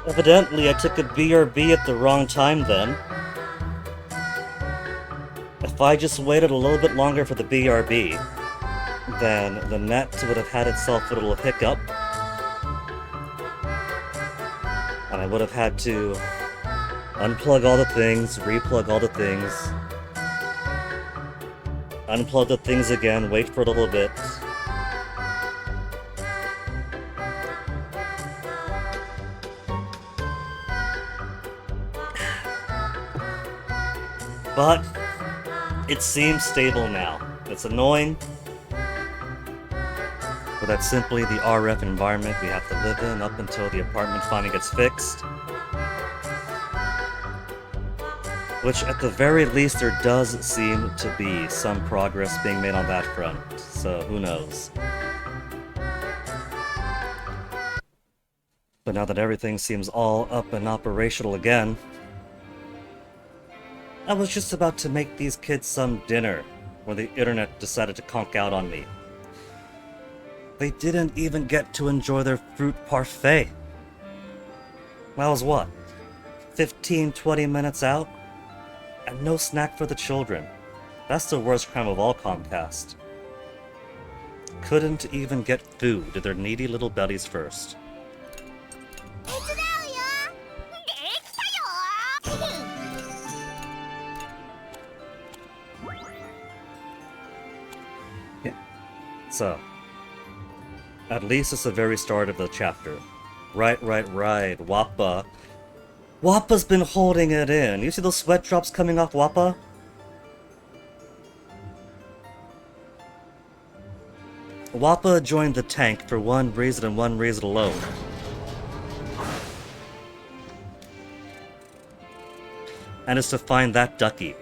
Evidently, I took a BRB at the wrong time then. If I just waited a little bit longer for the BRB, then the net would have had itself a little hiccup, and I would have had to unplug all the things, replug all the things, unplug the things again, wait for it a little bit. But it seems stable now. It's annoying, but that's simply the RF environment we have to live in up until the apartment finally gets fixed. Which, at the very least, there does seem to be some progress being made on that front, so who knows. But now that everything seems all up and operational again, I was just about to make these kids some dinner when the internet decided to conk out on me. They didn't even get to enjoy their fruit parfait. That was what? 15-20 minutes out? And no snack for the children. That's the worst crime of all, Comcast. Couldn't even get food to their needy little bellies first. Yeah. So, at least it's the very start of the chapter. Right. Wappa. Wappa's been holding it in. You see those sweat drops coming off Wappa? Wappa joined the tank for one reason and one reason alone. And it's to find that ducky.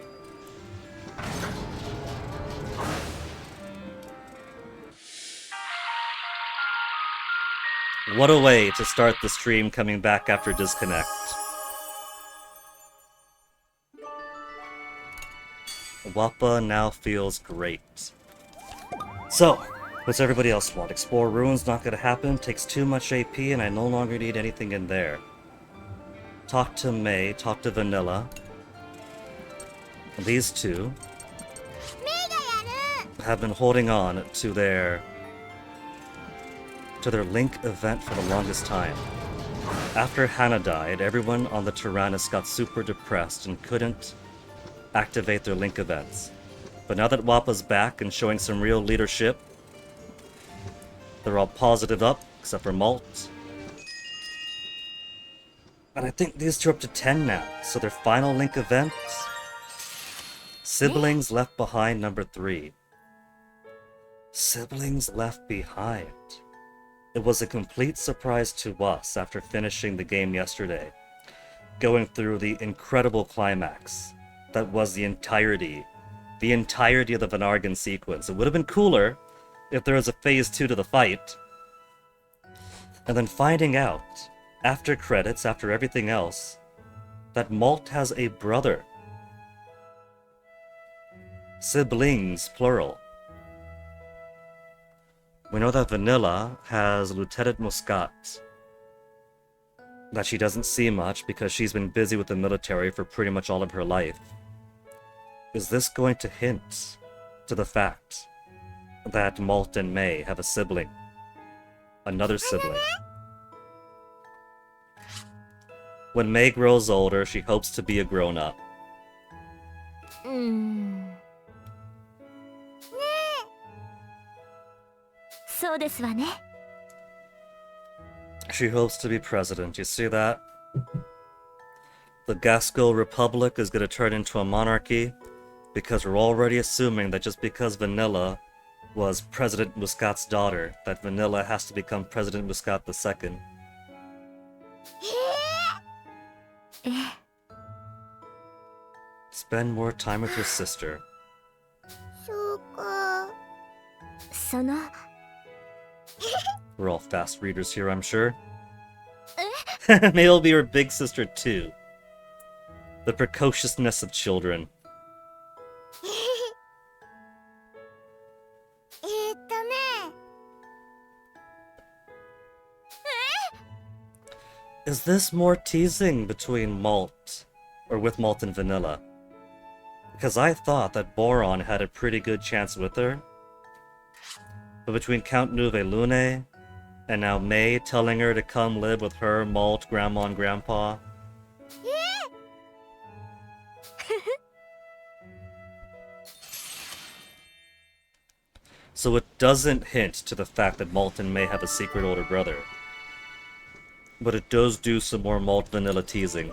What a way to start the stream coming back after disconnect. Wappa now feels great. So, what's everybody else want? Explore ruins, not gonna happen, takes too much AP, and I no longer need anything in there. Talk to May, talk to Vanilla. These two have been holding on to their Link event for the longest time. After Hannah died, everyone on the Tyrannus got super depressed and couldn't activate their Link events. But now that Wappa's back and showing some real leadership, they're all positive up, except for Malt. And I think these two are up to 10 now, so their final Link event... Siblings Left Behind number 3. Siblings Left Behind. It was a complete surprise to us after finishing the game yesterday, going through the incredible climax that was the entirety of the Vanargan sequence. It would have been cooler if there was a phase 2 to the fight. And then finding out, after credits, after everything else, that Malt has a brother. Siblings, plural. We know that Vanilla has Lieutenant Muscat. That she doesn't see much because she's been busy with the military for pretty much all of her life. Is this going to hint to the fact that Malt and May have a sibling? Another sibling. When May grows older, she hopes to be a grown-up. She hopes to be president, you see that? The Gasco Republic is going to turn into a monarchy because we're already assuming that just because Vanilla was President Muscat's daughter, that Vanilla has to become President Muscat II. Spend more time with your sister. We're all fast readers here, I'm sure. May'll be her big sister too. The precociousness of children. Is this more teasing between Malt, or with Malt and Vanilla? Because I thought that Boron had a pretty good chance with her. But between Count Nuve Lune, and now May telling her to come live with her, Malt, Grandma, and Grandpa. So it doesn't hint to the fact that Malt and May have a secret older brother. But it does do some more Malt Vanilla teasing.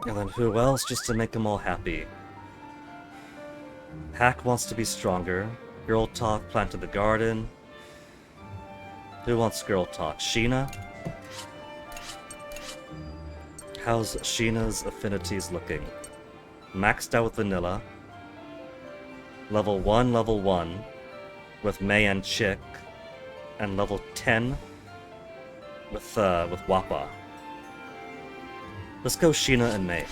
And then who else just to make them all happy? Hack wants to be stronger. Girl Talk planted the garden. Who wants Girl Talk? Sheena? How's Sheena's affinities looking? Maxed out with Vanilla. Level 1, with May and Chick. And level 10 with Wappa. Let's go Sheena and May.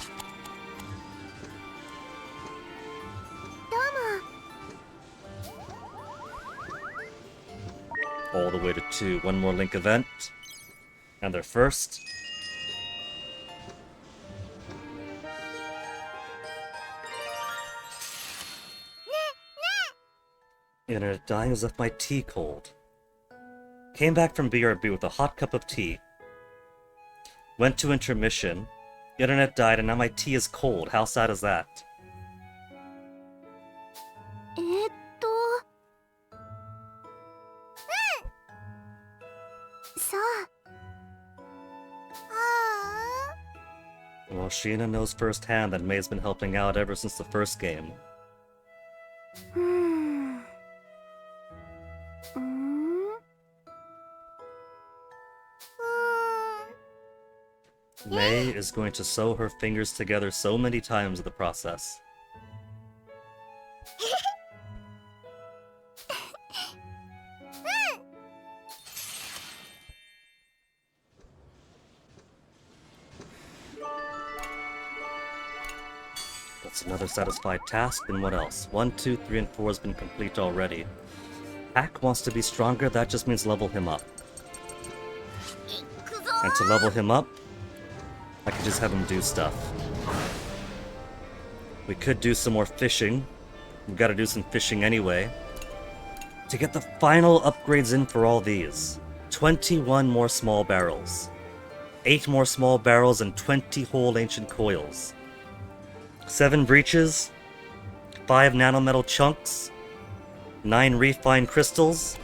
All the way to 2. One more Link event. And they're first. Internet dying as left my tea cold. Came back from BRB with a hot cup of tea. Went to intermission. Internet died and now my tea is cold. How sad is that? Well, Sheena knows firsthand that May's been helping out ever since the first game. May is going to sew her fingers together so many times in the process. That's another satisfied task, and what else? 1, 2, 3, and 4 has been complete already. Hack wants to be stronger, that just means level him up. And to level him up, I could just have him do stuff. We could do some more fishing. We've got to do some fishing anyway. To get the final upgrades in for all these. 21 more small barrels. 8 more small barrels and 20 whole ancient coils. 7 breaches. 5 nanometal chunks. 9 refined crystals.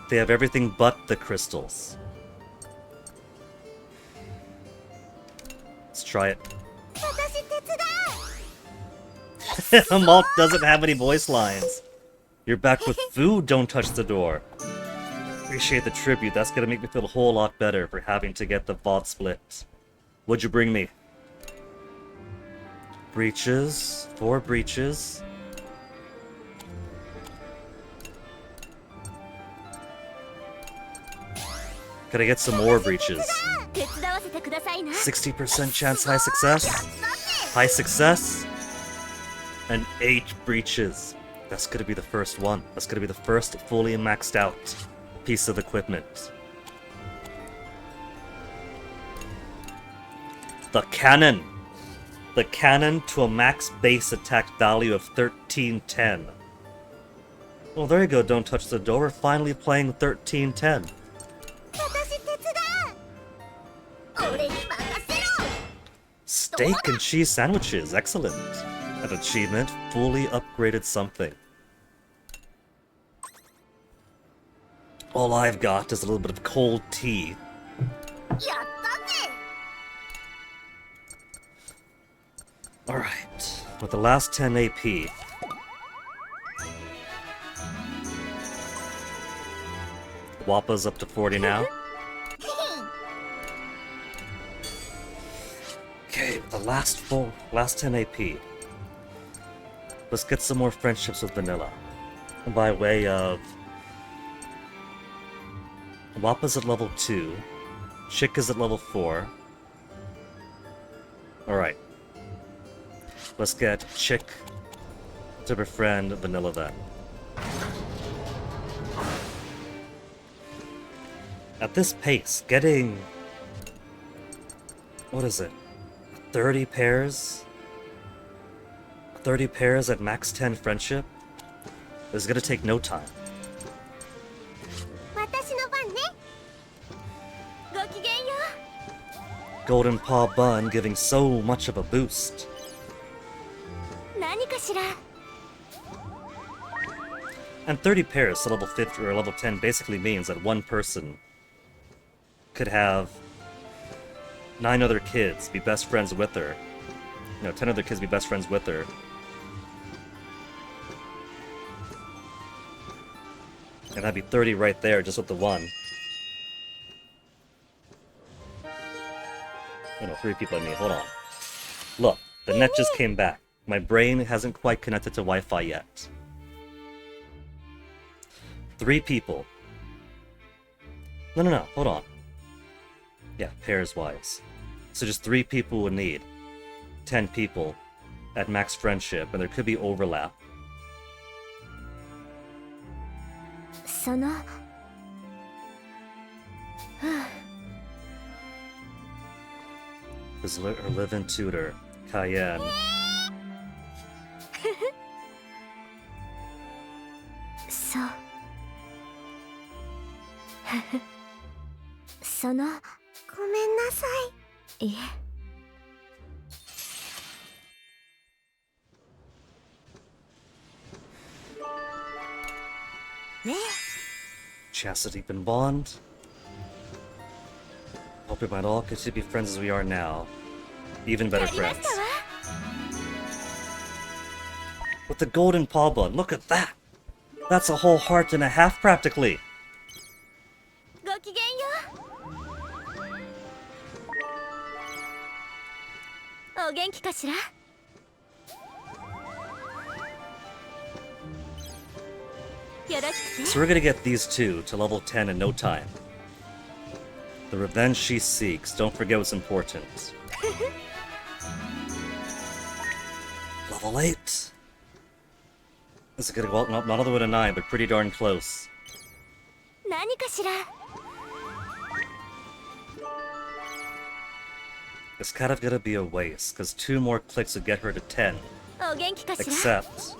They have everything but the crystals. Let's try it. Malt doesn't have any voice lines. You're back with food, don't touch the door. Appreciate the tribute, that's gonna make me feel a whole lot better for having to get the VOD split. What'd you bring me? Breaches. 4 breaches. Could I get some more breaches? 60% chance high success? High success? And 8 breaches. That's gonna be the first one. That's gonna be the first fully maxed out piece of equipment. The cannon! The cannon to a max base attack value of 1310. Well, there you go, don't touch the door. We're finally playing 1310. Steak and cheese sandwiches, excellent. An achievement, fully upgraded something. All I've got is a little bit of cold tea. Alright, with the last 10 AP. Wappa's up to 40 now. Okay, the last 10 AP. Let's get some more friendships with Vanilla. By way of... Wappa's at level 2. Chick is at level 4. Alright. Let's get Chick to befriend Vanilla then. At this pace, getting... what is it? 30 pairs? 30 pairs at max 10 friendship? Is gonna take no time. Golden Paw Bun giving so much of a boost. And 30 pairs to level 50 or level 10 basically means that one person could have 9 other kids be best friends with her. 10 other kids be best friends with her. And that'd be 30 right there, just with the one. 3 people I mean, hold on. Look, the net just came back. My brain hasn't quite connected to Wi-Fi yet. 3 people. No, hold on. Yeah, pairs-wise. So just 3 people would need 10 people at max friendship, and there could be overlap. His live-in tutor, Cayenne. Chastity and Bond. Hope we might all continue to be friends as we are now. Even better friends. With the Golden Paw Bun, look at that! That's a whole heart and a half, practically! So we're gonna get these 2 to level 10 in no time. The revenge she seeks, don't forget what's important. Level 8! This is gonna go out, not all the way to 9, but pretty darn close. It's kind of gonna be a waste, because 2 more clicks would get her to 10. Except,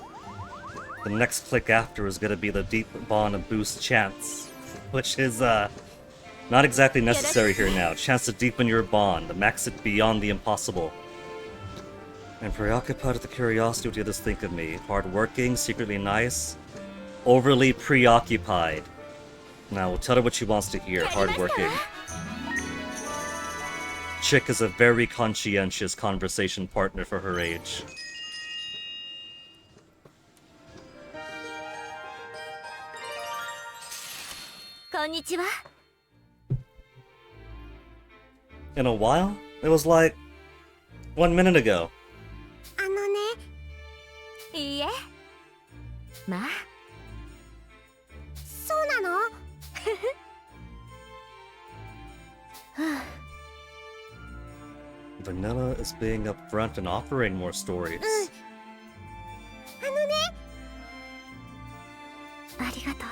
the next click after is gonna be the Deep Bond and Boost chance, which is, not exactly necessary here now. Chance to deepen your bond, max it beyond the impossible. I'm preoccupied with the curiosity what the others think of me. Hardworking, secretly nice, overly preoccupied. Now, we'll tell her what she wants to hear. Hardworking. Chick is a very conscientious conversation partner for her age. Konnichiwa. In a while? It was like 1 minute ago. いいえ。まあ。そうなの？Vanilla is being upfront and offering more stories. ありがとう。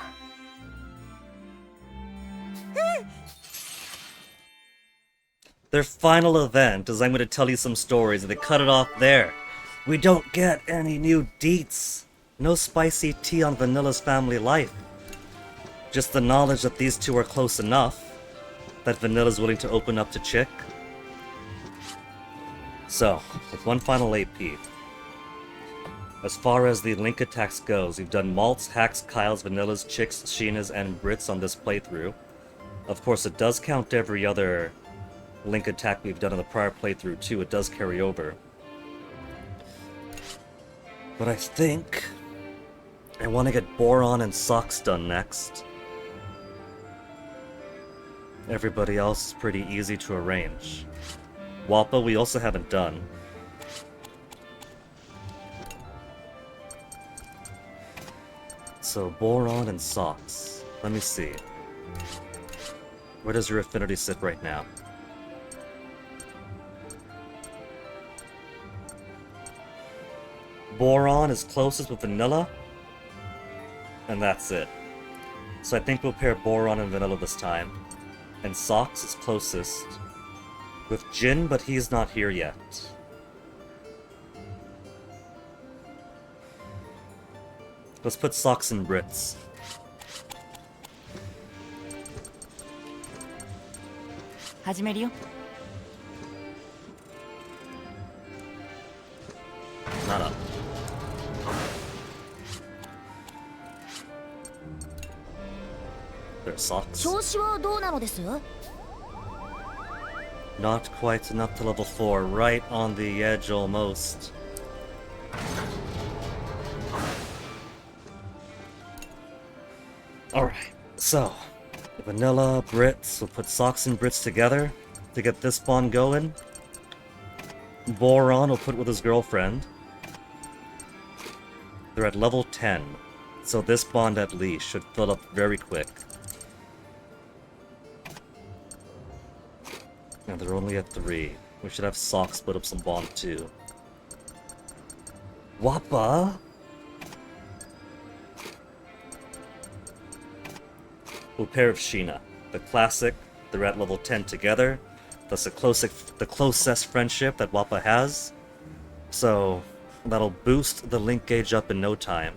Their final event is I'm going to tell you some stories, and they cut it off there. We don't get any new deets. No spicy tea on Vanilla's family life. Just the knowledge that these 2 are close enough that Vanilla's willing to open up to Chick. So, with one final AP. As far as the link attacks goes, we've done Malt's, Hacks, Kyle's, Vanilla's, Chick's, Sheena's, and Brit's on this playthrough. Of course, it does count every other link attack we've done in the prior playthrough too. It does carry over. But I think I want to get Boron and Socks done next. Everybody else is pretty easy to arrange. Wappa we also haven't done. So Boron and Socks. Let me see. Where does your affinity sit right now? Boron is closest with Vanilla, and that's it. So I think we'll pair Boron and Vanilla this time. And Socks is closest with Jin, but he's not here yet. Let's put Socks in Brits. Not up. There's Socks. Not quite enough to level 4, right on the edge almost. Alright, so Vanilla, Brits, we'll put Socks and Brits together to get this bond going. Boron will put with his girlfriend. They're at level 10, so this bond at least should fill up very quick. And they're only at 3. We should have Socks split up some bond too. Wappa! We'll pair of Sheena. The classic, they're at level 10 together. That's the closest friendship that Wappa has. So that'll boost the link gauge up in no time.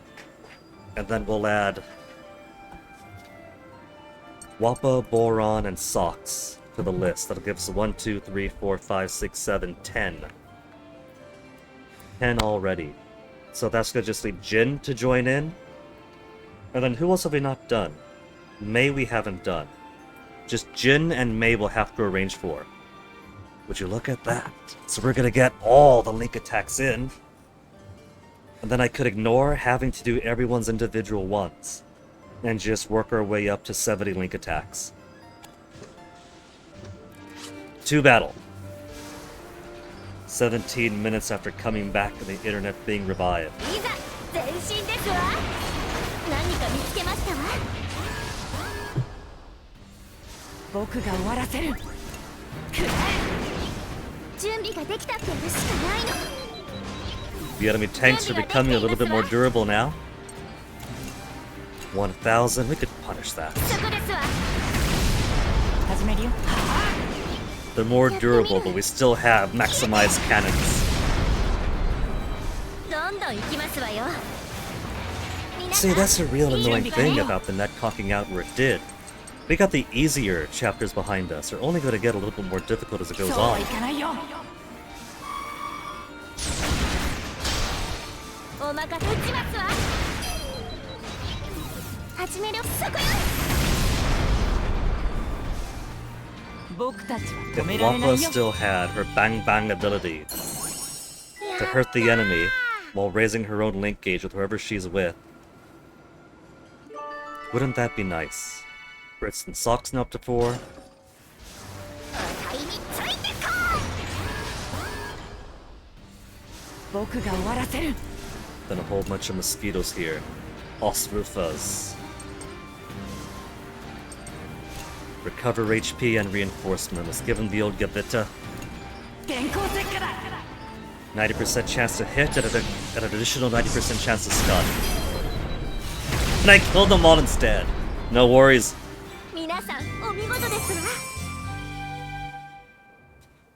And then we'll add Wappa, Boron, and Socks to the list. That'll give us 1, 2, 3, 4, 5, 6, 7, 10. 10 already. So that's gonna just leave Jin to join in. And then who else have we not done? Mei we haven't done. Just Jin and Mei will have to arrange for. Would you look at that? So we're gonna get all the link attacks in. And then I could ignore having to do everyone's individual ones. And just work our way up to 70 link attacks. 2 battle. 17 minutes after coming back and the internet being revived. The enemy tanks are becoming a little bit more durable now. 1,000, we could punish that. They're more durable, but we still have maximized cannons. See, that's a real annoying thing about the net cocking out where it did. We got the easier chapters behind us. They're only going to get a little bit more difficult as it goes on. If Wappa still had her Bang Bang ability to hurt the enemy while raising her own link gauge with whoever she's with, wouldn't that be nice? Brits and Socks now up to 4. Then a whole bunch of mosquitoes here. Osrufas. Recover HP and reinforcement. Let's give him the old Gavita. 90% chance to hit and an additional 90% chance to stun. And I killed them all instead. No worries.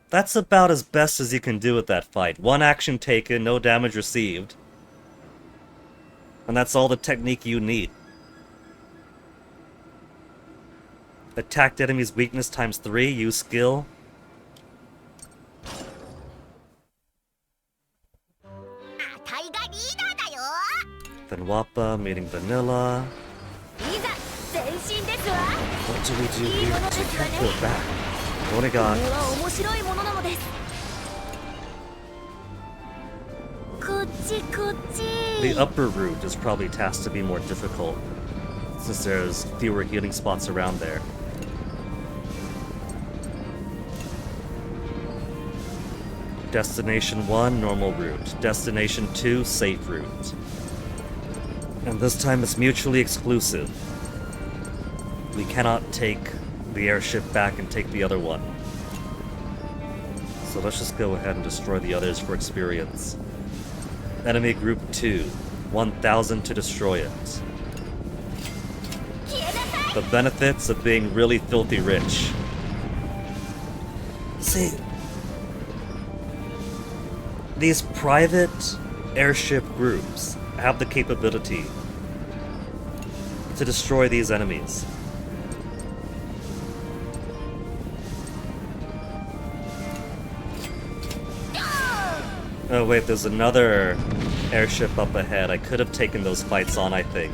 That's about as best as you can do with that fight. 1 action taken, no damage received. And that's all the technique you need. Attacked enemy's weakness times 3, use skill. Then Wappa meeting Vanilla. What do we do here to go back? Only got... The upper route is probably tasked to be more difficult, since there's fewer healing spots around there. Destination 1, normal route. Destination 2, safe route. And this time it's mutually exclusive. We cannot take the airship back and take the other one. So let's just go ahead and destroy the others for experience. Enemy Group 2, 1,000 to destroy it. The benefits of being really filthy rich. See, these private airship groups have the capability to destroy these enemies. Oh wait, there's another airship up ahead. I could have taken those fights on, I think.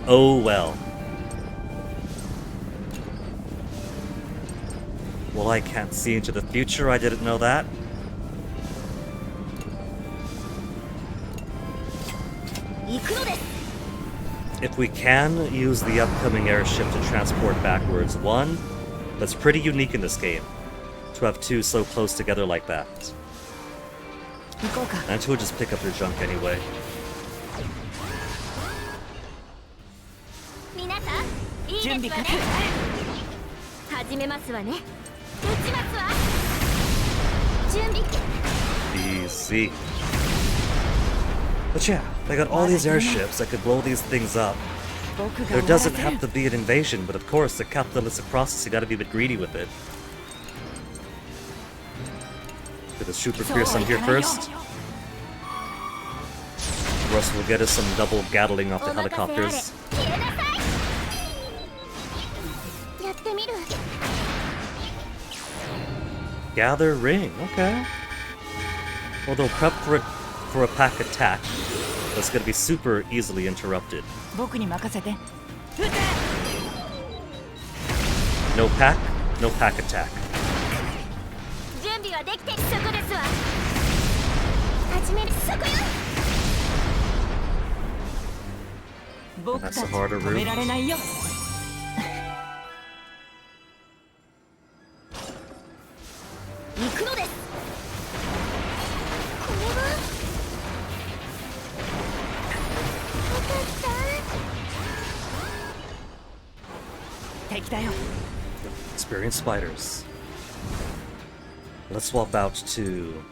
Oh well. Well, I can't see into the future, I didn't know that. If we can use the upcoming airship to transport backwards, one, that's pretty unique in this game, to have two so close together like that. And two will just pick up their junk anyway. Easy. But yeah, they got all these airships that could blow these things up. There doesn't have to be an invasion, but of course, the capitalistic process, you gotta be a bit greedy with it. Get the Super Pearson here first. Russ will get us some double Gatling off the helicopters. Gather ring, okay. Well, they'll prep for a pack attack that's gonna be super easily interrupted. No pack, no pack attack. And that's the harder route. Experienced spiders. Let's swap out to...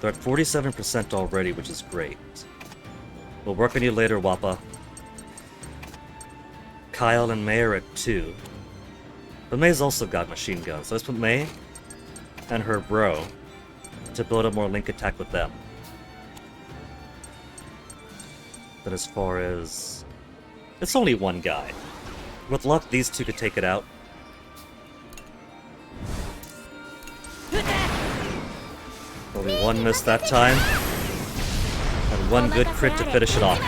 They're at 47% already, which is great. We'll work on you later, Wappa. Kyle and May are at 2. But May's also got machine guns, so let's put May and her bro to build a more link attack with them. But as far as... It's only one guy. With luck, these two could take it out. Only one miss that time. And one good crit to finish it off.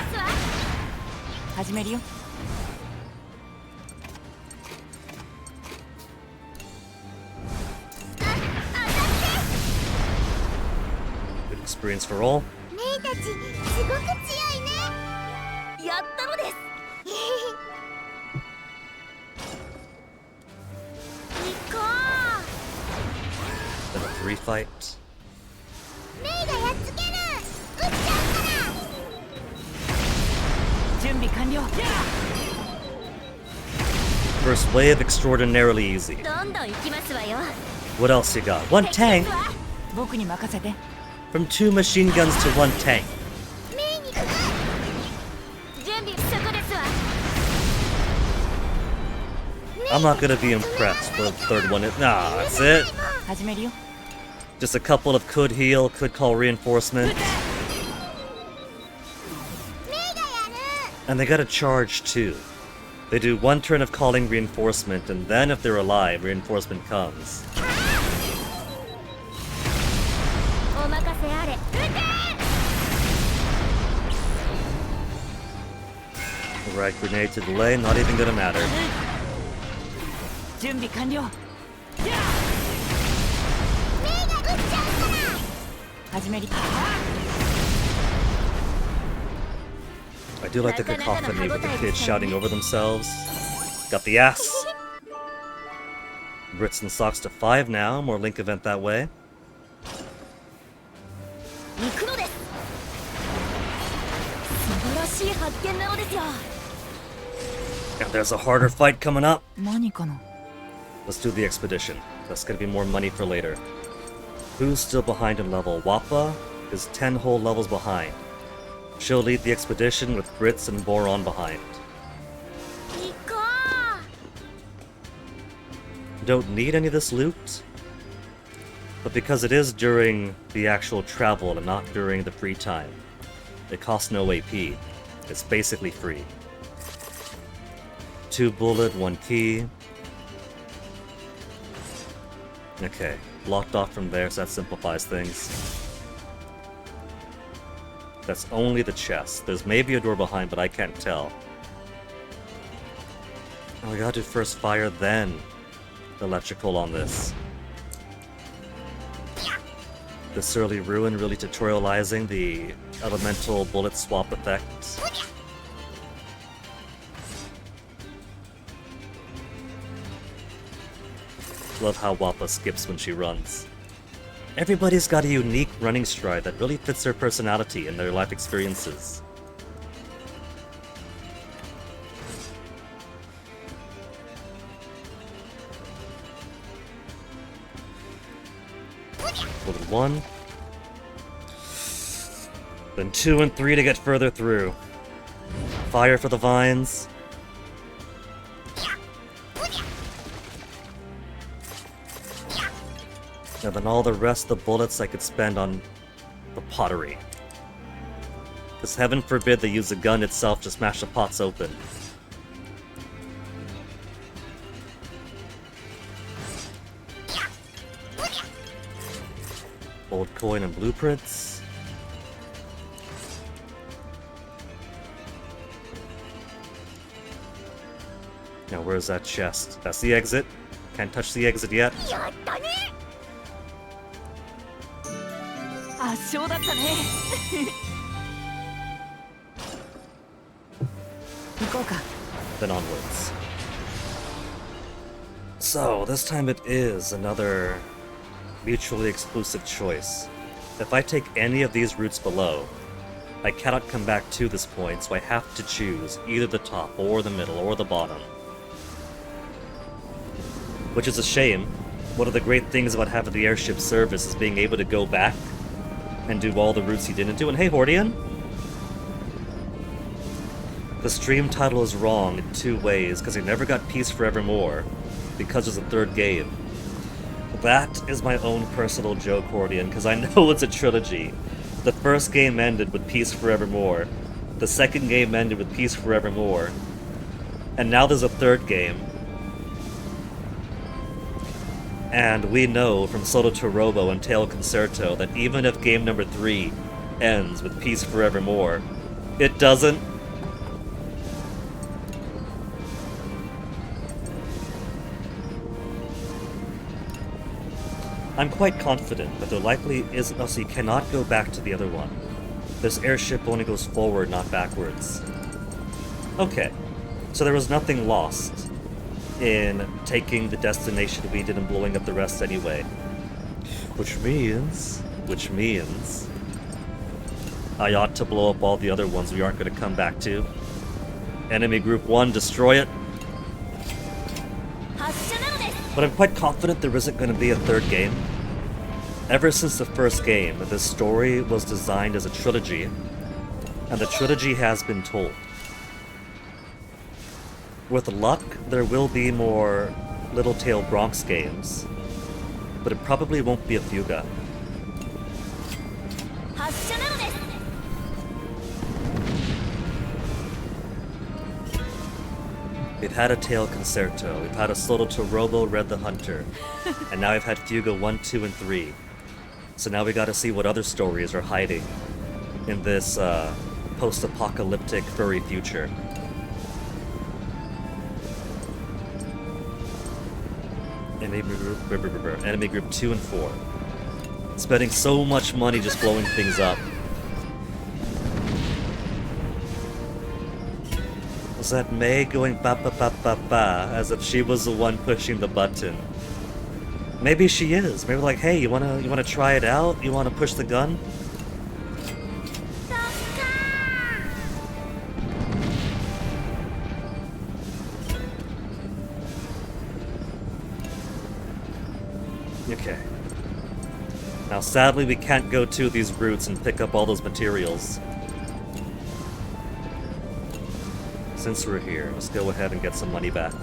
Good experience for all. Then a 3 fight. First wave extraordinarily easy. What else you got? One tank? From 2 machine guns to 1 tank. I'm not gonna be impressed for the third one. Nah, that's it. Just a couple of could heal, could call reinforcement. And they got a charge too. They do 1 turn of calling reinforcement, and then if they're alive, reinforcement comes. Right, grenade to delay, not even gonna matter. I do like the cacophony with the kids shouting over themselves. Got the ass. Brits and Socks to 5 now, more link event that way. And there's a harder fight coming up. The Let's do the expedition. That's gonna be more money for later. Who's still behind in level? Wappa is 10 whole levels behind. She'll lead the expedition with Brits and Boron behind. Don't need any of this loot, but because it is during the actual travel and not during the free time, it costs no AP. It's basically free. 2 bullet, 1 key. Okay, blocked off from there, so that simplifies things. That's only the chest. There's maybe a door behind, but I can't tell. Oh, we gotta do first fire, then electrical on this. The Surly Ruin really tutorializing the elemental bullet swap effect. Love how Wappa skips when she runs. Everybody's got a unique running stride that really fits their personality and their life experiences. Bullet 1. Then 2 and 3 to get further through. Fire for the vines. And then all the rest of the bullets I could spend on the pottery. Because heaven forbid they use a gun itself to smash the pots open. Old coin and blueprints. Now where's that chest? That's the exit. Can't touch the exit yet. Then onwards. So, this time it is another mutually exclusive choice. If I take any of these routes below, I cannot come back to this point, so I have to choose either the top, or the middle, or the bottom. Which is a shame. One of the great things about having the airship service is being able to go back and do all the routes he didn't do. And hey, Hordian! The stream title is wrong in 2 ways, because I never got Peace Forevermore, because there's a 3rd game. That is my own personal joke, Hordian, because I know it's a trilogy. The first game ended with Peace Forevermore, the second game ended with Peace Forevermore, and now there's a 3rd game. And we know from Soto to Robo and Tail Concerto that even if game number 3 ends with Peace Forevermore, it doesn't. I'm quite confident that there likely is, also you cannot go back to the other one. This airship only goes forward, not backwards. Okay, so there was nothing lost in taking the destination we did and blowing up the rest anyway. Which means I ought to blow up all the other ones we aren't going to come back to. Enemy Group 1, destroy it. But I'm quite confident there isn't going to be a 3rd game. Ever since the first game, this story was designed as a trilogy, and the trilogy has been told. With luck, there will be more Little Tail Bronx games, but it probably won't be a Fuga. We've had a Tail Concerto, we've had a Soto to Robo Red the Hunter, and now we've had Fuga 1, 2, and 3. So now we gotta see what other stories are hiding in this post-apocalyptic furry future. Enemy group 2 and 4. Spending so much money just blowing things up. Was that May going ba ba ba ba ba as if she was the one pushing the button? Maybe she is. Maybe like, hey, you wanna try it out? You wanna push the gun? Now sadly we can't go to these routes and pick up all those materials. Since we're here, let's go ahead and get some money back.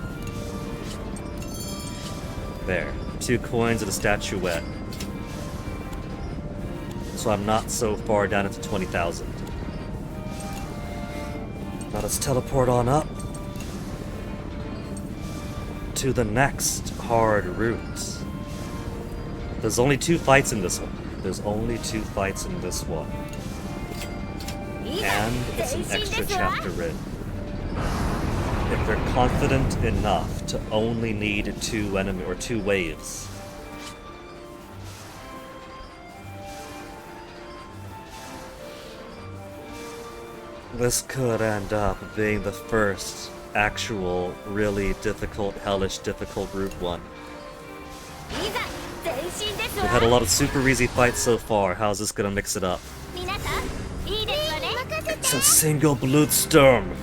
There. 2 coins and a statuette. So I'm not so far down into 20,000. Now let's teleport on up to the next hard route. There's only 2 fights in this one. There's only 2 fights in this one. And it's an extra chapter in. If they're confident enough to only need 2 enemy or 2 waves. This could end up being the first actual, really difficult, hellish difficult Route 1. We've had a lot of super easy fights so far. How's this gonna mix it up? It's a single Blutstorm.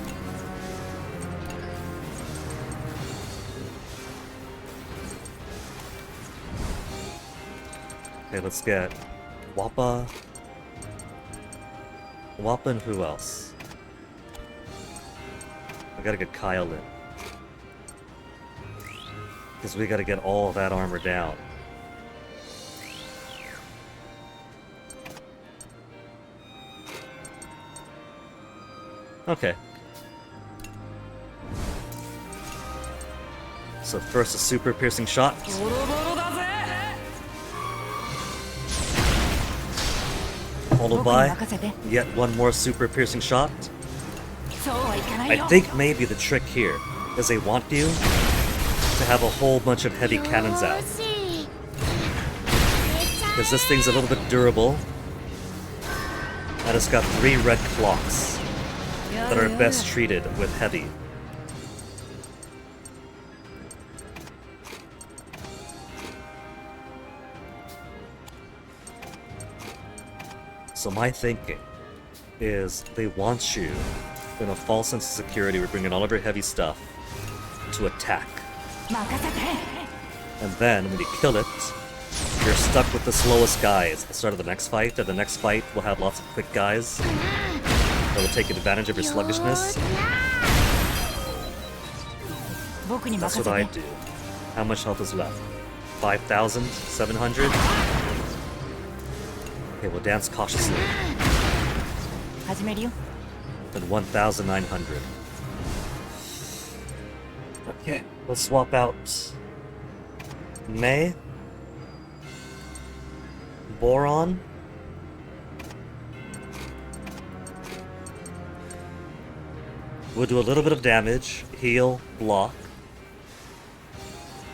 Okay, let's get Wappa. Wappa and who else? I gotta get Kyle in. Because we gotta get all that armor down. Okay. So first a super piercing shot. Followed by yet one more super piercing shot. I think maybe the trick here is they want you to have a whole bunch of heavy cannons out. Because this thing's a little bit durable. And it's got 3 red clocks that are best treated with heavy. So my thinking is they want you, in a false sense of security, we're bringing all of your heavy stuff to attack. And then, when you kill it, you're stuck with the slowest guys at the start of the next fight, and the next fight will have lots of quick guys that will take advantage of your sluggishness. That's what I do. How much health is left? 5,700? Okay, we'll dance cautiously. Then 1,900. Okay, let's swap out May, Boron, we'll do a little bit of damage, heal, block,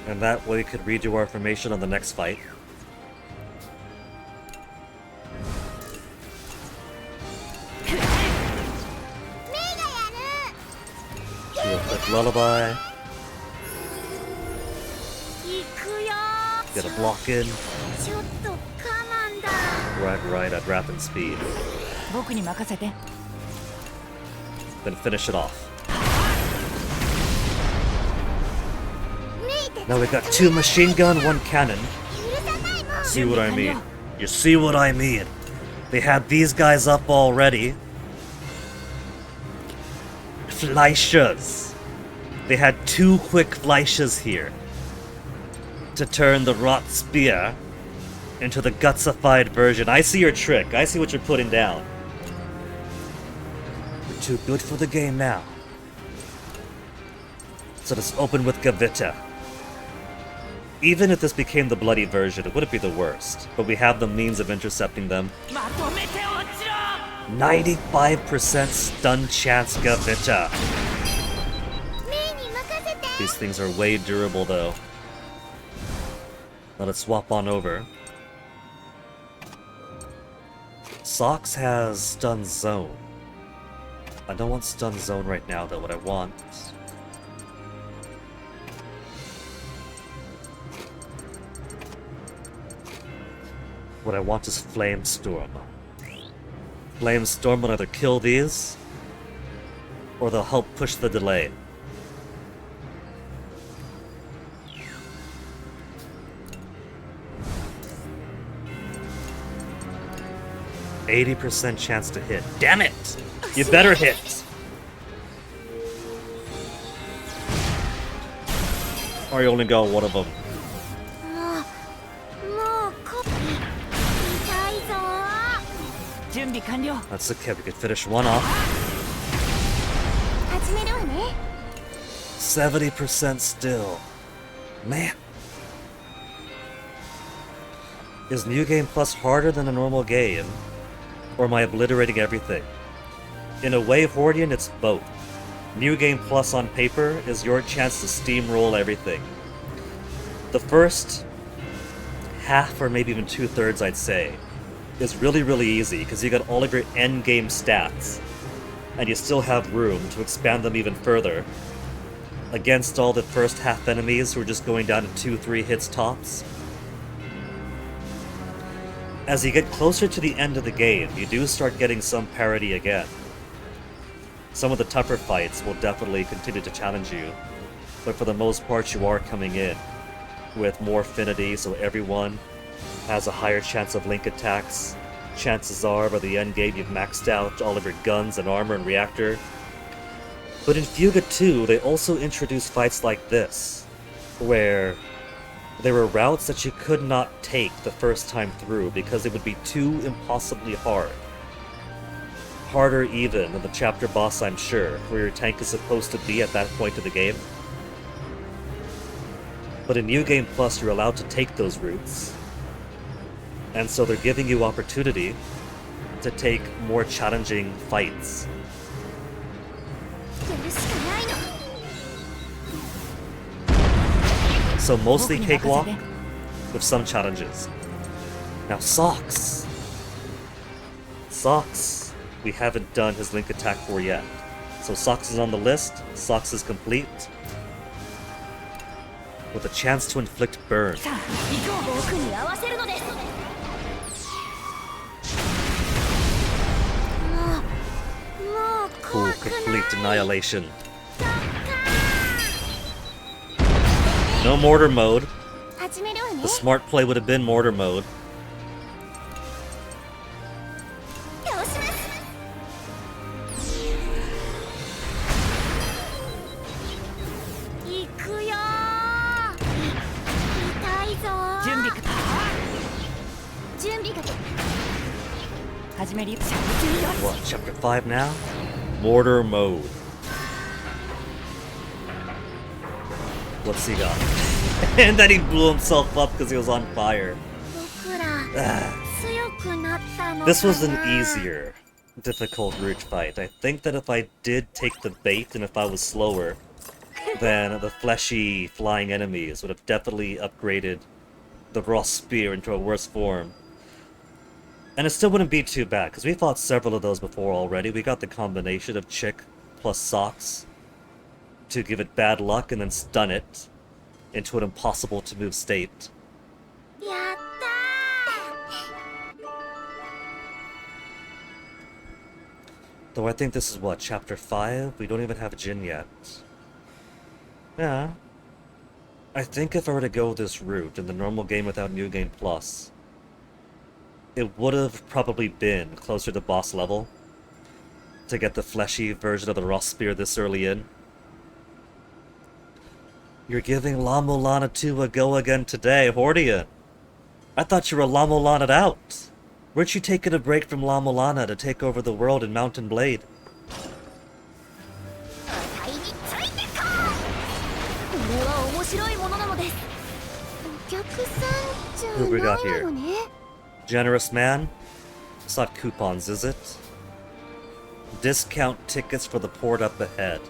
and that way we could redo our formation on the next fight. Do a quick lullaby. Get a block in. Right at rapid speed. Then finish it off. Now we got 2 machine gun, 1 cannon. See what I mean? You see what I mean? They had these guys up already. Fleischers. They had 2 quick Fleischers here to turn the Rot Spear into the gutsified version. I see your trick. I see what you're putting down. You're too good for the game now. So let's open with Gavita. Even if this became the bloody version, it wouldn't be the worst. But we have the means of intercepting them. 95% stun chance Gavita. These things are way durable though. Now let's swap on over. Socks has stun zone. I don't want stun zone right now though. What I want is Flame Storm. Flame Storm will either kill these or they'll help push the delay. 80% chance to hit. Damn it! You better hit! Or you only got one of them. もう痛いぞ。準備完了。 That's okay, we could finish one off. 始めるわね。 70% still. Man. Is New Game Plus harder than a normal game? Or am I obliterating everything? In a way, Hordian, it's both. New Game Plus on paper is your chance to steamroll everything. The first half, or maybe even 2/3, I'd say, is really easy because you got all of your end game stats, and you still have room to expand them even further against all the first half enemies who are just going down to 2-3 hits tops. As you get closer to the end of the game, you do start getting some parity again. Some of the tougher fights will definitely continue to challenge you, but for the most part you are coming in with more affinity, so everyone has a higher chance of link attacks. Chances are by the end game you've maxed out all of your guns and armor and reactor. But in Fuga 2, they also introduced fights like this, where there were routes that you could not take the first time through because it would be too impossibly hard. Harder even than the chapter boss, I'm sure, where your tank is supposed to be at that point of the game. But in New Game Plus, you're allowed to take those routes. And so they're giving you opportunity to take more challenging fights. やるしかないの。 So mostly cakewalk, with some challenges. Now Socks. Socks, we haven't done his link attack for yet. So Socks is on the list, Socks is complete. With a chance to inflict burn. さあ行こう。僕に合わせるのです。もう Cool, 怖くない。 complete annihilation. No mortar mode. 始めるわね。 The smart play would have been mortar mode. 倒します。行くよー。痛いぞー。準備か。準備かけ。始めるよ。 What, chapter 5 now? Mortar mode. What's he got? And then he blew himself up because he was on fire. 僕ら強くなったのかな。 This was an easier, difficult route fight. I think that if I did take the bait and if I was slower, then the fleshy flying enemies would have definitely upgraded the raw spear into a worse form. And it still wouldn't be too bad, because we fought several of those before already. We got the combination of Chick plus Socks to give it bad luck and then stun it into an impossible to move state. やったー。 Though I think this is what, chapter 5? We don't even have Jin yet. Yeah. I think if I were to go this route in the normal game without New Game Plus, it would have probably been closer to boss level to get the fleshy version of the raw spear this early in. You're giving La Mulana 2 a go again today, Hordian. I thought you were La Mulana'd out. Weren't you taking a break from La Mulana to take over the world in Mountain Blade? あたいについてこい。これは面白いものなのです。お客さんじゃ Who we got ない here? のね。 Generous man? It's not coupons, is it? Discount tickets for the port up ahead.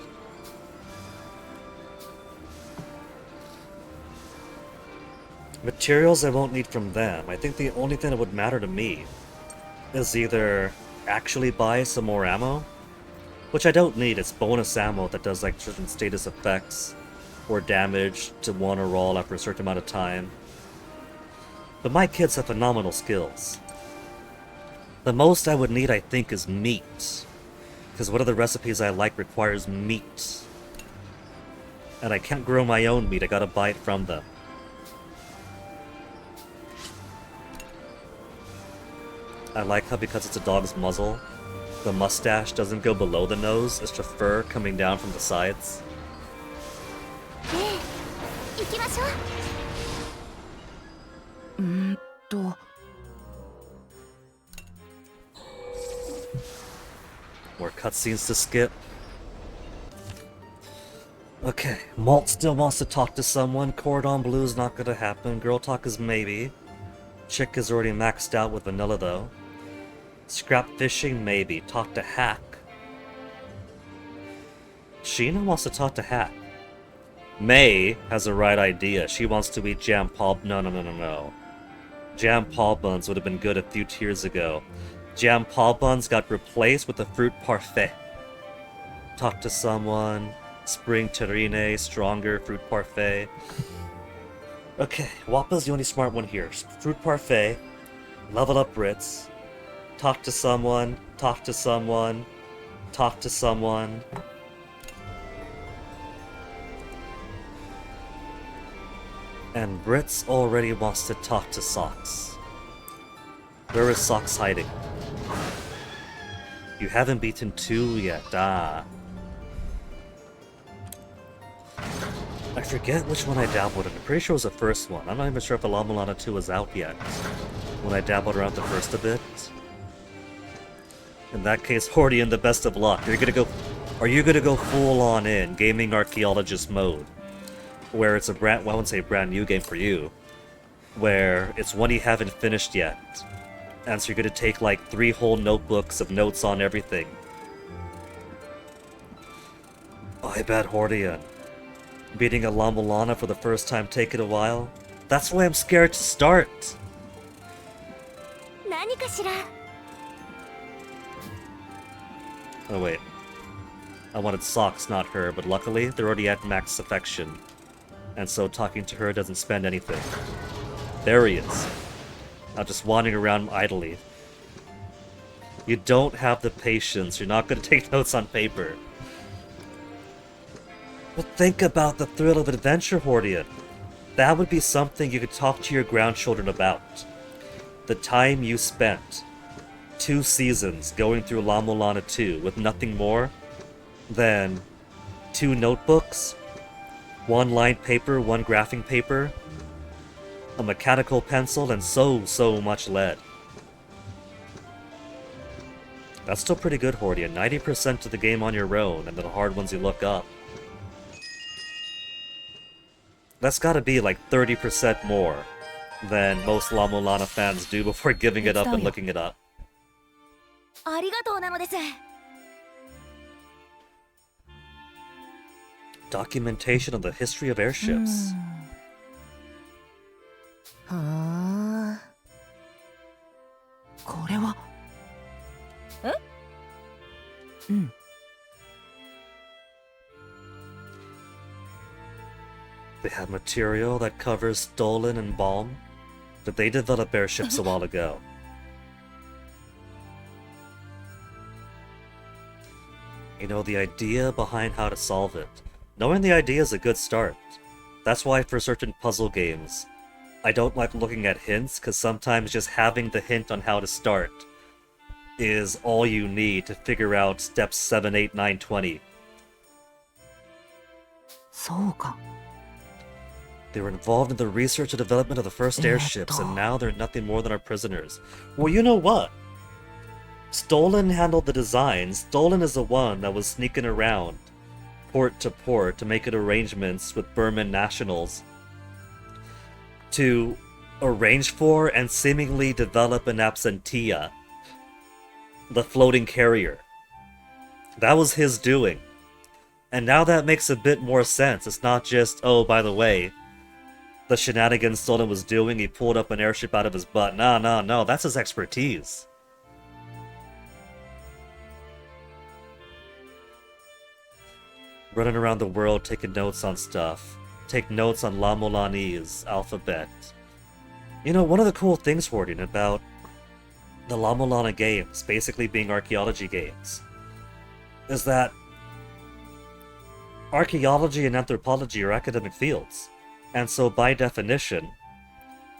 Materials I won't need from them. I think the only thing that would matter to me is either actually buy some more ammo, which I don't need. It's bonus ammo that does like certain status effects or damage to one or all after a certain amount of time. But my kids have phenomenal skills. The most I would need, I think, is meat. Because one of the recipes I like requires meat. And I can't grow my own meat, I gotta buy it from them. I like how because it's a dog's muzzle, the mustache doesn't go below the nose, it's just fur coming down from the sides. ええ、行きましょう。と More cutscenes to skip. Okay, Malt still wants to talk to someone. Cordon Bleu's not gonna happen. Girl talk is maybe. Chick is already maxed out with vanilla though. Scrap fishing maybe. Talk to Hack. Sheena wants to talk to Hack. May has a right idea. She wants to eat jam paul. No. Jam paul buns would have been good a few tiers ago. Jam paul buns got replaced with a fruit parfait. Talk to someone. Spring terrine, stronger fruit parfait. Okay, Wappa's the only smart one here. Fruit parfait. Level up Brits. Talk to someone. Talk to someone. Talk to someone. And Brits already wants to talk to Socks. Where is Socks hiding? You haven't beaten 2 yet, ah. I forget which one I dabbled in. I'm pretty sure it was the first one. I'm not even sure if Alamolana 2 is out yet. When I dabbled around the first a bit. In that case, Hordian, the best of luck. Are you gonna go full on in gaming archaeologist mode? Where it's a brand, well, I wouldn't say brand new game for you. Where it's one you haven't finished yet. And so you're gonna take like 3 whole notebooks of notes on everything. Oh, I bet Hordian. Beating a Lamolana for the first time taking a while. That's why I'm scared to start. 何かしら。 Oh wait. I wanted Socks, not her, but luckily they're already at max affection. And so talking to her doesn't spend anything. There he is. Now just wandering around idly. You don't have the patience, you're not gonna take notes on paper. But think about the thrill of adventure, Hordian. That would be something you could talk to your grandchildren about. The time you spent 2 seasons going through La Mulana 2 with nothing more than 2 notebooks, 1 lined paper, 1 graphing paper, a mechanical pencil, and so much lead. That's still pretty good, Hordian. 90% of the game on your own, and then the hard ones you look up. That's gotta be like 30% more than most La Mulana fans do before giving it up and looking it up. ありがとうなのです。 Documentation of the history of airships. はあ。これはえ？うん。 They have material that covers stolen and balm. Did they develop airships a while ago? You know, the idea behind how to solve it. Knowing the idea is a good start. That's why for certain puzzle games, I don't like looking at hints, because sometimes just having the hint on how to start is all you need to figure out steps 7, 8, 9, 20. そうか。 They were involved in the research and development of the first airships, and now they're nothing more than our prisoners. Well, you know what? Stolen handled the design. Stolen is the one that was sneaking around port to port to make arrangements with Burman nationals to arrange for and seemingly develop an absentia, the floating carrier. That was his doing. And now that makes a bit more sense. It's not just, oh, by the way, the shenanigans Stolen was doing, he pulled up an airship out of his butt. No, that's his expertise. Running around the world taking notes on stuff. Take notes on La Molanese alphabet. You know, one of the cool things, Hordian, about the La Mulana games, basically being archaeology games, is that archaeology and anthropology are academic fields. And so, by definition,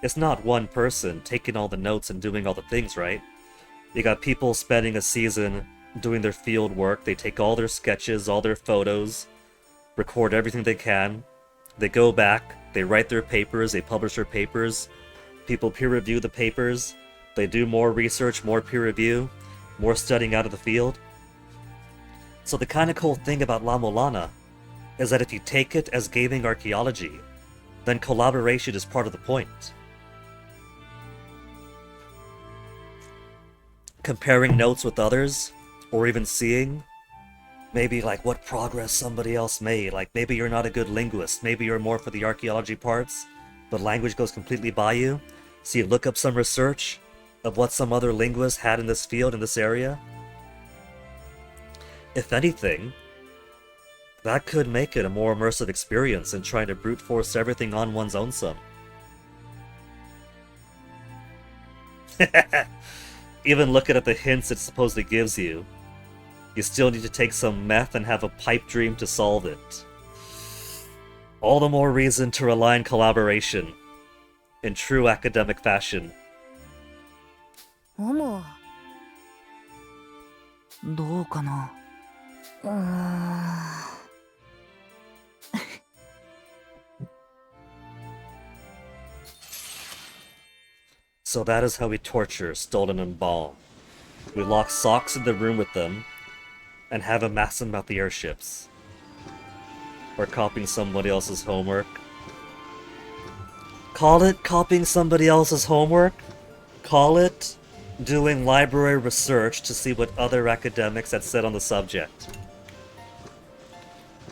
it's not one person taking all the notes and doing all the things, right? You got people spending a season doing their field work. They take all their sketches, all their photos, record everything they can. They go back, they write their papers, they publish their papers. People peer review the papers. They do more research, more peer review, more studying out of the field. So the kind of cool thing about La Mulana is that if you take it as gaming archaeology, then collaboration is part of the point. Comparing notes with others, or even seeing maybe like what progress somebody else made. Like maybe you're not a good linguist, maybe you're more for the archaeology parts, but language goes completely by you. So you look up some research of what some other linguist had in this field, in this area. If anything, that could make it a more immersive experience than trying to brute force everything on one's own sum. Even looking at the hints it supposedly gives you, you still need to take some meth and have a pipe dream to solve it. All the more reason to rely on collaboration in true academic fashion. おもどうかな。うーん So that is how we torture Stolen and Ball. We lock Socks in the room with them and have him ask them about the airships. Or copying somebody else's homework. Call it copying somebody else's homework? Call it doing library research to see what other academics had said on the subject.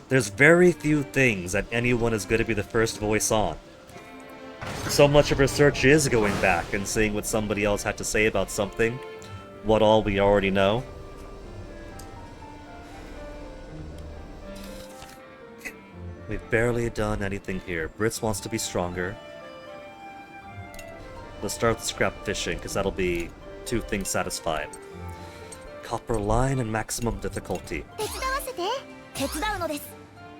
There's very few things that anyone is going to be the first voice on. So much of research is going back and seeing what somebody else had to say about something, what all we already know. We've barely done anything here. Brits wants to be stronger. Let's start with scrap fishing, because that'll be 2 things satisfied. Copper line and maximum difficulty. 手伝わせて手伝うのです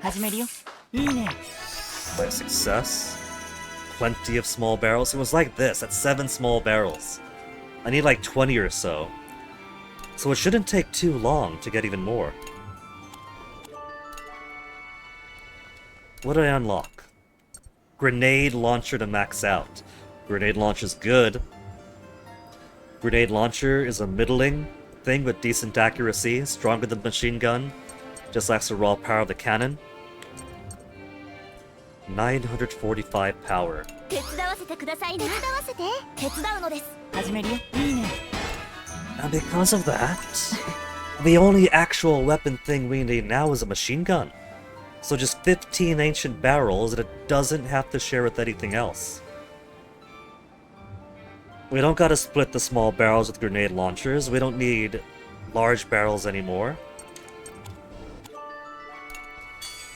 始めるよ。いいね。 By success. Plenty of small barrels. It was like this, at 7 small barrels. I need like 20 or so. So it shouldn't take too long to get even more. What did I unlock? Grenade launcher to max out. Grenade launcher's good. Grenade launcher is a middling thing with decent accuracy, stronger than machine gun. Just lacks the raw power of the cannon. 945 power. 手伝わせてくださいな手伝わせて手伝うのです始めるよ。いいね。 And because of that, the only actual weapon thing we need now is a machine gun. So just 15 ancient barrels and it doesn't have to share with anything else. We don't gotta split the small barrels with grenade launchers. We don't need large barrels anymore.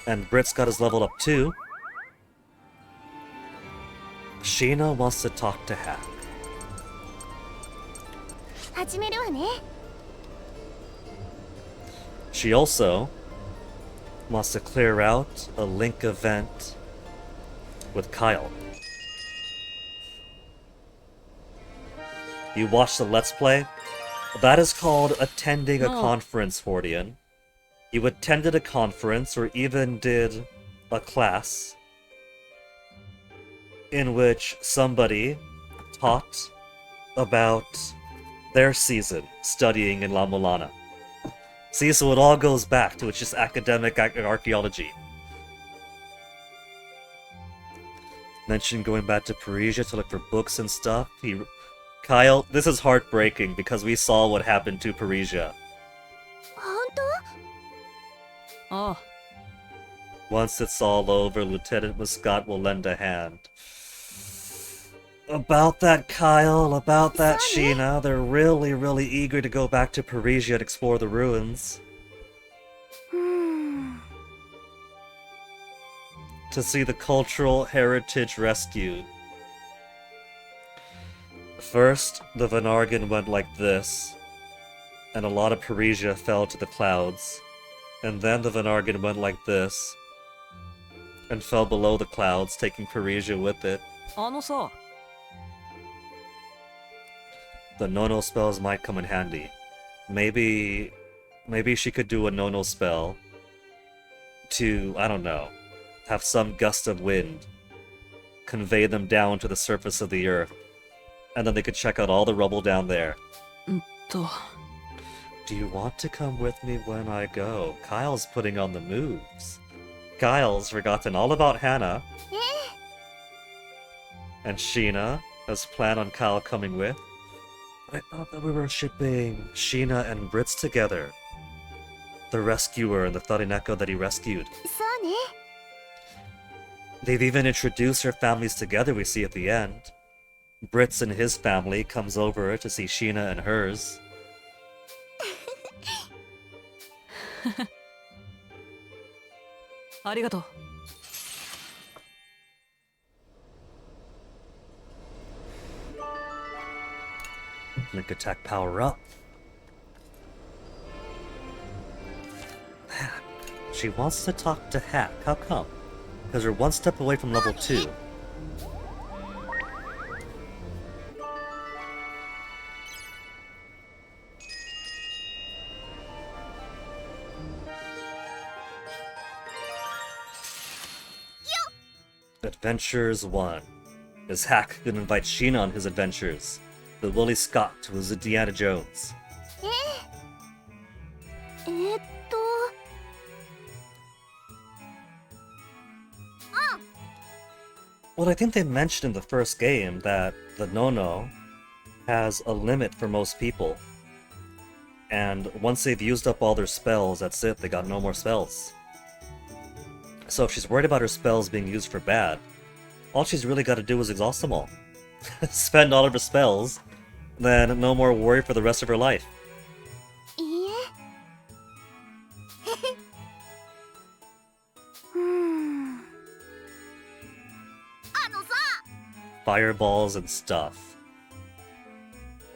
And Brit's got his leveled up too. Sheena wants to talk to Hack. 始めるわね She also wants to clear out a Link event with Kyle. You watched the Let's Play? That is called attending a conference, Fordian. You attended a conference or even did a class in which somebody taught about their season studying in La Mulana. See, so it all goes back to it's just academic archaeology. Mentioned going back to Parisia to look for books and stuff. Kyle, this is heartbreaking because we saw what happened to Parisia. 本当 ああ。 Once it's all over, Lieutenant Muscat will lend a hand. About that, Kyle, about that, Sheena. They're really, really eager to go back to Parisia and explore the ruins. うーん To see the cultural heritage rescued. First, the Vanargan went like this, and a lot of Parisia fell to the clouds. And then the Vanargan went like this, and fell below the clouds, taking Parisia with it. あのさ。the no-no spells might come in handy. Maybe she could do a no-no spell to, I don't know, have some gust of wind convey them down to the surface of the earth, and then they could check out all the rubble down there. と Do you want to come with me when I go? Kyle's putting on the moves. Kyle's forgotten all about Hannah. And Sheena has planned on Kyle coming with. I thought that we were shipping Sheena and Brits together. The rescuer and the Tharineko that he rescued. そうね。 They've even introduced their families together, we see at the end. Brits and his family comes over to see Sheena and hers. ありがとう Link attack power up. Hack. She wants to talk to Hack. How come? Because we're one step away from level 2. Adventures 1. Is Hack gonna invite Sheena on his adventures? The Willie Scott was Indiana Jones. えーっと Well, I think they mentioned in the first game that the no-no has a limit for most people. And once they've used up all their spells, that's it, they got no more spells. So if she's worried about her spells being used for bad, all she's really got to do is exhaust them all. Spend all of her spells, then no more worry for the rest of her life. いいえうーんあのさ Fireballs and stuff.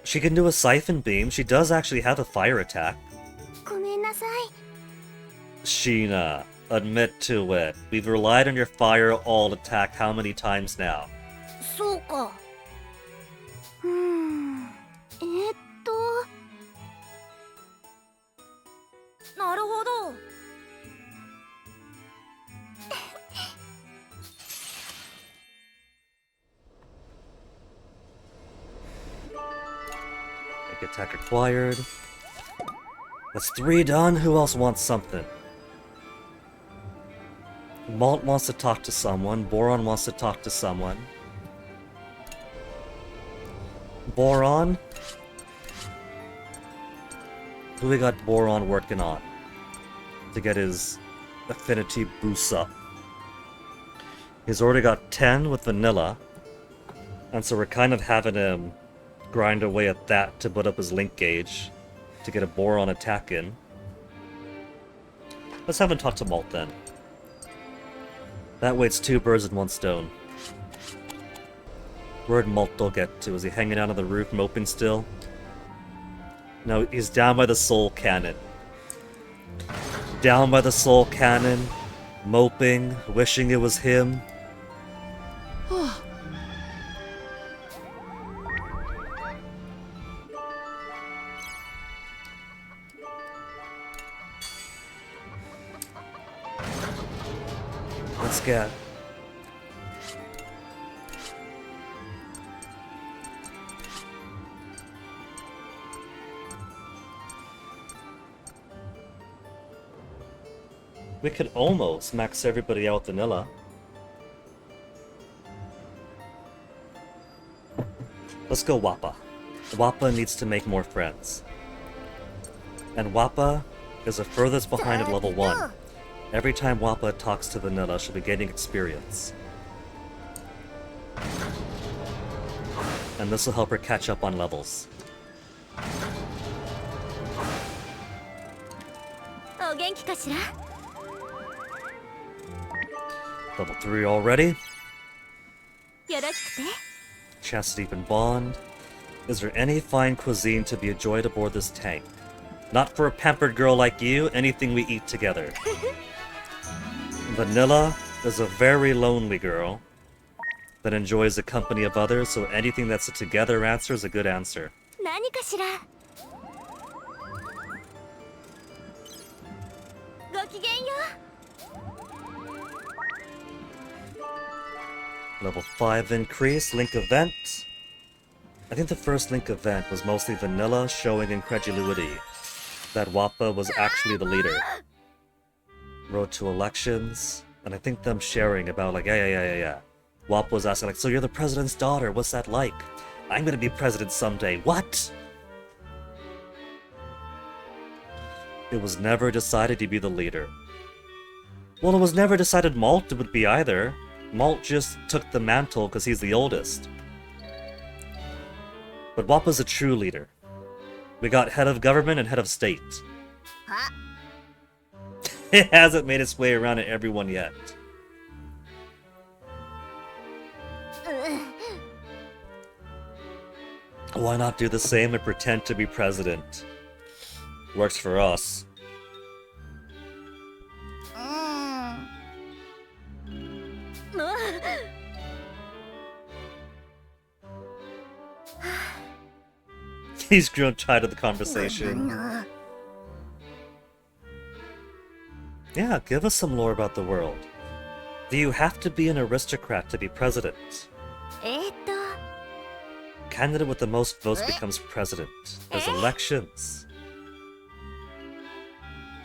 She can do a siphon beam. She does actually have a fire attack. ごめんなさい Sheena, admit to it. We've relied on your fire all attack how many times now? そうかうーんなるほど Make attack acquired. That's 3 done. Who else wants something? Malt wants to talk to someone. Boron wants to talk to someone. Boron? Who we got Boron working on? To get his affinity boost up. He's already got 10 with vanilla. And so we're kind of having him grind away at that to put up his link gauge. To get a Boron attack in. Let's have him talk to Malt then. That way it's 2 birds with 1 stone. Where'd Malto get to? Is he hanging out on the roof moping still? No, he's down by the soul cannon. Down by the soul cannon, moping, wishing it was him. Let's get... We could almost max everybody out vanilla. Let's go Wappa. Wappa needs to make more friends. And Wappa is the furthest behind at level 1. Every time Wappa talks to vanilla, she'll be gaining experience. And this will help her catch up on levels. お元気かしら Level 3 already. よろしくて Chance to deepen bond. Is there any fine cuisine to be enjoyed aboard this tank? Not for a pampered girl like you, anything we eat together. Vanilla is a very lonely girl that enjoys the company of others, so anything that's a together answer is a good answer. 何かしら。ごきげんよ Level 5 increase, Link event. I think the first Link event was mostly vanilla, showing incredulity that Wappa was actually the leader. Road to elections, and I think them sharing about like, yeah. Wappa was asking like, so you're the president's daughter, what's that like? I'm gonna be president someday, what? It was never decided to be the leader. Well, it was never decided Malt would be either. Malt just took the mantle because he's the oldest. But Wappa's a true leader. We got head of government and head of state. は It hasn't made its way around to everyone yet. Why not do the same and pretend to be president? Works for us. もう He's grown tired of the conversation. Yeah, give us some lore about the world. Do you have to be an aristocrat to be president? と Candidate with the most votes becomes president. There's elections.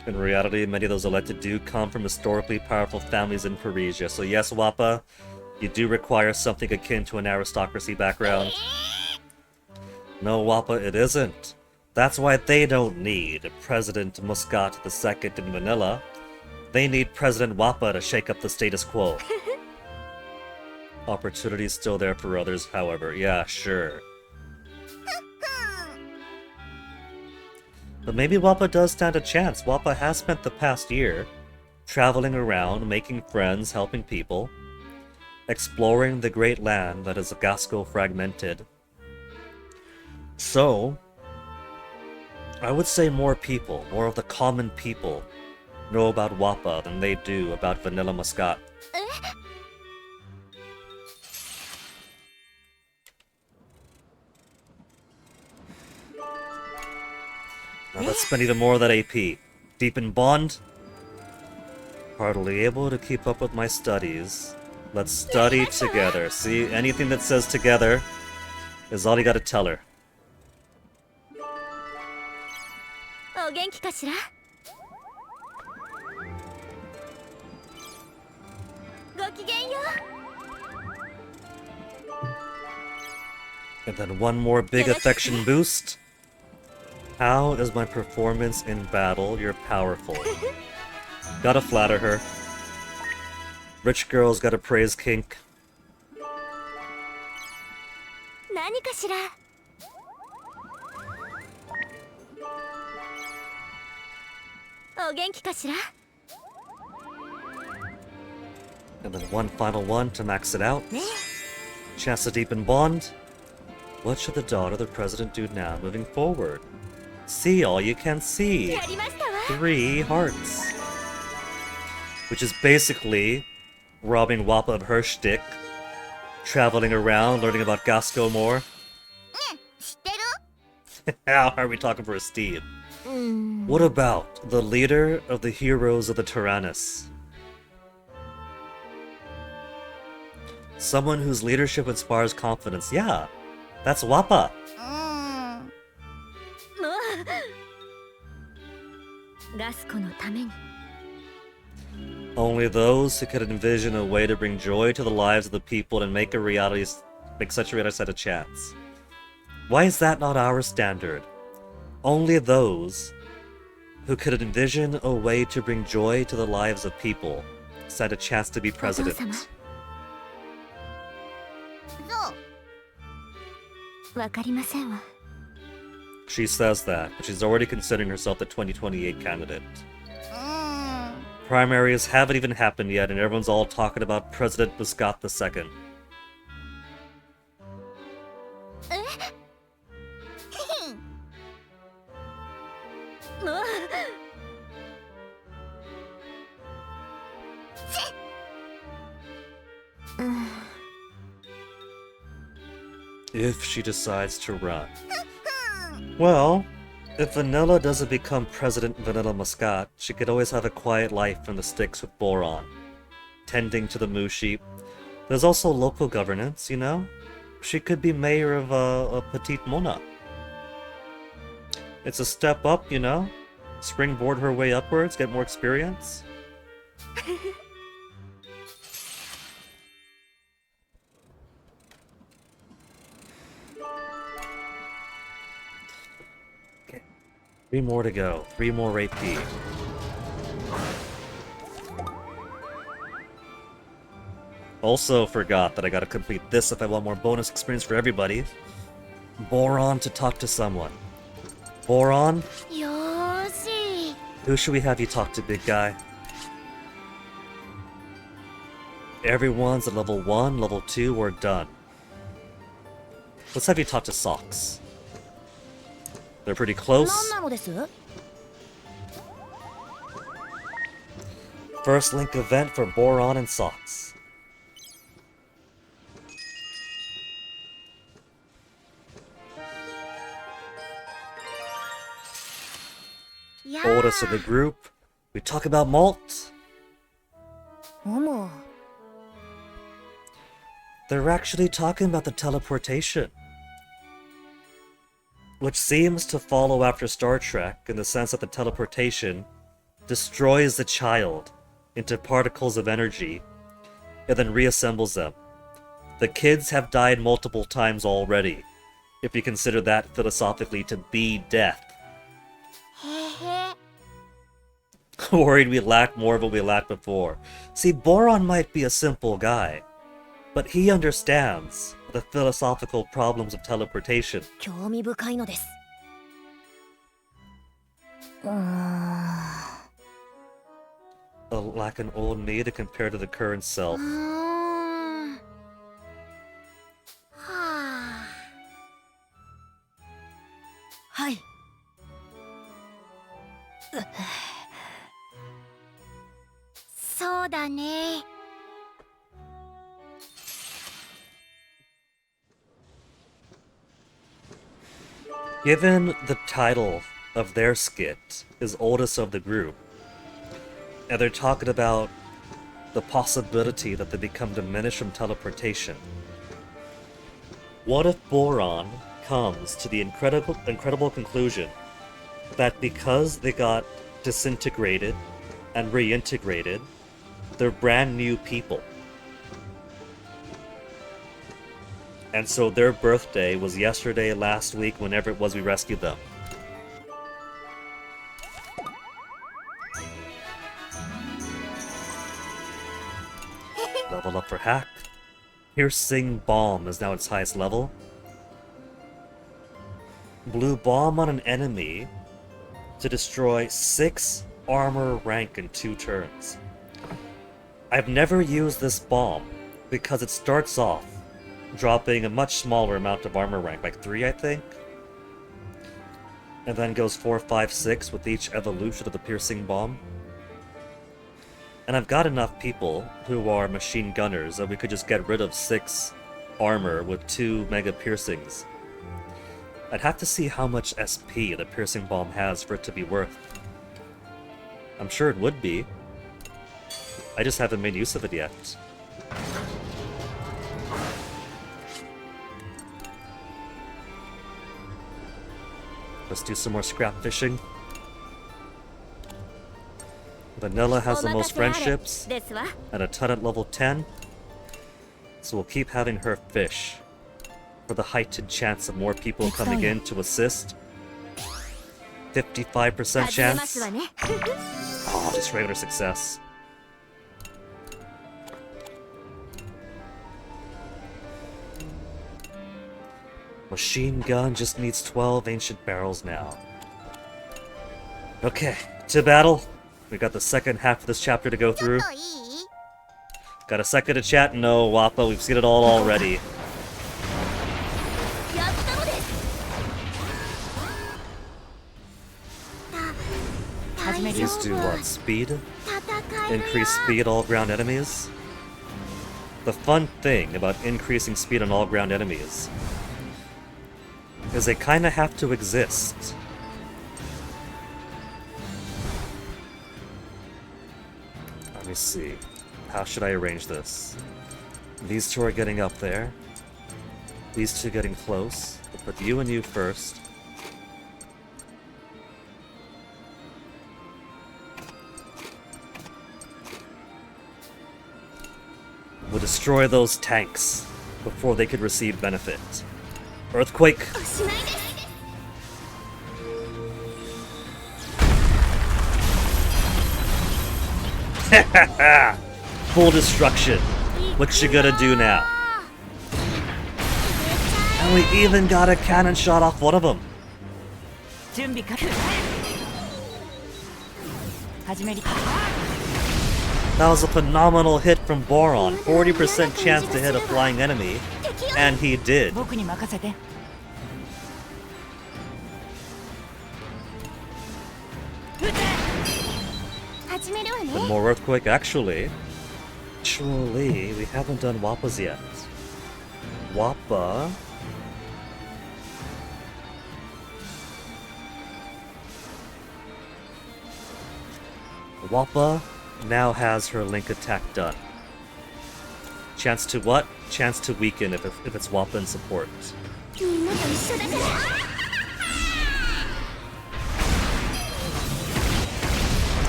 In reality, many of those elected do come from historically powerful families in Parisia. So yes, Wappa, you do require something akin to an aristocracy background. No, Wappa, it isn't. That's why they don't need President Muscat II in Manila. They need President Wappa to shake up the status quo. Opportunity's still there for others, however. Yeah, sure. But maybe Wappa does stand a chance. Wappa has spent the past year traveling around, making friends, helping people, exploring the great land that is Gasco fragmented. So, I would say more people, more of the common people, know about Wappa than they do about Vanilla Muscat. Now let's spend even more of that AP. Deep in bond? Hardly able to keep up with my studies. Let's study together. See, anything that says together is all you gotta tell her. お元気かしら。ごきげんよ And then one more big affection boost. How is my performance in battle? You're powerful. Gotta flatter her. Rich girls gotta praise kink. 何かしら。お元気かしら。 And then one final one to max it out. ね Chance to deepen bond. What should the daughter of the president do now, moving forward? See all you can see. やりましたわ。 3 hearts. Which is basically robbing Wappa of her shtick, traveling around, learning about Gasco more. 知ってる How are we talking for a steed? うーん。 What about the leader of the heroes of the Tyrannus? Someone whose leadership inspires confidence. Yeah, that's Wappa. もうガスコのために。 Only those who could envision a way to bring joy to the lives of the people and make such a reality stand a chance. Why is that not our standard? Only those who could envision a way to bring joy to the lives of people stand a chance to be president. そうわかりませんわ。 She says that, but she's already considering herself the 2028 candidate. Primaries haven't even happened yet, and everyone's all talking about President Muscat II. もう If she decides to run. Well, if Vanilla doesn't become President Vanilla Muscat, she could always have a quiet life in the sticks with Boron, tending to the moo sheep. There's also local governance, you know? She could be mayor of Petite Mona. It's a step up, you know? Springboard her way upwards, get more experience. Okay. 3 more to go. 3 more AP. Also forgot that I gotta complete this if I want more bonus experience for everybody. Boron to talk to someone. Boron? よーし Who should we have you talk to, big guy? Everyone's at level 1, level 2, we're done. Let's have you talk to Socks. They're pretty 何 close. なのです First link event for Boron and Socks. Oldest of the group. We talk about malt. おも They're actually talking about the teleportation. Which seems to follow after Star Trek in the sense that the teleportation destroys the child into particles of energy and then reassembles them. The kids have died multiple times already, if you consider that philosophically to be death. へへ Worried we lacked more of what we lacked before. See, Boron might be a simple guy, but he understands the philosophical problems of teleportation. 興味深いのです Like an old me to compare to the current self. はあはい そうだね Given the title of their skit is oldest of the group, and they're talking about the possibility that they become diminished from teleportation, what if Boron comes to the incredible conclusion that because they got disintegrated and reintegrated, they're brand new people? And so their birthday was yesterday, last week, whenever it was we rescued them. Level up for hack. Piercing Bomb is now its highest level. Blue Bomb on an enemy to destroy 6 armor rank in 2 turns. I've never used this bomb because it starts off dropping a much smaller amount of armor rank, like 3 I think, and then goes 4, 5, 6 with each evolution of the Piercing Bomb. And I've got enough people who are machine gunners that we could just get rid of 6 armor with 2 mega piercings. I'd have to see how much SP the Piercing Bomb has for it to be worth. I'm sure it would be. I just haven't made use of it yet. Let's do some more scrap fishing. Vanilla has the most friendships ですわ and a ton at level 10, so we'll keep having her fish for the heightened chance of more people coming in to assist. 55% 始めます chance. わね Oh, just regular success. Machine gun just needs 12 ancient barrels now. Okay, to battle. We got the second half of this chapter to go ちょ through. っといい Got a second to chat? No, Wappa, we've seen it all already. やったのです 始めるよ These do what? Speed? 戦えるよ Increase speed all ground enemies? The fun thing about increasing speed on all ground enemies is they kinda have to exist. Let me see. How should I arrange this? These two are getting up there. These two getting close. We'll put you and you first. We'll destroy those tanks before they could receive benefit. Earthquake! おしまいです Full destruction. What you gonna do now? And we even got a cannon shot off one of them. 準備完始めり That was a phenomenal hit from Boron. 40% chance to hit a flying enemy. And he did. 僕に任せて 始めるわね One more earthquake, actually. Actually, we haven't done Wappas yet. Wappa. Wappa now has her link attack done. Chance to what? Chance to weaken if it's Wappa in support. みんなと一緒だから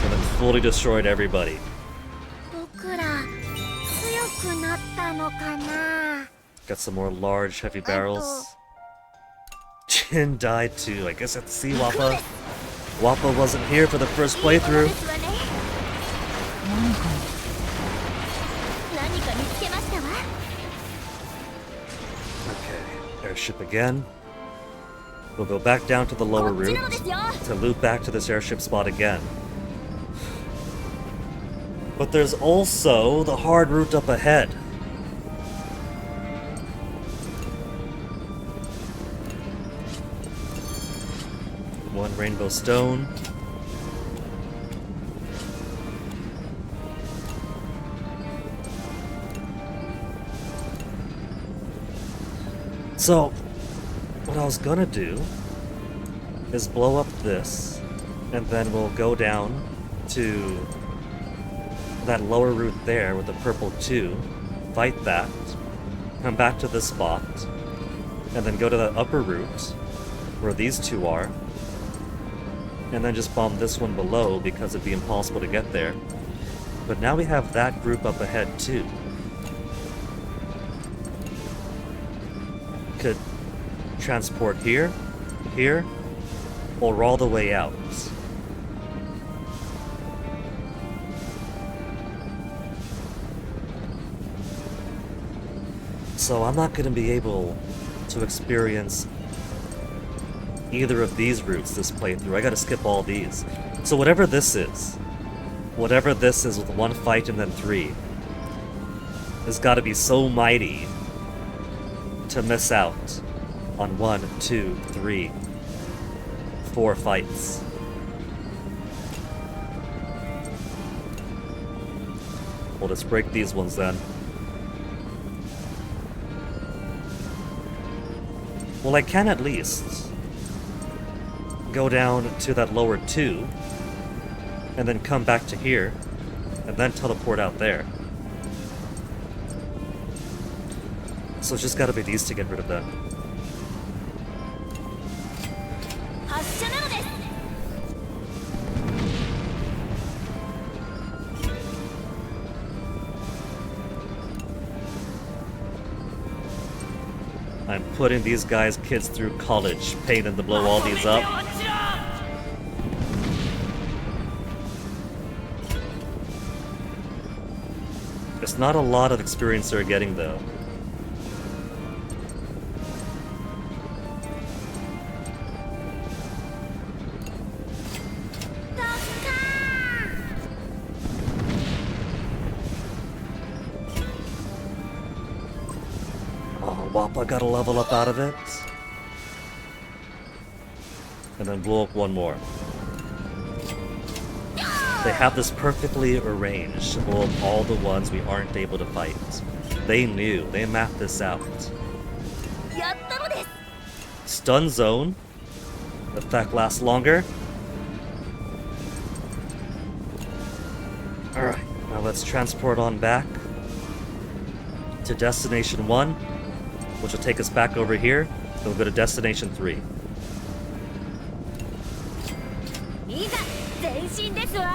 And then fully destroyed everybody. 僕ら強くなったのかな Got some more large, heavy barrels. Jin died too. I guess at sea Wappa. Wappa wasn't here for the first いいもの playthrough. ですわね何か見つけましたわ Okay, airship again. We'll go back down to the lower こっち route なのですよ to loop back to this airship spot again. But there's also the hard route up ahead. One rainbow stone. So, what I was gonna do is blow up this, and then we'll go down to that lower route there with the purple 2, fight that, come back to this spot, and then go to the upper route where these two are, and then just bomb this one below because it'd be impossible to get there. But now we have that group up ahead too. Could transport here, here, or all the way out. So I'm not going to be able to experience either of these routes this playthrough. I gotta skip all these. So whatever this is with one fight and then 3, has gotta be so mighty to miss out on 1, 2, 3, 4 fights. We'll just break these ones then. Well, I can at least go down to that lower 2, and then come back to here, and then teleport out there. So it's just gotta be these to get rid of them. 発射なのです I'm putting these guys' kids through college, paying them to blow all these up. It's not a lot of experience they're getting though. Oh, Wappa got a level up out of it. And then blow up one more. They have this perfectly arranged to blow up all the ones we aren't able to fight. They knew. They mapped this out. やったのです stun zone. Effect lasts longer. Alright, now let's transport on back to Destination 1, which will take us back over here. Then we'll go to Destination 3. いざ前進ですわ。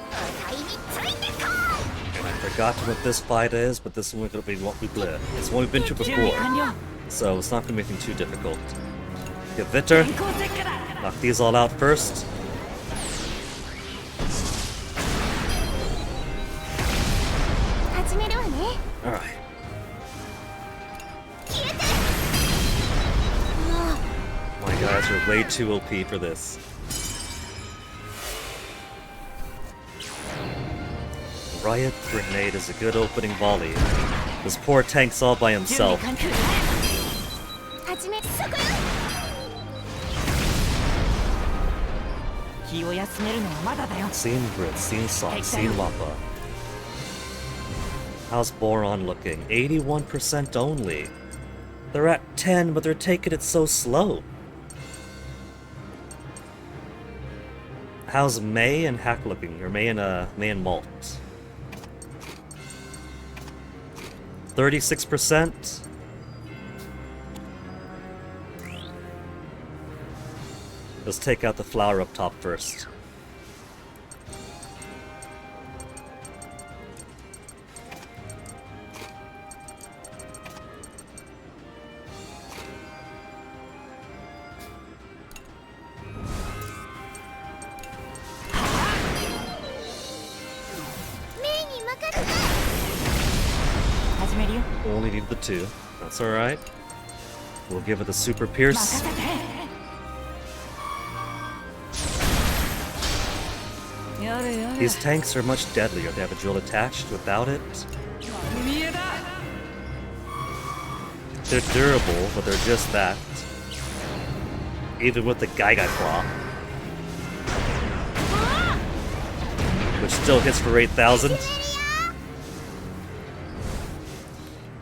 お題についてこい。 And I forgot what this fight is, but this one will be what we did. It's one we've been to 準備 before, 完了 so it's not going to be anything too difficult. Get Victor, 電光石火だ knock these all out first. 始めるわね。 Alright. 消えて。 My guys are way too OP for this. Riot Grenade is a good opening volley. This poor tank's all by 準備 himself. 完了始めそこよ。気を休めるのはまだだよ Seen Grit, seen Sock, seen Mappa. How's Boron looking? 81% only. They're at 10, but they're taking it so slow. How's May and Hack looking? Or May and Malt? 36%. Let's take out the flower up top first. Only need the 2. That's alright. We'll give it the Super Pierce. 任せてやれやれ These tanks are much deadlier. They have a drill attached. Without it, 見えだ they're durable, but they're just that. Even with the Gaiga Claw. Which still hits for 8,000.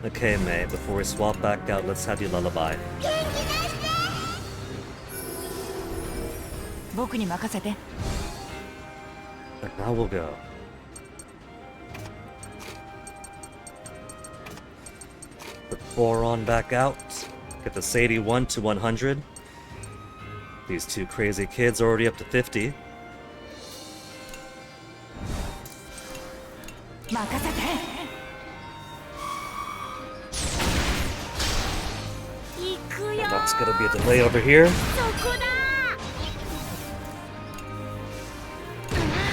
Okay, May, before we swap back out, let's have you lullaby. 僕に任せて And now we'll go. Put Boron back out. Get the Sadie 1 to 100. These two crazy kids are already up to 50. 任せて 行くよ。 And that's gonna be a delay over here. そこだ。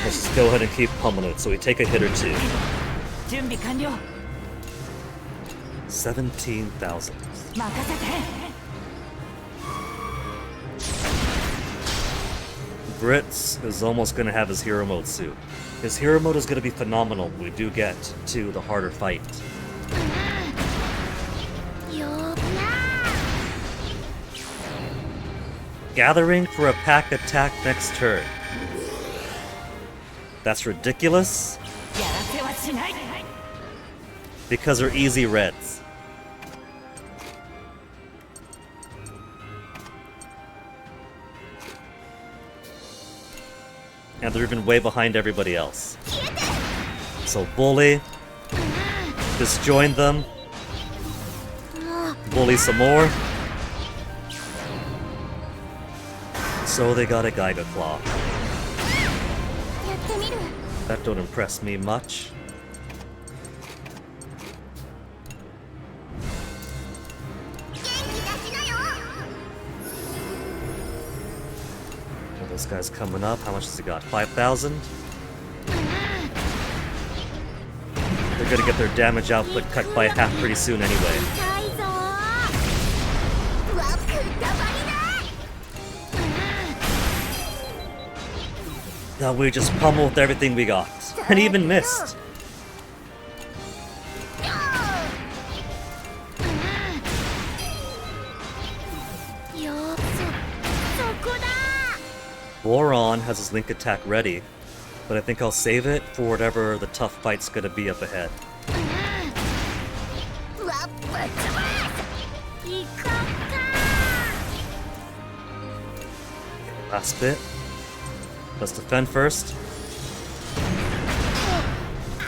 Let's just go ahead and keep pummeling it so we take a hit or two. 準備完了 17,000. 任せて Brits is almost gonna have his hero mode soon. His hero mode is gonna be phenomenal when we do get to the harder fight. よーな。 Gathering for a pack attack next turn. That's ridiculous やらせはしない because they're easy reds. And they're even way behind everybody else. So bully, disjoin them, bully some more. So they got a Gaiga Claw. やってみる。 That don't impress me much. Well, this guy's coming up. How much has he got? 5,000? They're gonna get their damage output cut by half pretty soon anyway. 痛いぞー。うわ、くったばりだ。 Now we just pummel with everything we got. And even missed. よー、そこだ。 Boron has his link attack ready. but I think I'll save it for whatever the tough fight's gonna be up ahead. うわぶっ飛ばす行こっか Last bit. Let's defend first.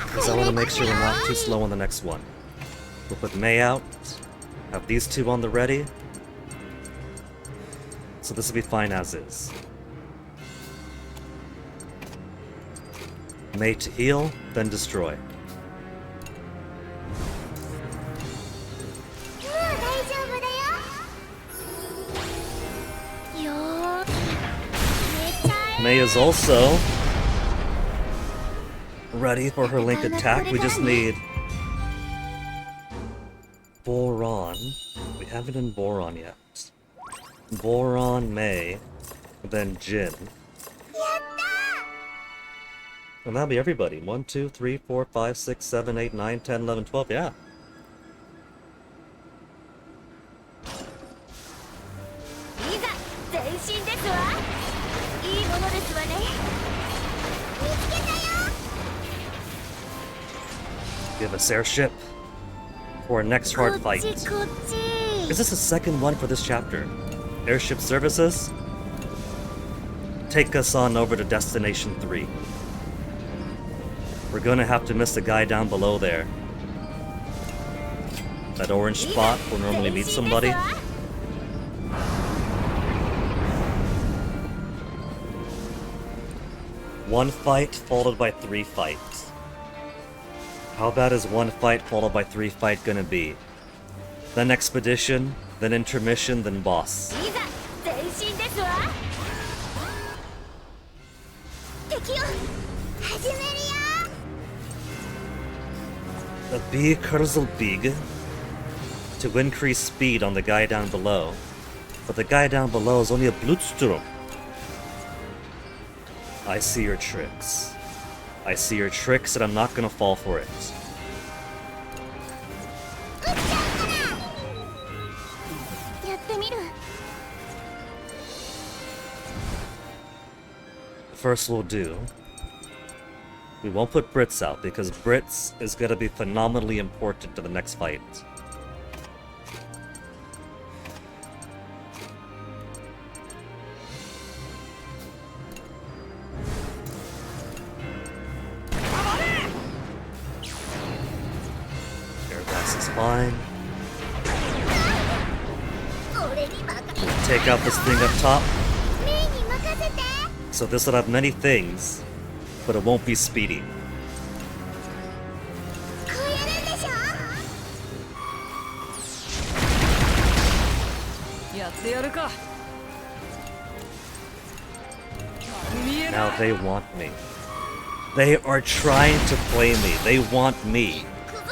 Because I want to make sure we're not too slow on the next one. We'll put Mei out. Have these two on the ready. So this will be fine as is. Mei to heal, then destroy. もう大丈夫だよよーめちゃえ Mei is also ready for her link attack. We just need Boron. We haven't done Boron yet. Boron, Mei, then Jin. やったー And that'll be everybody. 1, 2, 3, 4, 5, 6, 7, 8, 9, 10, 11, 12. Yeah. いざ前進ですわいいものですわね見つけたよ Give us airship for our next hard こっ fight. ちこっち Is this the second one for this chapter? Airship services? Take us on over to Destination 3. We're gonna have to miss the guy down below there. That orange spot will normally meet somebody. One fight followed by 3 fights. How bad is 1 fight followed by 3 fight gonna be? Then expedition, then intermission, then boss. いざ前進ですわ敵を始めるよ A big Kurzel Big to increase speed on the guy down below. But the guy down below is only a Blutsturm. I see your tricks. I see your tricks and I'm not gonna fall for it. 撃っちゃうからやってみる First we'll do... We won't put Brits out because Brits is gonna be phenomenally important to the next fight. Airgas is fine. 俺に任せ Take out this thing up top. メイに任せて So this will have many things, but it won't be speedy. こうやるんでしょやってやるか。見え Now ない。 they want me. They are trying to play me. They want me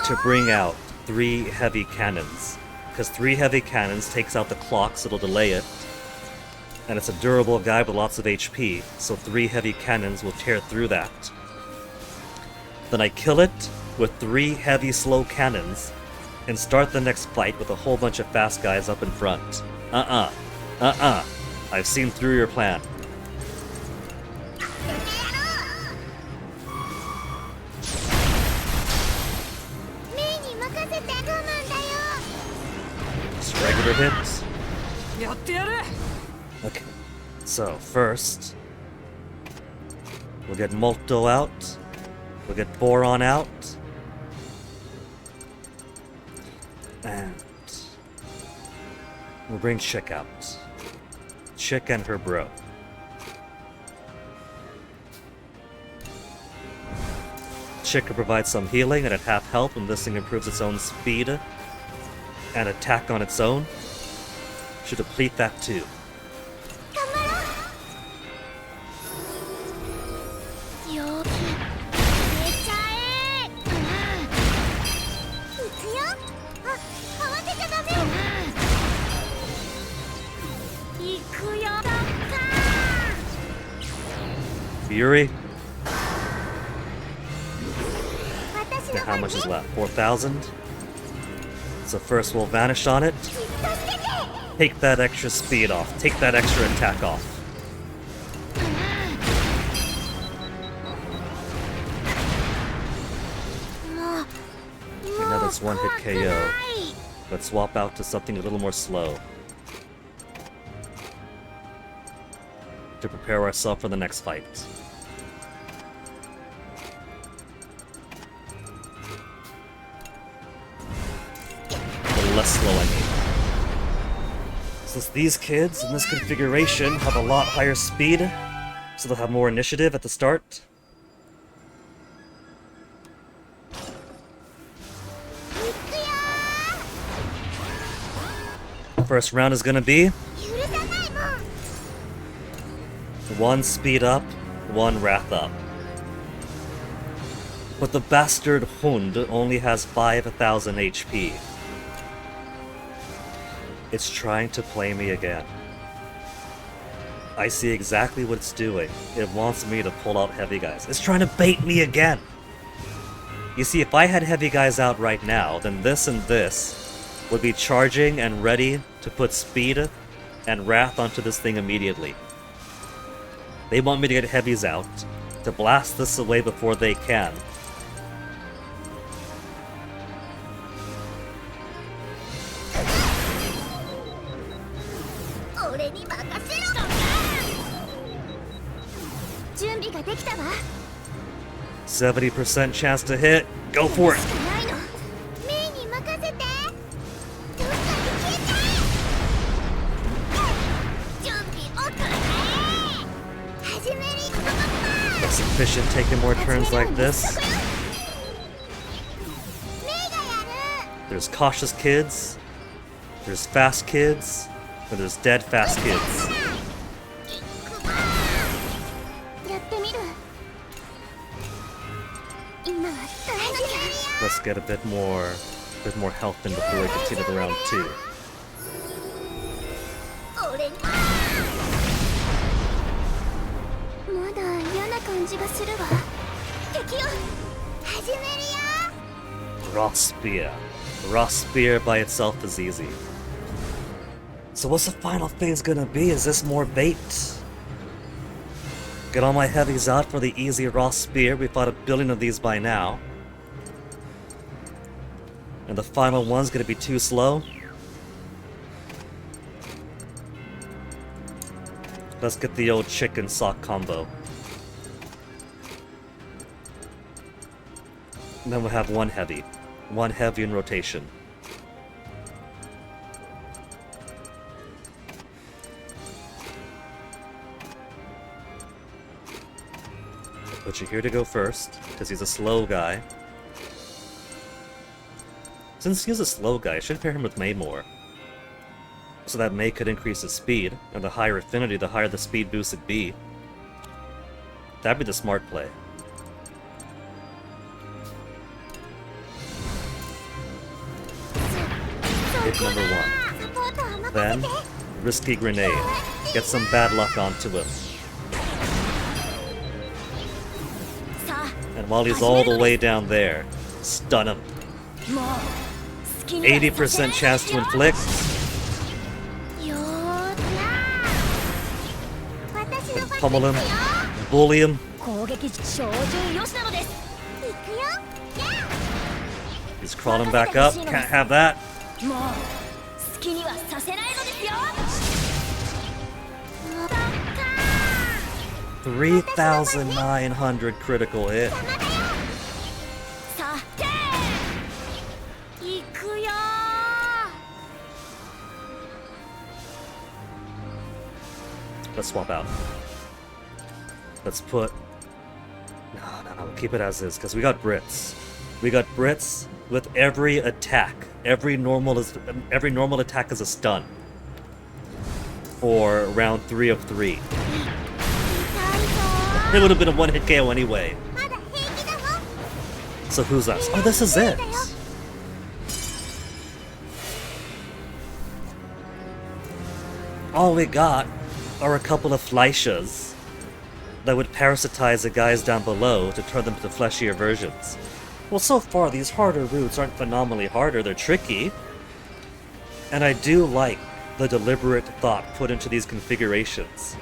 to bring out 3 heavy cannons. Because 3 heavy cannons takes out the clock, so it'll delay it. And it's a durable guy with lots of HP, so 3 heavy cannons will tear through that. Then I kill it with 3 heavy slow cannons and start the next fight with a whole bunch of fast guys up in front. I've seen through your plan. メイに任せて我慢だよ Just regular hits. やってやる。 Okay, so first, we'll get Molto out, we'll get Boron out, and we'll bring Chick out. Chick and her bro. Chick can provide some healing and at half health when this thing improves its own speed and attack on its own. Should deplete that too. 頑張ろうよーきめちゃえ行くよあ慌てちゃダメ行くよどっか Fury? 私 Now の how 番 much ね is left? 4,000? So first we'll vanish on it. じっとしてて Take that extra speed off. Take that extra attack off. nice one-hit KO. Let's swap out to something a little more slow to prepare ourselves for the next fight. A little less slow, I mean. Since these kids in this configuration have a lot higher speed, so they'll have more initiative at the start. First round is gonna be 1 speed up, 1 wrath up. But the bastard Hund only has 5,000 HP. It's trying to play me again. I see exactly what it's doing. It wants me to pull out heavy guys. It's trying to bait me again. You see, if I had heavy guys out right now, then this and this would be charging and ready to put speed and wrath onto this thing immediately. They want me to get heavies out, to blast this away before they can. Ready? 70% chance to hit. Go for it. It's efficient taking more turns like this. There's cautious kids, there's fast kids, and there's dead fast kids. Let's get a bit more health in before we continue to round 2. Raw Spear. Raw Spear by itself is easy. So what's the final phase gonna be? Is this more bait? Get all my heavies out for the easy Raw Spear. We fought 1 billion of these by now. And the final one's gonna be too slow. Let's get the old chicken sock combo. And then we'll have 1 heavy. 1 heavy in rotation. Put you here to go first, because he's a slow guy. Since he's a slow guy, I should pair him with May more. So that May could increase his speed, and the higher affinity, the higher the speed boost would be. That'd be the smart play. Hit number 1. Then, risky grenade. Get some bad luck onto him. And while he's all the way down there, stun him. 80% chance to inflict. Pummel him. Bully him. He's crawling back up. Can't have that. 3,900 critical hit. Let's swap out. Let's put... No, keep it as is, because we got Brits. We got Brits with every attack. Every normal attack is a stun. For round 3 of 3. It would have been a 1-hit KO anyway. So who's us? Oh, this is it! All we got are a couple of Fleischers that would parasitize the guys down below to turn them into fleshier versions. Well, so far these harder routes aren't phenomenally harder, they're tricky. And I do like the deliberate thought put into these configurations.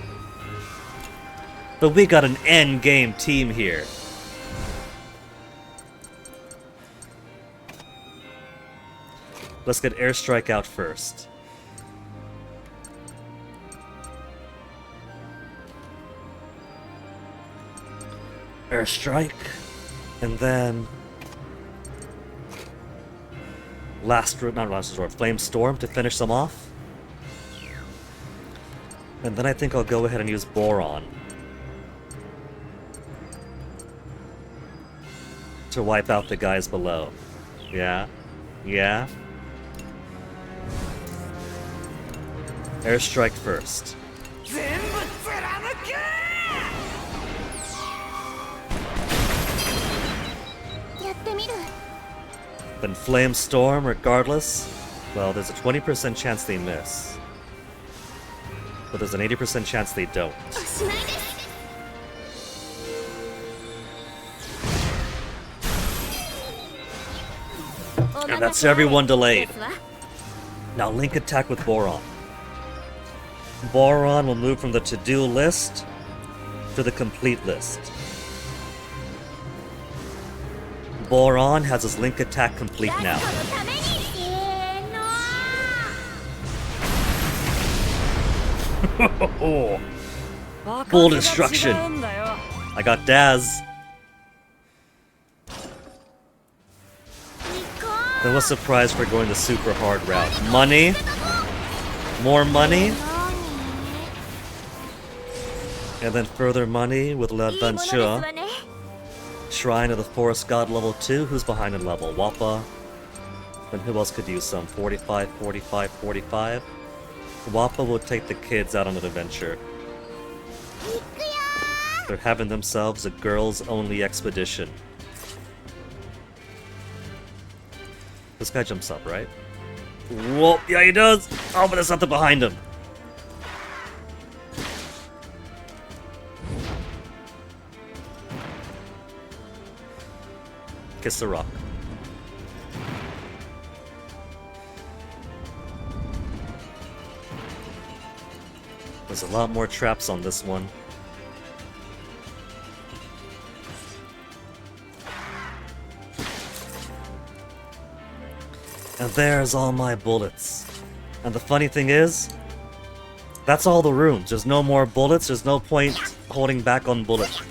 But we got an endgame team here. Let's get Airstrike out first. Airstrike. And then... not last resort, Flame Storm to finish them off. And then I think I'll go ahead and use Boron to wipe out the guys below. Yeah? Yeah? Airstrike first. 全部貫け やってみる。 Then Flame Storm, regardless, well, there's a 20% chance they miss. But there's an 80% chance they don't. おしまいです。 And that's everyone delayed. Now Link attack with Boron. Boron will move from the to-do list to the complete list. Boron has his Link attack complete now. ラストのために。せーの。 Full destruction. I got Daz. Then was surprised for going the super hard route. Money? More money? And then further money with L'Adventure. Shrine of the Forest God level 2. Who's behind in level? Wappa. Then who else could use some? 45, 45, 45. Wappa will take the kids out on an adventure. They're having themselves a girls-only expedition. This guy jumps up, right? Whoa, yeah he does! Oh, but there's something behind him! Kiss the rock. There's a lot more traps on this one. And there's all my bullets. And the funny thing is, that's all the rooms. There's no more bullets, there's no point holding back on bullets.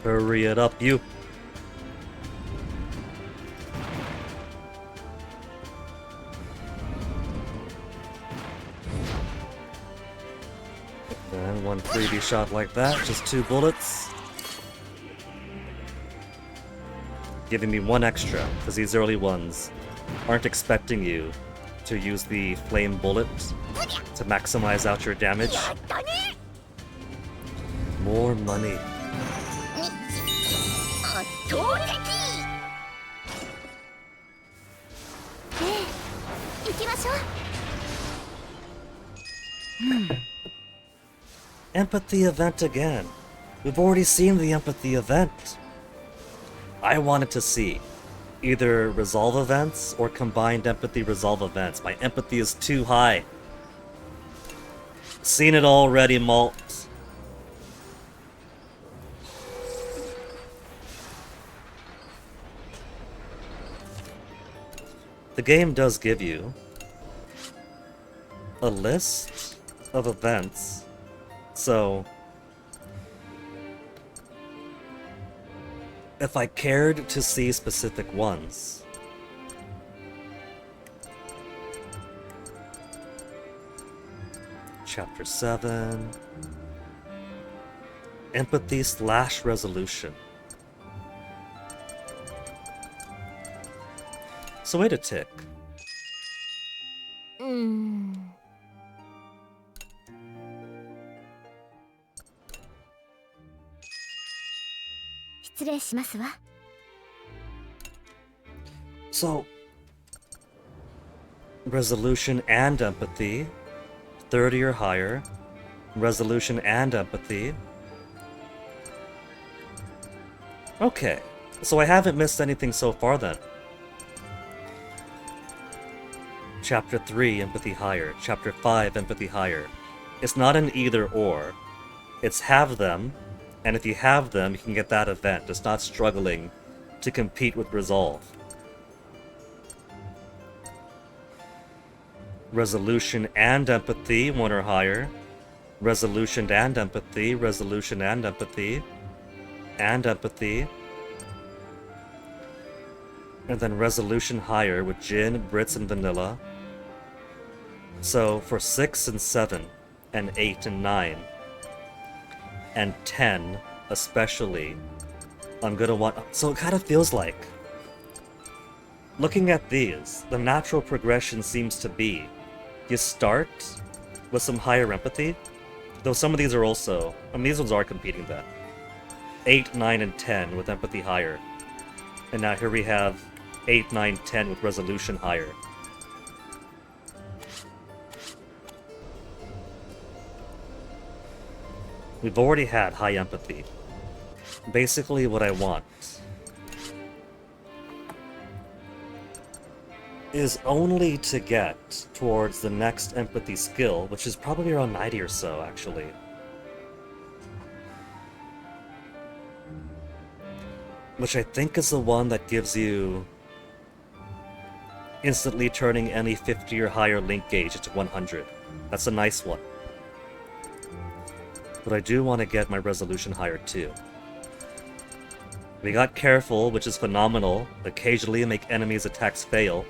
Hurry it up, you. And one freebie shot like that, just 2 bullets. Giving me 1 extra, because these early ones aren't expecting you to use the flame bullet to maximize out your damage. More money. 圧倒的。行きましょう。 Empathy event again. We've already seen the empathy event. I wanted to see either resolve events or combined empathy resolve events. My empathy is too high. Seen it already, Malt. The game does give you a list of events, so if I cared to see specific ones, Chapter 7, Empathy / Resolution. So wait a tick. 失礼しますわ。 So, resolution and empathy, 30 or higher, resolution and empathy. Okay, so I haven't missed anything so far then. Chapter 3, empathy higher. Chapter 5, empathy higher. It's not an either or. It's have them, and if you have them, you can get that event. It's not struggling to compete with resolve. Resolution and empathy, 1 or higher. Resolution and empathy, resolution and empathy, and empathy. And then resolution higher with gin, Brits, and vanilla. So for 6 and 7, and 8 and 9, and 10 especially, I'm gonna want... So it kind of feels like, looking at these, the natural progression seems to be, you start with some higher empathy, though some of these are also... I mean, these ones are competing then. 8, 9, and 10 with empathy higher. And now here we have 8, 9, 10 with resolution higher. We've already had high empathy. Basically what I want is only to get towards the next empathy skill, which is probably around 90 or so, actually. Which I think is the one that gives you instantly turning any 50 or higher link gauge into 100. That's a nice one. But I do want to get my resolution higher too. We got careful, which is phenomenal. Occasionally make enemies' attacks fail.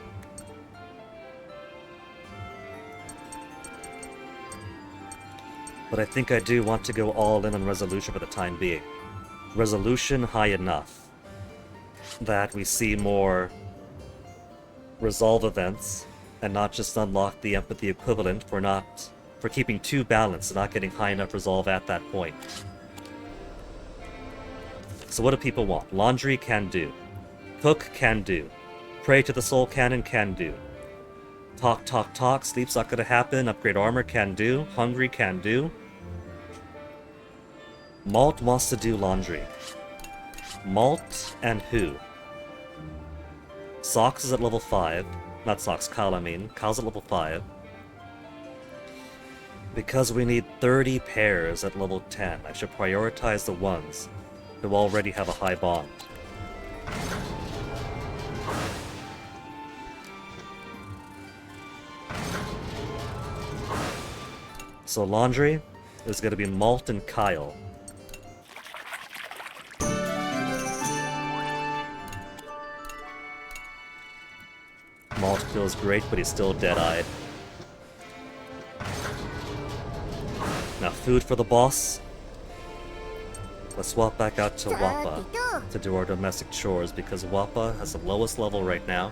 But I think I do want to go all in on resolution for the time being. Resolution high enough that we see more resolve events and not just unlock the empathy equivalent for keeping 2 balanced and not getting high enough resolve at that point. So what do people want? Laundry can do. Cook can do. Pray to the soul cannon can do. Talk, talk, talk. Sleep's not gonna happen. Upgrade armor can do. Hungry can do. Malt wants to do laundry. Malt and who? Socks is at level 5. Not Socks, Kyle I mean. Kyle's at level 5. Because we need 30 pairs at level 10, I should prioritize the ones who already have a high bond. So laundry is going to be Malt and Kyle. Malt feels great, but he's still dead-eyed. Now food for the boss. Let's swap back out to Wappa to do our domestic chores, because Wappa has the lowest level right now.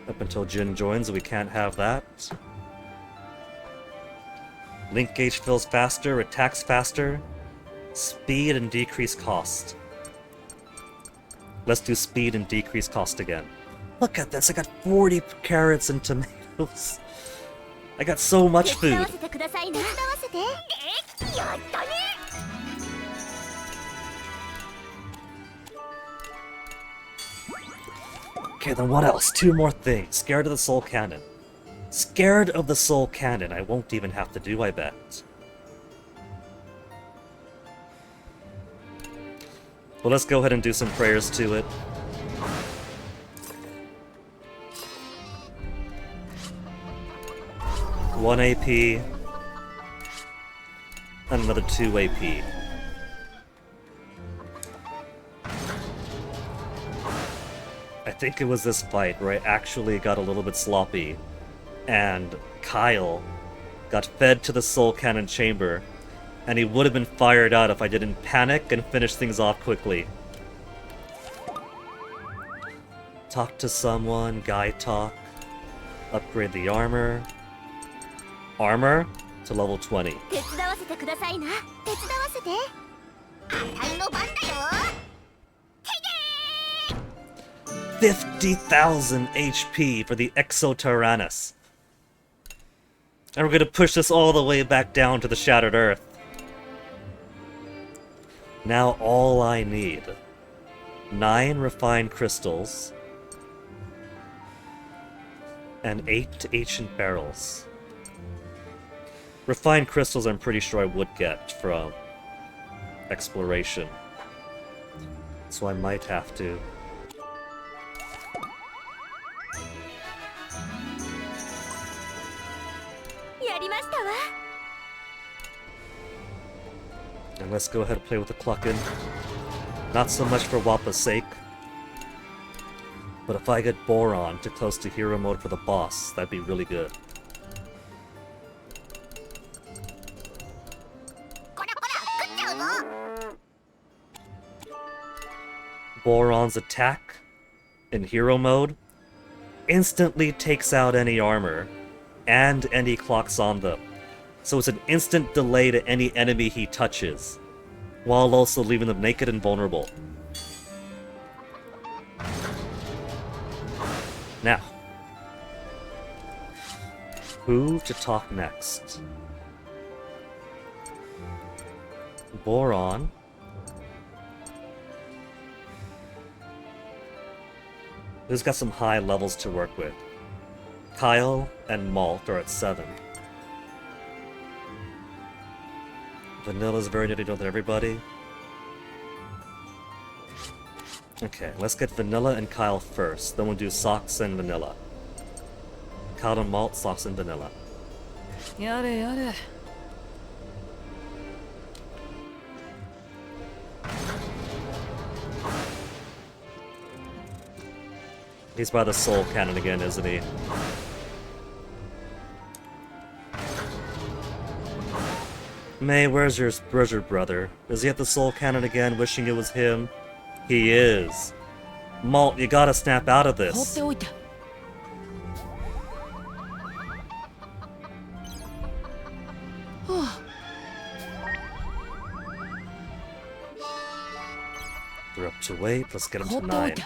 Up until Jin joins, we can't have that. Link gauge fills faster, attacks faster, speed and decreased cost. Let's do speed and decreased cost again. Look at this, I got 40 carrots and tomatoes. I got so much food. Okay, then what else? 2 more things. Scared of the soul cannon. Scared of the soul cannon, I won't even have to do, I bet. Well, let's go ahead and do some prayers to it. One AP, and another 2 AP. I think it was this fight where I actually got a little bit sloppy, and Kyle got fed to the soul cannon chamber, and he would have been fired out if I didn't panic and finish things off quickly. Talk to someone, guy talk, upgrade the armor. Armor to level 20. 50,000 HP for the Exo-Tyrannus. And we're gonna push this all the way back down to the Shattered Earth. Now all I need, 9 refined crystals, And 8 ancient barrels. Refined crystals I'm pretty sure I would get from exploration. So I might have to. And let's go ahead and play with the Cluckin. Not so much for Wappa's sake, but if I get Boron to close to hero mode for the boss, that'd be really good. Boron's attack in hero mode instantly takes out any armor and any clocks on them. So it's an instant delay to any enemy he touches, while also leaving them naked and vulnerable. Now, who to talk next? Boron. Who's got some high levels to work with? Kyle and Malt are at 7. Vanilla's very nearly done with everybody. Okay, let's get Vanilla and Kyle first. Then we'll do Socks and Vanilla. Kyle and Malt, Socks and Vanilla. Yare yare. He's by the Soul Cannon again, isn't he? May, where's your brother? Is he at the Soul Cannon again, wishing it was him? He is. Malt, you gotta snap out of this. We're up to 8, let's get him to 9.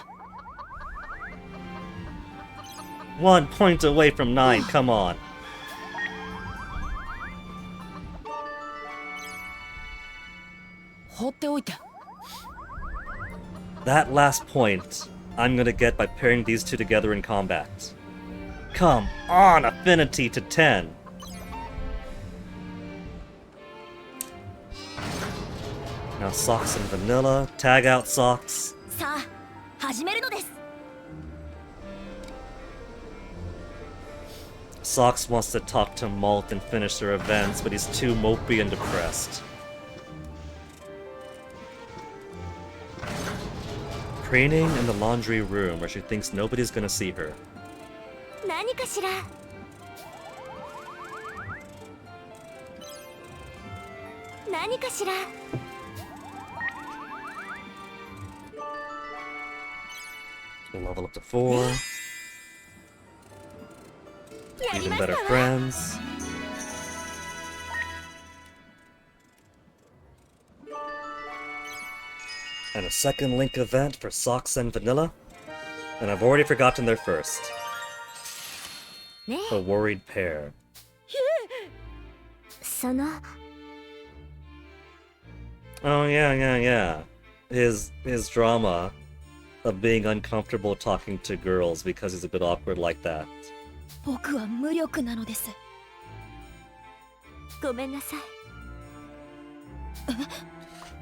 1 point away from 9, come on. That last point, I'm gonna get by pairing these two together in combat. Come on, affinity to 10. Now Socks and Vanilla, tag out Socks. Socks wants to talk to Malt and finish their events, but he's too mopey and depressed. Preening in the laundry room where she thinks nobody's gonna see her. We'll level up to 4. Even better friends. And a second link event for Socks and Vanilla. And I've already forgotten their first. The Worried Pair. Oh yeah. His drama of being uncomfortable talking to girls because he's a bit awkward like that.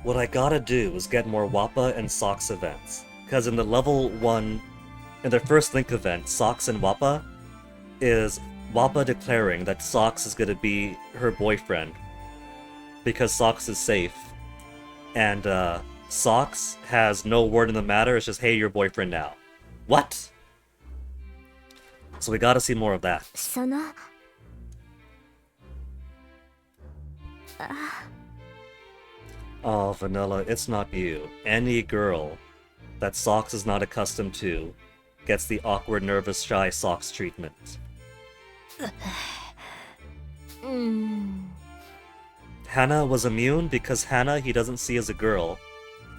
What I gotta do is get more Wappa and Socks events. Because in the level 1, in their first link event, Socks and Wappa, is Wappa declaring that Socks is gonna be her boyfriend. Because Socks is safe. And Socks has no word in the matter, it's just, hey, you're boyfriend now. What? So we gotta see more of that. Oh, Vanilla, it's not you. Any girl that Socks is not accustomed to gets the awkward, nervous, shy Socks treatment. Hannah was immune because Hannah he doesn't see as a girl,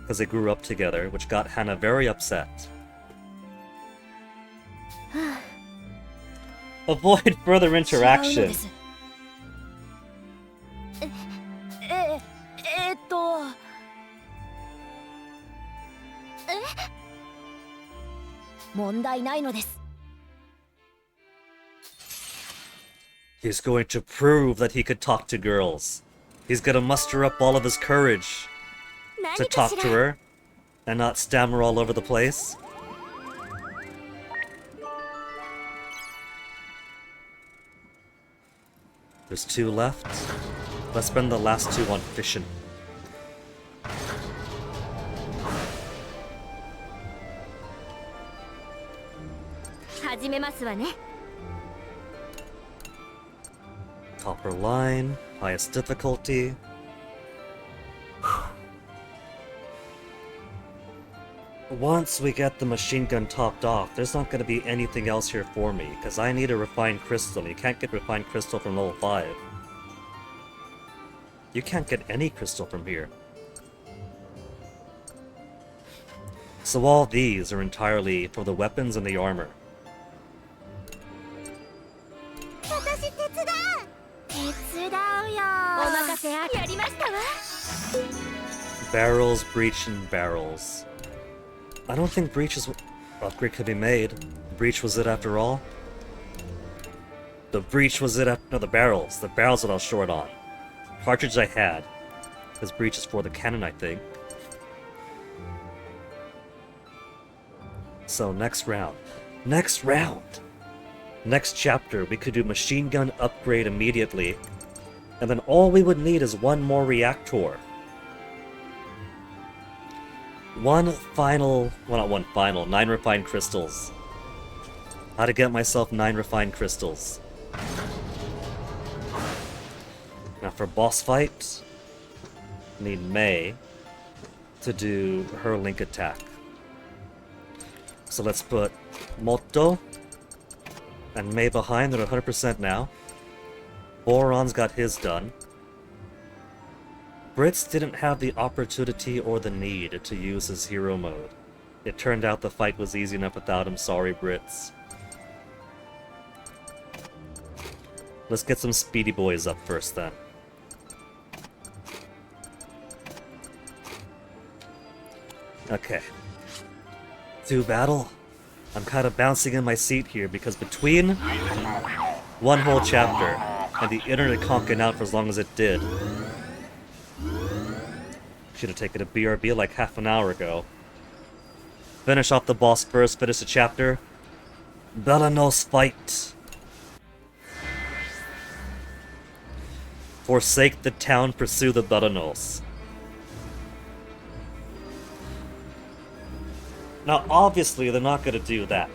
because they grew up together, which got Hannah very upset. Avoid further interaction. He's going to prove that he could talk to girls. He's gonna muster up all of his courage to 何か talk し to ら her and not stammer all over the place. There's 2 left. Let's spend the last 2 on fishing. 始めますわね Copper line, highest difficulty. Once we get the machine gun topped off, there's not going to be anything else here for me, because I need a refined crystal, and you can't get refined crystal from level 5. You can't get any crystal from here. So all these are entirely for the weapons and the armor. 私手伝う手伝うよお任せありやりましたわ Barrels, breach, and barrels. I don't think breach's upgrade could be made. Breach was it after all? The breach was it after... No, the barrels. The barrels that I was short on. Cartridge I had. Because breach is for the cannon, I think. So, next round. Next round! Next chapter, we could do machine gun upgrade immediately. And then all we would need is 1 more reactor. 1 final... Well, not 1 final. 9 refined crystals. How to get myself 9 refined crystals. Now for boss fight, need Mei to do her link attack. So let's put Motto and Mei behind. They're 100% now. Boron's got his done. Brits didn't have the opportunity or the need to use his hero mode. It turned out the fight was easy enough without him, sorry Brits. Let's get some speedy boys up first then. Okay. To battle. I'm kind of bouncing in my seat here because between 1 whole chapter and the internet conking out for as long as it did, should have taken a BRB like half an hour ago. Finish off the boss first, finish the chapter. Belanos fight. Forsake the town, pursue the Belanos. Now, obviously, they're not going to do that.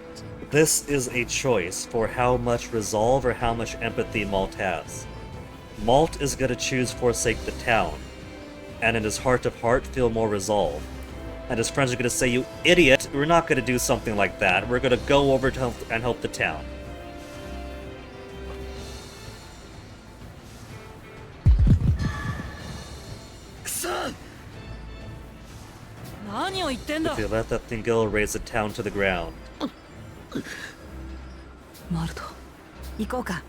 This is a choice for how much resolve or how much empathy Malt has. Malt is going to choose forsake the town, and in his heart of heart feel more resolve. And his friends are going to say, you idiot, we're not going to do something like that. We're going to go over to and help the town. If you let that thing go, raise the town to the ground. マルト行こうか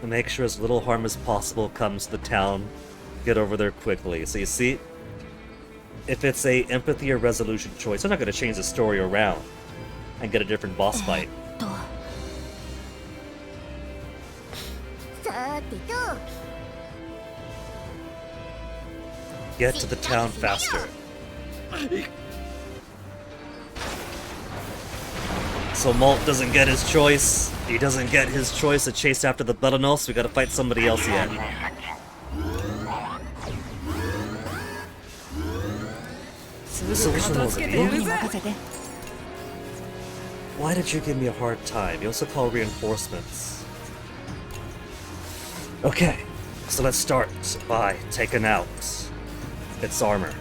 Make sure as little harm as possible comes to the town. Get over there quickly. So you see, if it's a empathy or resolution choice, they're not going to change the story around and get a different boss fight. さてと Get to the town faster. So Malt doesn't get his choice. He doesn't get his choice to chase after the Belanos. We gotta fight somebody else yet. So which one was it? You? Why did you give me a hard time? You also call reinforcements. Okay, so let's start by taking out its armor.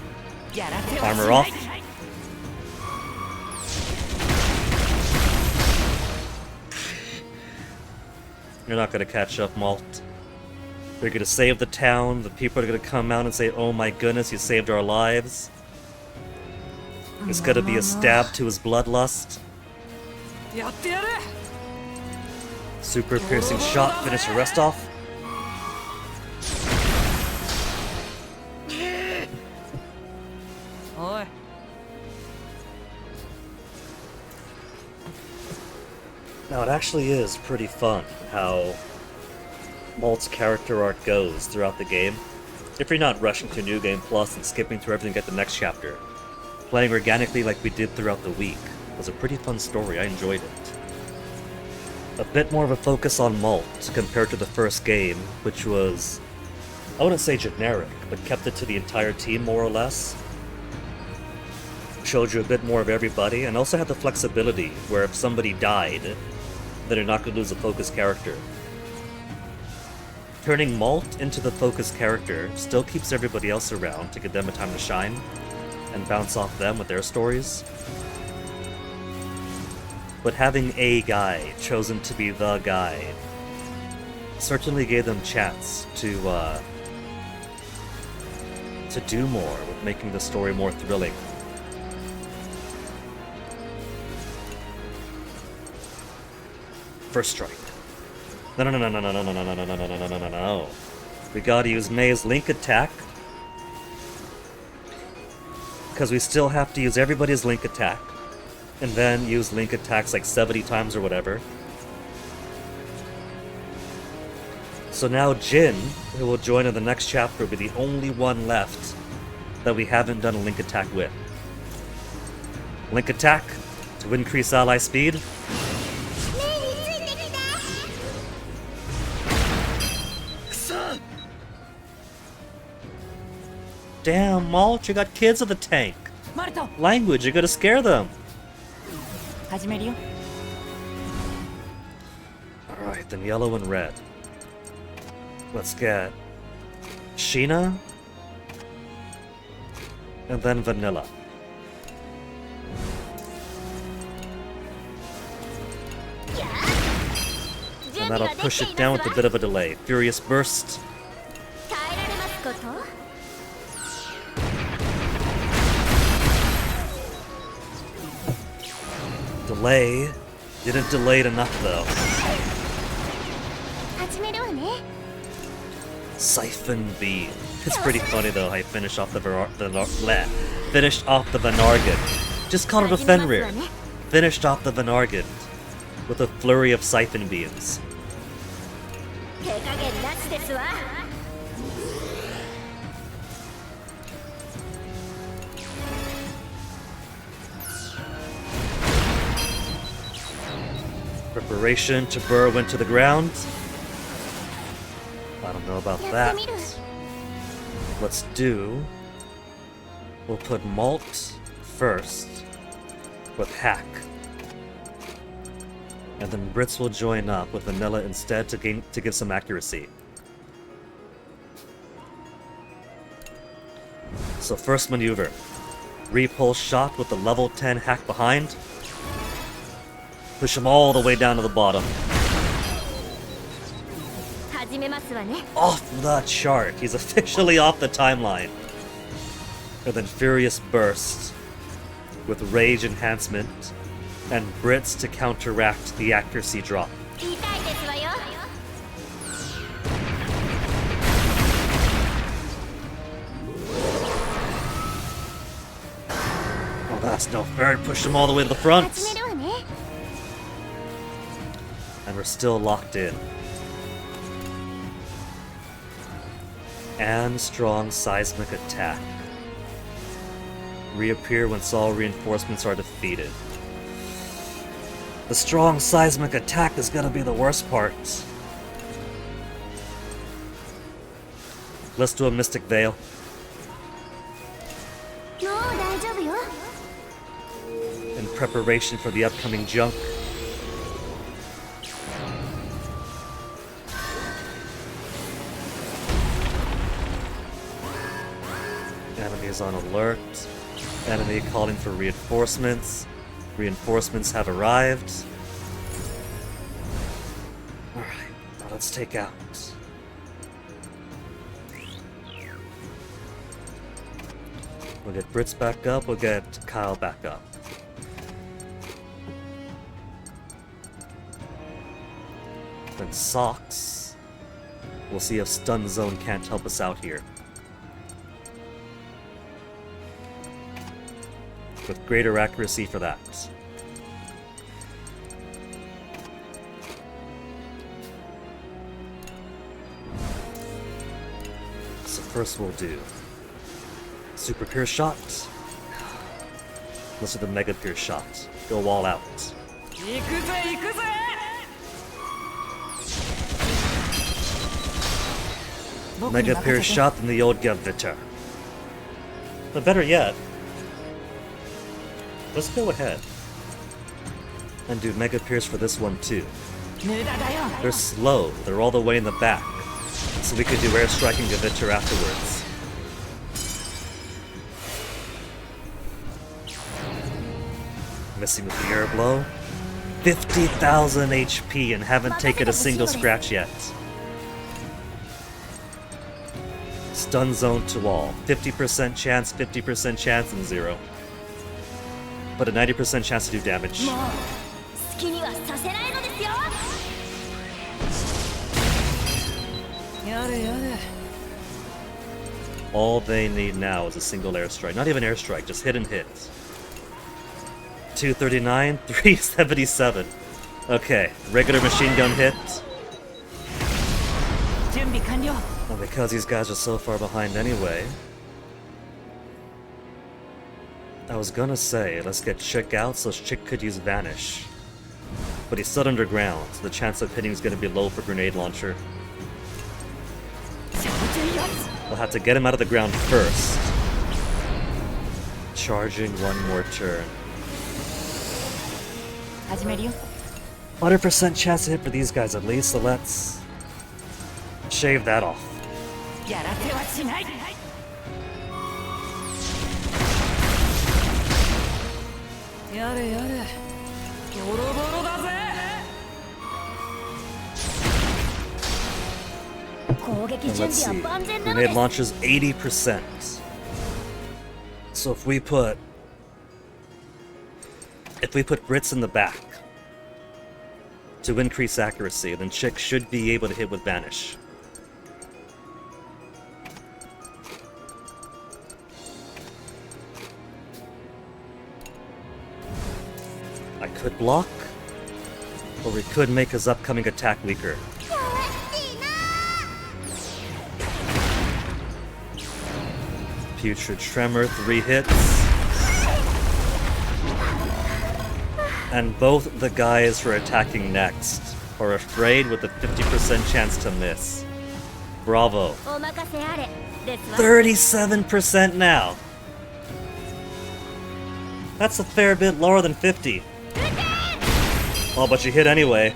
Armor off. You're not gonna catch up, Malt. You're gonna save the town, the people are gonna come out and say, oh my goodness, you saved our lives. It's gonna be a stab to his bloodlust. やってやる Super piercing shot, finish the rest off. actually is pretty fun how Malt's character arc goes throughout the game. If you're not rushing to New Game Plus and skipping through everything to get the next chapter, playing organically like we did throughout the week was a pretty fun story. I enjoyed it. A bit more of a focus on Malt compared to the first game, which was, I wouldn't say generic, but kept it to the entire team more or less. Showed you a bit more of everybody, and also had the flexibility where if somebody died, then you're not going to lose a focus character. Turning Malt into the focus character still keeps everybody else around to give them a time to shine and bounce off them with their stories. But having a guy chosen to be the guy certainly gave them chance to do more with making the story more thrilling. First strike. No. We gotta use May's Link attack. Because we still have to use everybody's Link attack. And then use Link attacks like 70 times or whatever. So now Jin, who will join in the next chapter, will be the only one left that we haven't done a Link attack with. Link attack to increase ally speed. Damn, Malt, you got kids of the tank. マルト Language, you gotta scare them. 始めるよ Alright, then yellow and red. Let's get Sheena, and then vanilla. And that'll push it down with a bit of a delay. Furious Burst. 耐えられますこと。 Delay. Didn't delay it enough though. 始めるわね。 Siphon Beam. It's pretty funny though how I finished off the finished off the Vanargan. Just call it a Fenrir. Finished off the Vanargan with a flurry of Siphon Beams. 手加減なしですわ。 Preparation to burrow into the ground. I don't know about that. Let's do... We'll put Malt first with Hack. And then Brits will join up with Vanilla instead to give some accuracy. So first maneuver. Repulse shot with the level 10 Hack behind. Push him all the way down to the bottom. 始めますわね。 Off the chart. He's officially off the timeline. And then Furious Burst with Rage Enhancement and Brits to counteract the accuracy drop. 痛いですわよ。 Oh, that's no fair. Push him all the way to the front. 始めるわね。 And we're still locked in. And strong seismic attack. Reappear once all reinforcements are defeated. The strong seismic attack is gonna be the worst part. Let's do a Mystic Veil. もう大丈夫よ。 In preparation for the upcoming junk. Enemies on alert. Enemy calling for reinforcements. Reinforcements have arrived. Alright, now let's take out. We'll get Brits back up, we'll get Kyle back up. Then Socks. We'll see if Stun Zone can't help us out here. With greater accuracy for that. First we'll do Super Pure Shot. Let's do the Mega Pure Shot. Go all out. Mega Pure Shot and the old Gevitter. But better yet, let's go ahead and do Mega Pierce for this one too. They're slow, they're all the way in the back, so we could do Air Striking Gevitter afterwards. Missing with the Air Blow. 50,000 HP and haven't taken a single scratch yet. Stun zone to all. 50% chance, 50% chance, and 0. But a 90% chance to do damage. All they need now is a single airstrike. Not even airstrike, just hit and hit. 239, 377. Okay, regular machine gun hit. Well, because these guys are so far behind anyway, I was gonna say, let's get Chick out so Chick could use Vanish. But he's still underground, so the chance of hitting is gonna be low for Grenade Launcher. We'll have to get him out of the ground first. Charging one more turn. 100% chance to hit for these guys at least, so let's shave that off. And let's see. Grenade launches 80%. So if we put Brits in the back to increase accuracy, then Chick should be able to hit with Vanish. I could block, or we could make his upcoming attack weaker. Putrid Tremor, 3 hits. And both the guys who are attacking next are afraid with a 50% chance to miss. Bravo. 37% now. That's a fair bit lower than 50. Oh, but she hit anyway.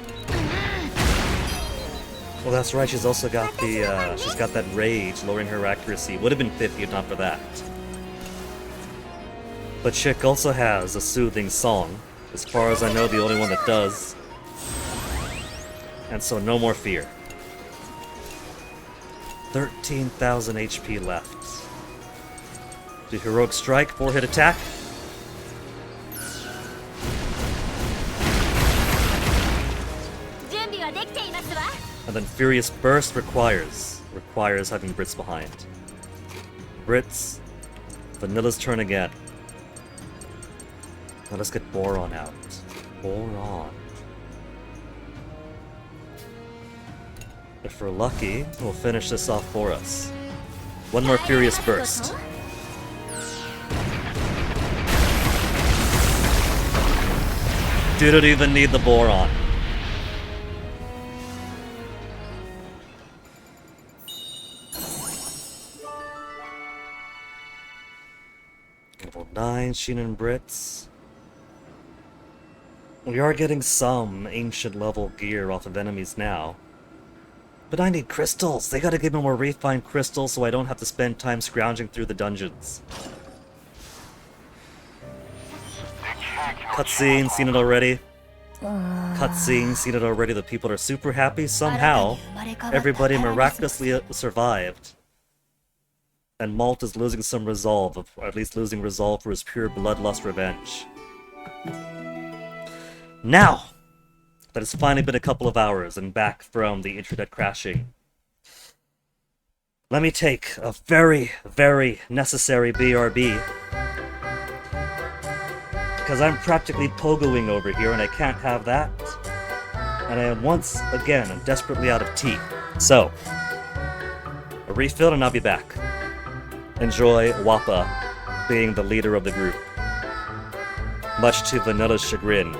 Well, that's right, she's also got the, she's got that rage, lowering her accuracy. Would have been 50 if not for that. But Chick also has a soothing song. As far as I know, the only one that does. And so no more fear. 13,000 HP left. Do Heroic Strike, 4-hit attack. And then Furious Burst requires having Brits behind. Brits, Vanilla's turn again. Now let's get Boron out. Boron. If we're lucky, we'll finish this off for us. One more Furious Burst. Didn't even need the Boron. Level 9, Sheenan Brits. We are getting some ancient level gear off of enemies now. But I need crystals! They gotta give me more refined crystals so I don't have to spend time scrounging through the dungeons. Cutscene, seen it already. Cutscene, seen it already. The people are super happy. Somehow, everybody miraculously survived. And Malt is losing some resolve, or at least losing resolve for his pure bloodlust revenge. Now that it's finally been a couple of hours and back from the internet crashing, let me take a very, very necessary BRB. Because I'm practically pogoing over here and I can't have that. And I am once again desperately out of tea. So, a refill and I'll be back. Enjoy Wappa being the leader of the group, much to Vanilla's chagrin.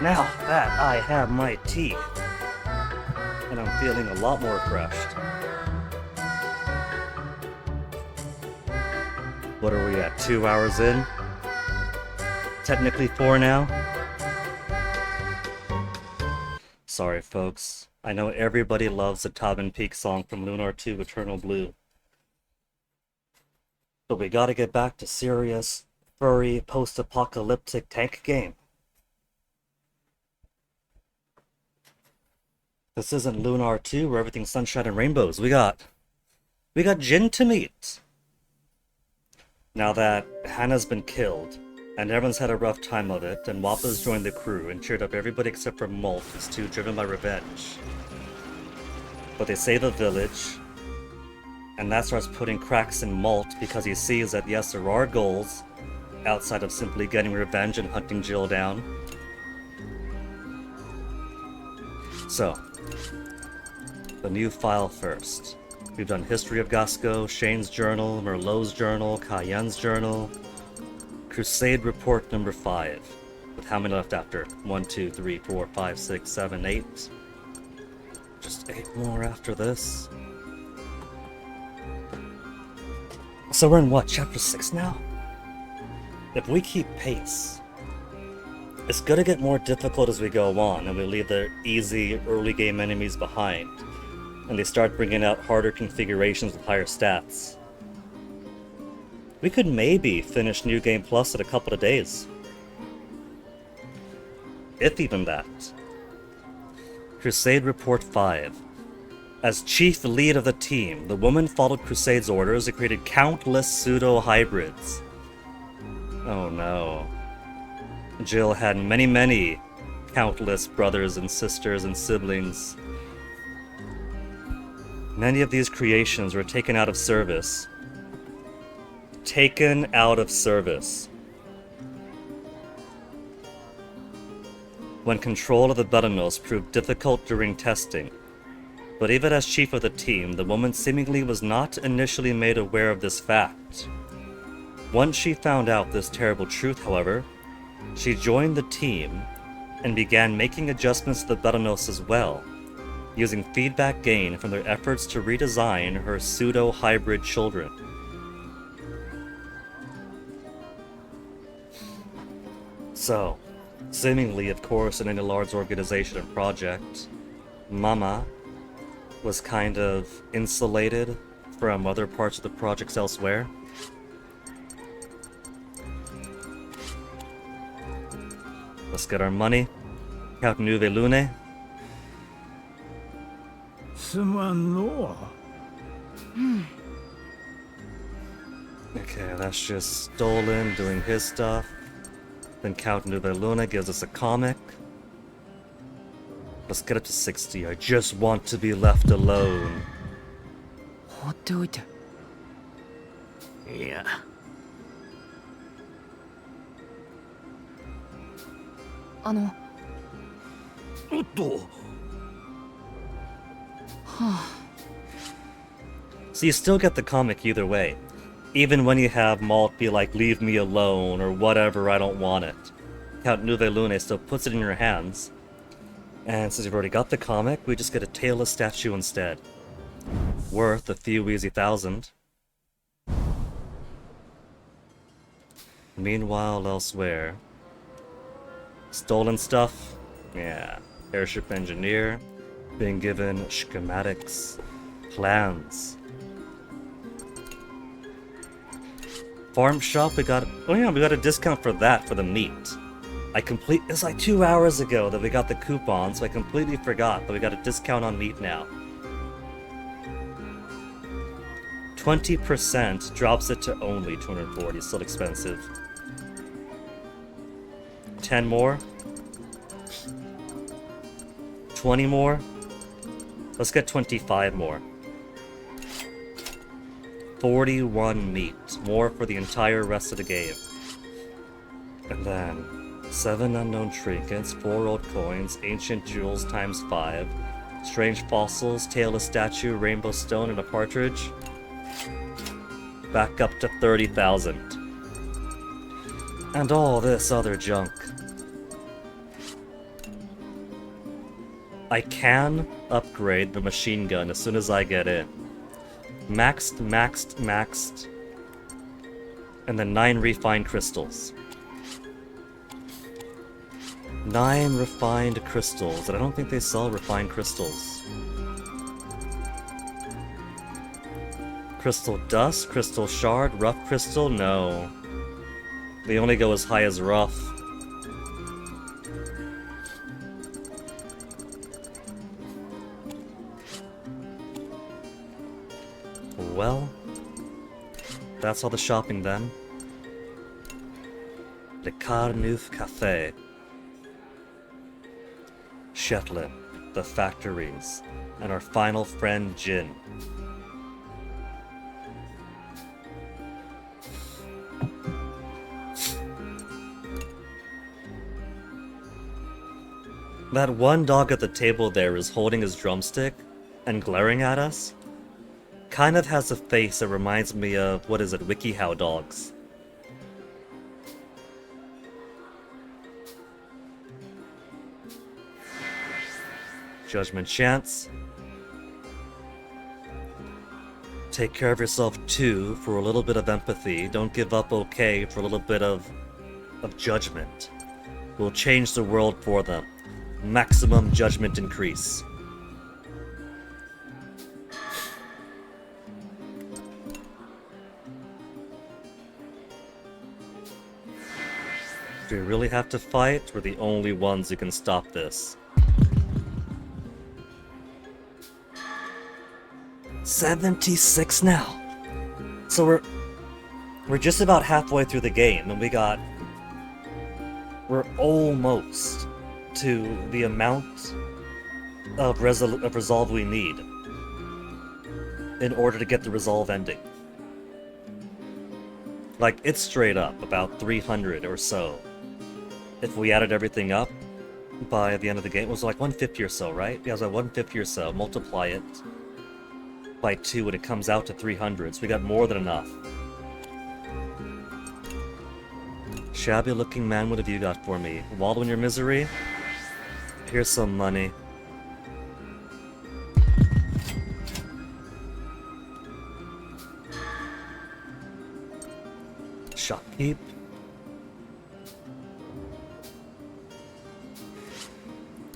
Now that I have my tea, and I'm feeling a lot more refreshed. What are we at, 2 hours in? Technically 4 now? Sorry folks, I know everybody loves the Taben Peak song from Lunar 2 Eternal Blue. But we gotta get back to serious, furry, post-apocalyptic tank game. This isn't Lunar 2 where everything's sunshine and rainbows. We got Jin to meet. Now that Hannah's been killed, and everyone's had a rough time of it, and Wappa's joined the crew and cheered up everybody except for Molt, who's too driven by revenge. But they save the village, and that starts putting cracks in Molt because he sees that yes, there are goals outside of simply getting revenge and hunting Jill down. So, the new file first. We've done History of Gasco, Shane's Journal, Merlot's Journal, Cayenne's Journal, Crusade Report number 5. With how many left after? 1, 2, 3, 4, 5, 6, 7, 8. Just 8 more after this. So we're in what, chapter 6 now? If we keep pace, it's gonna get more difficult as we go on, and we leave the easy early game enemies behind, and they start bringing out harder configurations with higher stats. We could maybe finish New Game Plus in a couple of days. If even that. Crusade Report 5. As chief lead of the team, the woman followed Crusade's orders and created countless pseudo-hybrids. Oh no. Jill had many countless brothers and sisters and siblings. Many of these creations were taken out of service. Taken out of service. When control of the Betanos proved difficult during testing. But even as chief of the team, the woman seemingly was not initially made aware of this fact. Once she found out this terrible truth, however, she joined the team and began making adjustments to the Betanos as well, using feedback gained from their efforts to redesign her pseudo-hybrid children. So, seemingly, of course, in any large organization and project, Mama was kind of insulated from other parts of the projects elsewhere. Let's get our money. Count Nuve Lune. Okay, that's just Stolen doing his stuff. Then Count Nuve Luna gives us a comic. Let's get it to 60. I just want to be left alone. 放っておいて。いや。おっと。So you still get the comic either way. Even when you have Malt be like, leave me alone, or whatever, I don't want it. Count Nuve Lune still puts it in your hands. And since you've already got the comic, we just get a tailless statue instead. Worth a few easy thousand. Meanwhile, elsewhere. Stolen stuff? Yeah. Airship engineer. Being given schematics. Plans. Farm shop, we got... Oh yeah, we got a discount for that, for the meat. It's like 2 hours ago that we got the coupon, so I completely forgot that we got a discount on meat now. 20% drops it to only 240, still expensive. 10 more? 20 more? Let's get 25 more. 41 meat, more for the entire rest of the game. And then 7 unknown trinkets, 4 old coins, ancient jewels times 5, strange fossils, tailless statue, rainbow stone, and a partridge. Back up to 30,000. And all this other junk. I can upgrade the machine gun as soon as I get in. Maxed, maxed, maxed. And then 9 refined crystals. 9 refined crystals, and I don't think they sell refined crystals. Crystal dust, crystal shard, rough crystal? No. They only go as high as rough. Well, that's all the shopping then. Le Carneuf Café. Shetland, the factories, and our final friend Jin. That one dog at the table there is holding his drumstick and glaring at us. Kind of has a face that reminds me of, what is it, WikiHow dogs. Judgment chance. Take care of yourself too for a little bit of empathy. Don't give up okay for a little bit of judgment. We'll change the world for them. Maximum judgment increase. Do we really have to fight? We're the only ones who can stop this. 76 now. So we're just about halfway through the game, and we're almost to the amount of resolve we need in order to get the resolve ending. Like, it's straight up about 300 or so. If we added everything up by the end of the game, it was like 150 or so, right? Yeah, it was like 150 or so. Multiply it by 2 and it comes out to 300, so we got more than enough. Shabby looking man, what have you got for me? Wallow in your misery? Here's some money. Shopkeep.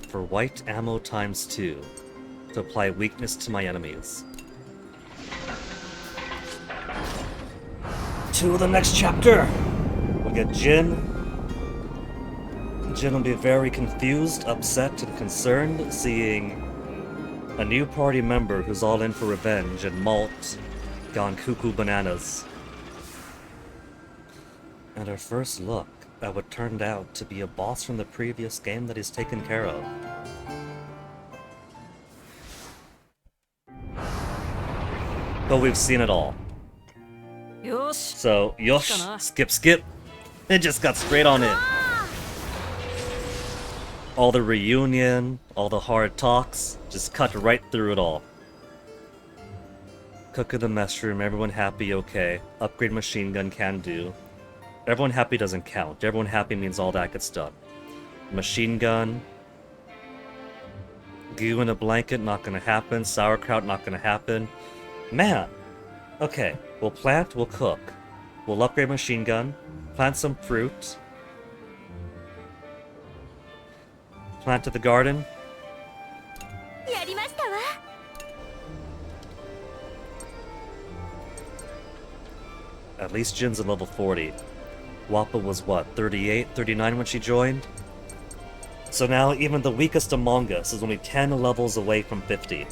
For white ammo times 2 to apply weakness to my enemies. To the next chapter! We'll get Jin. Jin will be very confused, upset, and concerned seeing a new party member who's all in for revenge and Malt gone cuckoo bananas. And our first look at what turned out to be a boss from the previous game that he's taken care of. But we've seen it all. So, yosh, skip. It just got straight on in. All the reunion, all the hard talks, just cut right through it all. Cook in the mess room, everyone happy, okay. Upgrade machine gun, can do. Everyone happy doesn't count. Everyone happy means all that gets done. Machine gun. Goo in a blanket, not gonna happen. Sauerkraut, not gonna happen. Man! Okay, we'll plant, we'll cook. We'll upgrade machine gun. Plant some fruit. Plant to the garden. At least Jin's at level 40. Wappa was what, 38, 39 when she joined? So now even the weakest among us is only 10 levels away from 50.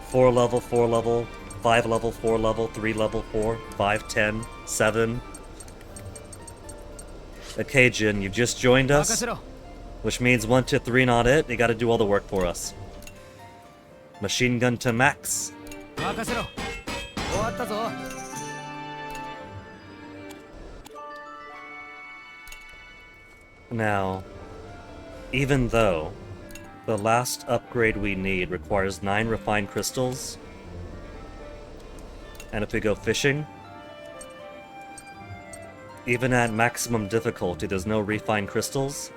4 level, 4 level, 5 level, 4 level, 3 level, 4, 5, 10, 7. Okay, Jin, you've just joined us, which means 1, 2, 3 not it. You gotta do all the work for us. Machine gun to max. Now, even though the last upgrade we need requires 9 refined crystals, and if we go fishing, even at maximum difficulty there's no refined crystals,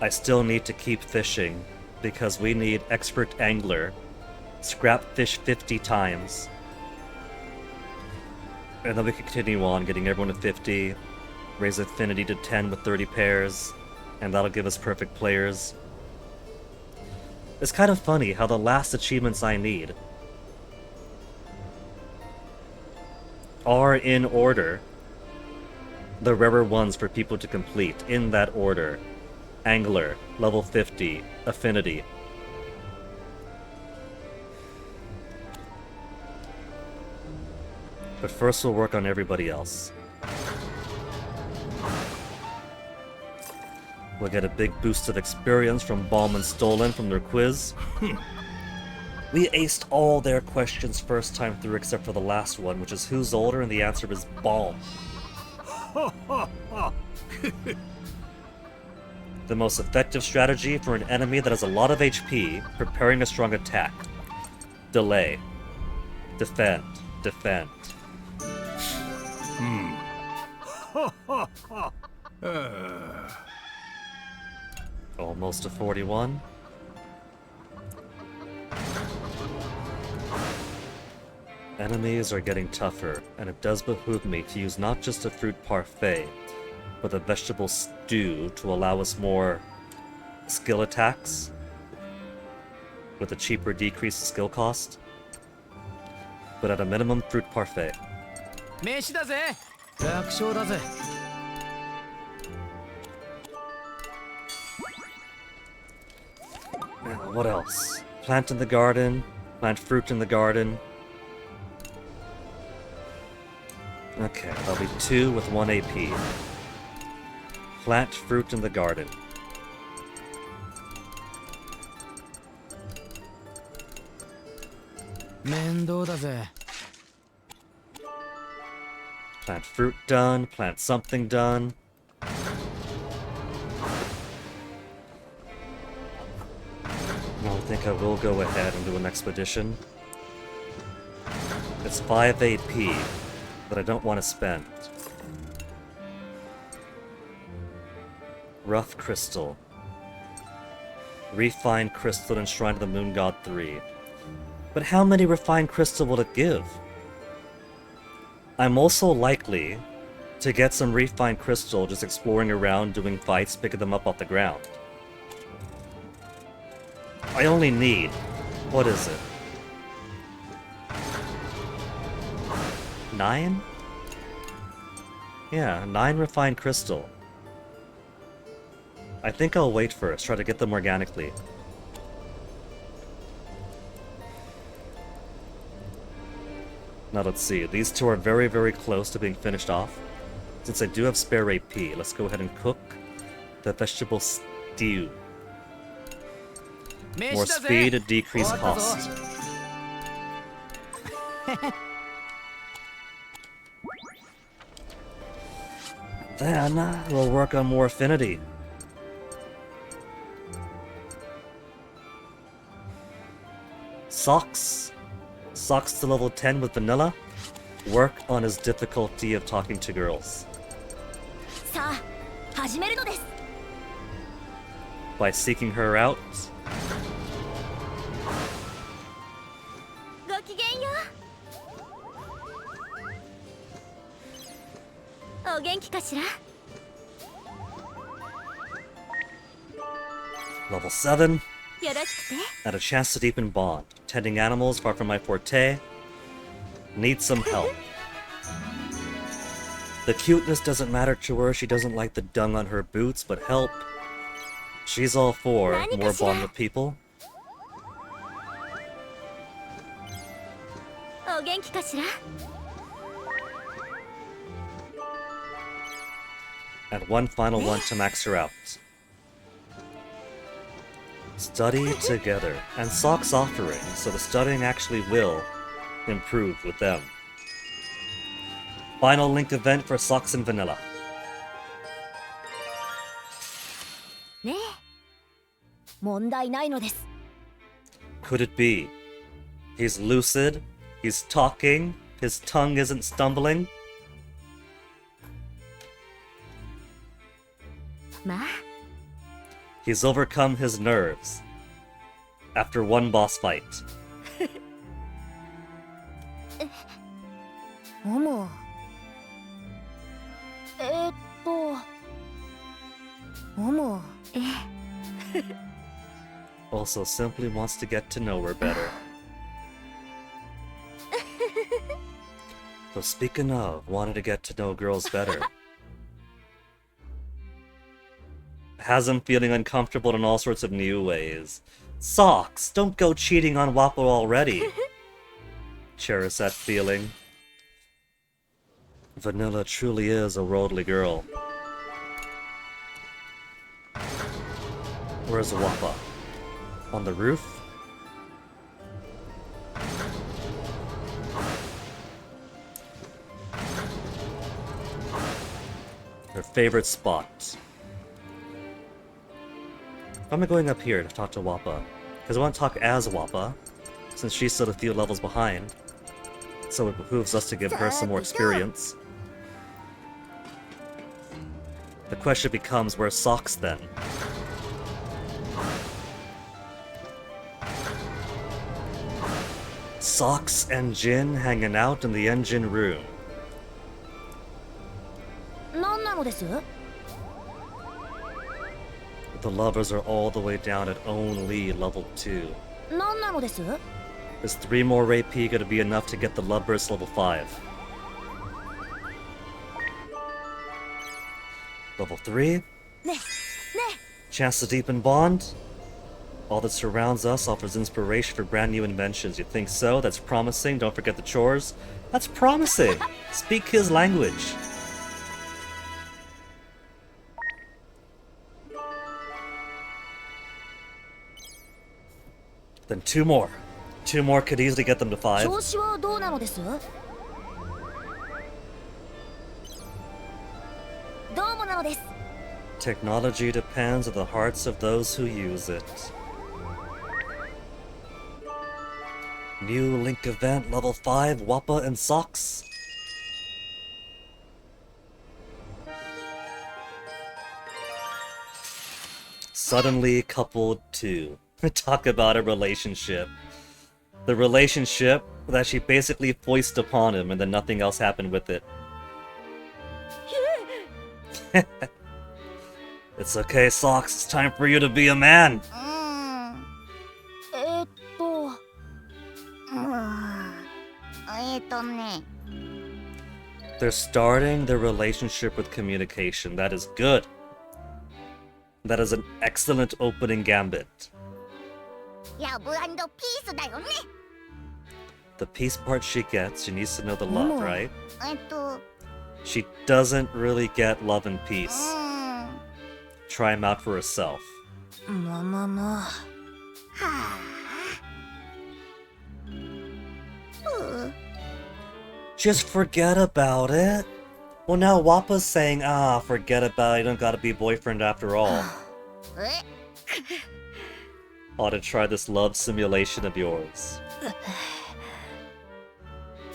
I still need to keep fishing because we need expert angler, scrap fish 50 times, and then we can continue on getting everyone to 50, raise affinity to 10 with 30 pairs, and that'll give us perfect players. It's kind of funny how the last achievements I need are in order. The rarer ones for people to complete, in that order. Angler, level 50, affinity. But first we'll work on everybody else. We'll get a big boost of experience from Balm and Stolen from their quiz. We aced all their questions first time through except for the last one, which is who's older, and the answer was Balm. The most effective strategy for an enemy that has a lot of HP, preparing a strong attack. Delay. Defend. Defend. Almost a 41. Enemies are getting tougher, and it does behoove me to use not just a fruit parfait, but a vegetable stew to allow us more skill attacks with a cheaper decreased skill cost. But at a minimum, fruit parfait. 飯だぜ楽勝だぜ Now, what else? Plant in the garden, plant fruit in the garden. Okay, that'll be 2 with 1 AP. Plant fruit in the garden. Plant fruit done, plant something done. No, I think I will go ahead and do an expedition. It's 5 AP that I don't want to spend. Rough Crystal. Refined Crystal and Shrine of the Moon God 3. But how many Refined Crystal will it give? I'm also likely to get some Refined Crystal just exploring around, doing fights, picking them up off the ground. I only need... what is it? 9? Yeah, 9 Refined Crystal. I think I'll wait first, try to get them organically. Now let's see, these two are very, very close to being finished off. Since I do have spare AP, let's go ahead and cook the vegetable stew. More speed at decreased cost. Then we'll work on more affinity. Socks. Socks to level 10 with vanilla. Work on his difficulty of talking to girls. さあ始めるのです By seeking her out. ごきげんようお元気かしら Level 7. よろしくて And a chance to deepen bond. Tending animals, far from my forte. Need some help. The cuteness doesn't matter to her, she doesn't like the dung on her boots, but help. She's all for more bond with people. お元気かしら And one final one to max her out. Study together. And Socks offering, so the studying actually will improve with them. Final link event for Socks and Vanilla. ねえ問題ないのです Could it be? He's lucid, he's talking, his tongue isn't stumbling. まあ He's overcome his nerves after one boss fight. もももも Also simply wants to get to know her better. So speaking of wanting to get to know girls better, has him feeling uncomfortable in all sorts of new ways. Socks, don't go cheating on Wappo already. Cherish that feeling. Vanilla truly is a worldly girl. Where's Wappa? On the roof? Her favorite spot. Why am I going up here to talk to Wappa? Because I want to talk as Wappa, since she's still a few levels behind. So it behooves us to give her some more experience. The question becomes, where's Socks then? Socks and Jin hanging out in the engine room. 何なのです The lovers are all the way down at only level 2. 何なのです Is 3 more AP gonna be enough to get the lovers level 5? Level 3? ね Chance to deepen bond? All that surrounds us offers inspiration for brand new inventions. You think so? That's promising. Don't forget the chores. That's promising. Speak his language. Then 2 more. 2 more could easily get them to 5. 調子はどうなのですどうもなのです Technology depends on the hearts of those who use it. New Link event level 5, Wappa and Socks. Suddenly coupled 2. Talk about a relationship. The relationship that she basically foisted upon him and then nothing else happened with it. It's okay, Socks. It's time for you to be a man. ね They're starting their relationship with communication. That is good. That is an excellent opening gambit. ラブ&ピースだよね The peace part she gets, she needs to know the love, right? と She doesn't really get love and peace. Try him out for herself. もももはあ Just forget about it. Well, now Wappa's saying, forget about it. You don't gotta be boyfriend after all. え Ought to try this love simulation of yours.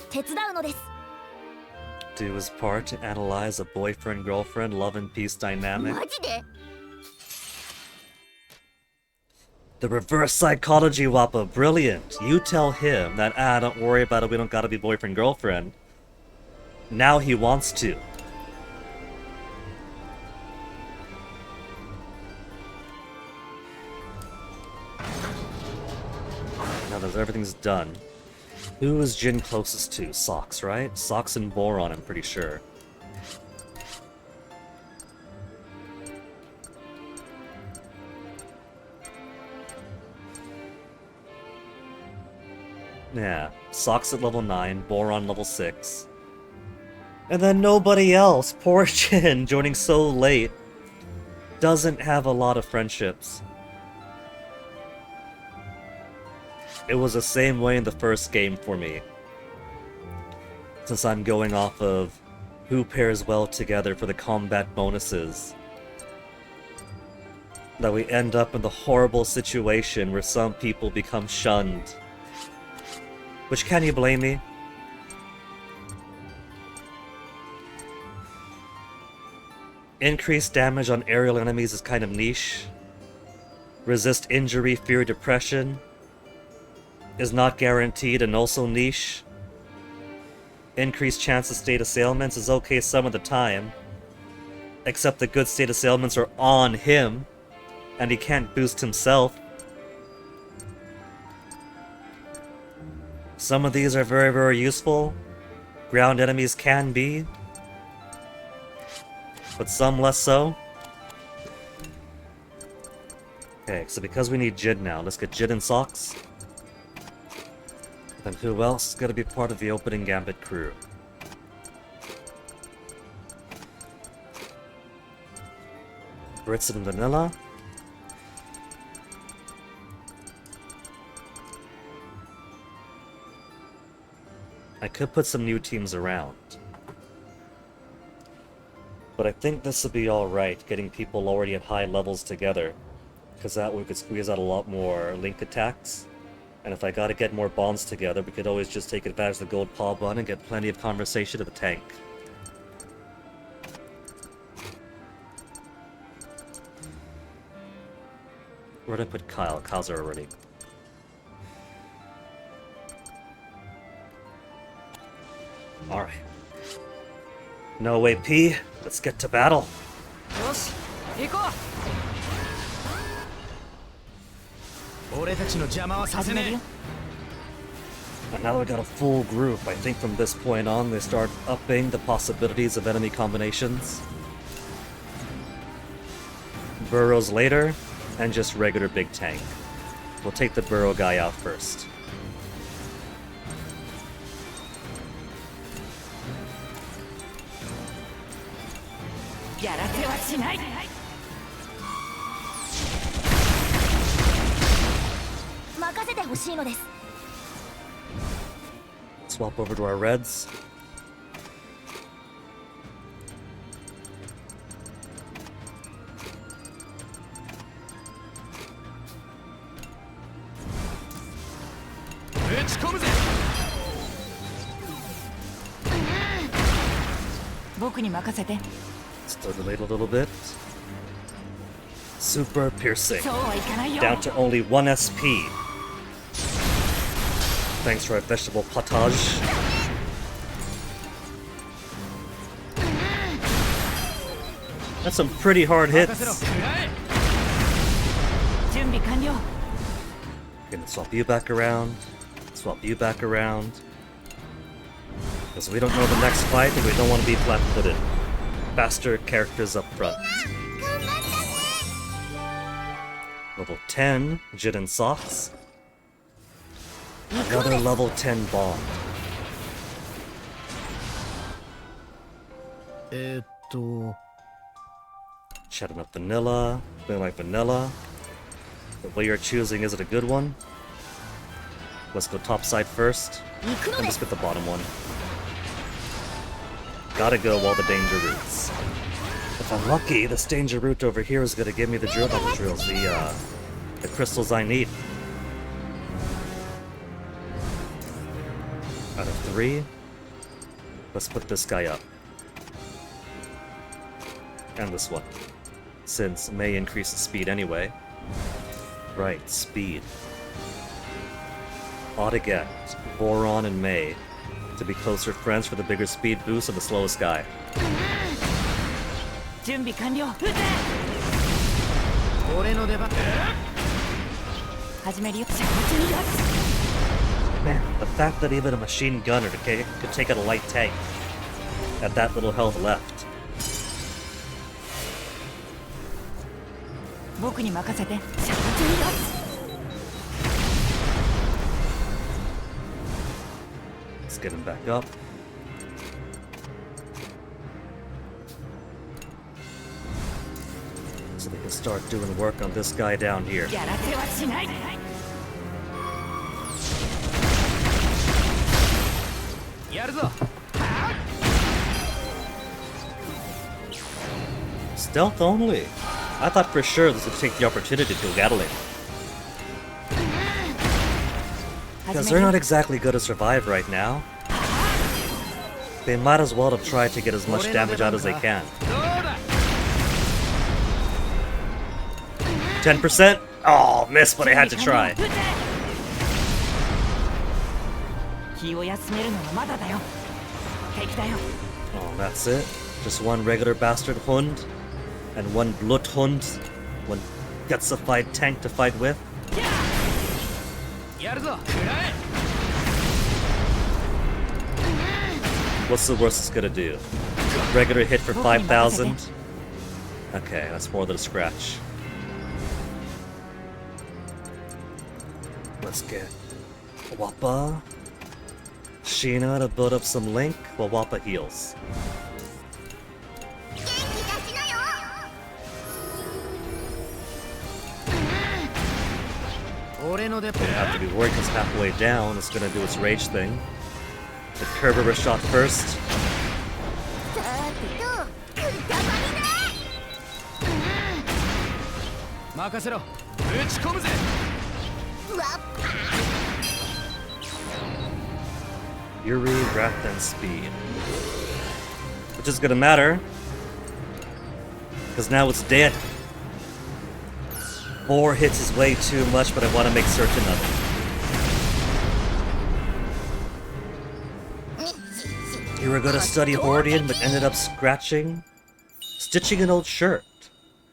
手伝うのです Do his part to analyze a boyfriend-girlfriend love and peace dynamic. マジで The reverse psychology, Wappa, brilliant. You tell him that, don't worry about it, we don't gotta be boyfriend-girlfriend. Now he wants to. Now that everything's done. Who is Jin closest to? Socks, right? Socks and Boron, I'm pretty sure. Yeah, Socks at level 9, Boron level 6. And then nobody else. Poor Jin, joining so late. Doesn't have a lot of friendships. It was the same way in the first game for me. Since I'm going off of who pairs well together for the combat bonuses. That we end up in the horrible situation where some people become shunned. Which, can you blame me? Increased damage on aerial enemies is kind of niche. Resist injury, fear, depression. Is not guaranteed and also niche. Increased chance of state assailments is okay some of the time. Except the good state assailments are on him. And he can't boost himself. Some of these are very, very useful. Ground enemies can be. But some less so. Okay, so because we need Jid now, let's get Jid and Socks. Then who else is going to be part of the opening Gambit crew? Brits and Vanilla. I could put some new teams around. But I think this would be alright, getting people already at high levels together. Because that way we could squeeze out a lot more link attacks. And if I gotta get more bonds together, we could always just take advantage of the gold paw bun and get plenty of conversation to the tank. Where did I put Kyle? Kyle's there already. Alright. No way, P. Let's get to battle. よし行こう。俺たちの邪魔はさせね And now that we got a full group, I think from this point on they start upping the possibilities of enemy combinations. Burrows later, and just regular big tank. We'll take the burrow guy out first. Swap over to our reds. Let's throw the lead a little bit. Super piercing. Down to only 1 SP. Thanks for our vegetable potage. That's some pretty hard hits. Gonna swap you back around. Swap you back around. Because we don't know the next fight and we don't want to be flat-footed. Faster characters up front. Level 10, Jid and Socks. Another level 10 bomb. Chatting up vanilla. Feeling like vanilla. The way you're choosing, is it a good one? Let's go top side first. And just get the bottom one. Gotta go while the danger roots. If I'm lucky, this danger root over here is gonna give me the drill, not the drills, the crystals I need. Out of 3, let's put this guy up. And this one. Since May increases speed anyway. Right, speed. Ought to get Boron and May to be closer friends for the bigger speed boost of the slowest guy. Man, the fact that even a machine gunner could take out a light tank at that little health left. Let's get him back up. So they can start doing work on this guy down here. Stealth only. I thought for sure this would take the opportunity to battle it. Because they're not exactly good to survive right now. They might as well have tried to get as much damage out as they can. 10%? Oh, missed, but I had to try. 気を休めるのはまだだよ。敵だよ。 Oh, that's it? Just one regular bastard Hund? And one Bluthund? One gutsified tank to fight with? やるぞ。食らえ。 What's the worst it's gonna do? Regular hit for 5,000? Okay, that's more than a scratch. Let's get Wappa, Sheena to build up some Link while Wappa heals. 元気出しなよ 俺ので。 Have to be worried because halfway down it's gonna do its rage thing. The Kerberos shot first. さてとくたばりね 任せろ。打ち込むぜ。 わっぱ Yuri, Wrath, and Speed. Which is gonna matter. Because now it's dead. 4 hits is way too much, but I want to make certain of it. You were gonna study Hordian, but ended up stitching an old shirt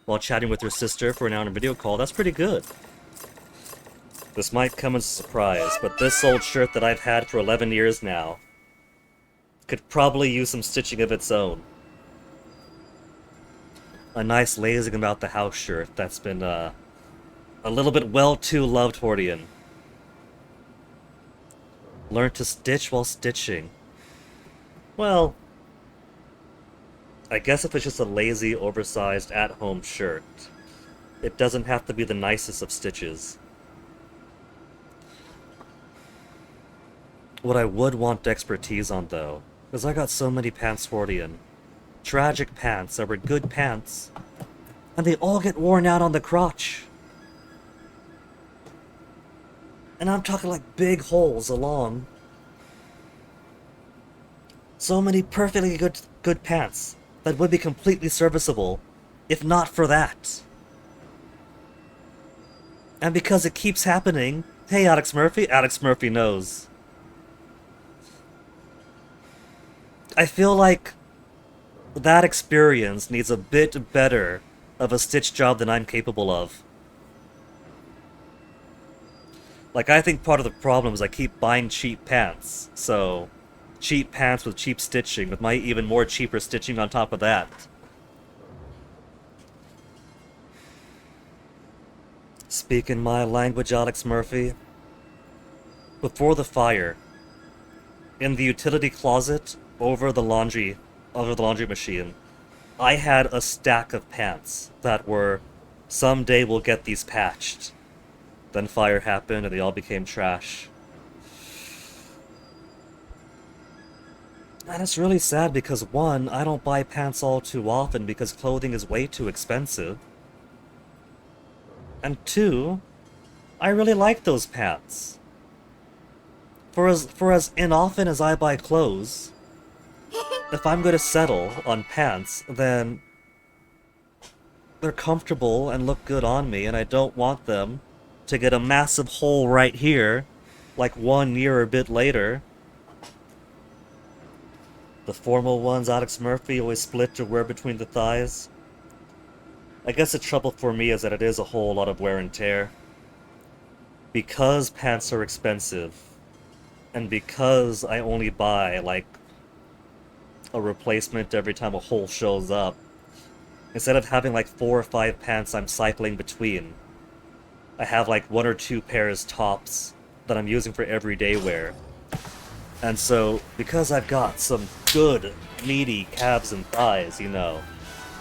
while chatting with your sister for an hour on a video call. That's pretty good. This might come as a surprise, but this old shirt that I've had for 11 years now could probably use some stitching of its own. A nice lazing about the house shirt that's been a little bit well too loved Hordian. Learn to stitch while stitching. Well, I guess if it's just a lazy, oversized, at-home shirt, it doesn't have to be the nicest of stitches. What I would want expertise on, though, is I got so many pants Hordian. Tragic pants that were good pants, and they all get worn out on the crotch. And I'm talking like big holes along. So many perfectly good pants that would be completely serviceable, if not for that. And because it keeps happening, hey Alex Murphy knows. I feel like that experience needs a bit better of a stitch job than I'm capable of. Like, I think part of the problem is I keep buying cheap pants, so cheap pants with cheap stitching, with my even more cheaper stitching on top of that. Speaking my language, Alex Murphy. Before the fire, in the utility closet over the laundry machine, I had a stack of pants that were, someday we'll get these patched. Then fire happened and they all became trash. And it's really sad because, one, I don't buy pants all too often because clothing is way too expensive. And two, I really like those pants. For as inoften as I buy clothes, if I'm going to settle on pants, then they're comfortable and look good on me, and I don't want them to get a massive hole right here, like 1 year or a bit later. The formal ones, Alex Murphy, always split to wear between the thighs. I guess the trouble for me is that it is a whole lot of wear and tear. Because pants are expensive, and because I only buy, like, a replacement every time a hole shows up, instead of having like 4 or 5 pants I'm cycling between, I have like 1 or 2 pairs tops that I'm using for everyday wear. And so, because I've got some good, meaty calves and thighs, you know,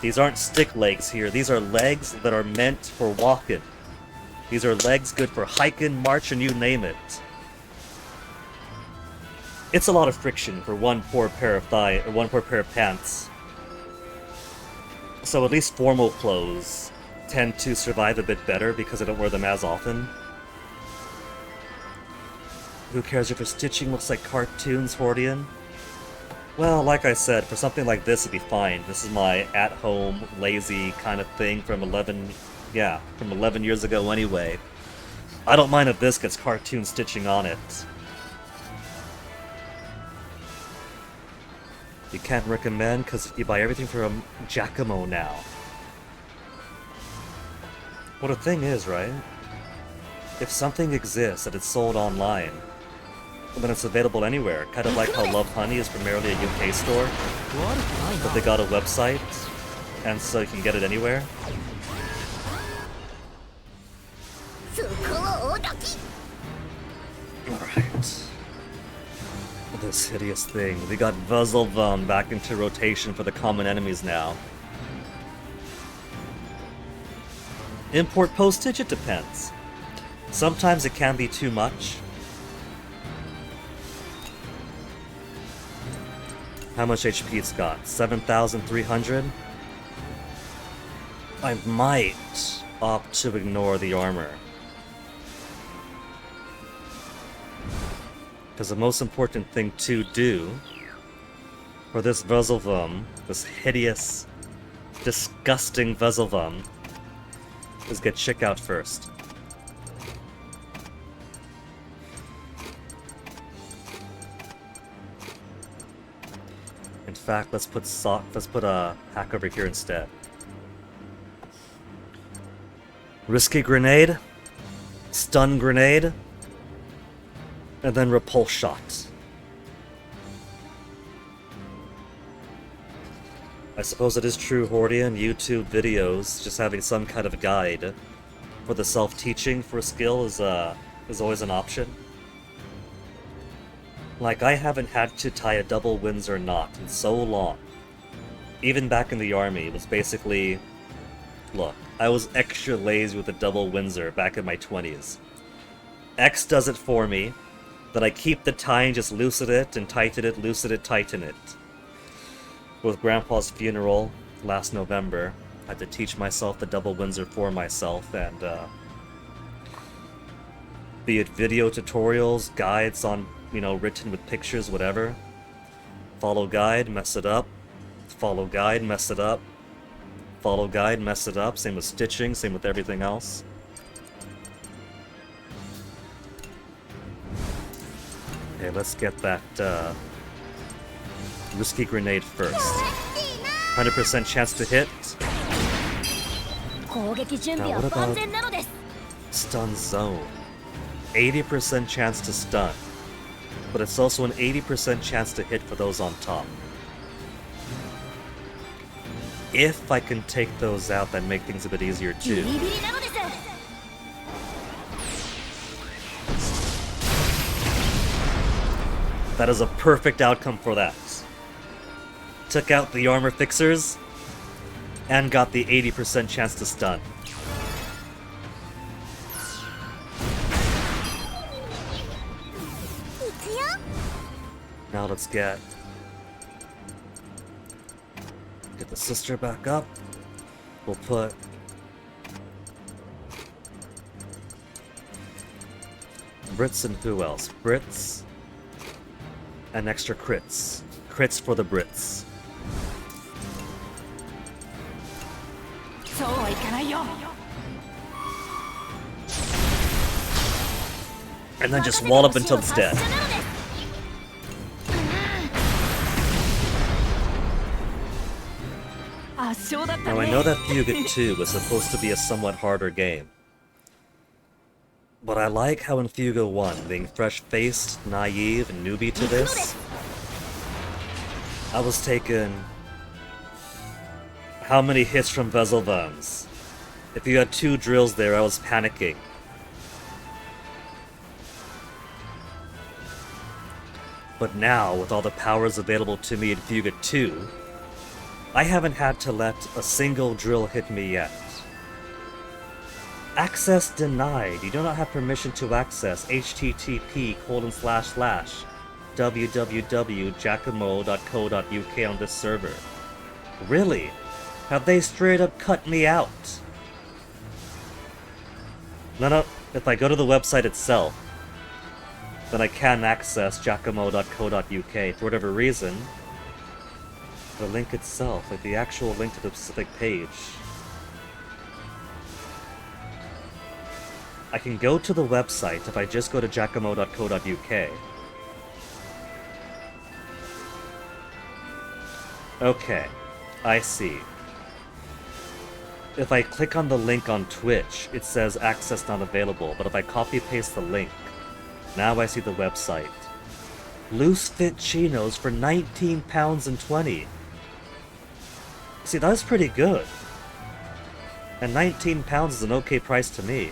these aren't stick legs here, these are legs that are meant for walking. These are legs good for hiking, marching, you name it. It's a lot of friction for one poor pair of pants. So at least formal clothes tend to survive a bit better because I don't wear them as often. Who cares if your stitching looks like cartoons, Hordian? Well, like I said, for something like this it'd be fine. This is my at-home, lazy kind of thing from Yeah, from 11 years ago anyway. I don't mind if this gets cartoon stitching on it. You can't recommend because you buy everything from Giacomo now. Well, the thing is, right? If something exists and it's sold online, then it's available anywhere. Kind of like how Love Honey is primarily a UK store, but they got a website, and so you can get it anywhere. Alright. This hideous thing. We got Vezelvum back into rotation for the common enemies now. Import postage? It depends. Sometimes it can be too much. How much HP it's got? 7,300? I might opt to ignore the armor. Because the most important thing to do for this Vezelvum, this hideous, disgusting Vezelvum, is get Chick out first. In fact, let's put a hack over here instead. Risky grenade, stun grenade, and then repulse shot. I suppose it is true Hordian YouTube videos just having some kind of guide for the self-teaching for a skill is always an option. Like, I haven't had to tie a double Windsor knot in so long. Even back in the army, it was basically... Look, I was extra lazy with the double Windsor back in my 20s. X does it for me, then I keep the tie and just loosen it and tighten it, loosen it, tighten it. With Grandpa's funeral last November, I had to teach myself the double Windsor for myself, and be it video tutorials, guides on, you know, written with pictures, whatever. Follow guide, mess it up. Follow guide, mess it up. Follow guide, mess it up. Same with stitching, same with everything else. Okay, let's get that risky grenade first. 100% chance to hit. Now what about stun zone? 80% chance to stun, but it's also an 80% chance to hit for those on top. If I can take those out, that make things a bit easier too. That is a perfect outcome for that. Took out the armor fixers, and got the 80% chance to stun. Now let's get the sister back up. We'll put Brits and who else? Brits and extra crits. Crits for the Brits. And then just wall up until it's dead. Now I know that Fuga 2 was supposed to be a somewhat harder game. But I like how in Fuga 1, being fresh-faced, naive, and newbie to this, I was taking... how many hits from Vezelvums? If you had 2 drills there, I was panicking. But now, with all the powers available to me in Fuga 2, I haven't had to let a single drill hit me yet. Access denied. You do not have permission to access http://www.giacomo.co.uk on this server. Really? Have they straight up cut me out? No, if I go to the website itself, then I can access giacomo.co.uk. For whatever reason, the link itself, like the actual link to the specific page, I can go to the website if I just go to giacomo.co.uk. Okay, I see. If I click on the link on Twitch, it says access not available, but if I copy-paste the link, now I see the website. Loose fit chinos for £19.20. See, that's pretty good. And £19 is an okay price to me.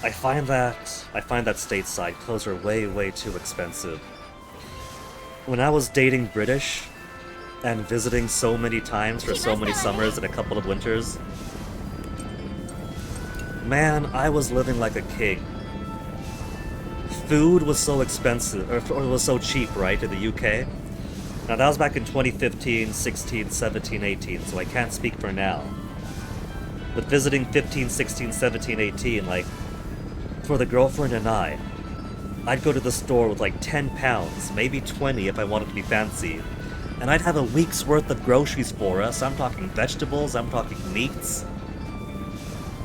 I find that stateside clothes are way too expensive. When I was dating British and visiting so many times for so many summers and a couple of winters, man, I was living like a king. Food was so expensive, or was so cheap, right, in the UK? Now that was back in 2015, 16, 17, 18, so I can't speak for now. But visiting 15, 16, 17, 18, like, for the girlfriend and I'd go to the store with like £10, maybe 20 if I wanted to be fancy, and I'd have a week's worth of groceries for us. I'm talking vegetables, I'm talking meats.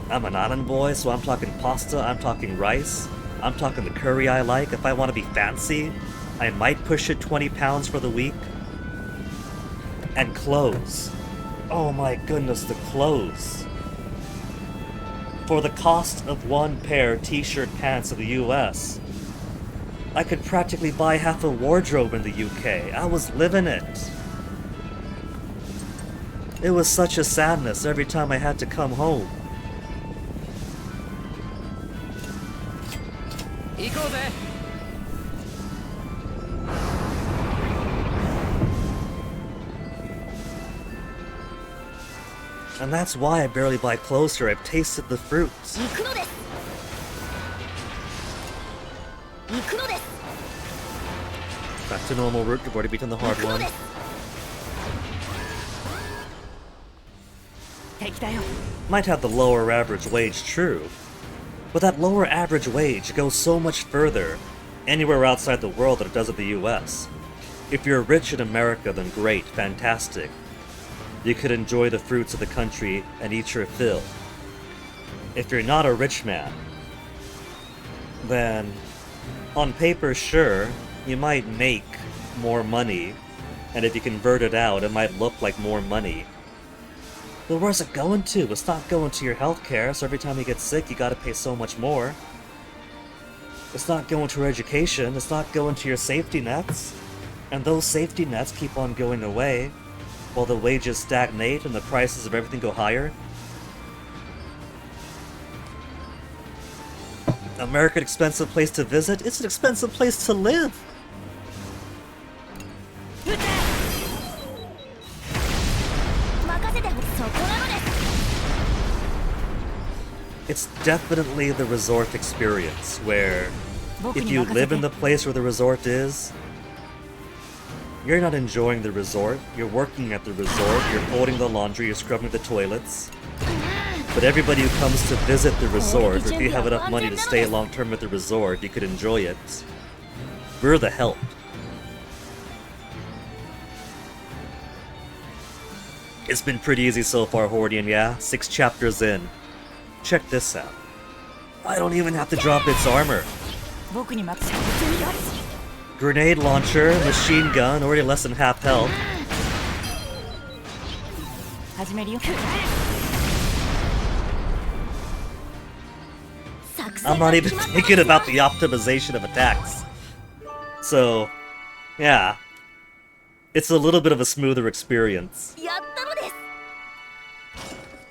I'm an island boy, so I'm talking pasta, I'm talking rice, I'm talking the curry I like. If I want to be fancy, I might push it £20 for the week. And clothes. Oh my goodness, the clothes. For the cost of one pair t-shirt pants in the US, I could practically buy half a wardrobe in the UK. I was living it. It was such a sadness every time I had to come home. And that's why I barely buy clothes here. I've tasted the fruits. Back to normal route, you've already beaten the hard one. Might have the lower average wage, true. But that lower average wage goes so much further anywhere outside the world than it does in the US. If you're rich in America, then great, fantastic. You could enjoy the fruits of the country and eat your fill. If you're not a rich man, then on paper, sure, you might make more money, and if you convert it out, it might look like more money. But where's it going to? It's not going to your healthcare, so every time you get sick, you gotta pay so much more. It's not going to your education, it's not going to your safety nets. And those safety nets keep on going away, while the wages stagnate and the prices of everything go higher. America, an expensive place to visit? It's an expensive place to live! It's definitely the resort experience, where if you live in the place where the resort is, you're not enjoying the resort, you're working at the resort, you're folding the laundry, you're scrubbing the toilets. But everybody who comes to visit the resort, or if you have enough money to stay long term at the resort, you could enjoy it. We're the help. It's been pretty easy so far, Hordian, yeah? 6 chapters in. Check this out. I don't even have to drop its armor. Grenade launcher, machine gun, already less than half health. I'm not even thinking about the optimization of attacks. So, yeah. It's a little bit of a smoother experience.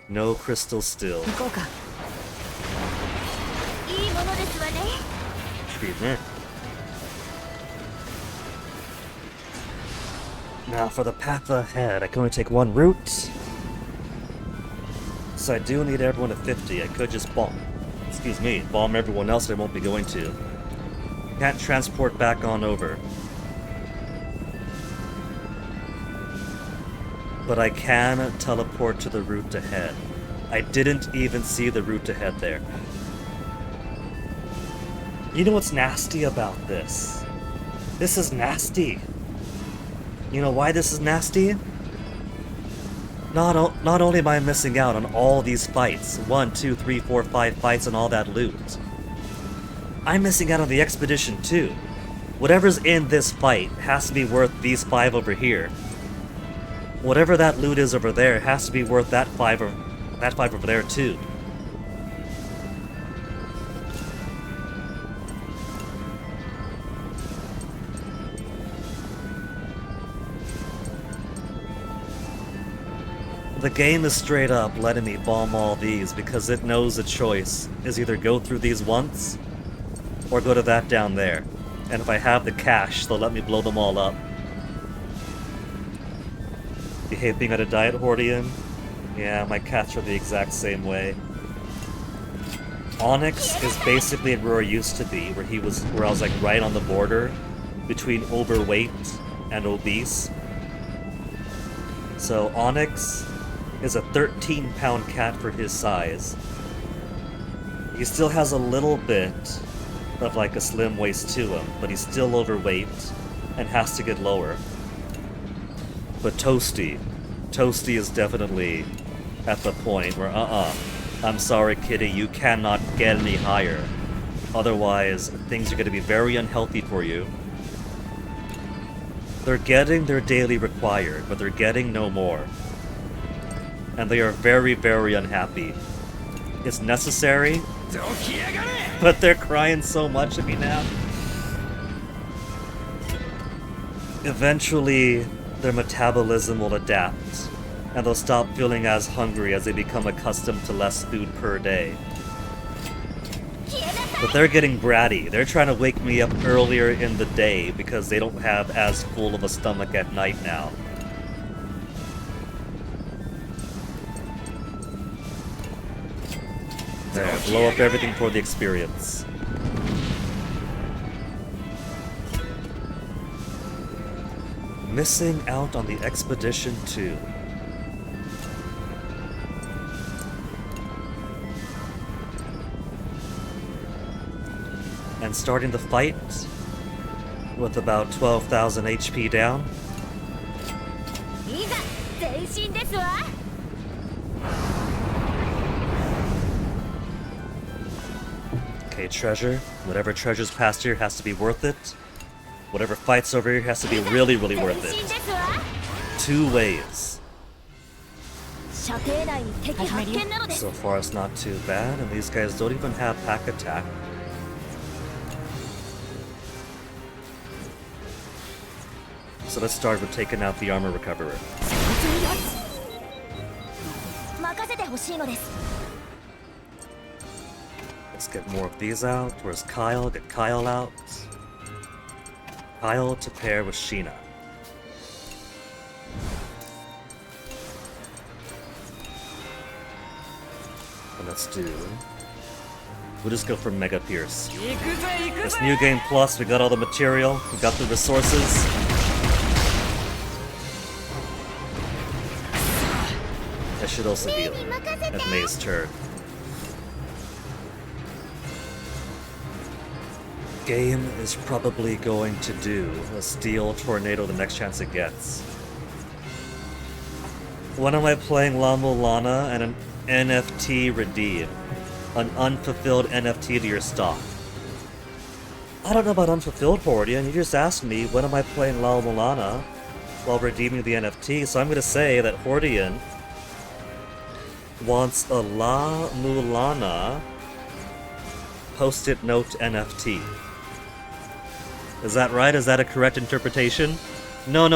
No crystal still. Excuse me. Now for the path ahead, I can only take one route. So I do need everyone at 50. I could just bomb everyone else that I won't be going to. Can't transport back on over. But I can teleport to the route ahead. I didn't even see the route ahead there. You know what's nasty about this? This is nasty. You know why this is nasty? not only am I missing out on all these fights, 1, 2, 3, 4, 5 fights and all that loot, I'm missing out on the expedition too. Whatever's in this fight has to be worth these 5 over here. Whatever that loot is over there has to be worth that 5 over there too. The game is straight up letting me bomb all these because it knows the choice is either go through these once or go to that down there. And if I have the cash, they'll let me blow them all up. You hate being at a diet, Hordian? Yeah, my cats are the exact same way. Onyx is basically where I used to be, where I was like right on the border between overweight and obese. So Onyx is a 13-pound cat for his size. He still has a little bit of like a slim waist to him, but he's still overweight and has to get lower. But Toasty is definitely at the point where I'm sorry kitty, you cannot get any higher. Otherwise, things are going to be very unhealthy for you. They're getting their daily required, but they're getting no more. And they are very, very unhappy. It's necessary, but they're crying so much at me now. Eventually, their metabolism will adapt, and they'll stop feeling as hungry as they become accustomed to less food per day. But they're getting bratty. They're trying to wake me up earlier in the day because they don't have as full of a stomach at night now. There, blow up everything for the experience. Missing out on the expedition too. And starting the fight with about 12,000 HP down. Okay, treasure. Whatever treasure's past here has to be worth it. Whatever fights over here has to be really, really worth it. 2 ways. So far it's not too bad, and these guys don't even have pack attack. So let's start with taking out the armor recoverer. Let's get more of these out. Where's Kyle? Get Kyle out. Kyle to pair with Sheena. And let's do... We'll just go for Mega Pierce. This New Game Plus, we got all the material, we got the resources. I should also heal at May's turn. Game is probably going to do a Steel Tornado the next chance it gets. When am I playing La Mulana and an NFT redeem? An unfulfilled NFT to your stock. I don't know about unfulfilled, Hordian. You just asked me when am I playing La Mulana while redeeming the NFT, so I'm gonna say that Hordian wants a La Mulana post-it note NFT. Is that right? Is that a correct interpretation? No.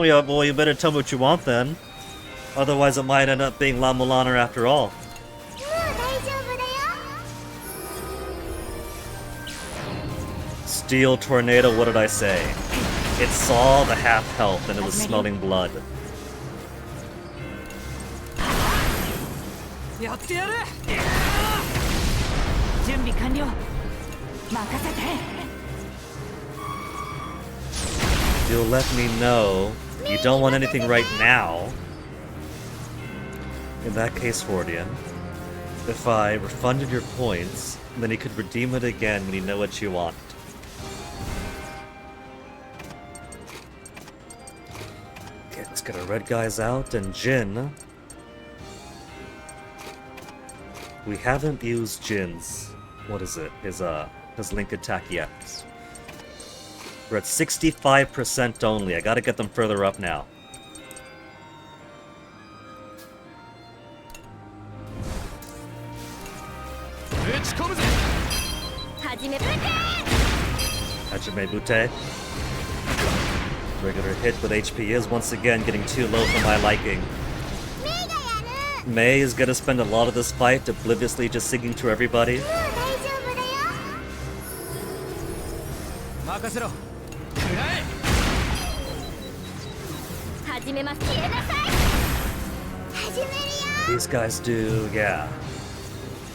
Yeah, well, you better tell me what you want then. Otherwise it might end up being La Mulana after all. Steel Tornado, what did I say? It saw the half health and it was smelling blood. You'll let me know you don't want anything right now. In that case, Hordian, if I refunded your points, then you could redeem it again when you know what you want. Get our red guys out, and Jin. We haven't used Jin's, what is it, his link attack yet. We're at 65% only. I gotta get them further up now. Hajime Bute. Regular hit with HP is once again getting too low for my liking. Mei is gonna spend a lot of this fight obliviously just singing to everybody. These guys do, yeah.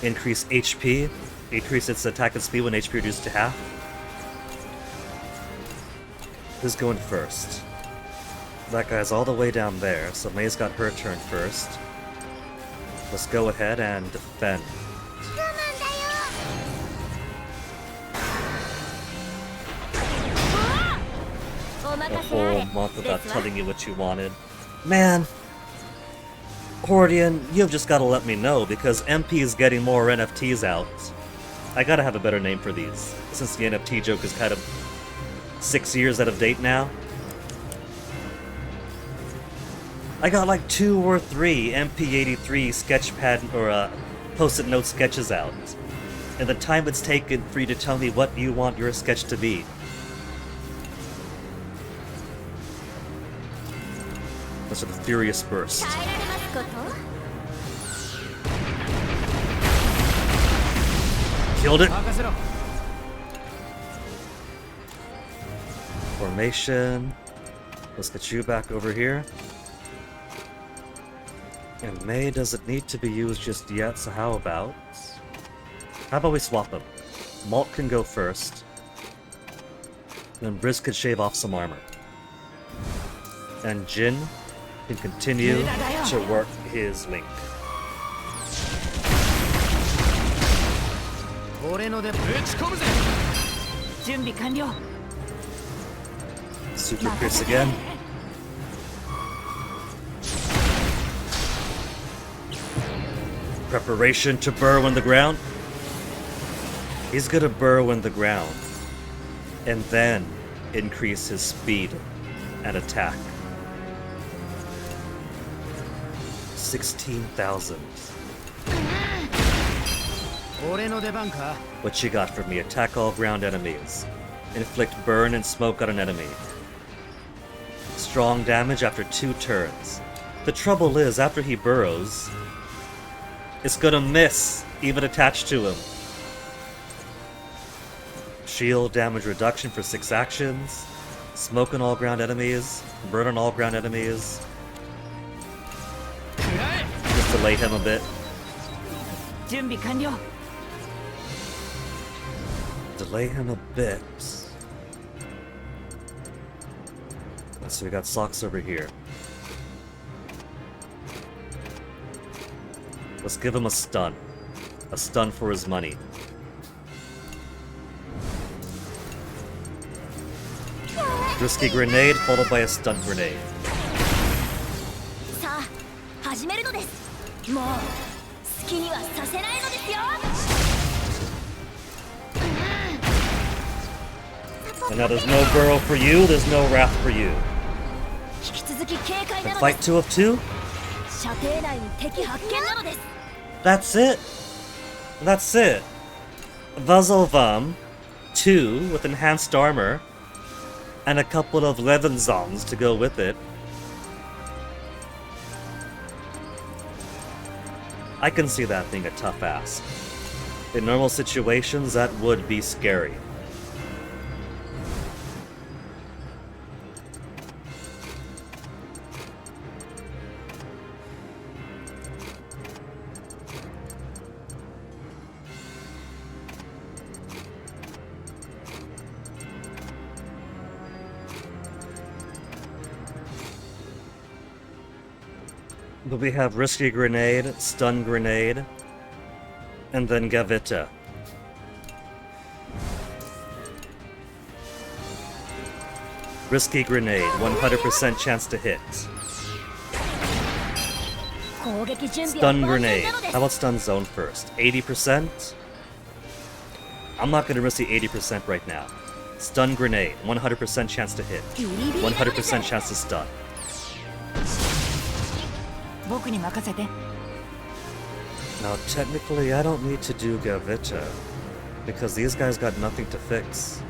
Increase HP, increase its attack and speed when HP reduced to half. Who's going first? That guy's all the way down there, so Mei's got her turn first. Let's go ahead and defend. A whole month without telling you what you wanted. Man! Hordian, you've just gotta let me know, because MP is getting more NFTs out. I gotta have a better name for these, since the NFT joke is kind of 6 years out of date now. I got like 2 or 3 MP83 sketchpad or post-it note sketches out. And the time it's taken for you to tell me what you want your sketch to be. That's a furious burst. Killed it. Formation. Let's get you back over here. And Mei doesn't need to be used just yet, so how about we swap them? Malt can go first. Then Briz could shave off some armor. And Jin can continue to work his link. Super Pierce again. Preparation to burrow in the ground. He's gonna burrow in the ground and then increase his speed and attack. 16,000. What you got for me? Attack all ground enemies. Inflict burn and smoke on an enemy. Strong damage after 2 turns. The trouble is, after he burrows, it's gonna miss, even attached to him. Shield damage reduction for 6 actions. Smoke on all ground enemies. Burn on all ground enemies. Just delay him a bit. Delay him a bit. So we got Socks over here. Let's give him a stun. A stun for his money. Risky grenade followed by a stun grenade. And now there's no burrow for you, there's no wrath for you. And fight 2 of 2? That's it. That's it. Vazelvam 2 with enhanced armor and a couple of Levenzons to go with it. I can see that being a tough ask. In normal situations, that would be scary. But we have Risky Grenade, Stun Grenade, and then Gavita. Risky Grenade, 100% chance to hit. 攻撃準備は Stun 万全 grenade. なので How す about stun zone first? 80%? I'm not gonna risk the 80% right now. Stun grenade. 100% chance to hit. ビリビリなのです 100% chance to stun. 僕に任せて。 Now, technically, I don't need to do Gavita, because these guys got nothing to fix.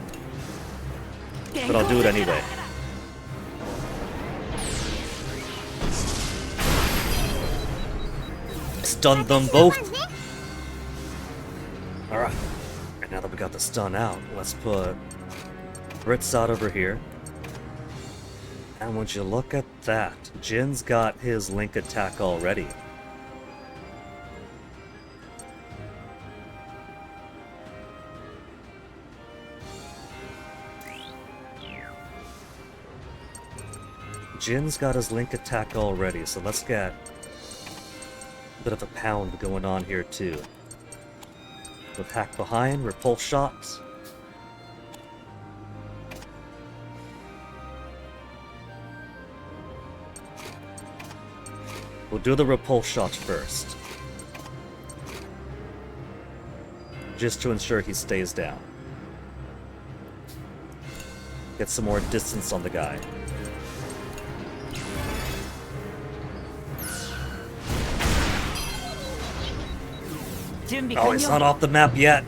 But I'll do it anyway. Stun them both! Alright. And now that we got the stun out, let's put Brits out over here. And would you look at that? Jin's got his link attack already. Jin's got his link attack already, so let's get a bit of a pound going on here too. With hack behind, repulse shots. We'll do the repulse shots first. Just to ensure he stays down. Get some more distance on the guy. Oh, he's not off the map yet.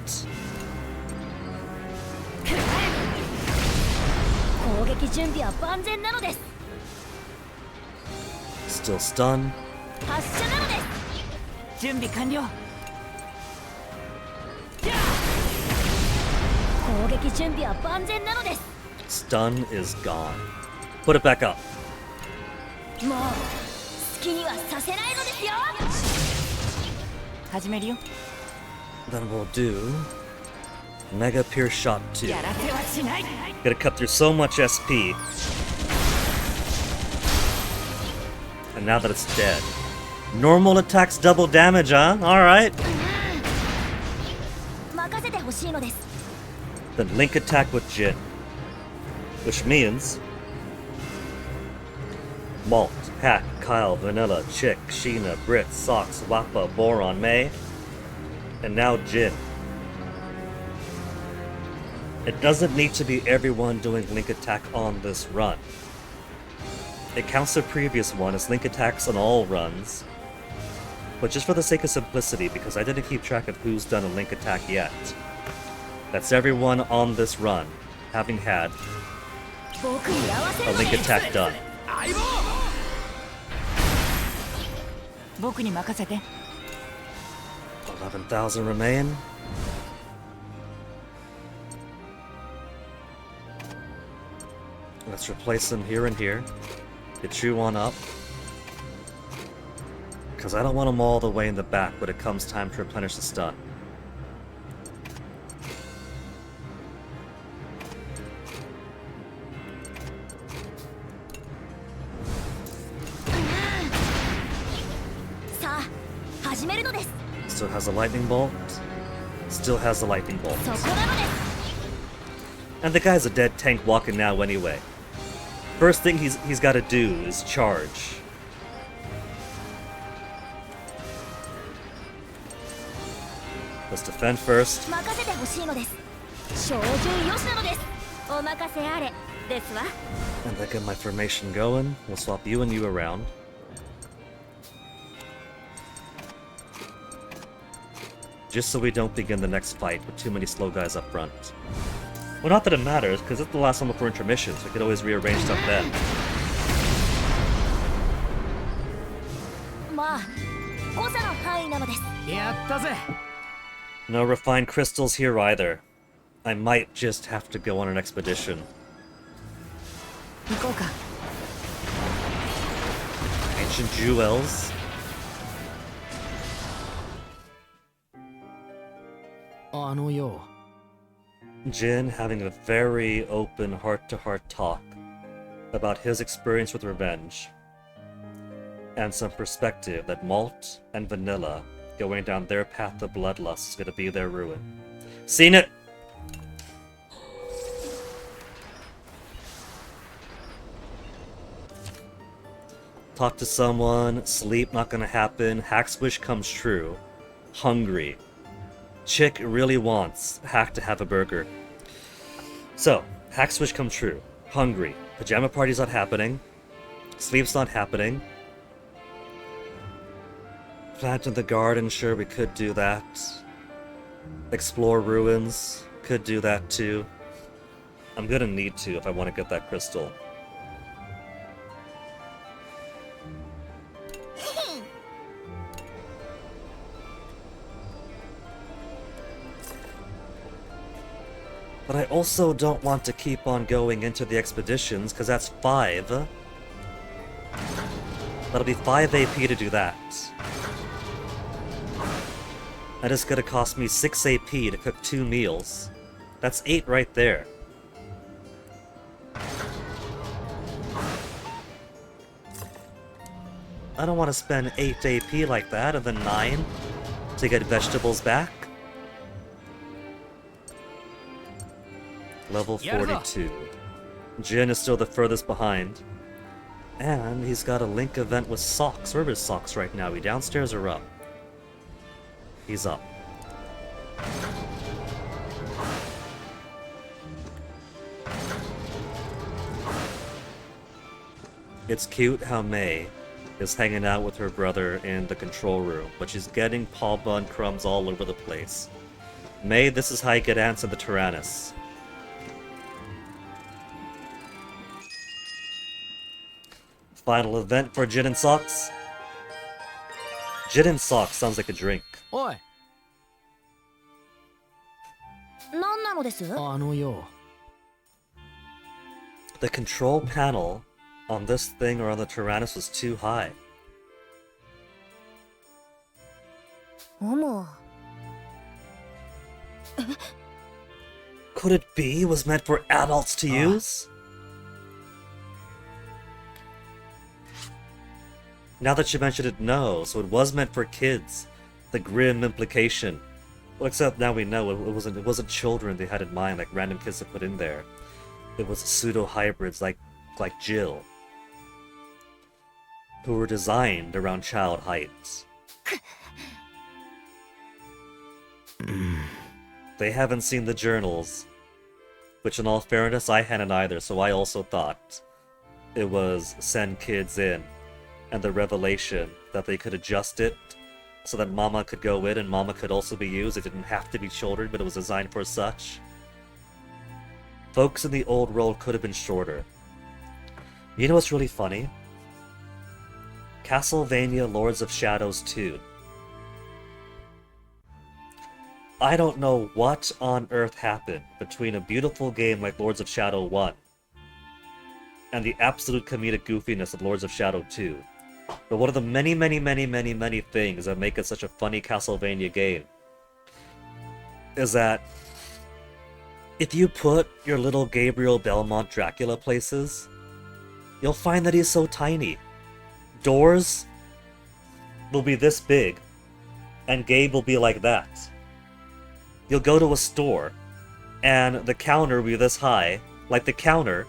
攻撃準備は万全なのです Still stun. 発射なのです準備完了。攻撃準備は万全なのです Stun is gone. Put it back up. もう好きにはさせないのですよ始めるよ。 Then we'll do Mega Pierce Shot 2. やらせはしない。 Gonna cut through so much SP. And now that it's dead. Normal attacks double damage, huh? Alright. 任せてほしいのです Then link attack with Jin. Which means Malt, Hack, Kyle, Vanilla, Chick, Sheena, Brit, Sox, Wappa, Boron, May. And now Jin. It doesn't need to be everyone doing link attack on this run. It counts the previous one as link attacks on all runs. But just for the sake of simplicity, because I didn't keep track of who's done a link attack yet, that's everyone on this run having had 僕に合わせ a るの link です attack done. 僕に任せて。 11,000 remain. Let's replace them here and here. Get you one up. Because I don't want them all the way in the back when it comes time to replenish the stun. Still has a lightning bolt. Still has a lightning bolt. そこなのです And the guy's a dead tank walking now anyway. First thing he's got to do is charge. Let's defend first. 任せてほしいのです照準よしなのですお任せあれですわ And I get my formation going. We'll swap you and you around. Just so we don't begin the next fight with too many slow guys up front. Well, not that it matters, because it's the last one before intermission, so we could always rearrange stuff then. まあ誤差の範囲なのです やったぜ。 No refined crystals here either. I might just have to go on an expedition. 行こうか。 Ancient jewels. あのよ。 Jin having a very open heart-to-heart talk about his experience with revenge, and some perspective that Malt and Vanilla going down their path of bloodlust is going to be their ruin. Seen it! Talk to someone, sleep not gonna happen, Hack's wish comes true. Hungry. Chick really wants Hack to have a burger. So, Hack's wish come true. Hungry. Pajama party's not happening. Sleep's not happening. Plant in the garden, sure, we could do that. Explore ruins, could do that too. I'm gonna need to if I want to get that crystal. But I also don't want to keep on going into the expeditions, because that's 5. That'll be 5 AP to do that. That is gonna cost me 6 AP to cook 2 meals. That's 8 right there. I don't want to spend 8 AP like that, and then 9 to get vegetables back. Level 42. Jin is still the furthest behind. And he's got a link event with Socks. Where is Socks right now? He downstairs or up? He's up. It's cute how Mei is hanging out with her brother in the control room, but she's getting paw bun crumbs all over the place. Mei, this is how you get ants in the Tyrannus. Final event for Jin and Socks. Jin and Socks sounds like a drink. おい、何なのです？あのよ。 The control panel on this thing or on the Tyrannus was too high. も Could it be it was meant for adults to use? Now that you mention it, no. So it was meant for kids. The grim implication. Well, except now we know it wasn't children they had in mind, like random kids to put in there. It was pseudo hybrids like Jill, who were designed around child heights. They haven't seen the journals, which in all fairness I hadn't either, so I also thought it was send kids in, and the revelation that they could adjust it so that Mama could go in and Mama could also be used. It didn't have to be children, but it was designed for such. Folks in the old world could have been shorter. You know what's really funny? Castlevania Lords of Shadows 2. I don't know what on earth happened between a beautiful game like Lords of Shadow 1 and the absolute comedic goofiness of Lords of Shadow 2. But one of the many things that make it such a funny Castlevania game is that if you put your little Gabriel Belmont Dracula places, you'll find that he's so tiny. Doors will be this big, and Gabe will be like that. You'll go to a store, and the counter will be this high, like the counter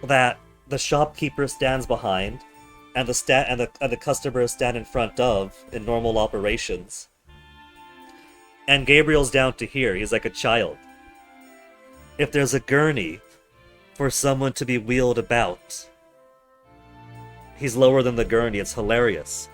that the shopkeeper stands behind, and the customer stand in front of in normal operations. And Gabriel's down to here, he's like a child. If there's a gurney for someone to be wheeled about, he's lower than the gurney, it's hilarious.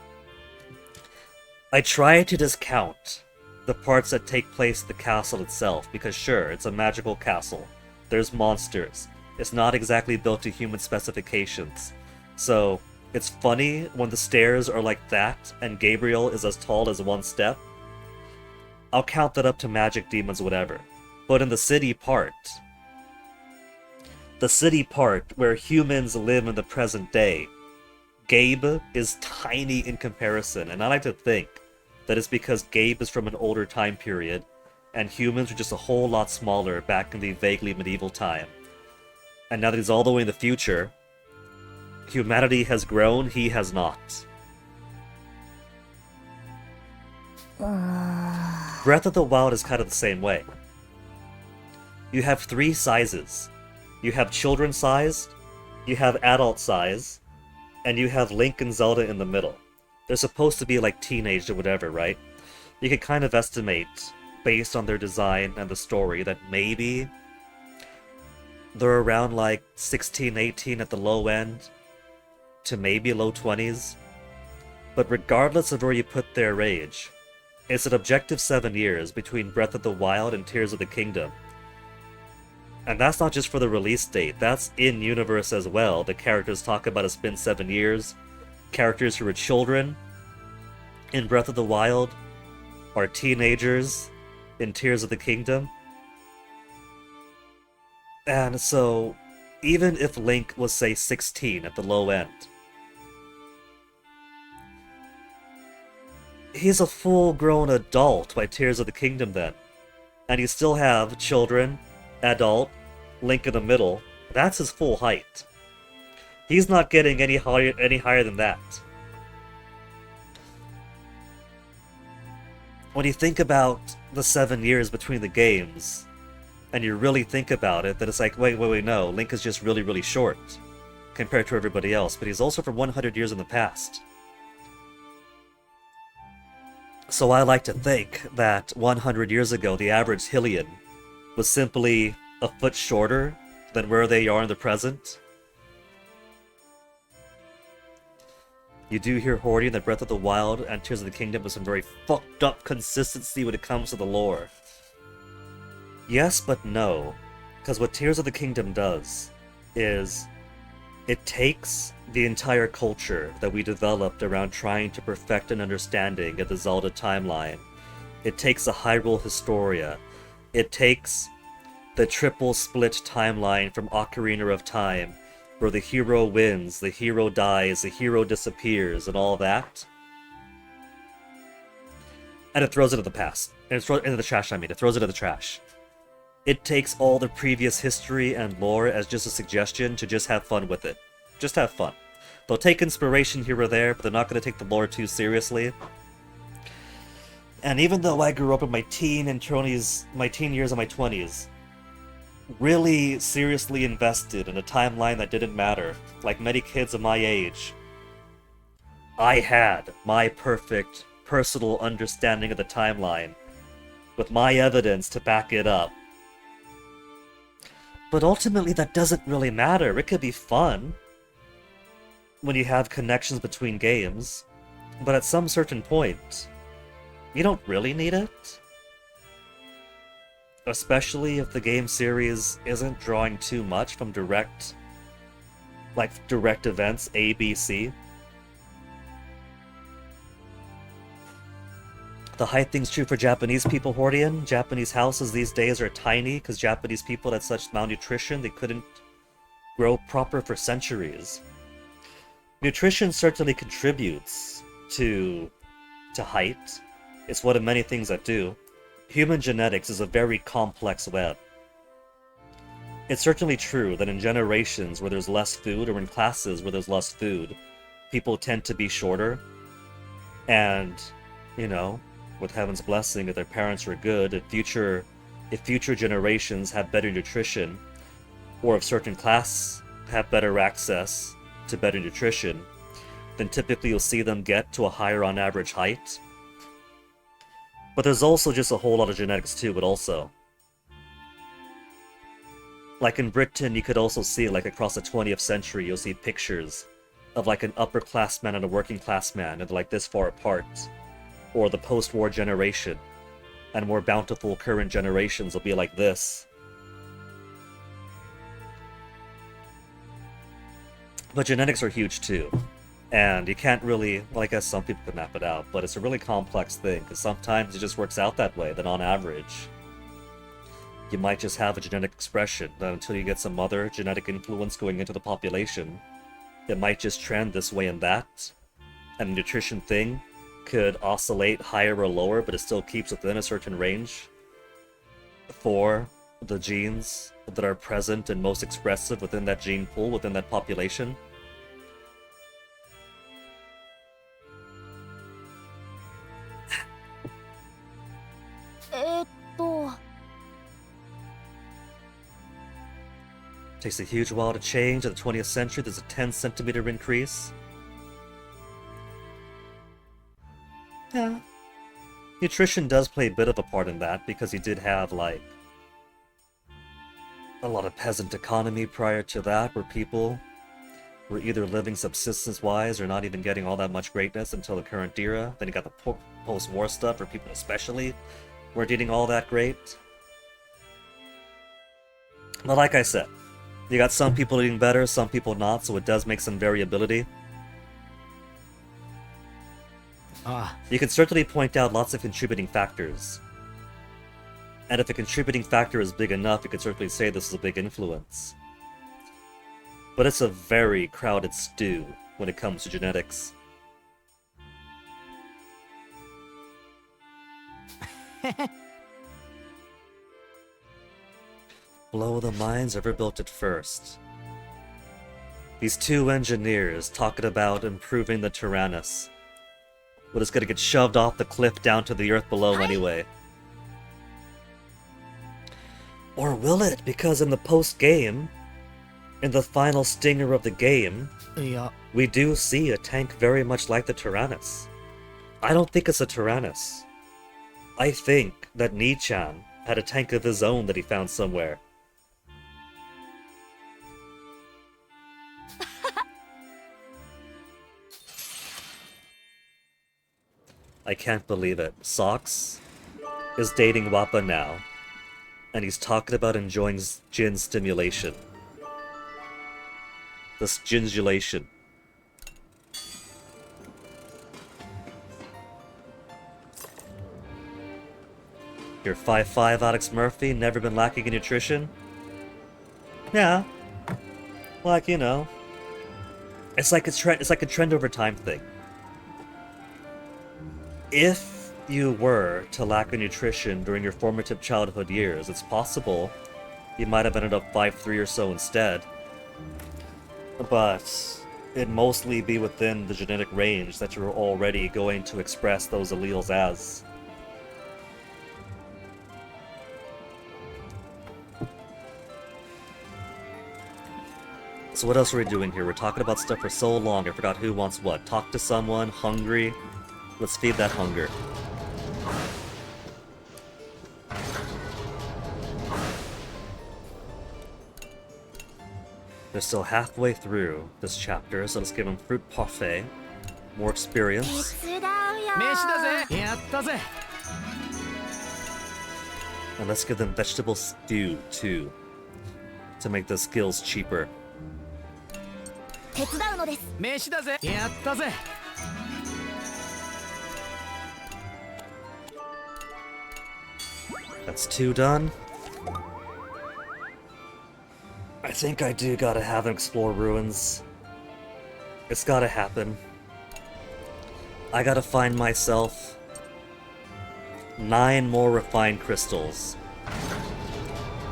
I try to discount the parts that take place at the castle itself, because sure, it's a magical castle. There's monsters. It's not exactly built to human specifications. So, it's funny when the stairs are like that, and Gabriel is as tall as one step. I'll count that up to magic demons, whatever. But in the city part where humans live in the present day, Gabe is tiny in comparison, and I like to think that it's because Gabe is from an older time period, and humans were just a whole lot smaller back in the vaguely medieval time. And now that he's all the way in the future, humanity has grown, he has not. Breath of the Wild is kind of the same way. You have 3 sizes. You have children-sized, you have adult size, and you have Link and Zelda in the middle. They're supposed to be like teenaged or whatever, right? You can kind of estimate, based on their design and the story, that maybe they're around like 16, 18 at the low end, to maybe low 20s. But regardless of where you put their age, it's an objective 7 years between Breath of the Wild and Tears of the Kingdom. And that's not just for the release date, that's in-universe as well. The characters talk about it's been 7 years. Characters who were children in Breath of the Wild are teenagers in Tears of the Kingdom. And so, even if Link was, say, 16 at the low end, he's a full-grown adult by Tears of the Kingdom then. And you still have children, adult, Link in the middle. That's his full height. He's not getting any higher than that. When you think about the 7 years between the games, and you really think about it, then it's like, wait, no, Link is just really, really short compared to everybody else, but he's also from 100 years in the past. So I like to think that 100 years ago, the average Hylian was simply a foot shorter than where they are in the present. You do hear Hordian that Breath of the Wild and Tears of the Kingdom has some very fucked up consistency when it comes to the lore. Yes, but no. Because what Tears of the Kingdom does is it takes the entire culture that we developed around trying to perfect an understanding of the Zelda timeline. It takes a Hyrule Historia. It takes the triple split timeline from Ocarina of Time, where the hero wins, the hero dies, the hero disappears, and all that. And it throws it in the past. And it throws it into the trash, it throws it in the trash. It takes all the previous history and lore as just a suggestion to just have fun with it. Just have fun. They'll take inspiration here or there, but they're not going to take the lore too seriously. And even though I grew up in my teen years and my 20s, really seriously invested in a timeline that didn't matter, like many kids of my age, I had my perfect personal understanding of the timeline, with my evidence to back it up. But ultimately that doesn't really matter. It could be fun when you have connections between games, but at some certain point, you don't really need it. Especially if the game series isn't drawing too much from direct events, A, B, C. The height thing's true for Japanese people, Hordian. Japanese houses these days are tiny because Japanese people had such malnutrition they couldn't grow proper for centuries. Nutrition certainly contributes to height. It's one of many things that do. Human genetics is a very complex web. It's certainly true that in generations where there's less food, or in classes where there's less food, people tend to be shorter. And, you know, with heaven's blessing, if their parents are good, if future generations have better nutrition, or if certain classes have better access to better nutrition, then typically you'll see them get to a higher on average height. But there's also just a whole lot of genetics too, but also. Like in Britain, you could also see, like across the 20th century, you'll see pictures of like an upper class man and a working class man, and they're like this far apart. Or the post-war generation, and more bountiful current generations will be like this. But genetics are huge too. And you can't really, well, I guess some people could map it out, but it's a really complex thing, because sometimes it just works out that way, that on average, you might just have a genetic expression, that until you get some other genetic influence going into the population, it might just trend this way and that, and the nutrition thing could oscillate higher or lower, but it still keeps within a certain range for the genes that are present and most expressive within that gene pool, within that population. Takes a huge while to change. In the 20th century, there's a 10 centimeter increase Yeah. Nutrition does play a bit of a part in that, because you did have, like, a lot of peasant economy prior to that, where people were either living subsistence-wise or not even getting all that much greatness until the current era. Then you got the post-war stuff, where people especially weren't eating all that great. But like I said, you got some people eating better, some people not, so it does make some variability. You can certainly point out lots of contributing factors. And if a contributing factor is big enough, you could certainly say this is a big influence. But it's a very crowded stew when it comes to genetics. Blow the minds ever built it first. These two engineers talking about improving the Tyrannus. But it's gonna get shoved off the cliff down to the earth below anyway. Or will it? Because in the post-game, in the final stinger of the game, we do see a tank very much like the Tyrannus. I don't think it's a Tyrannus. I think that Ni-chan had a tank of his own that he found somewhere. I can't believe it. Socks is dating Wappa now, and he's talking about enjoying Jin stimulation. This Jinjulation. You're 5'5", Alex Murphy, never been lacking in nutrition? Yeah. Like, you know. It's like a trend over time thing. If you were to lack in nutrition during your formative childhood years, it's possible you might have ended up 5'3" or so instead. But it'd mostly be within the genetic range that you're already going to express those alleles as. So what else are we doing here? We're talking about stuff for so long, I forgot who wants what. Talk to someone, hungry. Let's feed that hunger. They're still halfway through this chapter, so let's give them fruit parfait. More experience. And let's give them vegetable stew, too. To make the skills cheaper. That's 2 done. I think I do gotta have them explore ruins. It's gotta happen. I gotta find myself 9 more refined crystals.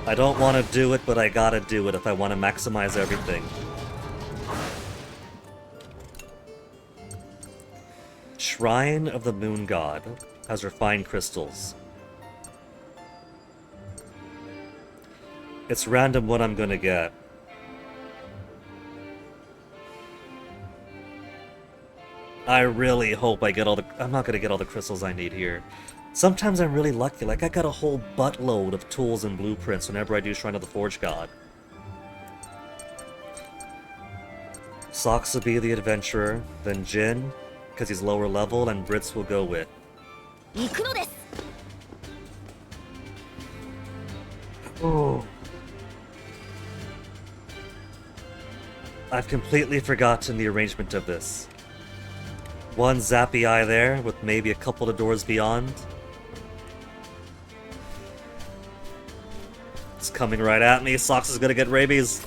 I don't want to do it, but I gotta do it if I want to maximize everything. Shrine of the Moon God has refined crystals. It's random what I'm gonna get. I really hope I get all the... I'm not gonna get all the crystals I need here. Sometimes I'm really lucky, like I got a whole buttload of tools and blueprints whenever I do Shrine of the Forge God. Socks will be the adventurer, then Jin, because he's lower level, and Brits will go with. Oh. I've completely forgotten the arrangement of this. One zappy eye there, with maybe a couple of doors beyond. It's coming right at me. Socks is gonna get rabies.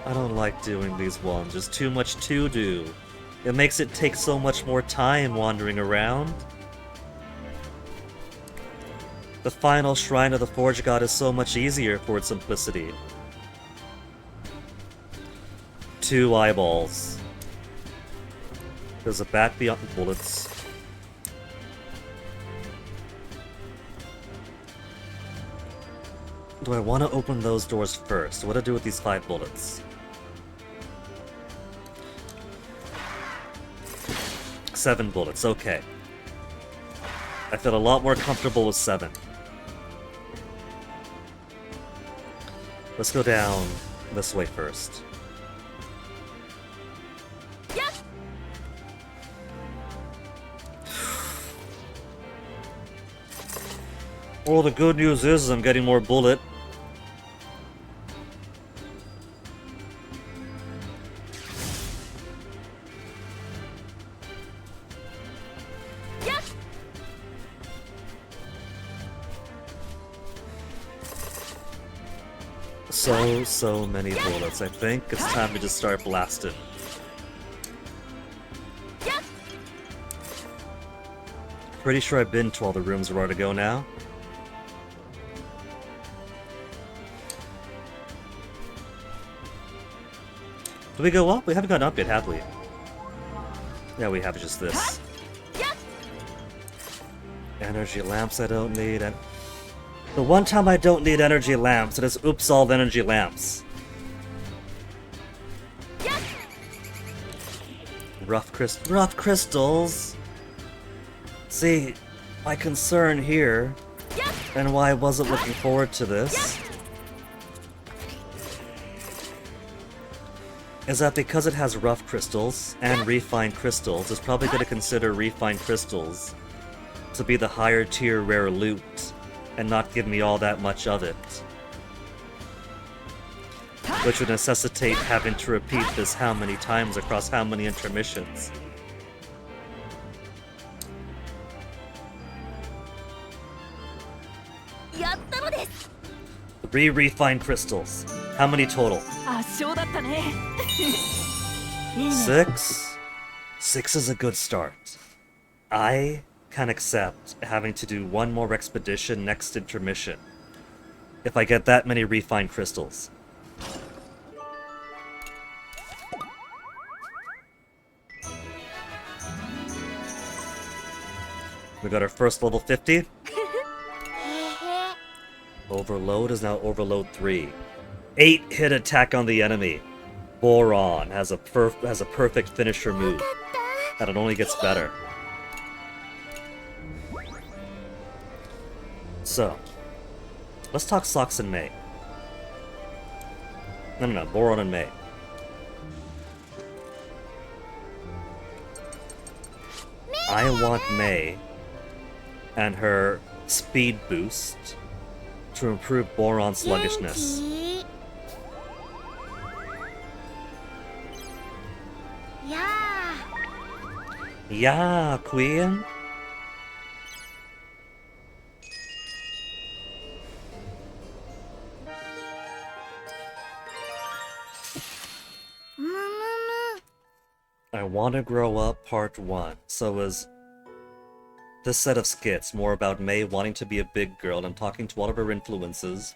I don't like doing these ones. There's too much to do. It makes it take so much more time wandering around. The final Shrine of the Forge God is so much easier for its simplicity. 2 eyeballs. There's a bat beyond bullets. Do I want to open those doors first? What do I do with these 5 bullets? 7 bullets, okay. I feel a lot more comfortable with 7. Let's go down this way first. Yep. Well, the good news is I'm getting more bullet. Yep. So many bullets. I think it's time to just start blasting. Yep. Pretty sure I've been to all the rooms where to go now. Did we go up? We haven't gone up yet, have we? Yeah, we have just this. Yep. Energy lamps I don't need, and the one time I don't need energy lamps, it is oops all energy lamps. Yep. Rough crystals. See, my concern here, Yep. and why I wasn't looking forward to this, is that because it has rough crystals and refined crystals, it's probably going to consider refined crystals to be the higher tier rare loot, and not give me all that much of it. Which would necessitate having to repeat this how many times across how many intermissions. Yatta no desu. 3 refined crystals. How many total? 圧勝だったね。いいね。 6? 6 is a good start. I can accept having to do one more expedition next intermission if I get that many refined crystals. We got our first level 50. Overload is now Overload 3. 8 hit attack on the enemy. Boron has a perfect finisher move. And it only gets better. So, let's talk Socks and May. No, Boron and May. I want May and her speed boost to improve Boron sluggishness. Yeah. Yeah, Queen. I Want to Grow Up Part 1. So is this set of skits more about May wanting to be a big girl and talking to all of her influences.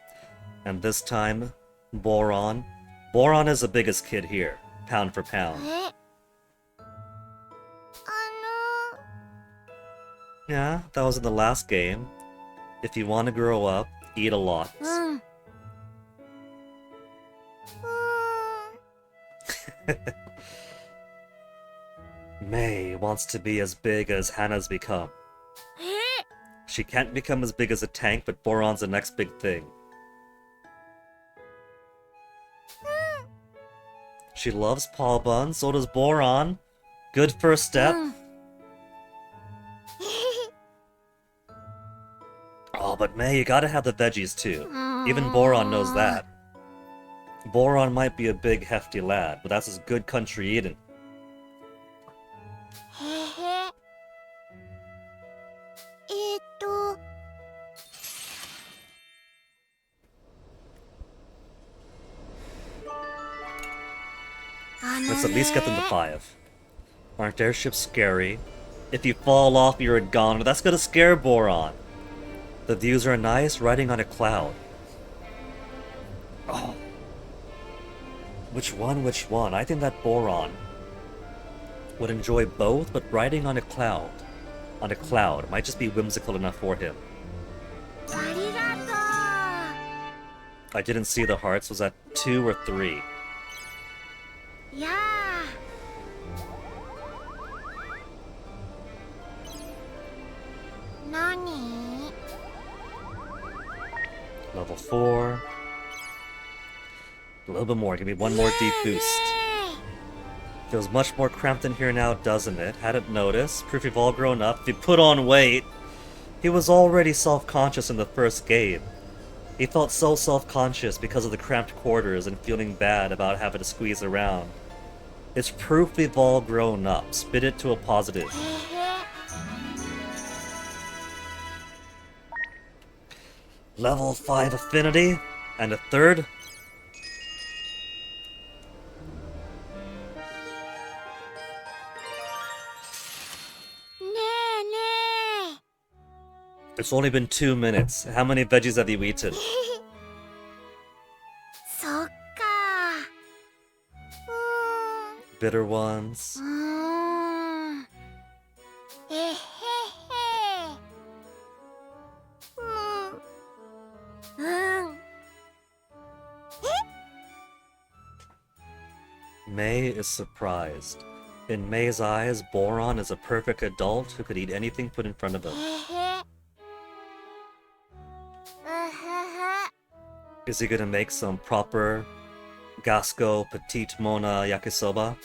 And this time, Boron. Boron is the biggest kid here, pound for pound. Yeah, that was in the last game. If you want to grow up, eat a lot. May wants to be as big as Hannah's become. She can't become as big as a tank, but Boron's the next big thing. She loves Paul Bun, so does Boron. Good first step. Oh, but May, you gotta have the veggies too. Even Boron knows that. Boron might be a big, hefty lad, but that's his good country eating. Let's at least get them to 5. Aren't airships scary? If you fall off, you're a goner. That's gonna scare Boron. The views are nice, riding on a cloud. Oh. Which one? I think that Boron would enjoy both, but riding on a cloud Arigato. might just be whimsical enough for him. I didn't see the hearts. Was that 2 or 3? いやー何 Level 4. A little bit more. Give me one more deep boost. Feels much more cramped in here now, doesn't it? Hadn't noticed. Proof you've all grown up. If you put on weight. He was already self-conscious in the first game. He felt so self-conscious because of the cramped quarters and feeling bad about having to squeeze around. It's proof we've all grown up. Spit it to a positive. Level 5 affinity. And a third. It's only been 2 minutes. How many veggies have you eaten? そっか Bitter ones. えへへMay is surprised. In May's eyes, Boron is a perfect adult who could eat anything put in front of him. Is he gonna make some proper Gasco Petite Mona yakisoba?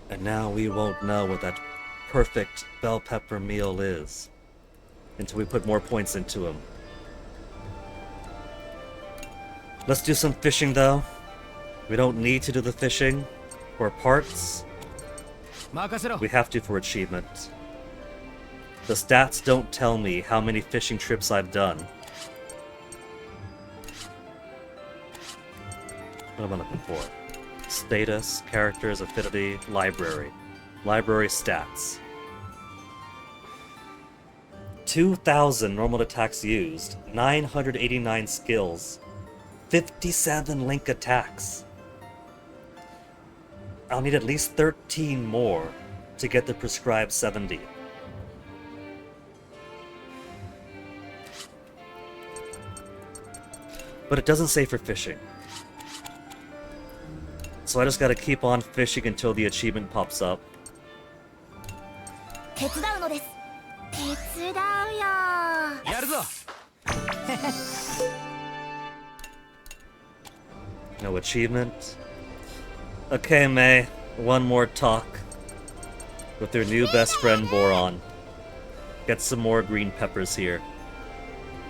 And now we won't know what that perfect bell pepper meal is until we put more points into him. Let's do some fishing though. We don't need to do the fishing for parts. We have to for achievement. The stats don't tell me how many fishing trips I've done. What am I looking for? Status, characters, affinity, library. Library stats. 2,000 normal attacks used, 989 skills, 57 link attacks. I'll need at least 13 more to get the prescribed 70. But it doesn't say for fishing. So I just gotta keep on fishing until the achievement pops up. 手伝うのです手伝うよやるぞ No achievement. Okay, May. One more talk with your new best friend Boron. Get some more green peppers here.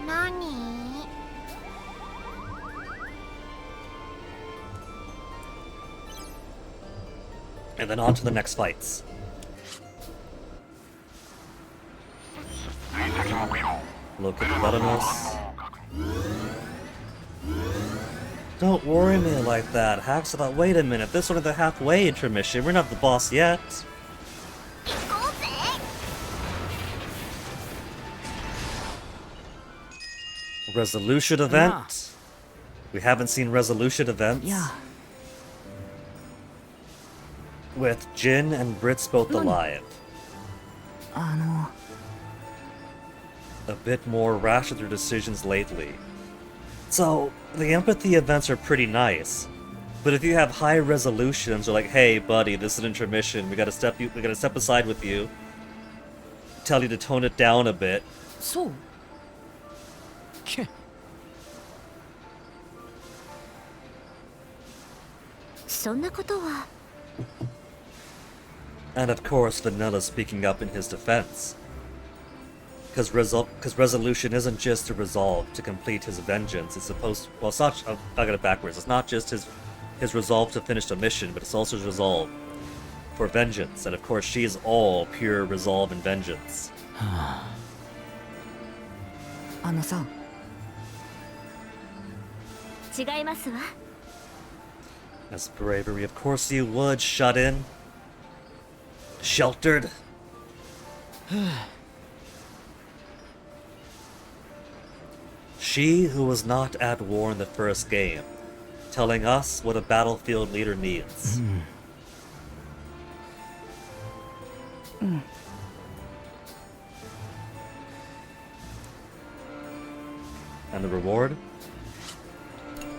何 And then on to the next fights. Look at Lebanos. Don't worry me like that. Hax thought, wait a minute, this is only the halfway intermission. We're not the boss yet. 行こうぜ Resolution event? We haven't seen resolution events. Yeah. With Jin and Brits both alive. A bit more rash with their decisions lately. So, the empathy events are pretty nice. But if you have high resolutions, you're like, hey buddy, this is an intermission, we gotta step aside with you. Tell you to tone it down a bit. So. そんなことは And of course, Vanilla speaking up in his defense. Because resolution isn't just to resolve to complete his vengeance. It's supposed to, well, it's not. I got it backwards. It's not just his resolve to finish the mission, but it's also his resolve for vengeance. And of course, she is all pure resolve and vengeance. あのさ 違いますわ As bravery, of course you would. Shut in, sheltered. She who was not at war in the first game, telling us what a battlefield leader needs. And the reward?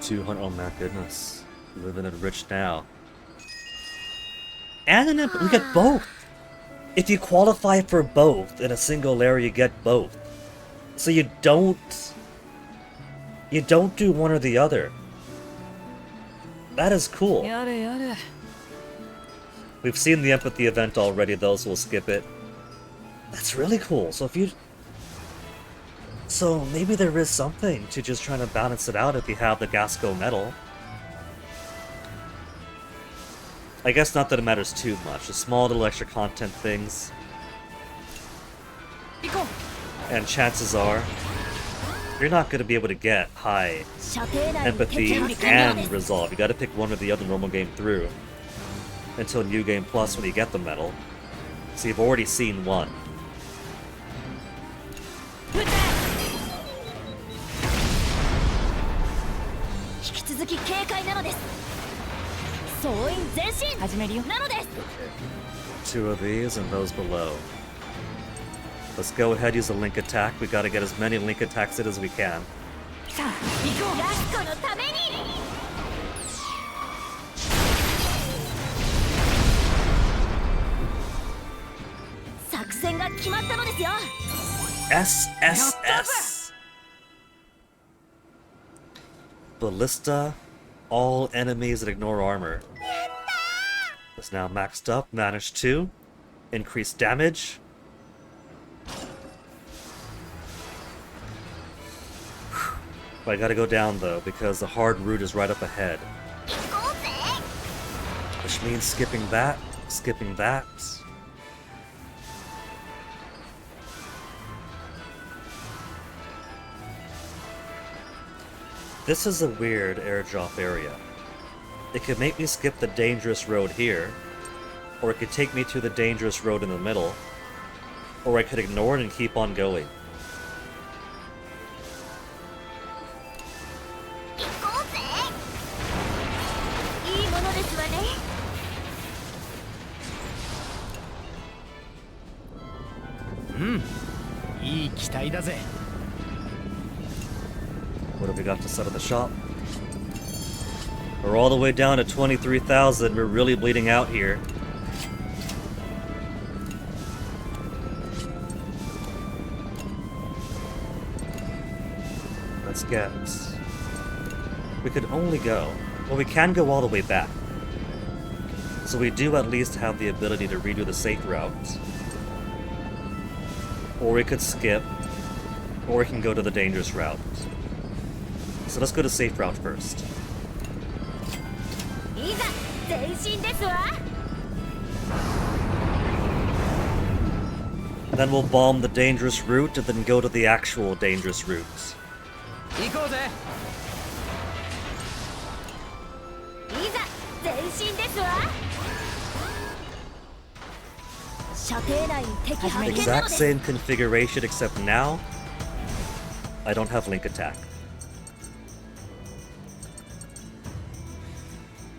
200. Oh my goodness. Living it rich now. And we get both! If you qualify for both in a single area, you get both. So you don't do one or the other. That is cool. We've seen the empathy event already, those will skip it. That's really cool. So maybe there is something to just trying to balance it out if you have the Gasco medal. I guess not that it matters too much. The small little extra content things. And chances are, you're not going to be able to get high empathy and resolve. You got to pick one or the other normal game through. Until New Game Plus when you get the medal. So you've already seen one. Two of these and those below. Let's go ahead, use a link attack. We gotta get as many link attacks in as we can. SSS! Ballista, all enemies that ignore armor. Is now maxed up, managed to increase damage. But I gotta go down though, because the hard route is right up ahead. Which means skipping that. This is a weird airdrop area. It could make me skip the dangerous road here, or it could take me to the dangerous road in the middle, or I could ignore it and keep on going. What have we got to set at the shop? We're all the way down to 23,000. We're really bleeding out here. Let's get... We could only go... Well, we can go all the way back. So we do at least have the ability to redo the safe route. Or we could skip. Or we can go to the dangerous route. So let's go to safe route first. Then we'll bomb the dangerous route and then go to the actual dangerous route. Exact same configuration, except now I don't have link attack.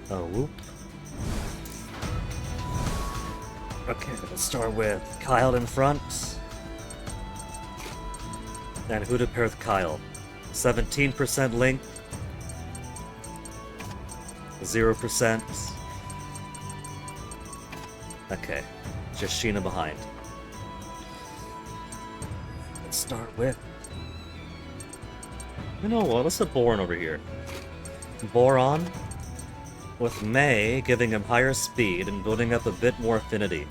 Oh, whoop. Okay, let's start with Kyle in front. And who to pair with Kyle? 17% link. 0%. Okay, just Sheena behind. Let's start with... You know what, let's put Boron over here. Boron, with May giving him higher speed and building up a bit more affinity.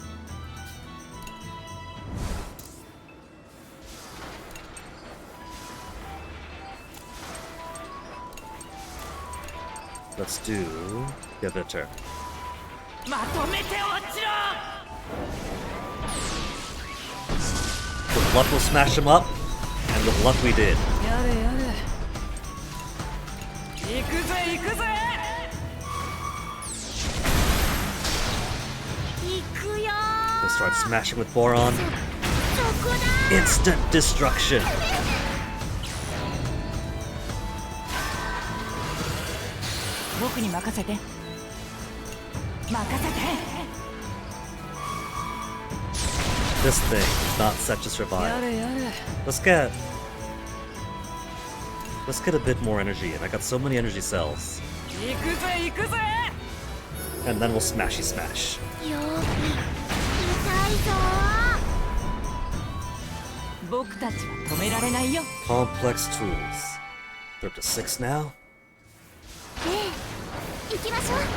Let's do... give it a turn. With luck we'll smash him up, and with luck we did. Let's start smashing with Boron. Instant destruction. This thing is not set to survive. やれ Let's get a bit more energy, and I got so many energy cells. 行くぜ行くぜ And then we'll smashy smash. よー痛いぞ僕たちは止められないよ Complex tools. They're up to 6 now? ええ行きましょうやっ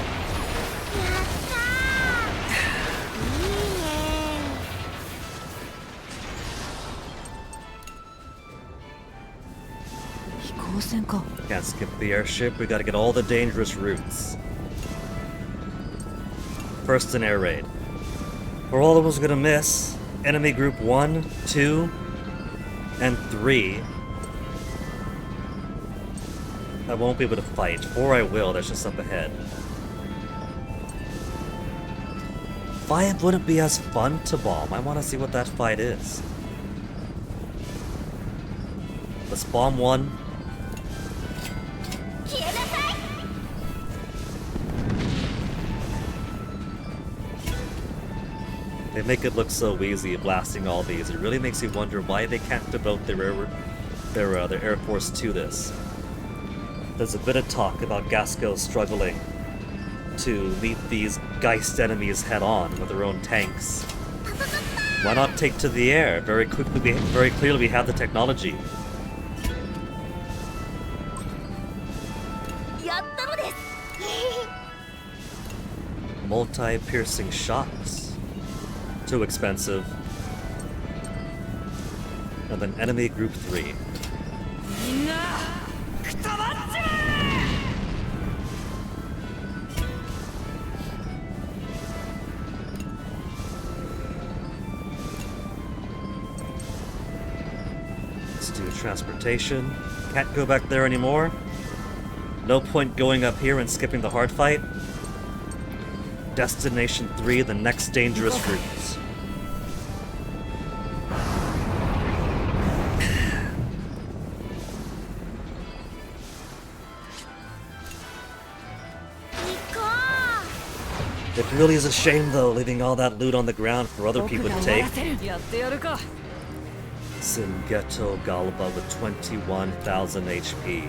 たーいいね飛行船か Can't skip the airship, we gotta get all the dangerous routes. First an air raid. For all of us gonna miss, enemy group 1, 2, and 3. I won't be able to fight, or I will, that's just up ahead. 5 wouldn't be as fun to bomb, I wanna see what that fight is. Let's bomb 1. 消えなさい They make it look so easy blasting all these. It really makes you wonder why they can't devote their Air Force to this. There's a bit of talk about Gasco struggling to meet these Geist enemies head on with their own tanks. Why not take to the air? Very clearly we have the technology. やったのです Multi-piercing shots. Too expensive. And then enemy group 3. みんなくたばっちまLet's do transportation. Can't go back there anymore. No point going up here and skipping the hard fight. Destination 3, the next dangerous route. It really is a shame though, leaving all that loot on the ground for other 僕 people が to 終わ take. らせるやってやるか Singeto Galba with 21,000 HP.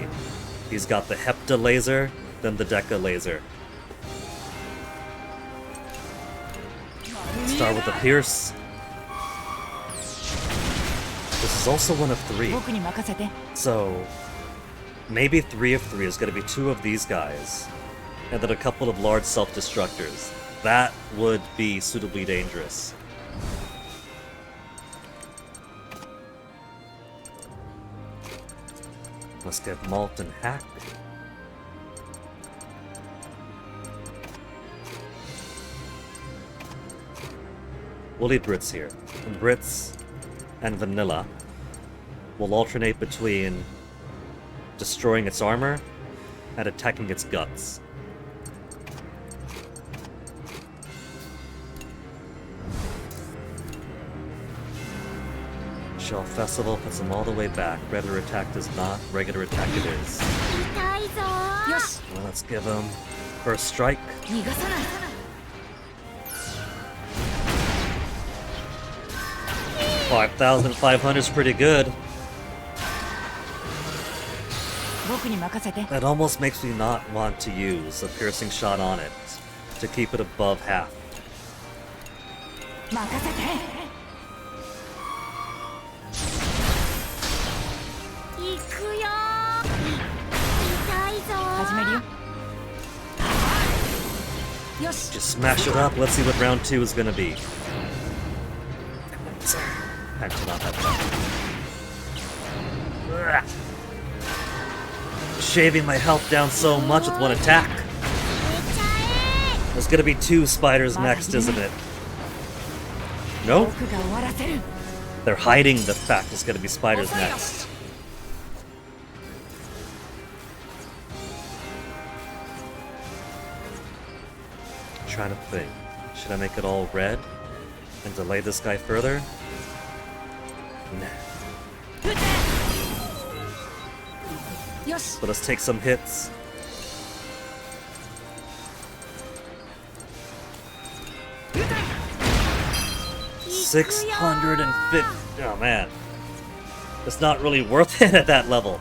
He's got the Hepta laser, then the Deca laser. Start with the Pierce. This is also one of 3. 僕に任せて So, maybe 3 of 3 is going to be 2 of these guys, and then a couple of large self-destructors. That would be suitably dangerous. Let's get Malt and Hack. We'll leave Brits here. And Brits and Vanilla will alternate between destroying its armor and attacking its guts. Shell Festival puts them all the way back. Regular attack does not. Regular attack it is. 痛いぞーよし Well, let's give him first strike. 逃がさない 5,500 is pretty good. 僕に任せて That almost makes me not want to use a piercing shot on it to keep it above half. 任せて行くよー痛いぞー始めるよよし Just smash it up. Let's see what round 2 is gonna be. Actually, not that bad. Shaving my health down so much with one attack. めちゃえ There's gonna be 2 spiders next, isn't it? No? 僕が終わらせる They're hiding the fact there's gonna be spiders next. Trying to think. Should I make it all red and delay this guy further? Nah. よし But let's take some hits. 650. Oh man. It's not really worth it at that level.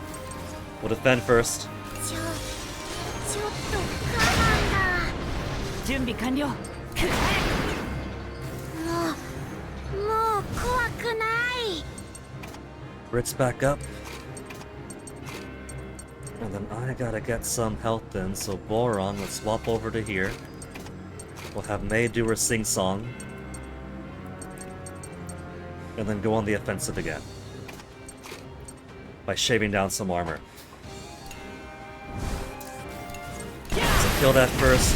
We'll defend first. ちょっと我慢だ。準備完了。もう怖くない。 Brits back up. And then I gotta get some health in, so Boron, let's swap over to here. We'll have May do her sing-song. And then go on the offensive again. By shaving down some armor. So kill that first.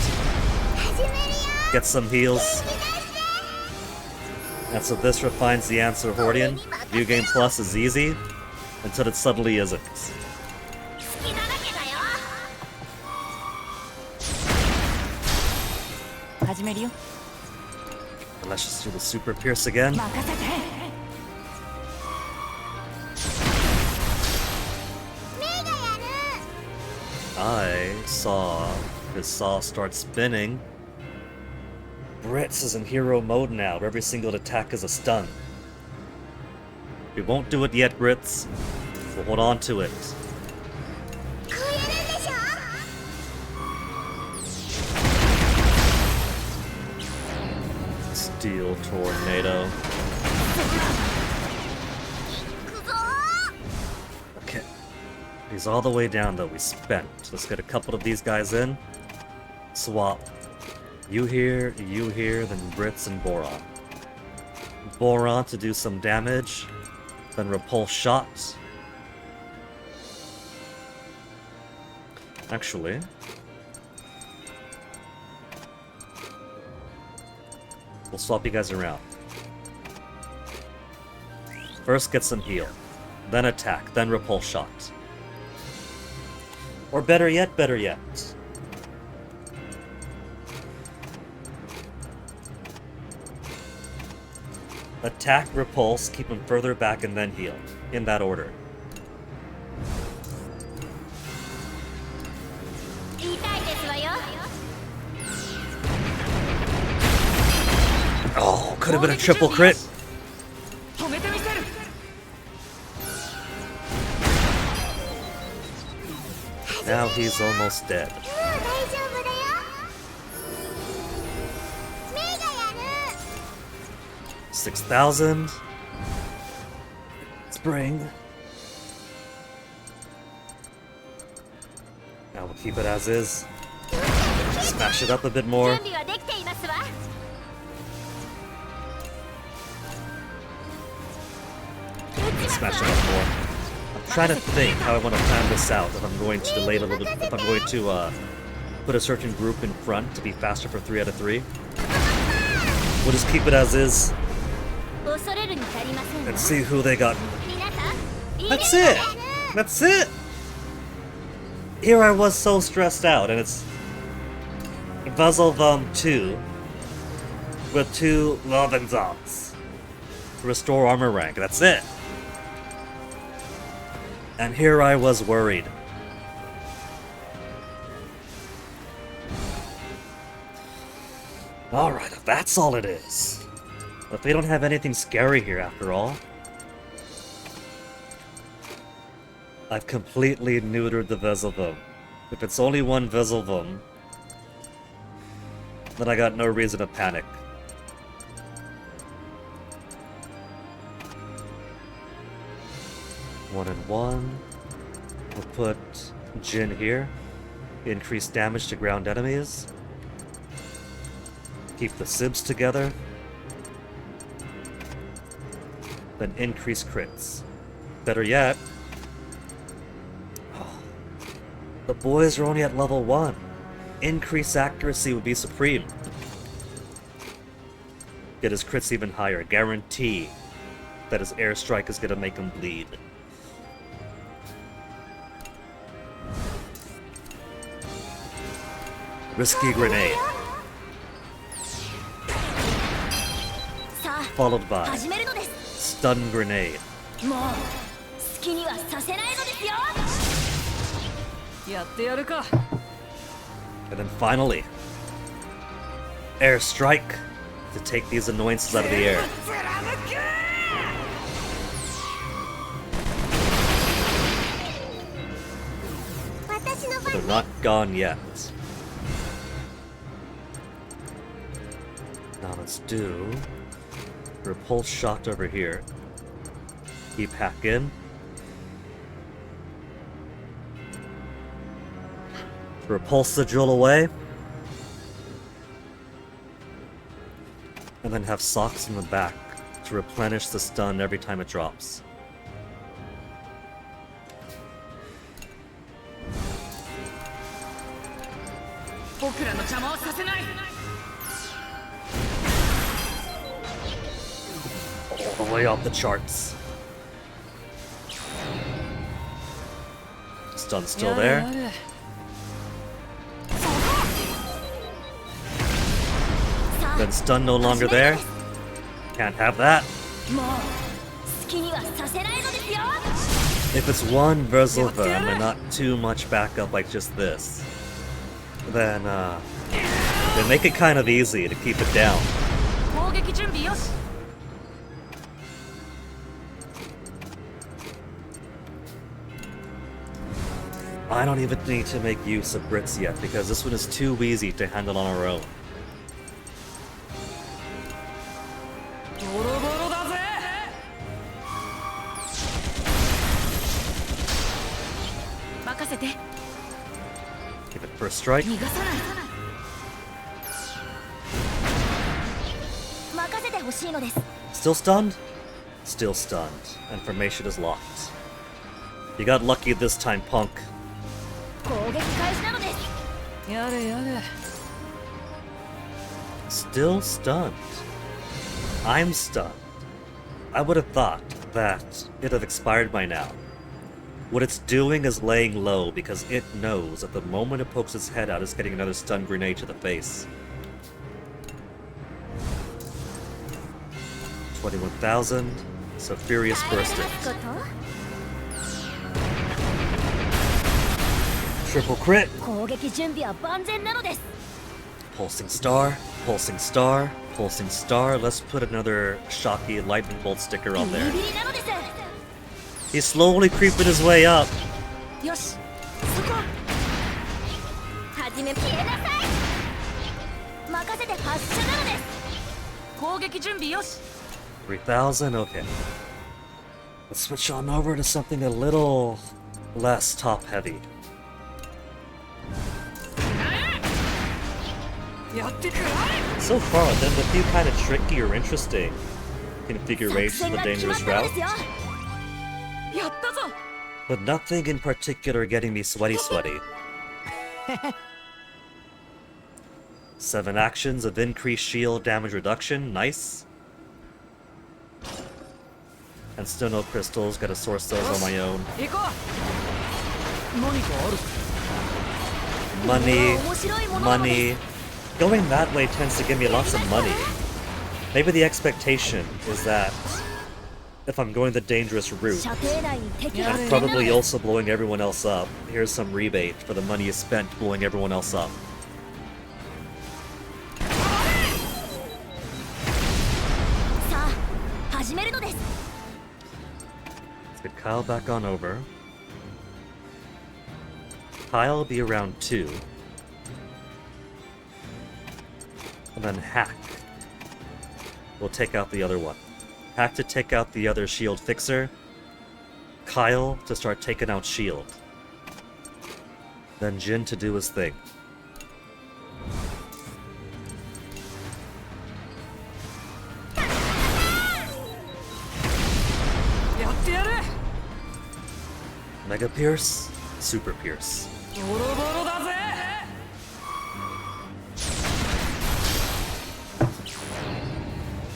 Get some heals. And so this refines the answer Hordian. View Game Plus is easy, until it suddenly isn't. 好きなだけだよ。始めるよ。 And let's just do the super pierce again. 任せて。 I saw his saw start spinning. Brits is in hero mode now, where every single attack is a stun. We won't do it yet, Brits. We'll hold on to it. こうやるんでしょ。 Steel tornado. 行くぞ。 Okay. He's all the way down though, we spent. Let's get a couple of these guys in. Swap. You here, then Brits and Boron. Boron to do some damage, then repulse shots. Actually, we'll swap you guys around. First get some heal, then attack, then repulse shot. Or better yet, attack, repulse, keep him further back, and then heal. In that order. 痛いですわよ。 Oh, could have been a triple crit. 止めてみせる。 Now he's almost dead. もう大丈夫だよ。メイがやる。 6,000. Spring. Now we'll keep it as is. Smash it up a bit more. 準備はできていますわ。 Smash it up more. I'm trying to think how I want to plan this out. If I'm going to delay it a little bit. If I'm going to put a certain group in front to be faster for 3 out of 3. We'll just keep it as is 恐れるに足りませんわ。 and see who they got. 皆さん、 That's it! That's it! Here I was so stressed out, and it's Vezelvum 2 with 2 Lovenzons to restore armor rank. That's it! And here I was worried. Alright, if that's all it is. If they don't have anything scary here after all. I've completely neutered the Vezelvum. If it's only one Vezelvum, then I got no reason to panic. One and one. We'll put Jin here. Increase damage to ground enemies. Keep the Sibs together. Then increase crits. Better yet, the boys are only at level 1. Increase accuracy would be supreme. Get his crits even higher. Guarantee that his airstrike is gonna make him bleed. Risky grenade. さあ、 Followed by 始めるのです。 stun grenade. もう好きにはさせないのですよ。やってやるか。 And then finally, airstrike. to take these annoyances out of the air. But they're not gone yet. Now let's do repulse shot over here. Keep hack in. Repulse the drill away. And then have socks in the back to replenish the stun every time it drops. All the way off the charts. Stun still there. Then stun no longer there. Can't have that. If it's one Versilverm and not too much backup like just this, then they make it kind of easy to keep it down. I don't even need to make use of Brits yet because this one is too easy to handle on our own. Give it first strike. Still stunned? Still stunned. And formation is locked. You got lucky this time, punk. Still stunned. I'm stunned. I would have thought that it'd have expired by now. What it's doing is laying low because it knows that the moment it pokes its head out, it's getting another stun grenade to the face. 21,000, so Furious Bursting. Triple crit! Pulsing Star, Pulsing Star, Pulsing Star. Let's put another Shocky Lightning Bolt sticker on there. He's slowly creeping his way up. 3,000, okay. Let's switch on over to something a little less top heavy. So far, then a few kind of tricky or interesting configurations of the dangerous route. But nothing in particular getting me sweaty. 7 actions of increased shield damage reduction, nice. And still no crystals, gotta source those on my own. Money. Going that way tends to give me lots of money. Maybe the expectation is that if I'm going the dangerous route, and probably also blowing everyone else up, here's some rebate for the money you spent blowing everyone else up. Let's get Kyle back on over. Kyle will be around 2. And then Hack will take out the other one. Hack to take out the other shield fixer. Kyle to start taking out shield. Then Jin to do his thing. Mega Pierce, Super Pierce.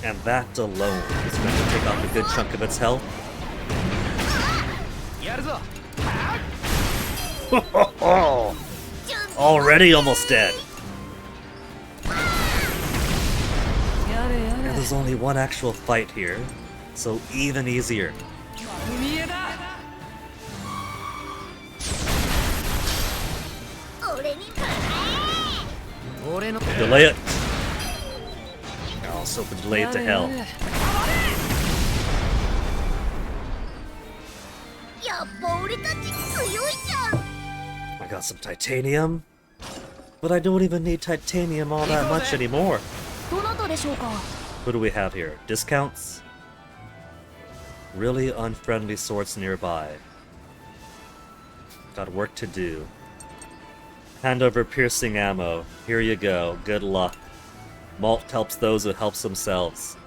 And that alone is going to take off a good chunk of its health. Already almost dead. And there's only one actual fight here, so even easier. Delay it. so delayed to hell. やっぱ俺たち強いじゃん。 I got some titanium, but I don't even need titanium all that much anymore. どなたでしょうか。 What do we have here? Discounts? Really unfriendly sorts nearby. Got work to do. Hand over piercing ammo. Here you go. Good luck. Malt helps those who helps themselves.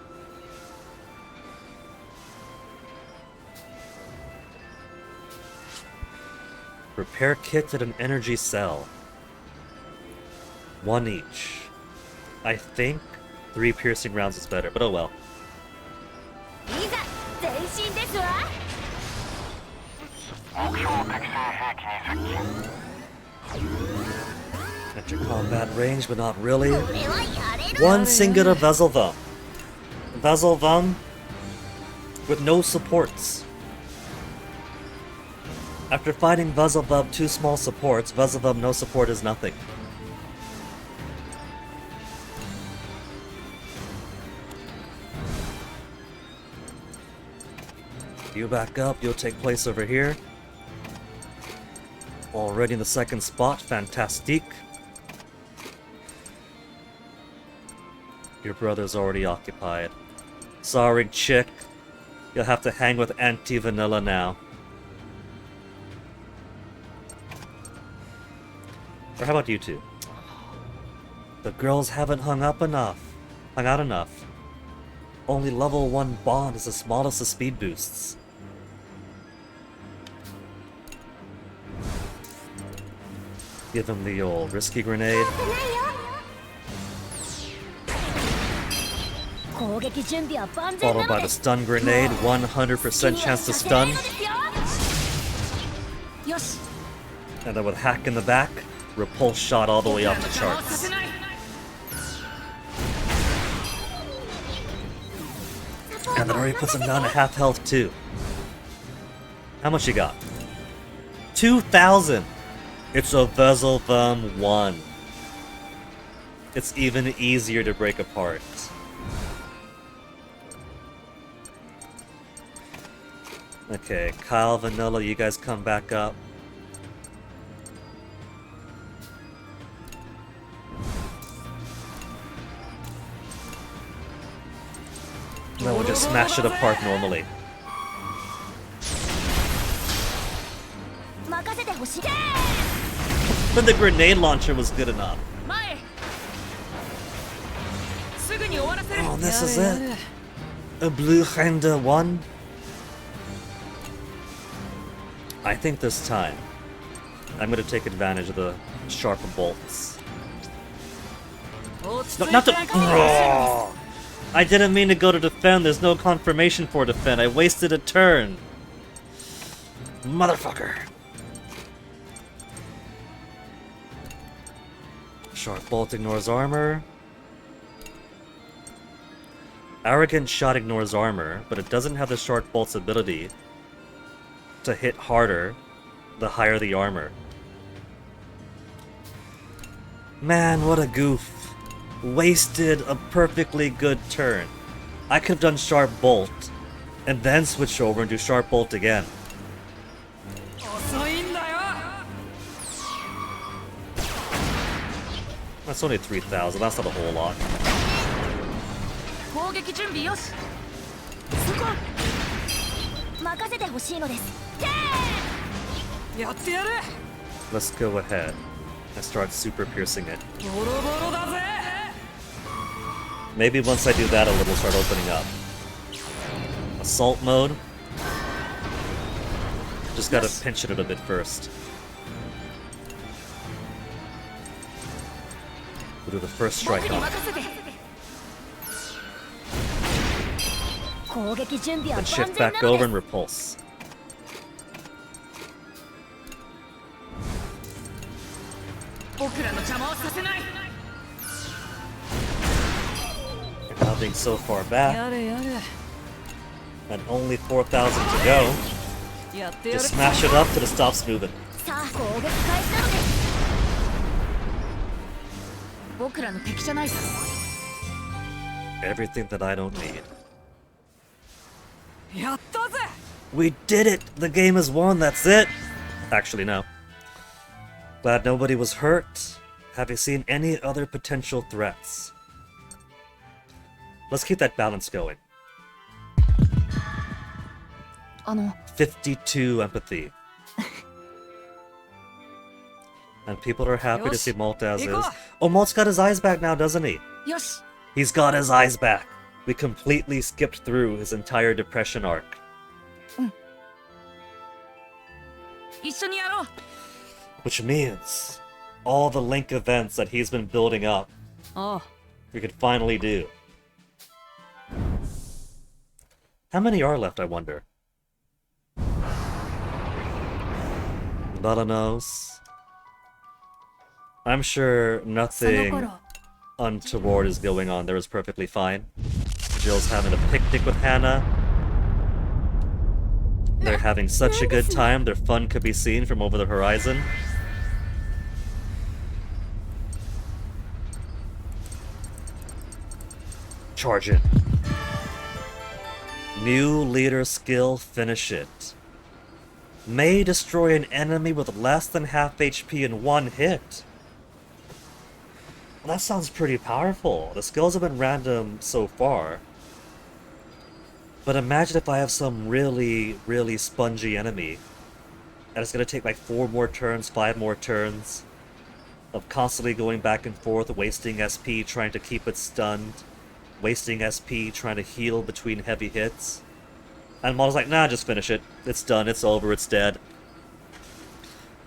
Repair kit at an energy cell. 1 each. I think 3 piercing rounds is better, but oh well. いざ前進ですわ。 Enter combat range, but not really. これはやれる。 One singular Vezelvum. Vezelvum with no supports. After fighting Vezelvum 2 small supports, Vezelvum no support is nothing. You back up, you'll take place over here. Already in the second spot, fantastique. Your brother's already occupied. Sorry, chick. You'll have to hang with Auntie Vanilla now. Or how about you two? The girls haven't hung out enough. Only level 1 bond is the smallest of speed boosts. Give him the old risky grenade. 攻撃準備は万全 Followed な by の the で。 stun grenade, 100% chance to stun. よし。 And then with hack in the back, repulse shot all the way off the charts. And that already puts him down to half health too. How much you got? 2,000! It's a Vezelvum 1. It's even easier to break apart. Okay, Kyle, Vanilla, you guys come back up. Then we'll just smash it apart normally. 任せてほしい。 But the grenade launcher was good enough. 前すぐに終わらせる Oh, this is it? A blue Honda 1? I think this time, I'm gonna take advantage of the sharp bolts. No, not to... Oh, I didn't mean to go to defend, there's no confirmation for defend, I wasted a turn. Motherfucker. Sharp bolt ignores armor. Arrogant shot ignores armor, but it doesn't have the sharp bolt's ability to hit harder the higher the armor. Man, what a goof. Wasted a perfectly good turn. I could have done sharp bolt and then switch over and do sharp bolt again. 遅いんだよ That's only 3,000, that's not a whole lot. 攻撃準備よしそこ。任せてほしいのです。やってやる Let's go ahead and start super piercing it. ボロボロだぜ Maybe once I do that, a little start opening up. Assault mode. Just gotta pinch it a bit first. We'll do the first 僕 strike に on. 任せて。攻撃準備は Then 万 shift 全 back なの over で and repulse. 僕らの邪魔をさせない And now being so far back, やれやれ and only 4,000 to go, やってやる just smash it up till it stops moving. さあ攻撃開始なのです。僕らの敵じゃないさ Everything that I don't need. やったぜ We did it! The game is won, that's it! Actually, no. Glad nobody was hurt. Have you seen any other potential threats? Let's keep that balance going. 52 empathy. And people are happy to see Malta as is. Oh, Malt's got his eyes back now, doesn't he? よし He's got his eyes back. We completely skipped through his entire depression arc. 一緒にやろう Which means all the Link events that he's been building up, ああ we could finally do. How many are left, I wonder? Bella knows. I'm sure その nothing 頃 untoward is going on. There is perfectly fine. Jill's having a picnic with Hannah. They're having such a good time, their fun could be seen from over the horizon. Charge it. New leader skill, finish it. May destroy an enemy with less than half HP in one hit. Well, that sounds pretty powerful. The skills have been random so far. But imagine if I have some really, really spongy enemy. And it's gonna take like 4 more turns, 5 more turns of constantly going back and forth, wasting SP trying to keep it stunned, wasting SP trying to heal between heavy hits. And Model's like, nah, just finish it. It's done, it's over, it's dead.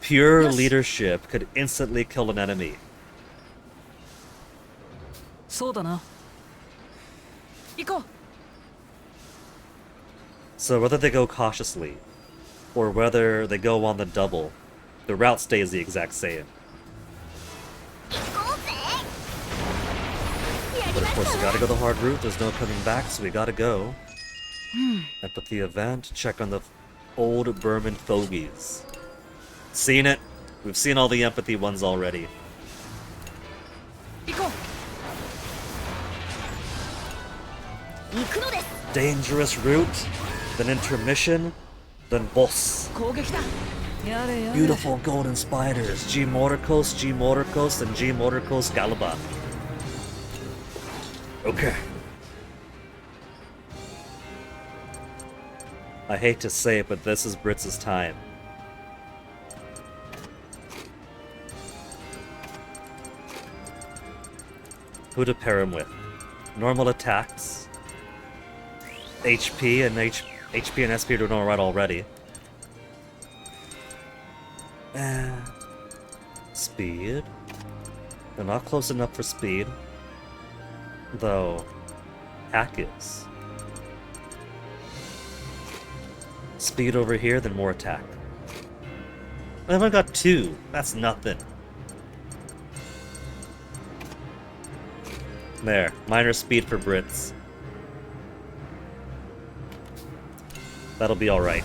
Pure Yes. leadership could instantly kill an enemy. そうだな行こう So whether they go cautiously, or whether they go on the double, the route stays the exact same. 行こうぜやり But ま of し course, た we わ gotta go the hard route, there's no coming back, so we gotta go. Empathy event, check on the old Berman fogies. Seen it. We've seen all the empathy ones already. 行こ行くのです Dangerous route, then intermission, then boss. う攻撃だやれやれ Beautiful golden spiders, G Motorcoast, and G Motorcoast Galabat. Okay. I hate to say it, but this is Britz's time. Who to pair him with? Normal attacks. HP and HP and SP are doing alright already. Speed. They're not close enough for speed. Though, hack is. Speed over here, then more attack. I've only got 2. That's nothing. There, minor speed for Brits. That'll be alright.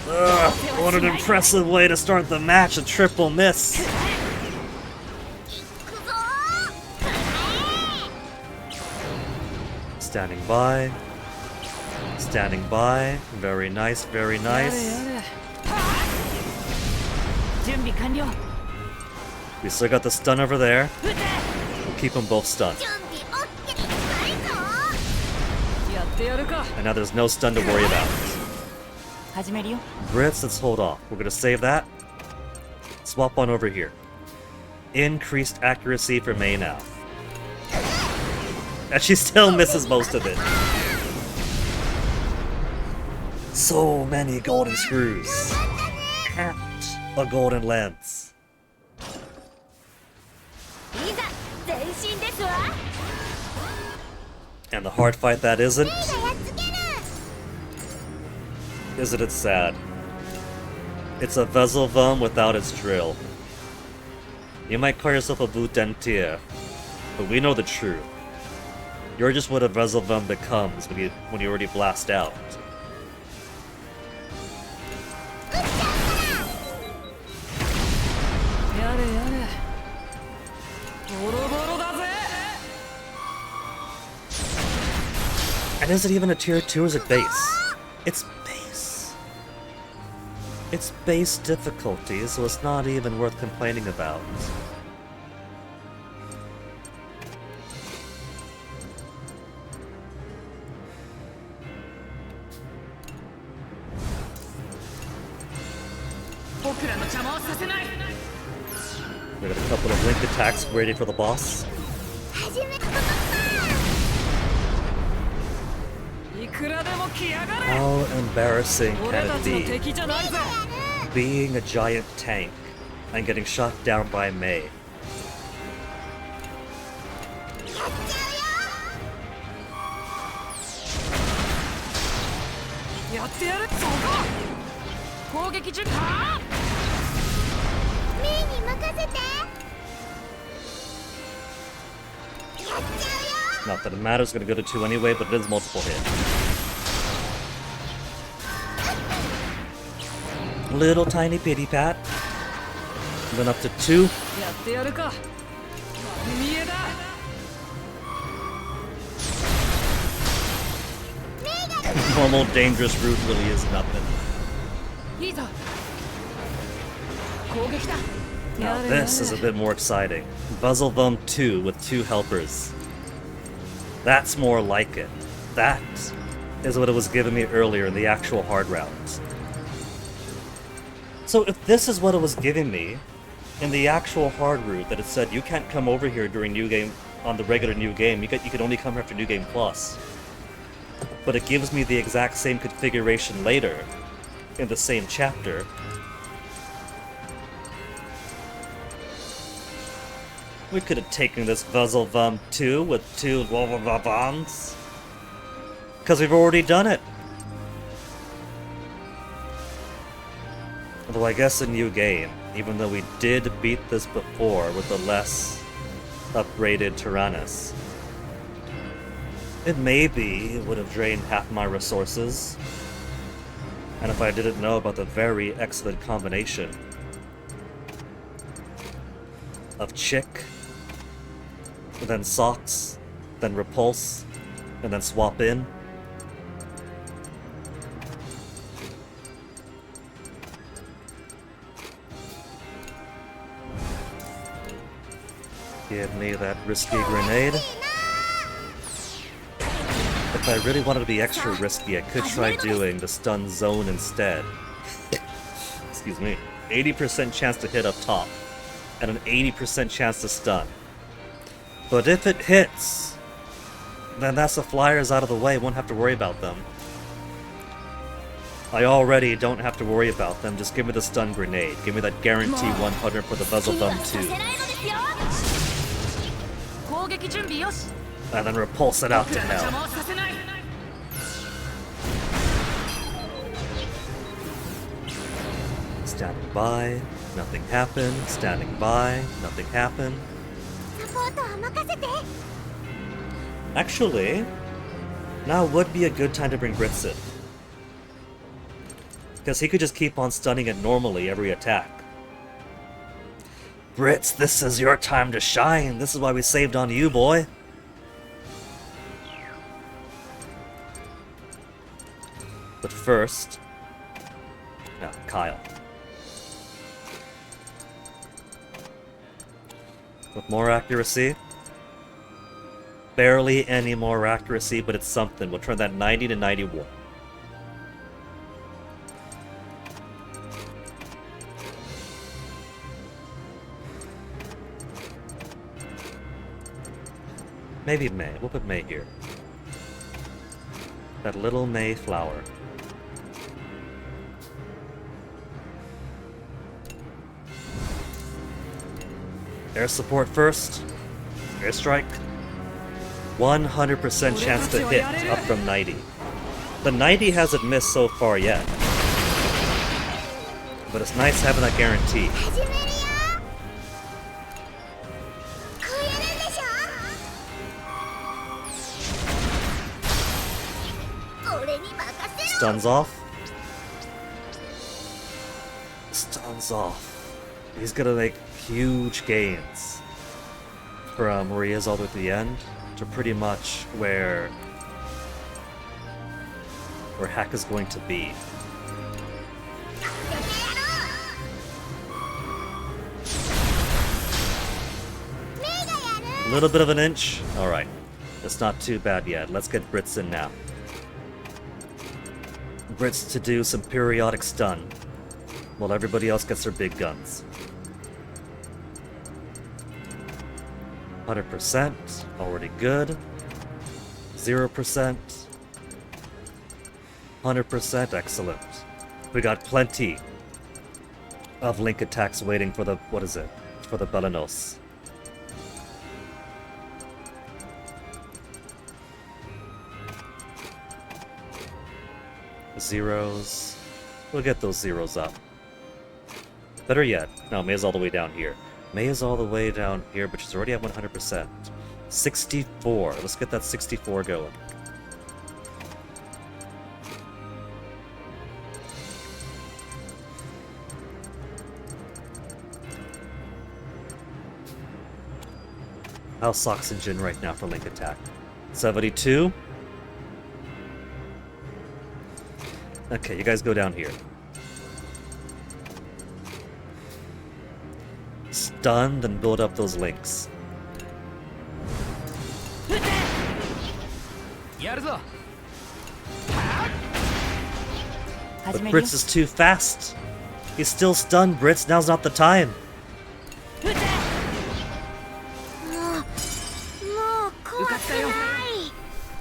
Ugh, what an impressive way to start the match, a triple miss! 行くぞ Standing by. Standing by. Very nice, very やれ nice. やれ準備完了 We still got the stun over there. 撃て We'll keep them both stunned. 準備 OK ないぞやってやるか And now there's no stun to worry about. 始めるよ Brits, let's hold off. We're gonna save that. Swap on over here. Increased accuracy for Mei now. And she still misses most of it. So many golden screws. At a golden lance. いざ前進ですわ And the hard fight that isn't, がやっつける isn't it sad? It's a Vezelvum without its drill. You might call yourself a Boutentier, but we know the truth. You're just what a Vezelvum becomes when you already blast out. やれやれ愚 And is it even a tier 2 or is it base? It's base. It's base difficulty, so it's not even worth complaining about. We got a couple of link attacks ready for the boss. How embarrassing can it be being a giant tank and getting shot down by Mei? Not that it matters, gonna go to 2 anyway, but it is multiple hit. Little tiny pity pat. Went up to 2. Normal dangerous route really is nothing. Now this is a bit more exciting. Buzzlebum 2 with 2 helpers. That's more like it. That is what it was giving me earlier in the actual hard rounds. So if this is what it was giving me in the actual hard route, that it said you can't come over here during new game on the regular new game, you can only come here after new game plus. But it gives me the exact same configuration later in the same chapter. We could have taken this Buzzlebum 2 with 2 bombs. Because we've already done it. Although I guess a new game, even though we did beat this before with the less upgraded Tyrannus, it maybe would have drained half my resources. And if I didn't know about the very excellent combination of Chick, then Socks, then Repulse, and then Swap In. Give me that risky grenade. If I really wanted to be extra risky, I could try doing the stun zone instead. Excuse me. 80% chance to hit up top, and an 80% chance to stun. But if it hits, then that's the flyers out of the way, won't have to worry about them. I already don't have to worry about them, just give me the stun grenade. Give me that guarantee 100 for the Buzzlebum 2. And then repulse it out to hell. Standing by, nothing happened. Standing by, nothing happened. Actually, now would be a good time to bring Brits in. Because he could just keep on stunning it normally every attack. Brits, this is your time to shine. This is why we saved on you, boy. But first... no, Kyle. With more accuracy. Barely any more accuracy, but it's something. We'll turn that 90 to 91. Maybe May. We'll put May here. That little May flower. Air support first. Airstrike. 100% chance to hit, up from 90. The 90 hasn't missed so far yet. But it's nice having that guarantee. Stuns off. Stuns off. He's gonna make huge gains from where he is all the way to the end to pretty much where where Hack is going to be. A little bit of an inch. Alright. It's not too bad yet. Let's get Brits in now. Brits to do some periodic stun, while everybody else gets their big guns. 100%. Already good. 0%. 100%. Excellent. We got plenty of link attacks waiting for the... what is it? For the Belenos. Zeros. We'll get those zeros up. Better yet. No, Mei's all the way down here. Mei is all the way down here, but she's already at 100%. 64. Let's get that 64 going. How's Oxygen right now for link attack? 72. Okay, you guys go down here. Stun, then build up those links. But Brits is too fast. He's still stunned, Brits. Now's not the time.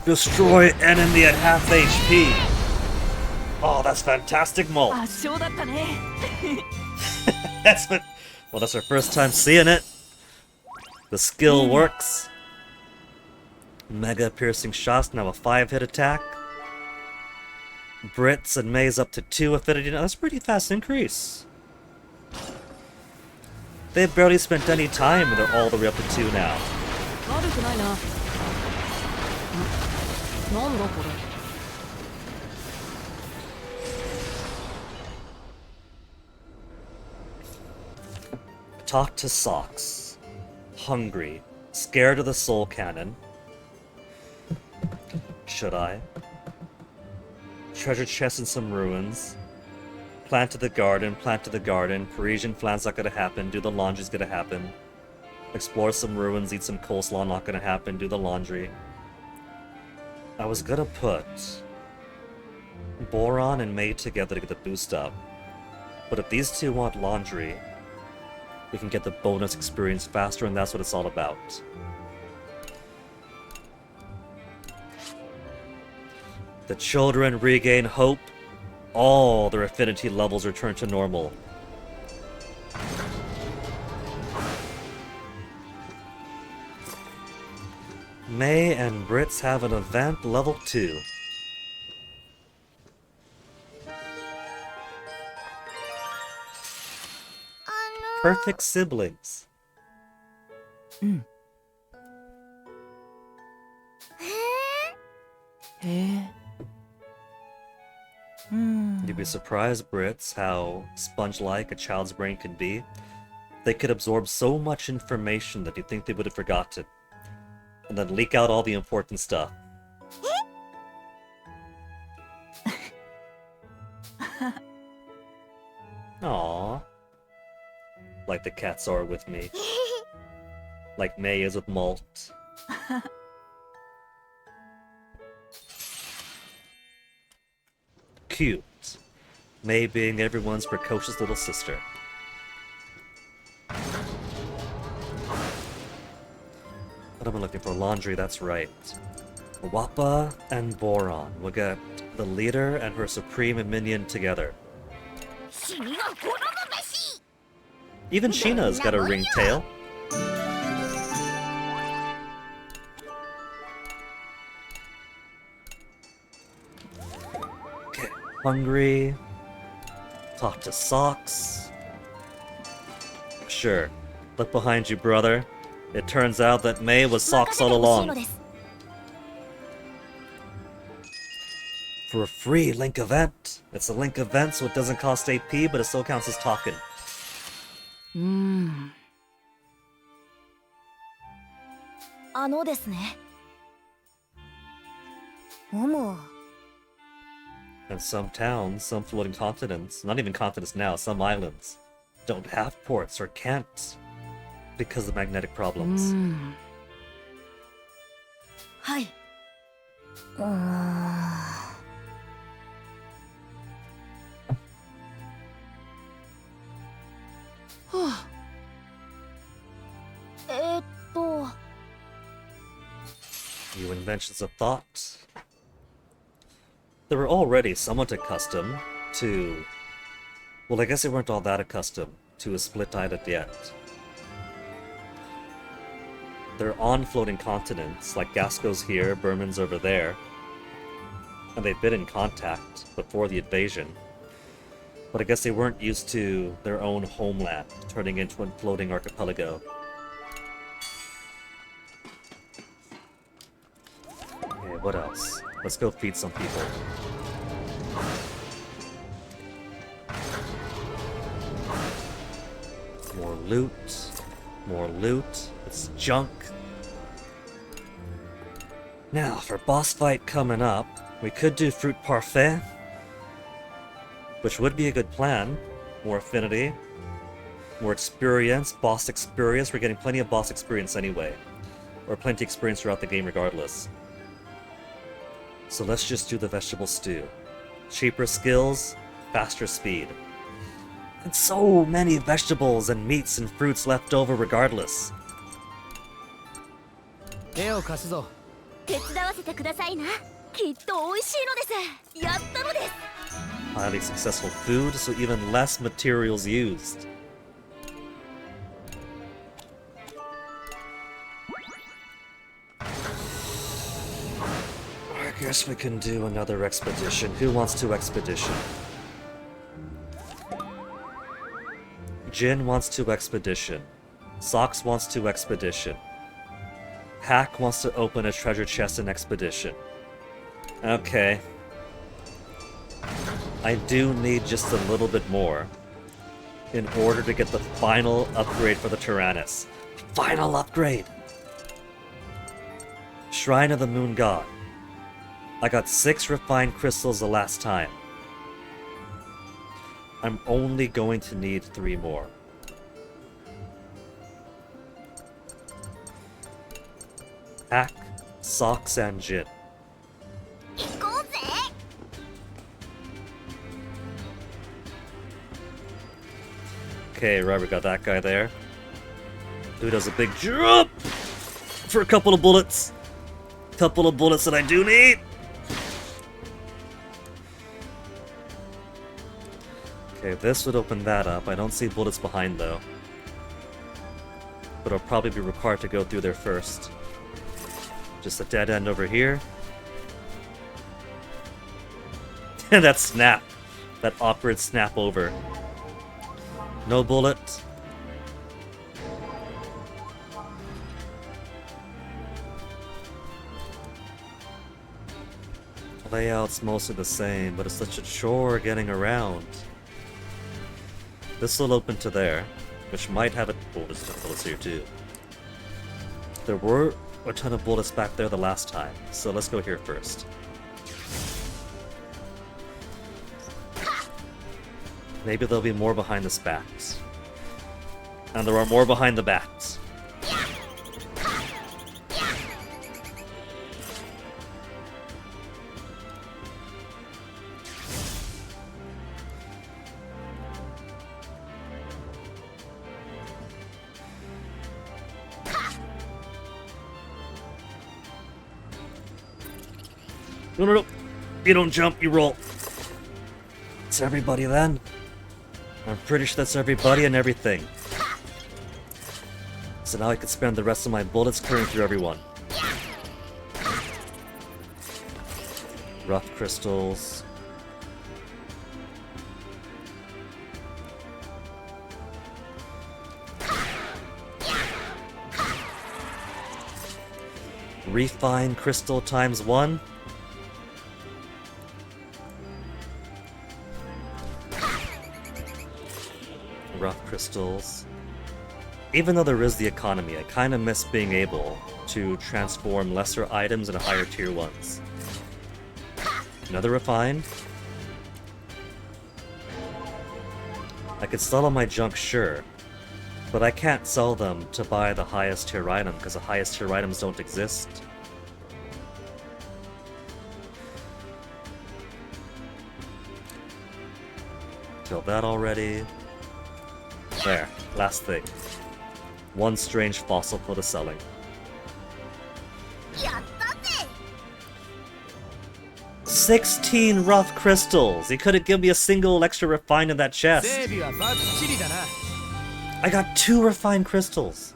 Destroy enemy at half HP. Oh, that's fantastic, Mol. That's what. Well, that's our first time seeing it. The skill works. Mega piercing shots, now a 5-hit attack. Brits and Mei's up to 2 affinity. Now that's a pretty fast increase. They've barely spent any time and they're all the way up to 2 now. Talk to Socks. Hungry. Scared of the soul cannon. Should I? Treasure chest in some ruins. Planted the garden. Parisian flan's not gonna happen. Do the laundry's gonna happen. Explore some ruins, eat some coleslaw, not gonna happen. Do the laundry. I was gonna put Boron and Mei together to get the boost up. But if these two want laundry, we can get the bonus experience faster, and that's what it's all about. The children regain hope. All their affinity levels return to normal. Mei and Brits have an event level 2. Perfect siblings. You'd be surprised, Brits, how sponge-like a child's brain can be. They could absorb so much information that you'd think they would have forgotten, and then leak out all the important stuff. Aww. Like the cats are with me. Like Mei is with Malt. Cute. Mei being everyone's precocious little sister. What am I looking for? Laundry, that's right. Wappa and Boron. We'll get the leader and her supreme minion together. Even Sheena's got a ringtail. Okay, hungry. Talk to Socks. Sure. Look behind you, brother. It turns out that Mei was Socks all along. For a free Link event. It's a Link event, so it doesn't cost AP, but it still counts as talking. And some towns, some floating continents, not even continents now, some islands, don't have ports or can't because of magnetic problems. はい。はあ、New inventions of thought. They were already somewhat accustomed to... Well, I guess they weren't all that accustomed to a split island yet. They're on floating continents, like Gasco's here, Berman's over there. And they've been in contact before the invasion. But I guess they weren't used to their own homeland turning into a floating archipelago. Okay, what else? Let's go feed some people. More loot. More loot. It's junk. Now, for boss fight coming up, we could do Fruit Parfait, which would be a good plan. More affinity, more experience, boss experience. We're getting plenty of boss experience anyway. Or plenty of experience throughout the game regardless. So let's just do the vegetable stew. Cheaper skills, faster speed. And so many vegetables and meats and fruits left over regardless. 手を貸すぞ。手伝わせてくださいな。きっと美味しいのです。やったのです。 Highly successful food, so even less materials used. I guess we can do another expedition. Who wants to expedition? Jin wants to expedition. Socks wants to expedition. Hack wants to open a treasure chest in expedition. Okay. I do need just a little bit more in order to get the final upgrade for the Tyrannus. Final upgrade! Shrine of the Moon God. I got 6 refined crystals the last time. I'm only going to need 3 more. Hack, Socks, and Jin. 行こうぜ。 Okay, right, we got that guy there. Who does a big jump for a couple of bullets. Couple of bullets that I do need. Okay, this would open that up. I don't see bullets behind though. But I'll probably be required to go through there first. Just a dead end over here. And that snap. That awkward snap over. No bullet. Layout's mostly the same, but it's such a chore getting around. This will open to there, which might have it. Oh, there's some bullets here too. There were a ton of bullets back there the last time, so let's go here first. Maybe there'll be more behind this bats. And there are more behind the bats. No, no, no. You don't jump, you roll. It's everybody then. I'm pretty sure that's everybody and everything. So now I can spend the rest of my bullets clearing through everyone. Rough crystals. Refine crystal times 1. Rough crystals. Even though there is the economy, I kind of miss being able to transform lesser items into higher tier ones. Another refine. I could sell all my junk, sure, but I can't sell them to buy the highest tier item, because the highest tier items don't exist. Kill that already. There, last thing. One strange fossil for the selling. やったぜ 16 rough crystals! He couldn't give me a single extra refine in that chest. 整備はバッチリだな。 I got 2 refined crystals.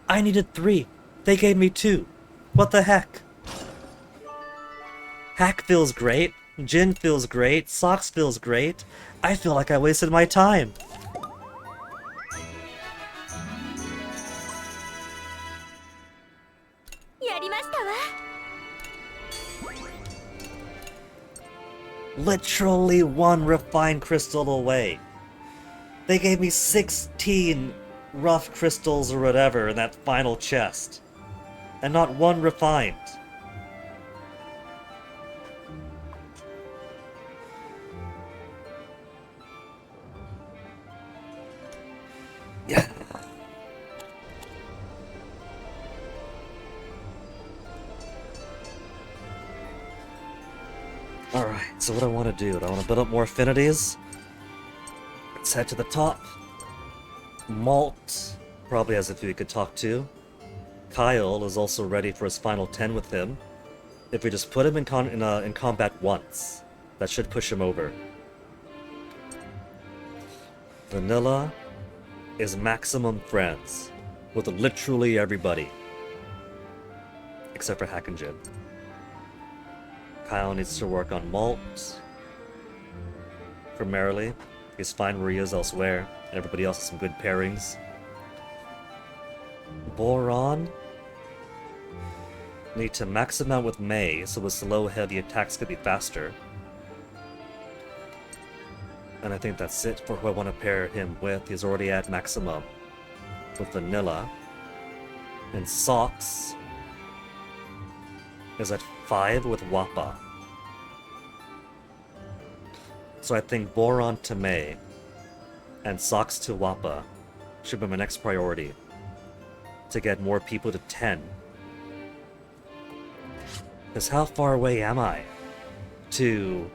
I needed 3. They gave me 2. What the heck? Hack feels great. Jin feels great. Socks feels great. I feel like I wasted my time. Literally 1 refined crystal away. They gave me 16 rough crystals or whatever in that final chest. And not 1 refined. Yeah. Alright, so what do I want to do? Do I want to build up more affinities? Let's head to the top. Malt probably has a few we could talk to. Kyle is also ready for his final 10 with him. If we just put him in combat once, that should push him over. Vanilla is maximum friends with literally everybody. Except for Hack and Jin. Kyle needs to work on Malt. Primarily. He's fine where he is elsewhere. Everybody else has some good pairings. Boron. Need to max him out with Mei, so his slow heavy attacks could be faster. And I think that's it for who I want to pair him with. He's already at maximum with Vanilla. And Socks is at 5 with Wappa. So I think Boron to Mei and Socks to Wappa should be my next priority to get more people to 10. Because how far away am I to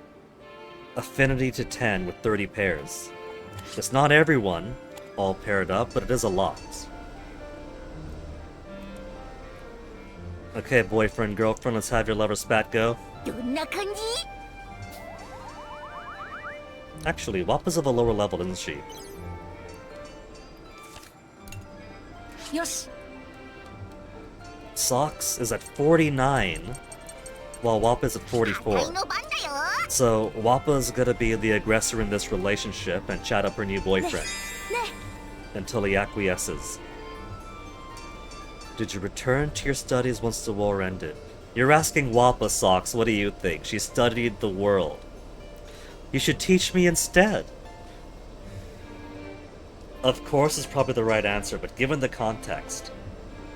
affinity to 10 with 30 pairs? It's not everyone all paired up, but it is a lot. Okay, boyfriend, girlfriend, let's have your lover spat go. どんな感じ Actually, Wappa's of a lower level, isn't she? よし Socks is at 49, while Wappa's at 44. の番だよ So, Wappa's gonna be the aggressor in this relationship and chat up her new boyfriend ね until he acquiesces. Did you return to your studies once the war ended? You're asking Wappa, Socks, what do you think? She studied the world. You should teach me instead. Of course is probably the right answer, but given the context,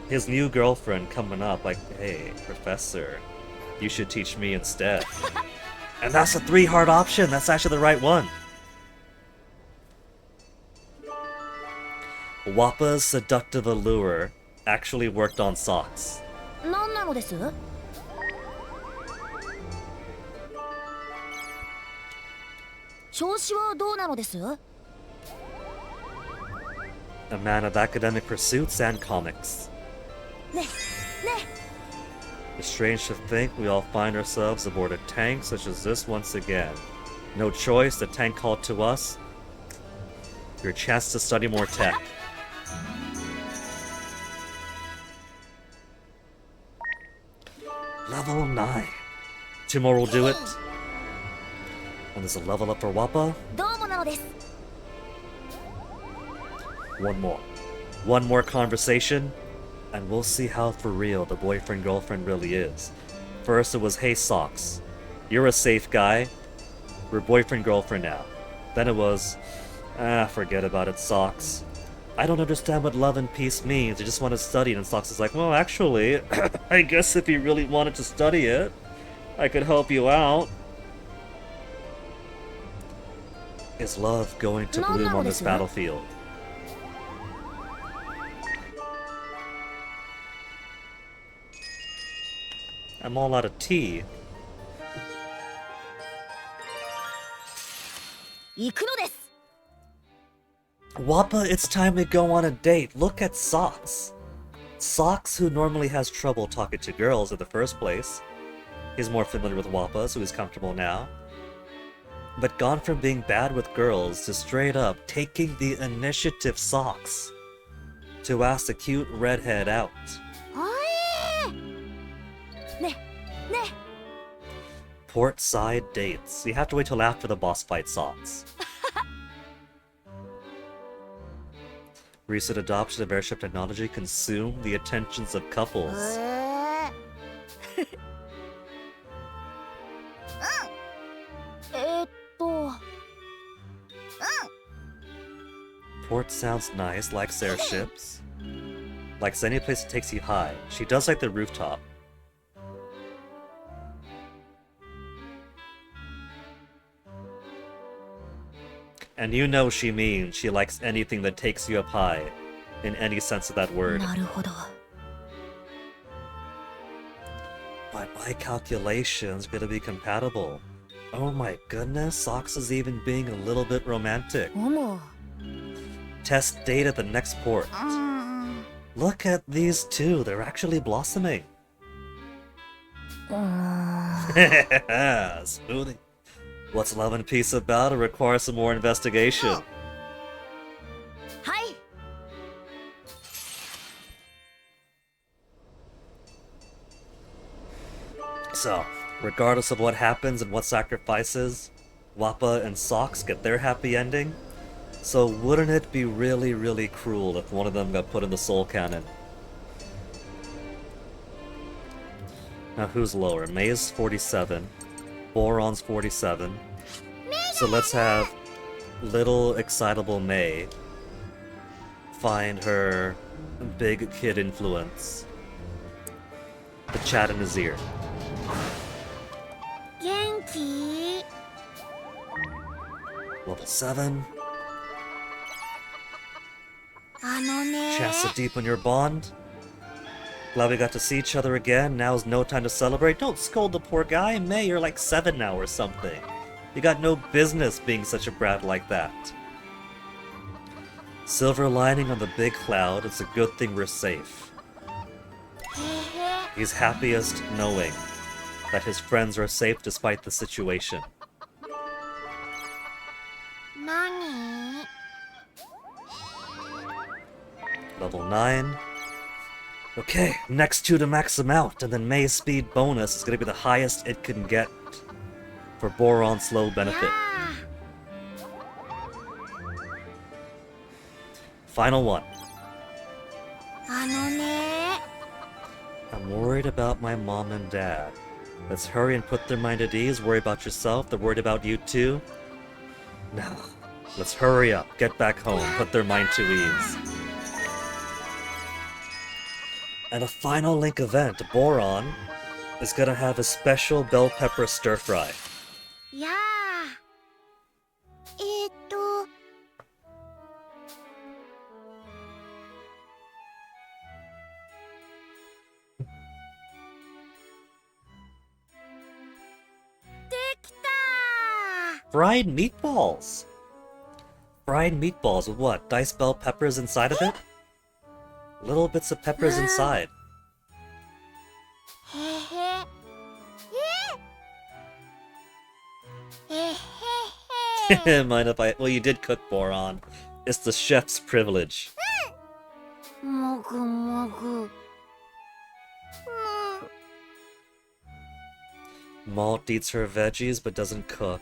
his new girlfriend coming up like, hey, professor, you should teach me instead. And that's a 3-heart option, that's actually the right one. Wappa's seductive allure actually worked on Socks. 何なのです 調子はどうなのです A man of academic pursuits and comics. ねね It's strange to think we all find ourselves aboard a tank such as this once again. No choice, the tank called to us. Your chance to study more tech. Level 9. 2 more will do it. And there's a level up for Wappa. どうもなのです One more. One more conversation, and we'll see how for real the boyfriend-girlfriend really is. First it was, hey Socks, you're a safe guy. We're boyfriend-girlfriend now. Then it was, forget about it, Socks. I don't understand what love and peace means. I just want to study. And Socks is like, well, actually, I guess if you really wanted to study it, I could help you out. Is love going to bloom on this battlefield? I'm all out of tea. 行くのです。 Wappa, it's time to go on a date. Look at Socks. Socks, who normally has trouble talking to girls in the first place. He's more familiar with Wappa, so he's comfortable now. But gone from being bad with girls to straight up taking the initiative, Socks, to ask the cute redhead out. ね、ね。 Port side dates. You have to wait till after the boss fight, Socks. Recent adoption of airship technology consumed the attentions of couples. Port sounds nice, likes airships. Likes any place that takes you high. She does like the rooftop. And you know she means she likes anything that takes you up high, in any sense of that word. なるほど。 By my calculations, gonna be compatible. Oh my goodness, Socks is even being a little bit romantic. おも。 Test date at the next port. Look at these two, they're actually blossoming. Smoothie. What's love and peace about? It requires some more investigation. はい。 So, regardless of what happens and what sacrifices, Wappa and Socks get their happy ending. So wouldn't it be really, really cruel if one of them got put in the soul cannon? Now who's lower? May's 47. Boron's 47. So let's have little excitable May find her big kid influence. The chat in his ear. 元気。 Level 7. あのね。 Chance to deepen your bond. Glad we got to see each other again. Now's no time to celebrate. Don't scold the poor guy. May, you're like 7 now or something. You got no business being such a brat like that. Silver lining on the big cloud. It's a good thing we're safe. He's happiest knowing that his friends are safe despite the situation. 何？ Level 9. Okay, next two to max them out, and then May's speed bonus is going to be the highest it can get for Boron's slow benefit. Final one. あのね。 I'm worried about my mom and dad. Let's hurry and put their mind at ease. Worry about yourself. They're worried about you too. Now, let's hurry up. Get back home. Put their mind to ease. And a final link event, Boron is gonna have a special bell pepper stir fry. やあ。できた。 Fried meatballs! Fried meatballs with what? Diced bell peppers inside of it? Little bits of peppers inside. へへ。へへへ。 Mind if I... Well, you did cook, Boron. It's the chef's privilege. もぐもぐ。Malt eats her veggies but doesn't cook.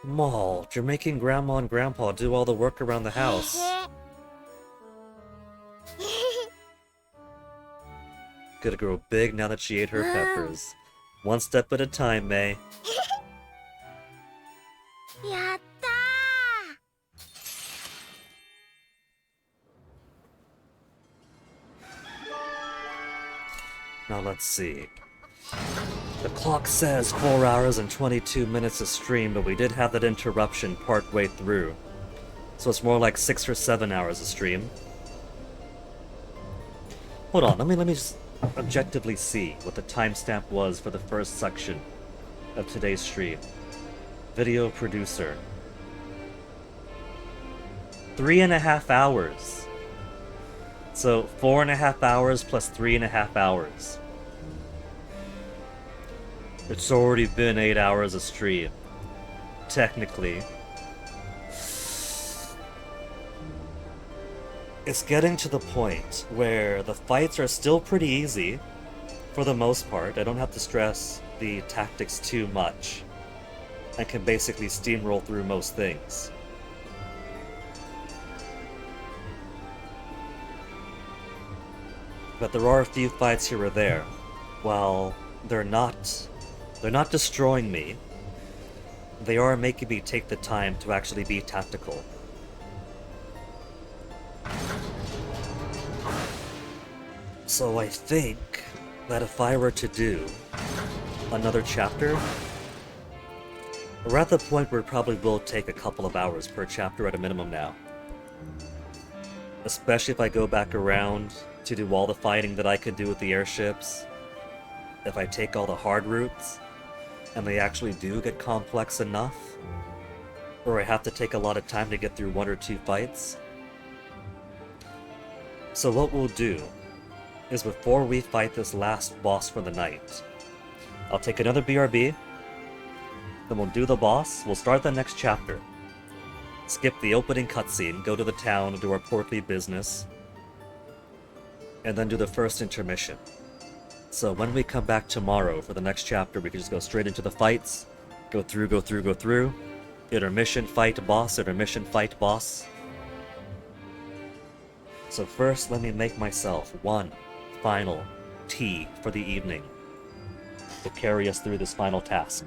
Malt, you're making Grandma and Grandpa do all the work around the house. Gonna grow big now that she ate her peppers. One step at a time, May. やったー。 Now let's see. The clock says 4 hours and 22 minutes of stream, but we did have that interruption partway through. So it's more like 6 or 7 hours of stream. Hold on, let me just objectively see what the timestamp was for the first section of today's stream. Video producer. 3.5 hours. So 4.5 hours plus 3.5 hours. It's already been 8 hours of stream. Technically. It's getting to the point where the fights are still pretty easy, for the most part. I don't have to stress the tactics too much. I can basically steamroll through most things. But there are a few fights here or there. While they're not destroying me, they are making me take the time to actually be tactical. So I think that if I were to do another chapter, we're at the point where it probably will take a couple of hours per chapter at a minimum now. Especially if I go back around to do all the fighting that I could do with the airships. If I take all the hard routes, and they actually do get complex enough, or I have to take a lot of time to get through 1 or 2 fights. So what we'll do is before we fight this last boss for the night, I'll take another BRB, then we'll do the boss, we'll start the next chapter, skip the opening cutscene, go to the town, do our portly business, and then do the first intermission. So when we come back tomorrow for the next chapter, we can just go straight into the fights, go through, intermission, fight, boss, intermission, fight, boss. So first, let me make myself one final tea for the evening to carry us through this final task.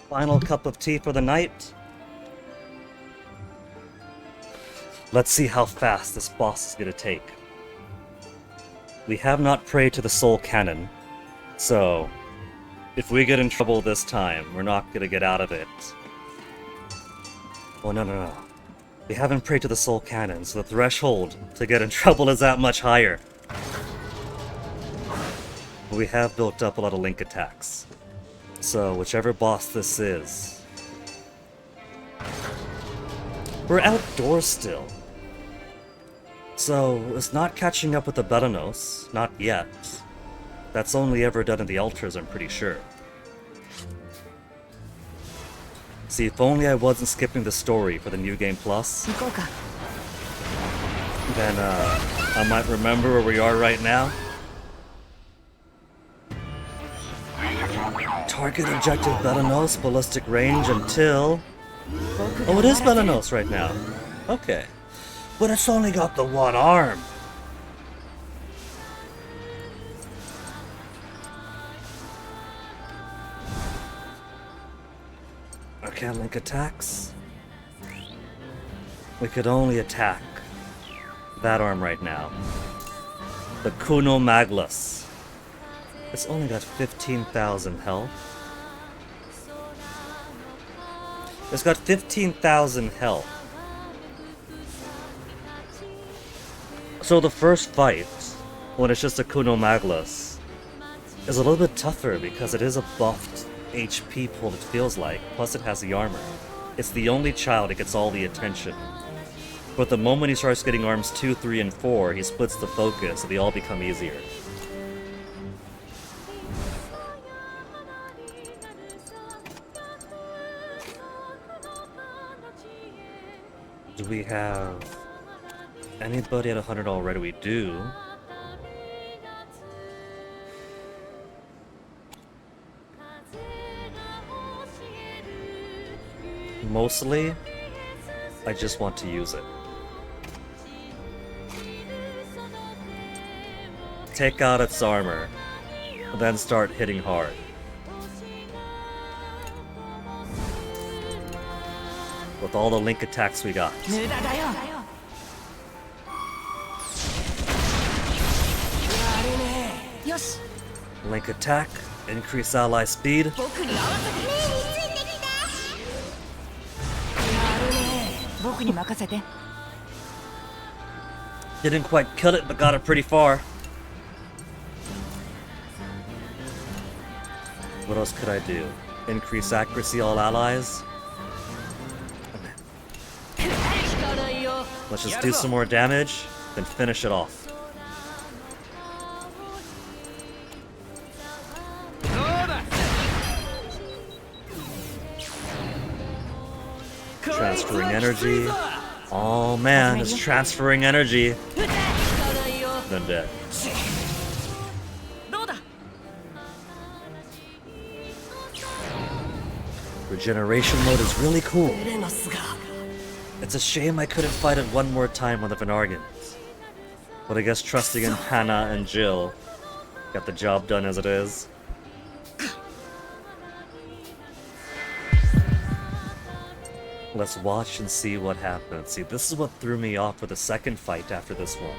Final cup of tea for the night. Let's see how fast this boss is gonna take. We have not prayed to the soul cannon, so if we get in trouble this time, we're not gonna get out of it. Oh, no. We haven't prayed to the soul cannon, so the threshold to get in trouble is that much higher. We have built up a lot of link attacks. So, whichever boss this is... We're outdoors still. So, it's not catching up with the Belanos. Not yet. That's only ever done in the altars, I'm pretty sure. See, if only I wasn't skipping the story for the New Game Plus, then I might remember where we are right now. Target objective Belanos, ballistic range until... Oh, it is Belanos right now. Okay. But it's only got the one arm. Okay, link attacks. We could only attack that arm right now. The Kuno Maglus. It's only got 15,000 health. It's got 15,000 health. So the first fight, when it's just a Kuno Maglus, is a little bit tougher because it is a buffed HP pool, it feels like, plus it has the armor. It's the only child that gets all the attention. But the moment he starts getting arms 2, 3, and 4, he splits the focus, so they all become easier. Do we have anybody at 100 already? We do. Mostly, I just want to use it. Take out its armor, then start hitting hard. With all the link attacks we got. Link attack, increase ally speed. Didn't quite kill it, but got it pretty far. What else could I do? Increase accuracy, all allies. Let's just do some more damage, then finish it off. Transferring energy. Oh man, it's transferring energy. Then dead. Regeneration mode is really cool. It's a shame I couldn't fight it one more time on the Venargans. But I guess trusting in Hannah and Jill got the job done as it is. Let's watch and see what happens. See, this is what threw me off for the second fight after this one.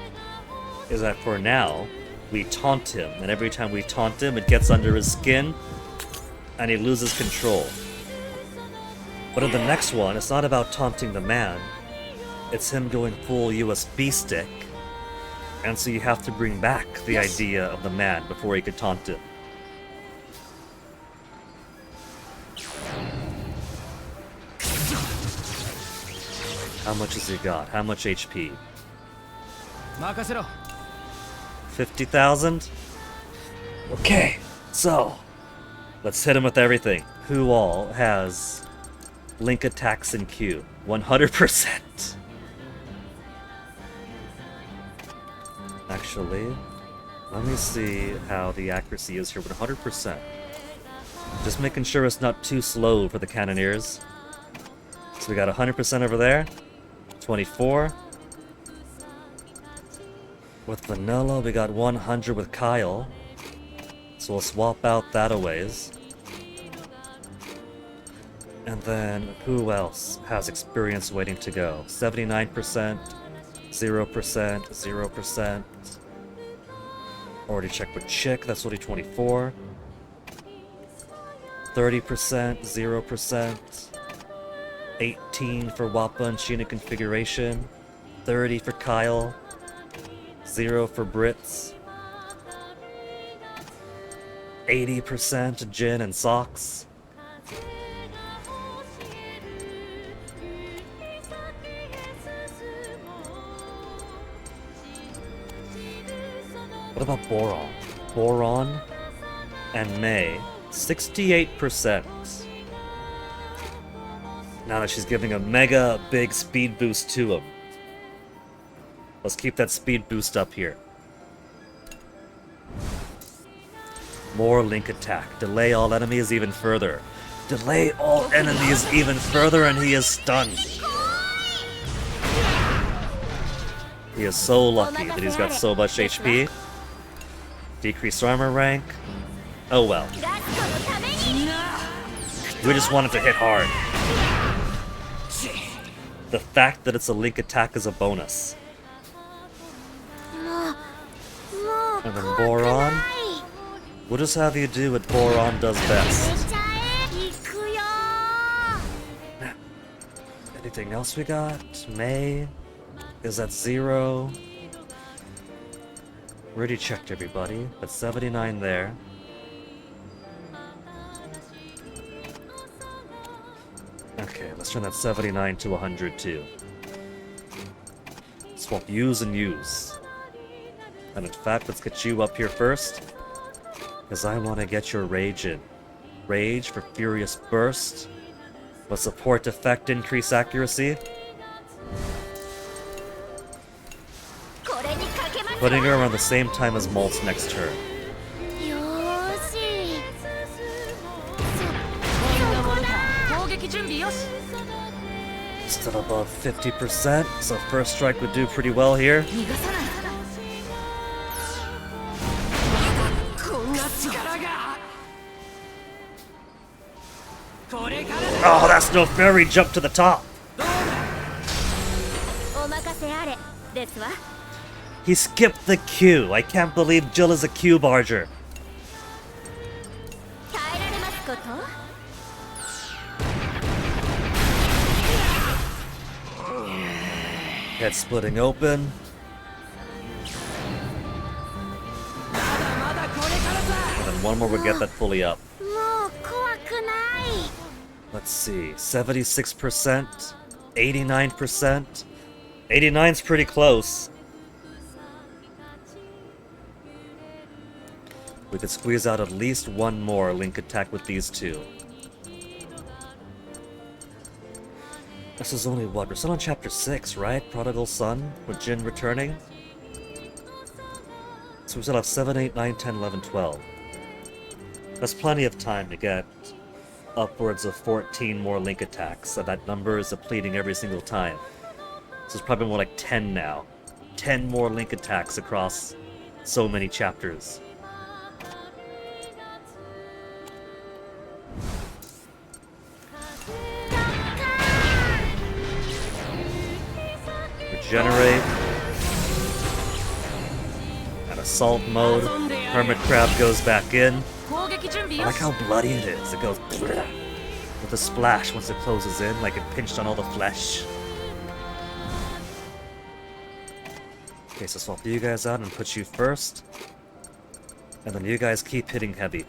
Is that for now, we taunt him, and every time we taunt him, it gets under his skin, and he loses control. But in the next one, it's not about taunting the man, it's him going full USB stick, and so you have to bring back the idea of the man before he could taunt him. How much has he got? How much HP? 50,000? Okay, so let's hit him with everything. Who all has link attacks in Q? 100%. Actually, let me see how the accuracy is here. 100%. Just making sure it's not too slow for the cannoneers. So we got 100% over there. 24. With Vanilla, we got 100 with Kyle. So we'll swap out that a ways. And then, who else has experience waiting to go? 79%, 0%, 0%. Already checked with Chick, that's only 24. 30%, 0%. 18 for Wappa and Sheena configuration. 30 for Kyle. 0 for Brits. 80% Jin and Socks. What about Boron? Boron and May, 68%. Now that she's giving a mega big speed boost to him. Let's keep that speed boost up here. More link attack. Delay all enemies even further. Delay all enemies even further and he is stunned. He is so lucky that he's got so much HP. Decreased armor rank. Oh well. We just wanted to hit hard. The fact that it's a link attack is a bonus. And then Boron. We'll just have you do what Boron does best. Anything else we got? May is at 0. Already checked everybody. That's 79 there. Okay, let's turn that 79 to 100 too. Swap use and use. And in fact, let's get you up here first. Because I want to get your rage in. Rage for Furious Burst. With support effect increase accuracy. Putting her around the same time as Malt's next turn. Still above 50%, so first strike would do pretty well here. Oh, that's no fairy jump to the top. He skipped the Q. I can't believe Jill is a Q barger. Head splitting open. And then one more would get that fully up. Let's see, 76%, 89%. 89's pretty close. We could squeeze out at least one more link attack with these two. This is only what? We're still on chapter 6, right? Prodigal Son, with Jin returning. So we still have 7, 8, 9, 10, 11, 12. There's plenty of time to get upwards of 14 more link attacks, so that number is depleting every single time. So it's probably more like 10 now. 10 more link attacks across so many chapters. Regenerate. And assault mode. Hermit Crab goes back in. I like how bloody it is. It goes with a splash once it closes in, like it pinched on all the flesh. Okay, so swap you guys out and put you first. And then you guys keep hitting heavy.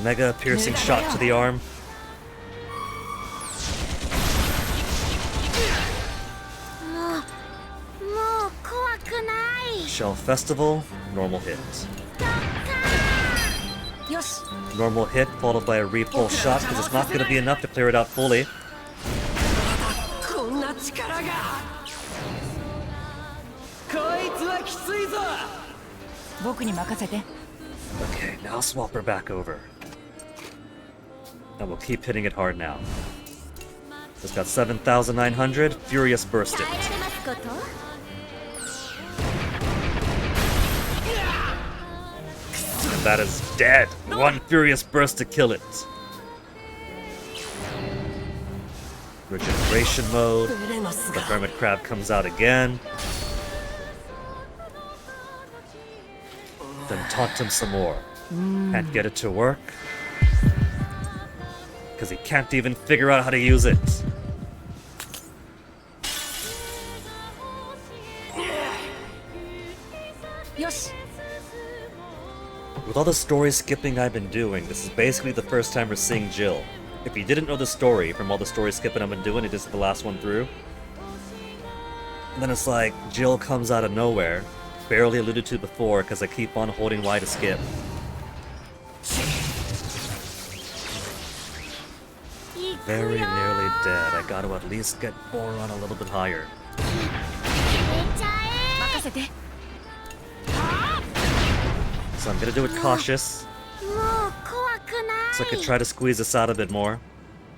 Mega piercing shot to the arm. Shell Festival, normal hit. Normal hit followed by a repulse shot because it's not going to be enough to clear it out fully. Okay, now swap her back over. And we'll keep hitting it hard now. It's got 7,900, Furious Burst it. And that is dead. One furious burst to kill it. Regeneration mode. The hermit crab comes out again. Then taunt him some more. Can't get it to work. Because he can't even figure out how to use it. Yosh. With all the story skipping I've been doing, this is basically the first time we're seeing Jill. If you didn't know the story from all the story skipping I've been doing, it is the last one through. And then it's like, Jill comes out of nowhere, barely alluded to before because I keep on holding Y to skip. Very nearly dead. I gotta at least get Boron a little bit higher. So I'm gonna do it cautious, so I could try to squeeze this out a bit more.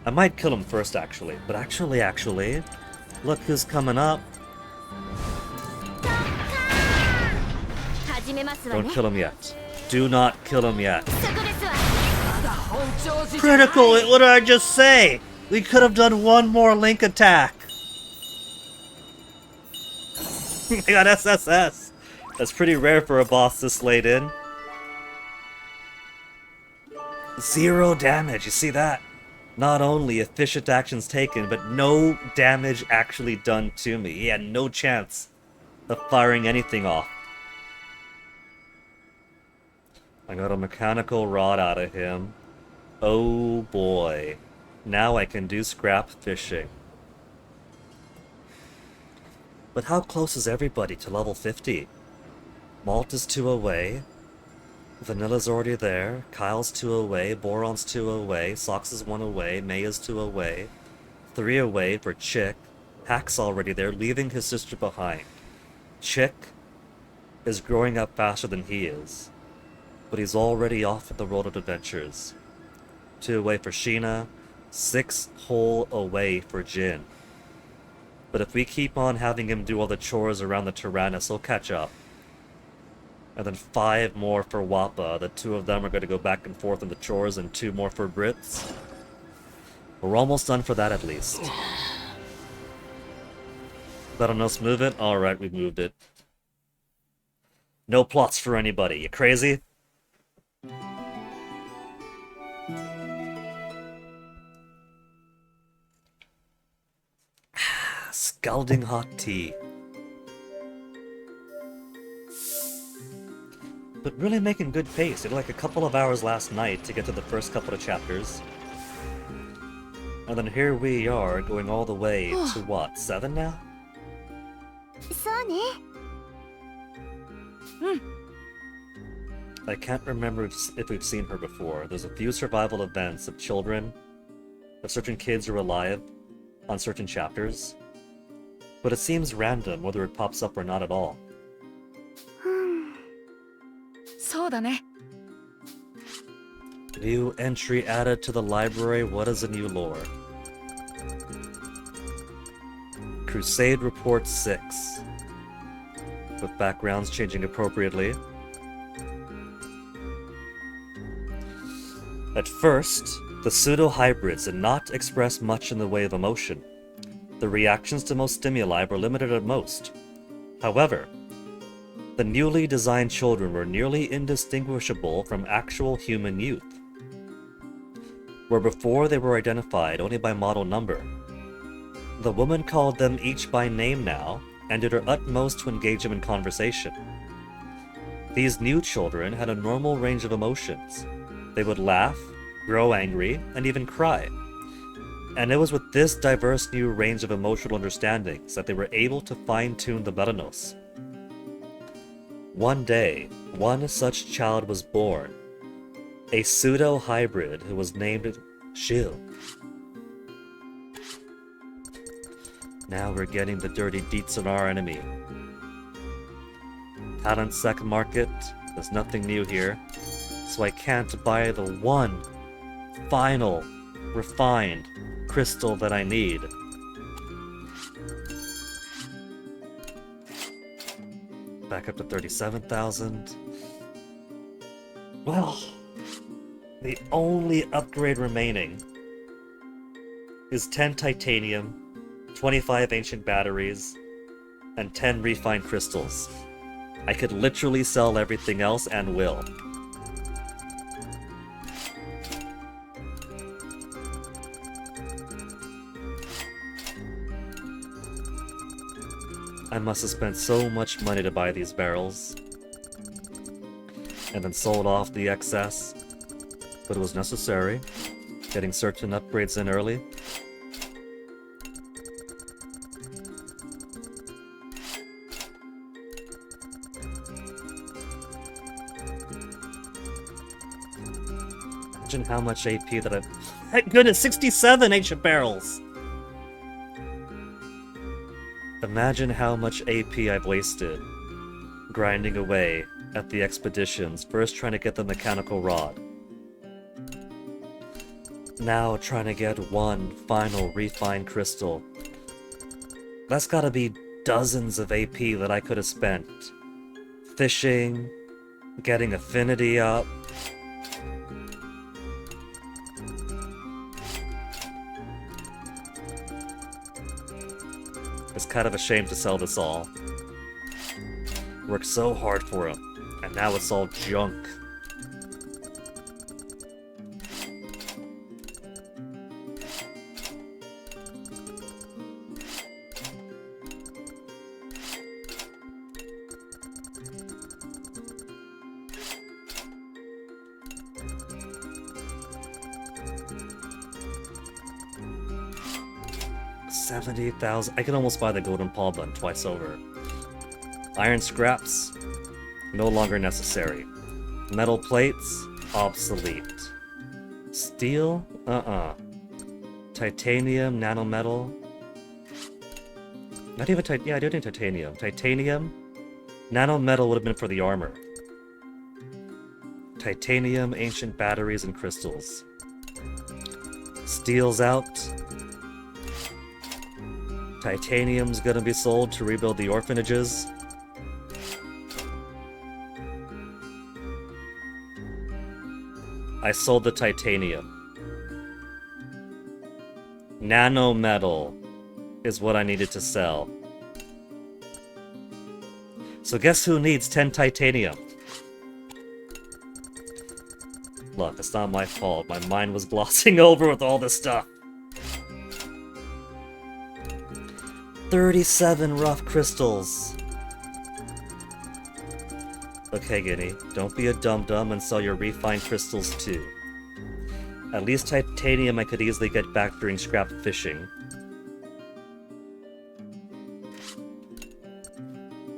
I might kill him first, actually. But actually, look who's coming up. Don't kill him yet. Do not kill him yet. Critical! What did I just say? We could have done one more link attack. I got SSS. That's pretty rare for a boss this late in. 0 damage, you see that? Not only efficient actions taken, but no damage actually done to me. He had no chance of firing anything off. I got a mechanical rod out of him. Oh boy. Now I can do scrap fishing. But how close is everybody to level 50? Malt is 2 away. Vanilla's already there. Kyle's 2 away. Boron's 2 away. Sox is 1 away. May is 2 away. 3 away for Chick. Hack's already there, leaving his sister behind. Chick is growing up faster than he is, but he's already off at the road of adventures. 2 away for Sheena. 6 whole away for Jin. But if we keep on having him do all the chores around the Tyrannus, he'll catch up. And then 5 more for Wappa. The 2 of them are going to go back and forth in the chores, and 2 more for Brits. We're almost done for that at least. Letting us move it? Alright, we moved it. No plots for anybody. You crazy? Scalding hot tea. But really making good pace. It took like a couple of hours last night to get to the first couple of chapters. And then here we are, going all the way to what, 7 now? I can't remember if we've seen her before. There's a few survival events of children, of certain kids who are alive on certain chapters. But it seems random whether it pops up or not at all. New entry added to the library. What is a new lore? Crusade Report 6. With backgrounds changing appropriately. At first, the pseudo-hybrids did not express much in the way of emotion. The reactions to most stimuli were limited at most. However, the newly designed children were nearly indistinguishable from actual human youth. Where before they were identified only by model number, the woman called them each by name now, and did her utmost to engage them in conversation. These new children had a normal range of emotions. They would laugh, grow angry, and even cry. And it was with this diverse new range of emotional understandings that they were able to fine-tune the Belanos. One day, one such child was born, a pseudo-hybrid who was named Shil. Now we're getting the dirty deets on our enemy. Talent Sec Market, there's nothing new here, so I can't buy the one final, refined crystal that I need. Back up to 37,000. Well, the only upgrade remaining is 10 titanium, 25 ancient batteries, and 10 refined crystals. I could literally sell everything else and will. I must have spent so much money to buy these barrels, and then sold off the excess, but it was necessary, getting certain upgrades in early. Imagine how much AP that I've... Thank goodness, 67 ancient barrels! Imagine how much AP I've wasted grinding away at the expeditions, first trying to get the mechanical rod. Now trying to get one final refined crystal. That's gotta be dozens of AP that I could have spent. Fishing, getting affinity up. It's kind of a shame to sell this all. Worked so hard for him, and now it's all junk. $70,000. I can almost buy the golden paw button twice over. Iron scraps, no longer necessary. Metal plates, obsolete. Steel? Titanium, nanometal. Not even yeah, I do need titanium. Titanium, nanometal would have been for the armor. Titanium, ancient batteries, and crystals. Steel's out. Titanium's gonna be sold to rebuild the orphanages. I sold the titanium. Nanometal is what I needed to sell. So guess who needs 10 titanium? Look, it's not my fault. My mind was glossing over with all this stuff. 37 rough crystals. Okay, Guinea, don't be a dum-dum and sell your refined crystals too. At least titanium I could easily get back during scrap fishing.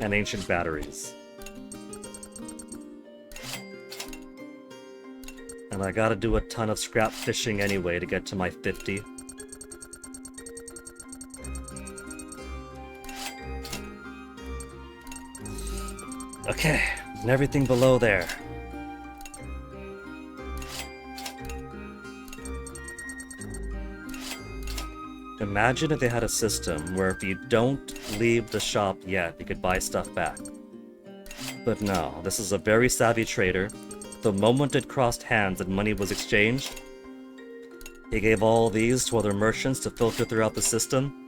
And ancient batteries. And I gotta do a ton of scrap fishing anyway to get to my 50. Okay, and everything below there. Imagine if they had a system where if you don't leave the shop yet, you could buy stuff back. But no, this is a very savvy trader. The moment it crossed hands and money was exchanged, he gave all these to other merchants to filter throughout the system.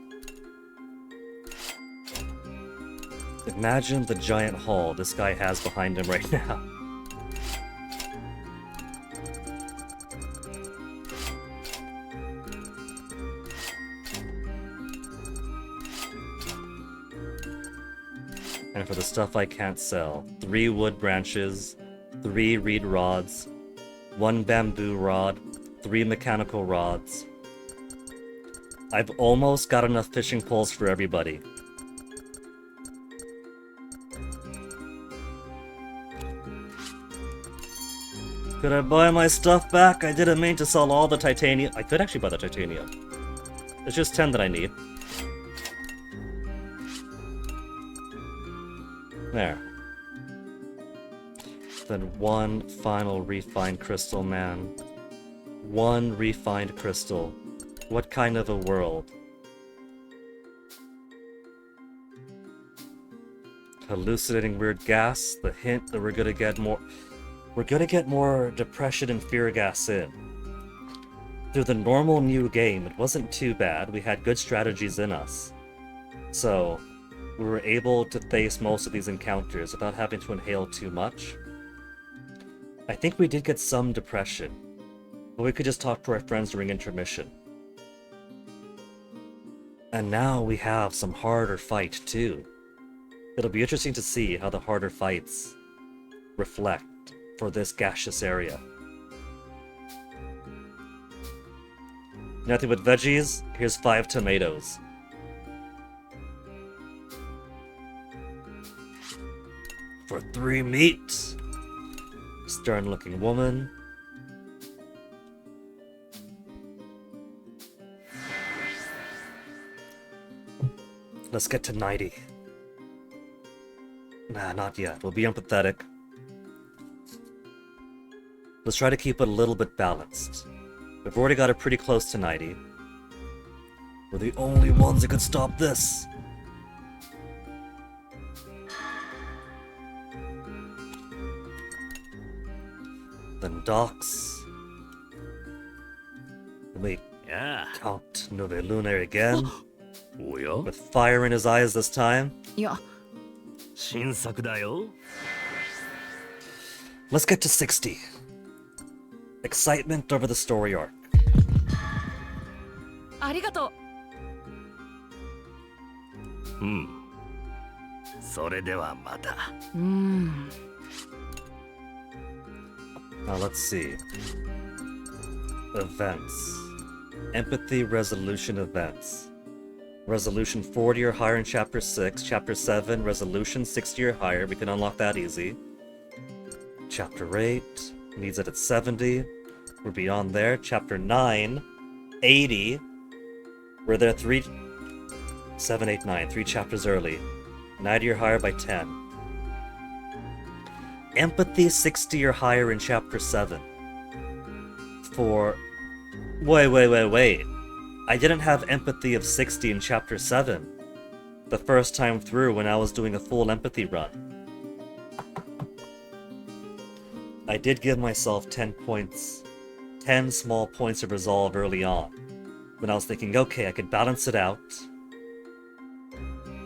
Imagine the giant haul this guy has behind him right now. And for the stuff I can't sell, 3 wood branches, 3 reed rods, 1 bamboo rod, 3 mechanical rods. I've almost got enough fishing poles for everybody. Could I buy my stuff back? I didn't mean to sell all the titanium. I could actually buy the titanium. It's just 10 that I need. There. Then 1 final refined crystal, man. 1 refined crystal. What kind of a world? Hallucinating weird gas, the hint that we're gonna get more... we're gonna get more depression and fear gas in. Through the normal new game, it wasn't too bad. We had good strategies in us. So, we were able to face most of these encounters without having to inhale too much. I think we did get some depression, but we could just talk to our friends during intermission. And now we have some harder fight too. It'll be interesting to see how the harder fights reflect for this gaseous area. Nothing but veggies? Here's 5 tomatoes. For 3 meat. Stern looking woman. Let's get to 90. Nah, not yet. We'll be empathetic. Let's try to keep it a little bit balanced. We've already got it pretty close to 90. We're the only ones that could stop this. Then docks. Wait, Count Novelune again. おや With fire in his eyes this time. いや、新作だよ Let's get to 60. Excitement over the story arc. ありがとう。うんそれではまた Now let's see. Events. Empathy resolution events. Resolution 40 or higher in Chapter 6. Chapter 7, resolution 60 or higher. We can unlock that easy. Chapter 8 needs it at 70. We're beyond there. Chapter 9, 80. We're there 7, 8, 9. 3 chapters early. 90 or higher by 10. Empathy 60 or higher in Chapter 7. For... Wait. I didn't have empathy of 60 in Chapter 7. The first time through when I was doing a full empathy run. I did give myself 10 points. 10 small points of resolve early on. When I was thinking, okay, I could balance it out.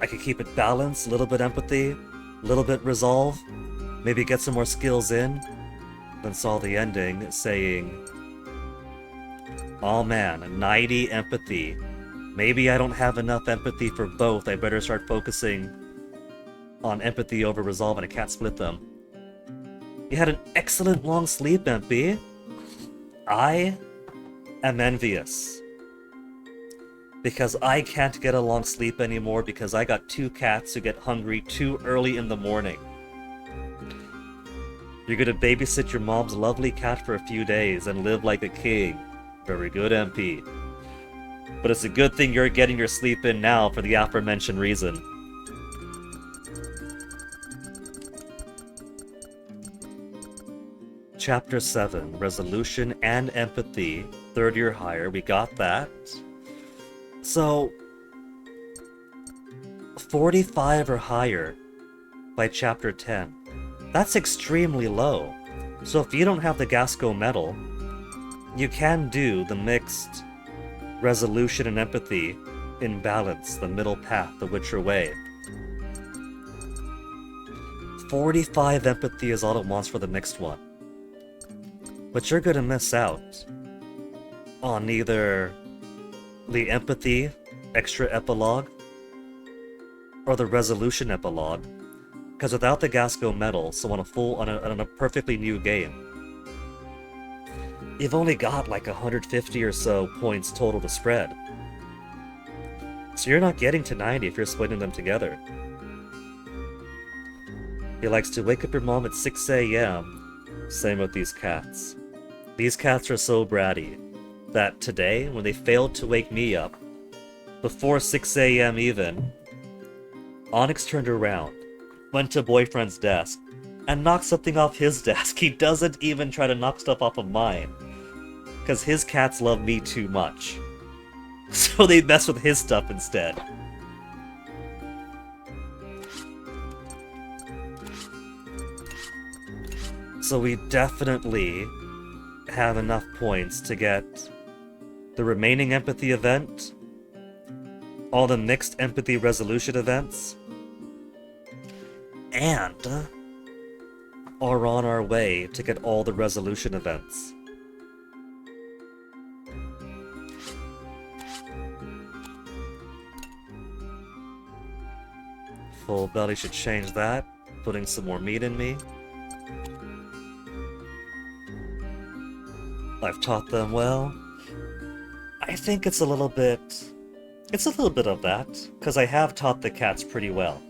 I could keep it balanced, a little bit empathy, a little bit resolve, maybe get some more skills in. Then saw the ending saying, oh man, 90 empathy. Maybe I don't have enough empathy for both. I better start focusing on empathy over resolve, and I can't split them. You had an excellent long sleep, MP. I am envious. Because I can't get a long sleep anymore because I got 2 cats who get hungry too early in the morning. You're gonna babysit your mom's lovely cat for a few days and live like a king. Very good, MP. But it's a good thing you're getting your sleep in now for the aforementioned reason. Chapter 7, Resolution and Empathy, 30 or higher, we got that. So, 45 or higher by Chapter 10. That's extremely low. So if you don't have the Gasco medal, you can do the mixed resolution and empathy in balance, the middle path, the Witcher way. 45 empathy is all it wants for the mixed one. But you're gonna miss out on either the empathy extra epilogue or the resolution epilogue, because without the Gasco medal, so on a perfectly new game, you've only got like 150 or so points total to spread. So you're not getting to 90 if you're splitting them together. He likes to wake up your mom at 6 a.m. Same with these cats. These cats are so bratty that today, when they failed to wake me up, before 6 a.m. even, Onyx turned around, went to boyfriend's desk, and knocked something off his desk. He doesn't even try to knock stuff off of mine. Because his cats love me too much. So they mess with his stuff instead. So we definitely have enough points to get the remaining empathy event, all the mixed empathy resolution events, and are on our way to get all the resolution events. Full belly should change that, putting some more meat in me. I've taught them well. I think it's a little bit of that, because I have taught the cats pretty well.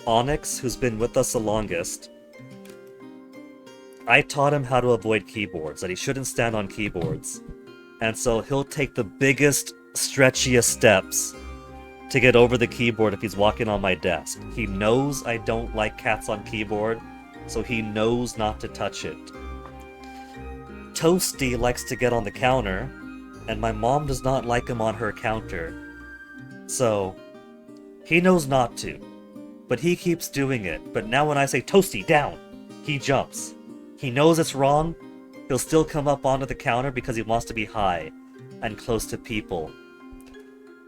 Onyx, who's been with us the longest, I taught him how to avoid keyboards, that he shouldn't stand on keyboards. And so he'll take the biggest, stretchiest steps to get over the keyboard if he's walking on my desk. He knows I don't like cats on keyboard, so he knows not to touch it. Toasty likes to get on the counter, and my mom does not like him on her counter. So, he knows not to, but he keeps doing it. But now when I say, Toasty, down, he jumps. He knows it's wrong, he'll still come up onto the counter because he wants to be high and close to people.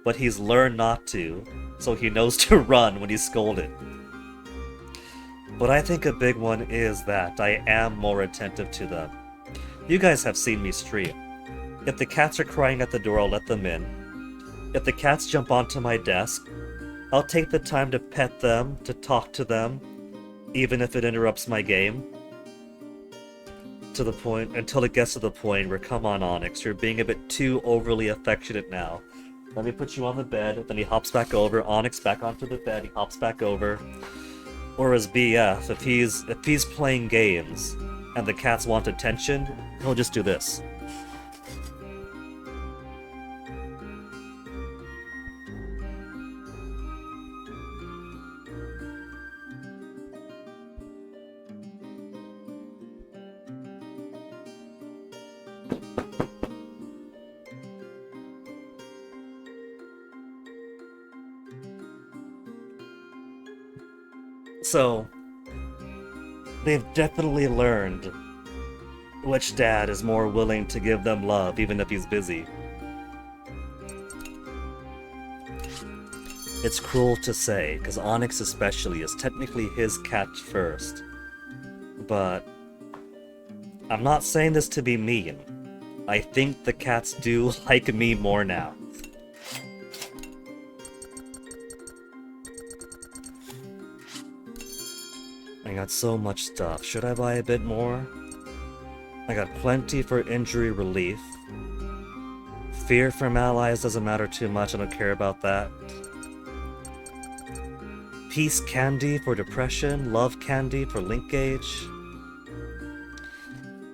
But he's learned not to, so he knows to run when he's scolded. But I think a big one is that I am more attentive to them. You guys have seen me stream. If the cats are crying at the door, I'll let them in. If the cats jump onto my desk, I'll take the time to pet them, to talk to them, even if it interrupts my game. To the point, until it gets to the point where, come on, Onyx, you're being a bit too overly affectionate now. Let me put you on the bed, then he hops back over, Onyx back onto the bed, he hops back over. Or as BF, if he's playing games and the cats want attention, he'll just do this. So, they've definitely learned which dad is more willing to give them love, even if he's busy. It's cruel to say, because Onyx especially is technically his cat first. But I'm not saying this to be mean. I think the cats do like me more now. I got so much stuff. Should I buy a bit more? I got plenty for injury relief. Fear from allies doesn't matter too much, I don't care about that. Peace candy for depression, love candy for link gauge.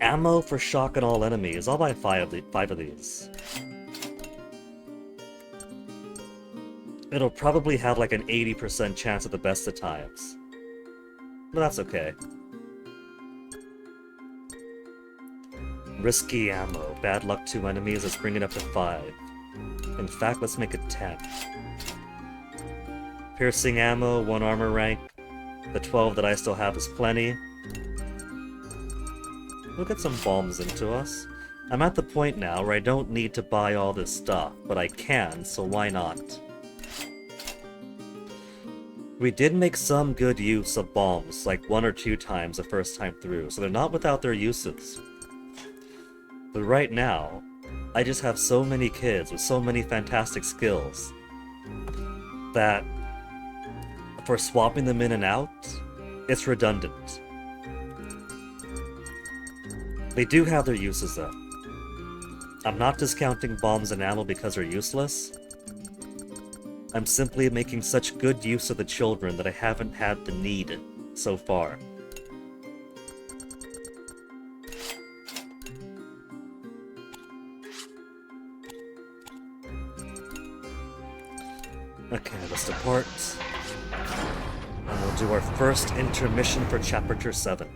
Ammo for shock and all enemies. I'll buy five of these. It'll probably have like an 80% chance at the best of times. But that's okay. Risky ammo. Bad luck to enemies. Let's bring it up to 5. In fact, let's make it 10. Piercing ammo, 1 armor rank. The 12 that I still have is plenty. We'll get some bombs into us. I'm at the point now where I don't need to buy all this stuff, but I can, so why not? We did make some good use of bombs, like 1 or 2 times the first time through, so they're not without their uses. But right now, I just have so many kids with so many fantastic skills that for swapping them in and out, it's redundant. They do have their uses though. I'm not discounting bombs and ammo because they're useless. I'm simply making such good use of the children that I haven't had the need so far. Okay, let's depart. And we'll do our first intermission for Chapter 7.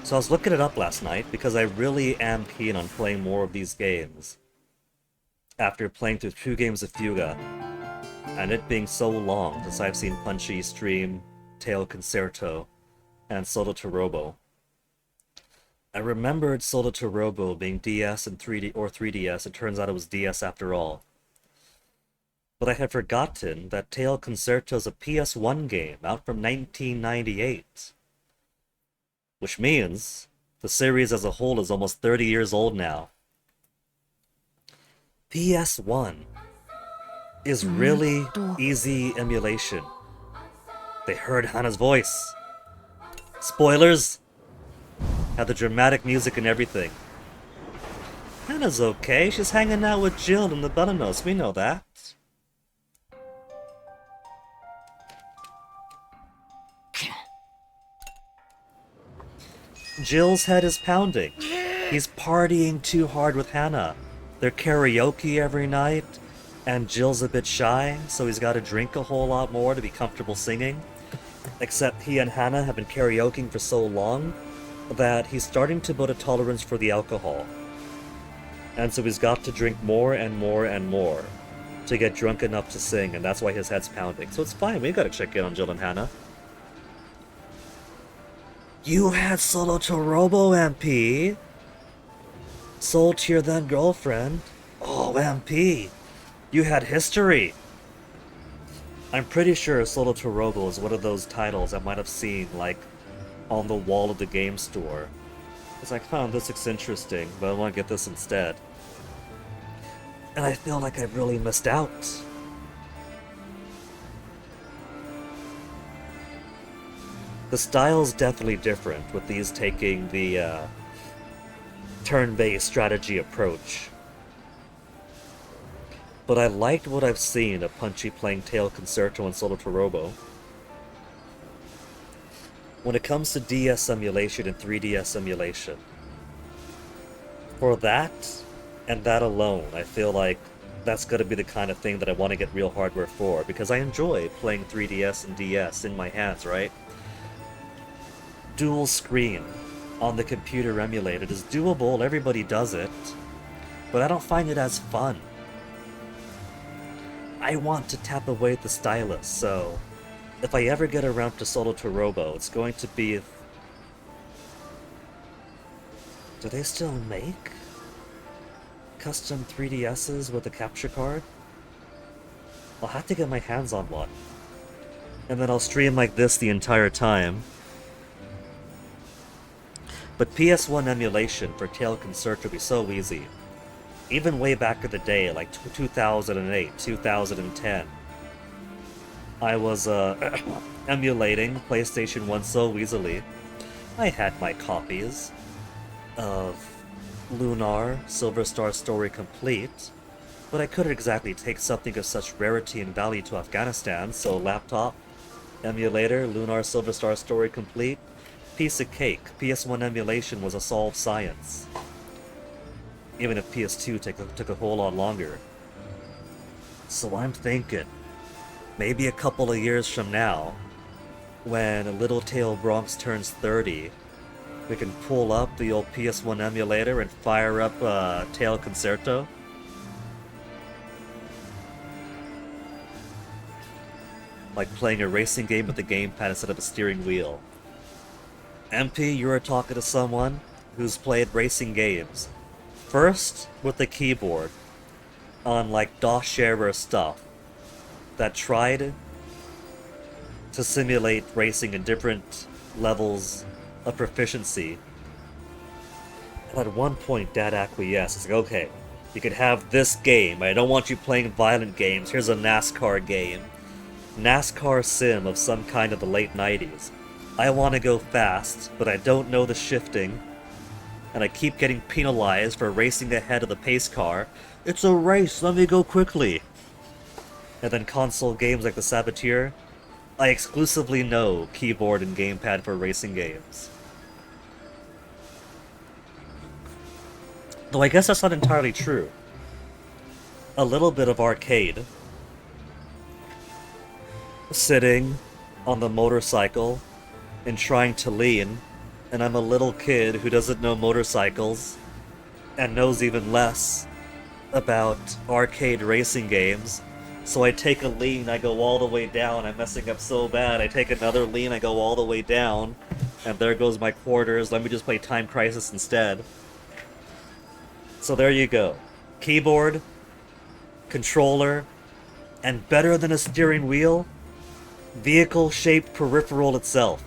So I was looking it up last night because I really am keen on playing more of these games. After playing through 2 games of Fuga, and it being so long since I've seen Punchy stream Tail Concerto and Solo to Robo. I remembered Solo to Robo being DS and 3D or 3DS. It turns out it was DS after all. But I had forgotten that Tail Concerto is a PS1 game out from 1998. Which means the series as a whole is almost 30 years old now. PS1 is really easy emulation. They heard Hana's voice. Spoilers! Had the dramatic music and everything. Hana's okay, she's hanging out with Jill in the Bananos, we know that. Jill's head is pounding. He's partying too hard with Hana. They're karaoke every night, and Jill's a bit shy, so he's got to drink a whole lot more to be comfortable singing. Except he and Hana have been karaokeing for so long that he's starting to build a tolerance for the alcohol. And so he's got to drink more and more and more to get drunk enough to sing, and that's why his head's pounding. So it's fine, we gotta check in on Jill and Hana. You had Solo to Robo, MP? Sold to your then girlfriend? Oh, MP, you had history. I'm pretty sure Solo to Robo is one of those titles I might have seen, like, on the wall of the game store. It's like, huh, this looks interesting, but I want to get this instead. And I feel like I've really missed out. The style's definitely different, with these taking the turn-based strategy approach. But I liked what I've seen of Punchy playing Tail Concerto and Solo to Robo. When it comes to DS emulation and 3DS emulation, for that, and that alone, I feel like that's gonna be the kind of thing that I want to get real hardware for, because I enjoy playing 3DS and DS in my hands, right? Dual screen on the computer emulated is doable, everybody does it, but I don't find it as fun. I want to tap away at the stylus, so if I ever get around to Solo to Robo, it's going to be... Do they still make custom 3DSs with a capture card? I'll have to get my hands on one. And then I'll stream like this the entire time. But PS1 emulation for Tail Concerto would be so easy. Even way back in the day, like 2008, 2010. I was emulating PlayStation 1 so easily. I had my copies of Lunar, Silver Star Story Complete, but I couldn't exactly take something of such rarity and value to Afghanistan, so laptop, emulator, Lunar, Silver Star Story Complete, piece of cake. PS1 emulation was a solved science. Even if PS2 took a whole lot longer. So I'm thinking, maybe a couple of years from now, when Little Tail Bronx turns 30, we can pull up the old PS1 emulator and fire up Tail Concerto. Like playing a racing game with a gamepad instead of a steering wheel. MP, you're talking to someone who's played racing games. First, with the keyboard, on like DOS era stuff, that tried to simulate racing in different levels of proficiency. And at one point, Dad acquiesced. It's like, okay, you could have this game. I don't want you playing violent games. Here's a NASCAR game. NASCAR sim of some kind of the late 90s. I want to go fast, but I don't know the shifting. And I keep getting penalized for racing ahead of the pace car. It's a race, let me go quickly. And then console games like the Saboteur. I exclusively know keyboard and gamepad for racing games. Though I guess that's not entirely true. A little bit of arcade. Sitting on the motorcycle and trying to lean and I'm a little kid who doesn't know motorcycles and knows even less about arcade racing games. So I take a lean, I go all the way down, I'm messing up so bad. I take another lean, I go all the way down, and there goes my quarters. Let me just play Time Crisis instead. So there you go. Keyboard, controller, and better than a steering wheel, vehicle-shaped peripheral itself.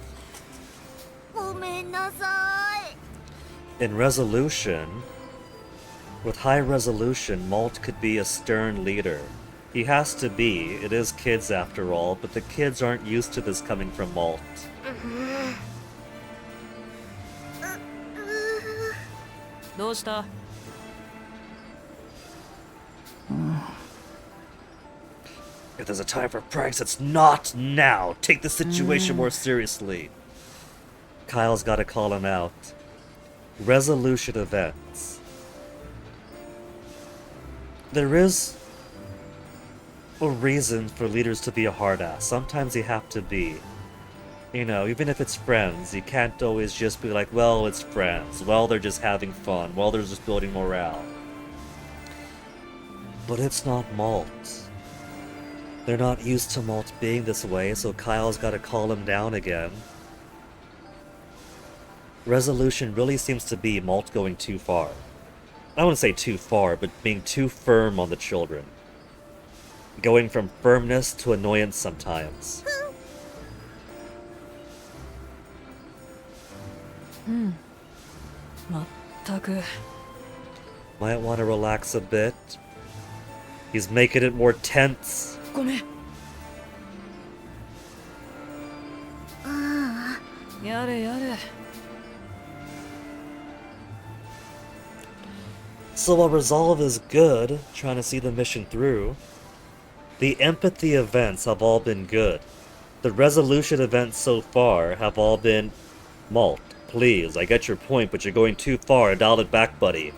ごめんなさい。 In resolution, with high resolution, Malt could be a stern leader. He has to be. It is kids after all, but the kids aren't used to this coming from Malt. どうした If there's a time for pranks, it's not now. Take the situation more seriously. Kyle's got to call him out. Resolution events. There is a reason for leaders to be a hard ass. Sometimes you have to be. You know, even if it's friends, you can't always just be like, well, it's friends. Well, they're just having fun. Well, they're just building morale. But it's not Malt. They're not used to Malt being this way, so Kyle's got to calm him down again. Resolution really seems to be Malt going too far. I wouldn't say too far, but being too firm on the children. Going from firmness to annoyance sometimes. まったく Might want to relax a bit. He's making it more tense. ごめんやれやれ So while resolve is good, trying to see the mission through, the empathy events have all been good. The resolution events so far have all been, Malt, please, I get your point, but you're going too far, dial it back, buddy.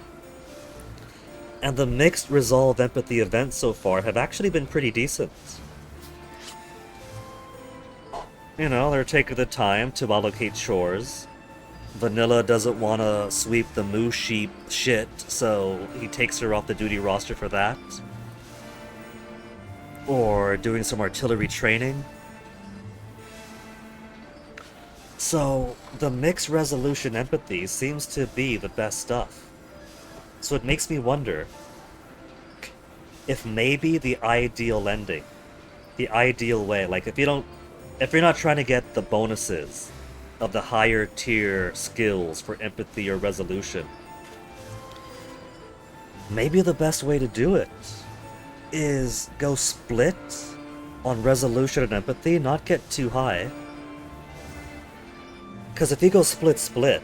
And the mixed resolve empathy events so far have actually been pretty decent. You know, they're taking the time to allocate chores. Vanilla doesn't want to sweep the moo sheep shit, so he takes her off the duty roster for that. Or doing some artillery training. So, the mixed resolution empathy seems to be the best stuff. So it makes me wonder if maybe the ideal ending, the ideal way, like if you're not trying to get the bonuses of the higher tier skills for empathy or resolution, maybe the best way to do it is go split on resolution and empathy, not get too high. Because if you go split,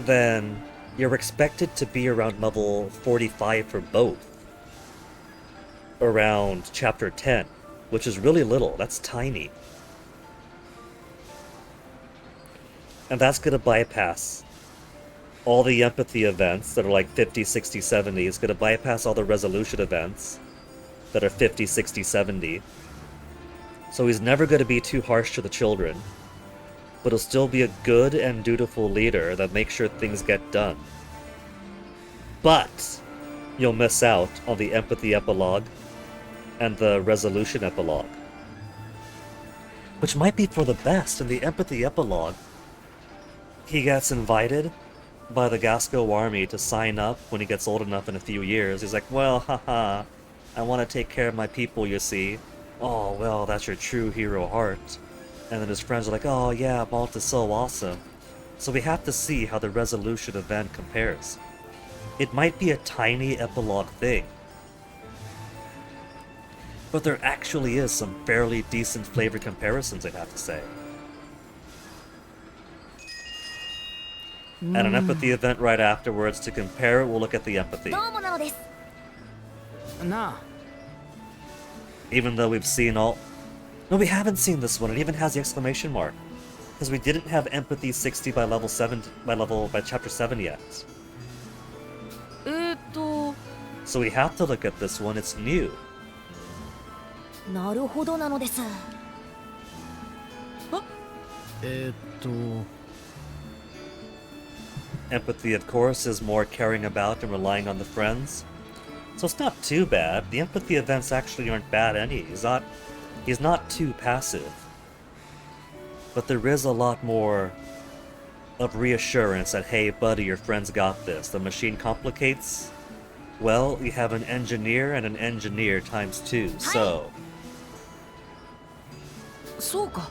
then you're expected to be around level 45 for both. Around chapter 10, which is really little, that's tiny. And that's going to bypass all the empathy events that are like 50, 60, 70. It's going to bypass all the resolution events that are 50, 60, 70. So he's never going to be too harsh to the children, but he'll still be a good and dutiful leader that makes sure things get done. But you'll miss out on the empathy epilogue and the resolution epilogue, which might be for the best. In the empathy epilogue, he gets invited by the Gasco army to sign up when he gets old enough in a few years. He's like, well, haha, I want to take care of my people, you see. Oh, well, that's your true hero heart. And then his friends are like, oh yeah, Malt is so awesome. So we have to see how the resolution event compares. It might be a tiny epilogue thing, but there actually is some fairly decent flavor comparisons, I'd have to say. And an empathy event right afterwards. To compare it, we'll look at the empathy. どうもなのです。なあ Even though we've seen all... No, we haven't seen this one. It even has the exclamation mark. Because we didn't have empathy 60 by level 7, by chapter 7 yet. So we have to look at this one. It's new. なるほどなのです。Empathy, of course, is more caring about and relying on the friends. So it's not too bad. The empathy events actually aren't bad any. He's not too passive. But there is a lot more of reassurance that, hey buddy, your friends got this. The machine complicates. Well, you have an engineer and an engineer times 2, so... そうか。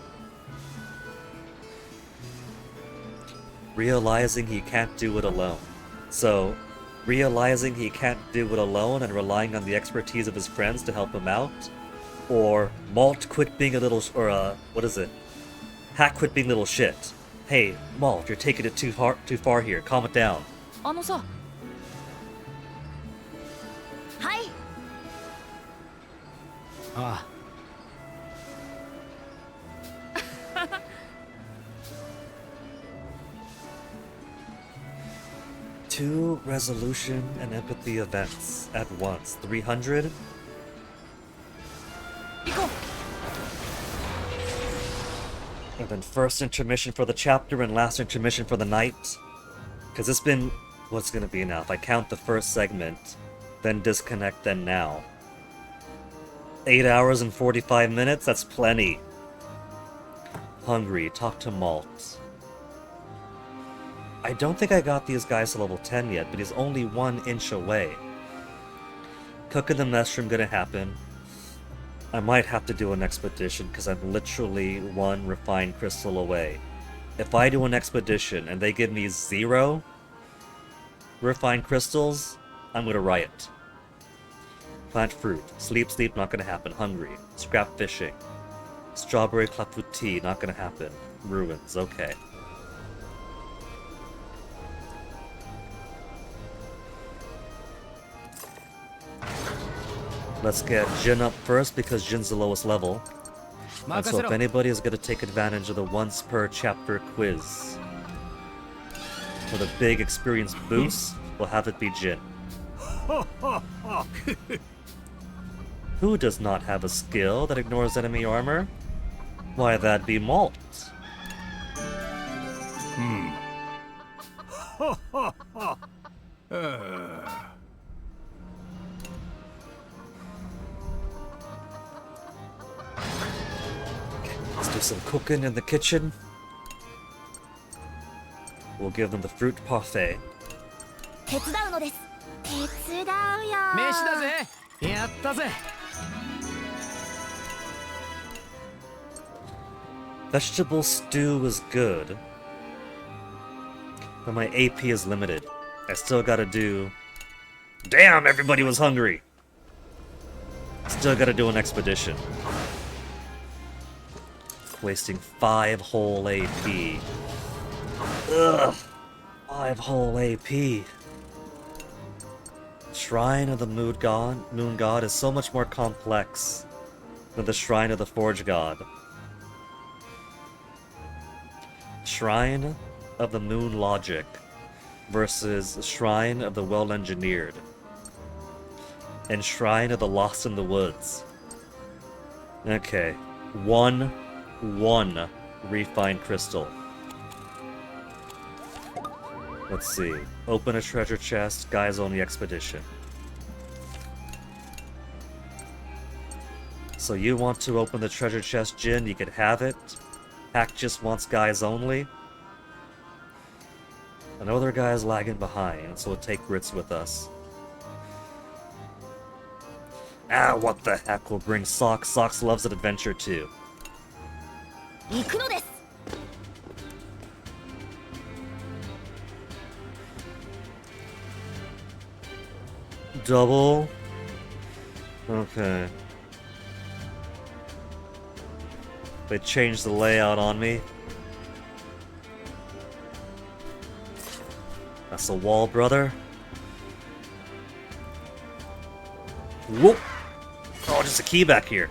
Realizing he can't do it alone. So, realizing he can't do it alone and relying on the expertise of his friends to help him out, or Malt quit being a little, what is it? Hack quit being a little shit. Hey, Malt, you're taking it too far here. Calm it down. あのさ。はい。ああ。Two resolution and empathy events at once. 300? 行こう。 And then first intermission for the chapter and last intermission for the night. Because it's been... what's gonna be now? If I count the first segment, then disconnect, then now. 8 hours and 45 minutes? That's plenty. Hungry. Talk to Malt. I don't think I got these guys to level 10 yet, but he's only 1 inch away. Cooking the mess room gonna happen. I might have to do an expedition, because I'm literally 1 refined crystal away. If I do an expedition and they give me 0 refined crystals, I'm gonna riot. Plant fruit. Sleep, not gonna happen. Hungry. Scrap fishing. Strawberry clafouti, not gonna happen. Ruins, okay. Let's get Jin up first because Jin's the lowest level. And so if anybody is going to take advantage of the once per chapter quiz with a big experience boost, we'll have it be Jin. Who does not have a skill that ignores enemy armor? Why, that'd be Malt. Let's do some cooking in the kitchen. We'll give them the fruit parfait. 手伝うのです。手伝うよ。飯だぜ。やったぜ。 Vegetable stew is good, but my AP is limited. I still gotta do... Damn, everybody was hungry! Still gotta do an expedition. Wasting 5 whole AP. Ugh! 5 whole AP. Shrine of the Moon God is so much more complex than the Shrine of the Forge God. Shrine of the Moon Logic versus Shrine of the Well-Engineered. And Shrine of the Lost in the Woods. Okay. One refined crystal. Let's see. Open a treasure chest, guys only expedition. So you want to open the treasure chest, Jin, you could have it. Hack just wants guys only. Another guy is lagging behind, so we'll take Grits with us. Ah, what the heck, we'll bring Socks. Socks loves an adventure too. 行くのです。 Double? Okay. They changed the layout on me. That's a wall, brother. Whoop! Oh, just a key back here.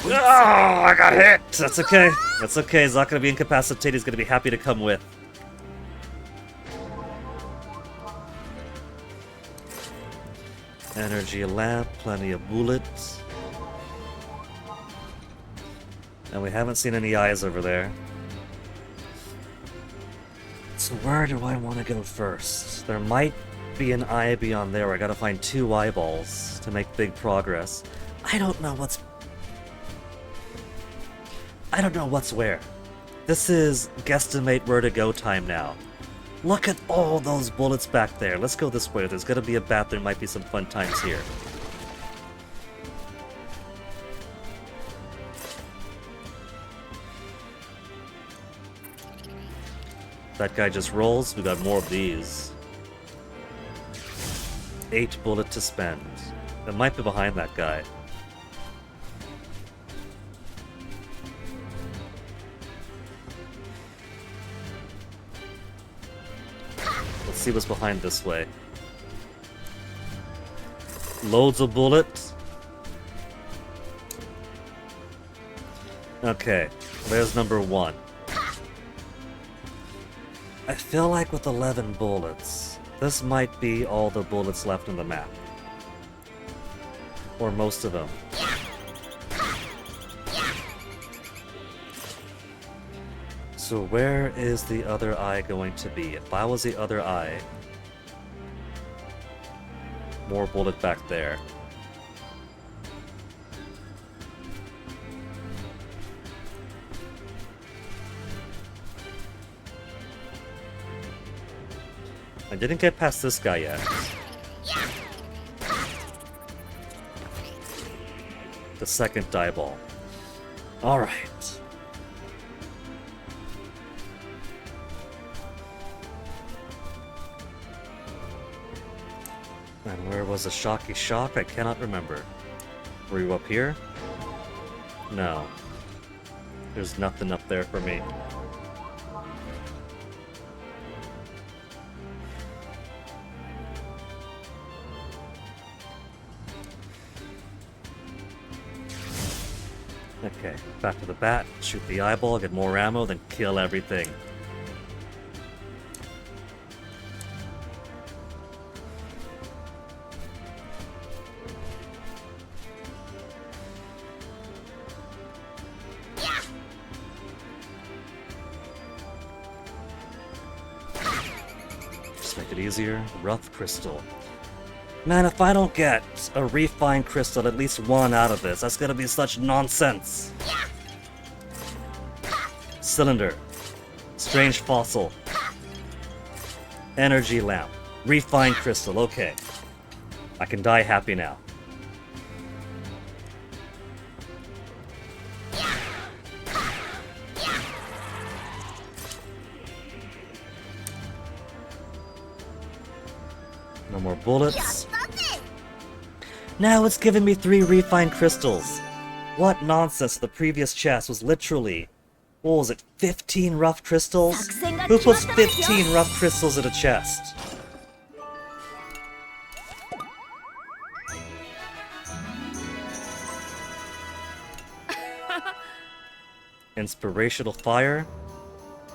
Oh, I got hit! That's okay. That's okay. He's not gonna be incapacitated. He's gonna be happy to come with. Energy lamp, plenty of bullets. And we haven't seen any eyes over there. So where do I want to go first? There might be an eye beyond there. I gotta find 2 eyeballs to make big progress. I don't know what's where. This is guesstimate where to go time now. Look at all those bullets back there. Let's go this way. There's gonna be a bat. There might be some fun times here. That guy just rolls. We got more of these. 8 bullet to spend. It might be behind that guy. Let's see what's behind this way. Loads of bullets. Okay, there's number 1. I feel like with 11 bullets, this might be all the bullets left in the map. Or most of them. So where is the other eye going to be? If I was the other eye... More bullet back there. I didn't get past this guy yet. The second die ball. Alright. And where was the shocky shock? I cannot remember. Were you up here? No. There's nothing up there for me. Okay, back to the bat, shoot the eyeball, get more ammo, then kill everything. Just make it easier. Rough crystal. Man, if I don't get a refined crystal, at least 1 out of this, that's gonna be such nonsense. Cylinder. Strange fossil. Energy lamp. Refined crystal, okay. I can die happy now. No more bullets. Now it's giving me 3 refined crystals. What nonsense. The previous chest was literally, what was it, 15 rough crystals? Who puts 15 rough crystals in a chest? Inspirational fire.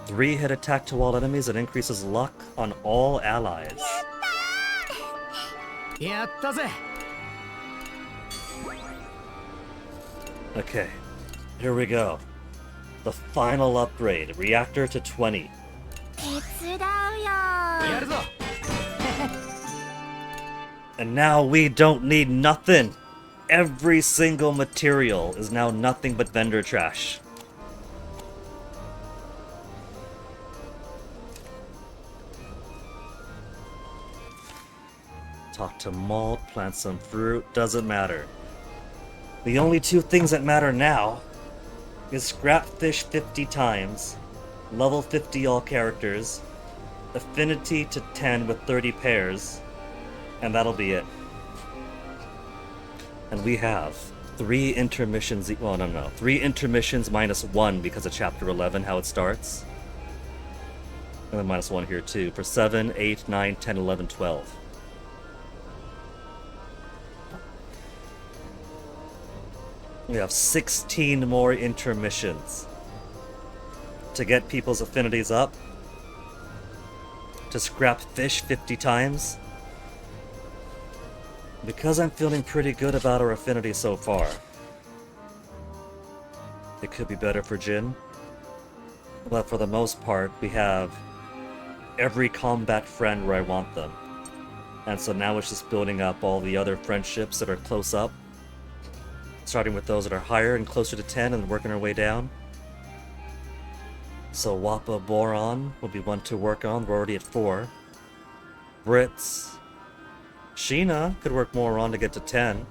3-hit attack to all enemies and increases luck on all allies. Okay, here we go. The final upgrade, reactor to 20. And now we don't need nothing. Every single material is now nothing but vendor trash. Talk to malt, plant some fruit, doesn't matter. The only 2 things that matter now is scrap fish 50 times, level 50 all characters, affinity to 10 with 30 pairs, and that'll be it. And we have 3 intermissions, well no, 3 intermissions minus 1 because of chapter 11, how it starts. And then minus 1 here too, for 7, 8, 9, 10, 11, 12. We have 16 more intermissions to get people's affinities up, to scrap fish 50 times. Because I'm feeling pretty good about our affinity so far, it could be better for Jin, but for the most part we have every combat friend where I want them. And so now it's just building up all the other friendships that are close up. Starting with those that are higher and closer to 10 and working our way down. So Wappa Boron will be one to work on. We're already at 4. Brits. Sheena could work more on to get to 10.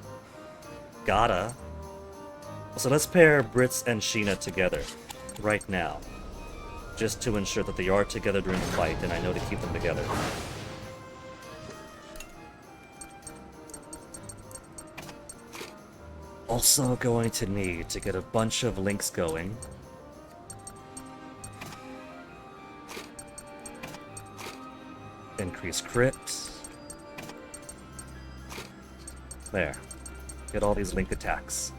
Gotta. So let's pair Brits and Sheena together right now. Just to ensure that they are together during the fight, and I know to keep them together. Also going to need to get a bunch of links going. Increase crits. There. Get all these link attacks.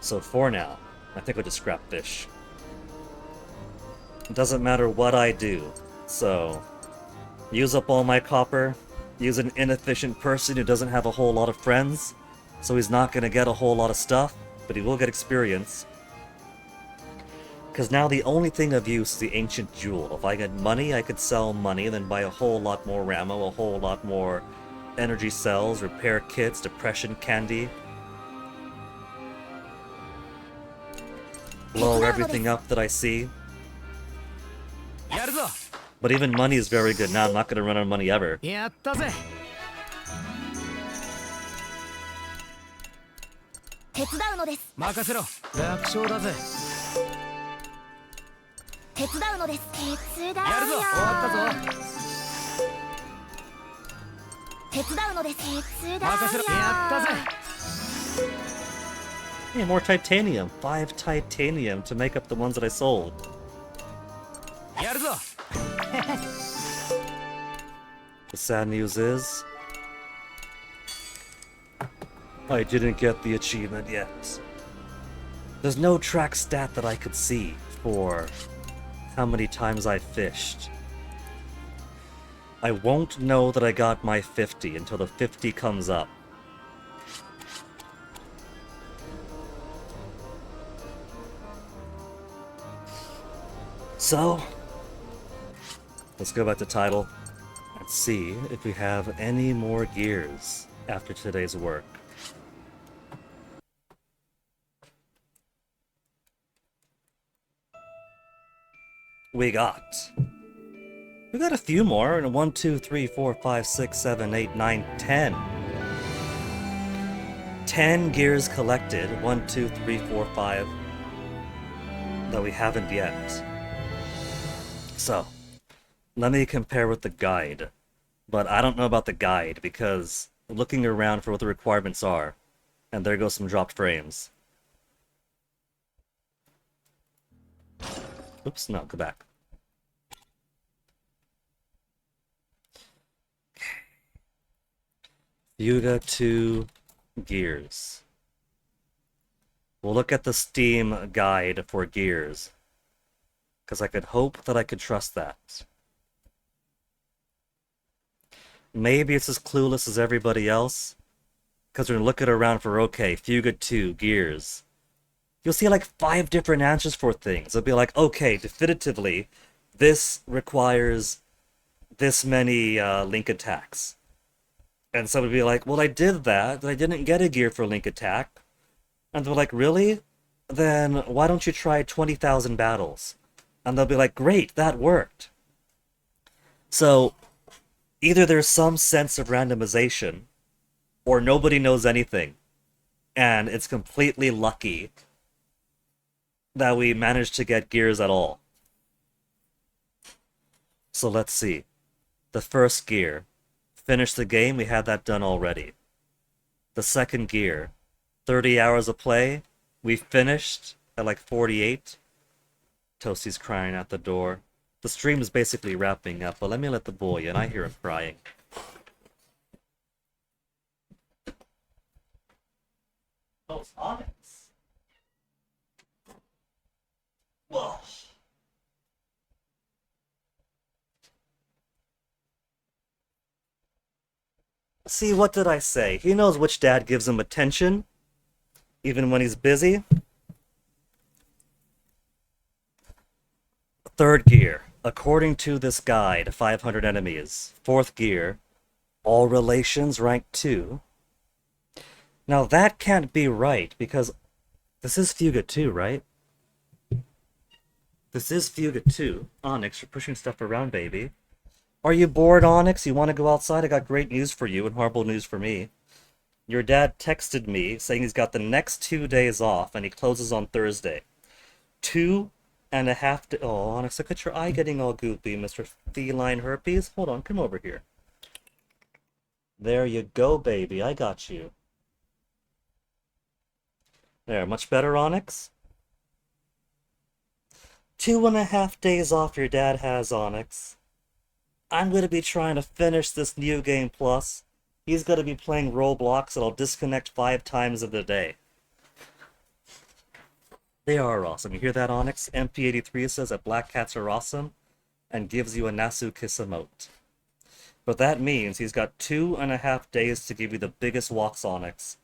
So for now, I think we'll just scrap fish. It doesn't matter what I do, so use up all my copper, use an inefficient person who doesn't have a whole lot of friends, so he's not gonna get a whole lot of stuff, but he will get experience. Because now the only thing of use is the ancient jewel. If I get money, I could sell money, then buy a whole lot more ammo, a whole lot more energy cells, repair kits, depression candy. Blow everything up that I see. But even money is very good. Now I'm not going to run out of money ever. やったぜ。手伝うのです。任せろ。楽勝だぜ。手伝うのです。手伝うよ。やるぞ。終わったぞ。手伝うのです。手伝うよ。任せろ。やったぜ。 Yeah, more titanium. 5 titanium to make up the ones that I sold. やるぞ。 The sad news is, I didn't get the achievement yet. There's no track stat that I could see for how many times I fished. I won't know that I got my 50 until the 50 comes up. So, let's go back to title and see if we have any more gears after today's work. We got a few more. 1, 2, 3, 4, 5, 6, 7, 8, 9, 10. 10 gears collected. 1, 2, 3, 4, 5 that we haven't yet. So, let me compare with the guide. But I don't know about the guide because looking around for what the requirements are, and there goes some dropped frames. Oops, no, go back. Yuga 2 gears. We'll look at the Steam guide for gears, because I could hope that I could trust that. Maybe it's as clueless as everybody else, because we're looking around for, okay, Fuga 2 gears. You'll see like 5 different answers for things. It'll be like, okay, definitively, this requires this many link attacks. And somebody will be like, well, I did that, but I didn't get a gear for link attack. And they're like, really? Then why don't you try 20,000 battles? And they'll be like, great, that worked. So, either there's some sense of randomization, or nobody knows anything, and it's completely lucky that we managed to get gears at all. So let's see. The first gear. Finish the game, we had that done already. The second gear. 30 hours of play. We finished at like 48. Toasty's crying at the door. The stream is basically wrapping up, but let me let the boy in. I hear him crying. Oh, it's Onyx. Whoa. See, what did I say? He knows which dad gives him attention. even when he's busy. Third gear. According to this guide, 500 enemies. Fourth gear. All relations rank 2. Now that can't be right, because this is Fuga 2, right? This is Fuga 2. Onyx, you're pushing stuff around, baby. Are you bored, Onyx? You want to go outside? I got great news for you and horrible news for me. Your dad texted me saying he's got the next 2 days off and he closes on Thursday. 2.5 days. Oh, Onyx, look at your eye getting all goopy, Mr. Feline Herpes. Hold on, come over here. There you go, baby. I got you. There, much better, Onyx? 2.5 days off your dad has, Onyx. I'm gonna be trying to finish this New Game Plus. He's gonna be playing Roblox and I'll disconnect 5 times in the day. They are awesome. You hear that, Onyx? MP83 says that black cats are awesome and gives you a Nasu Kiss emote. But that means he's got 2.5 days to give you the biggest walks, Onyx.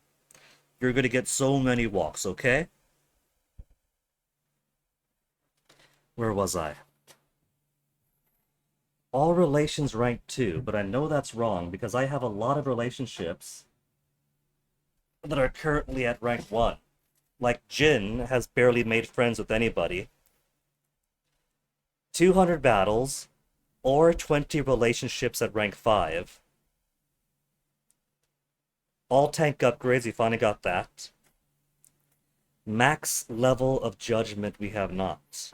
You're gonna get so many walks, okay? Where was I? All relations rank 2, but I know that's wrong because I have a lot of relationships that are currently at rank 1. Like Jin has barely made friends with anybody. 200 battles, or 20 relationships at rank 5. All tank upgrades, we finally got that. Max level of judgment we have not.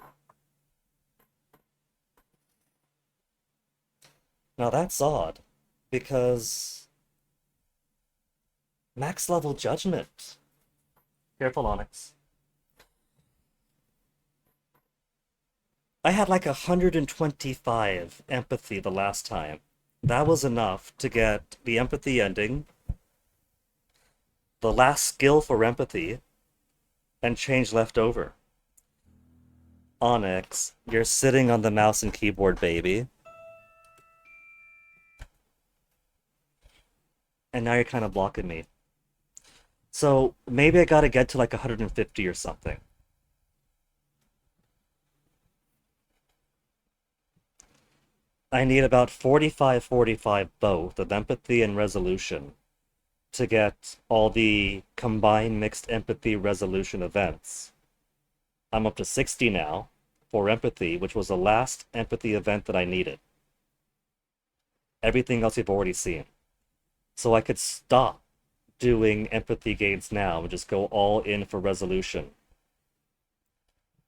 Now that's odd, because max level judgment. Careful, Onyx. I had like 125 empathy the last time. That was enough to get the empathy ending, the last skill for empathy, and change left over. Onyx, you're sitting on the mouse and keyboard, baby. And now you're kind of blocking me. So maybe I gotta get to like 150 or something. I need about 45 both of empathy and resolution to get all the combined mixed empathy resolution events. I'm up to 60 now for empathy, which was the last empathy event that I needed. Everything else you've already seen. So I could stop doing empathy gains now and just go all in for resolution.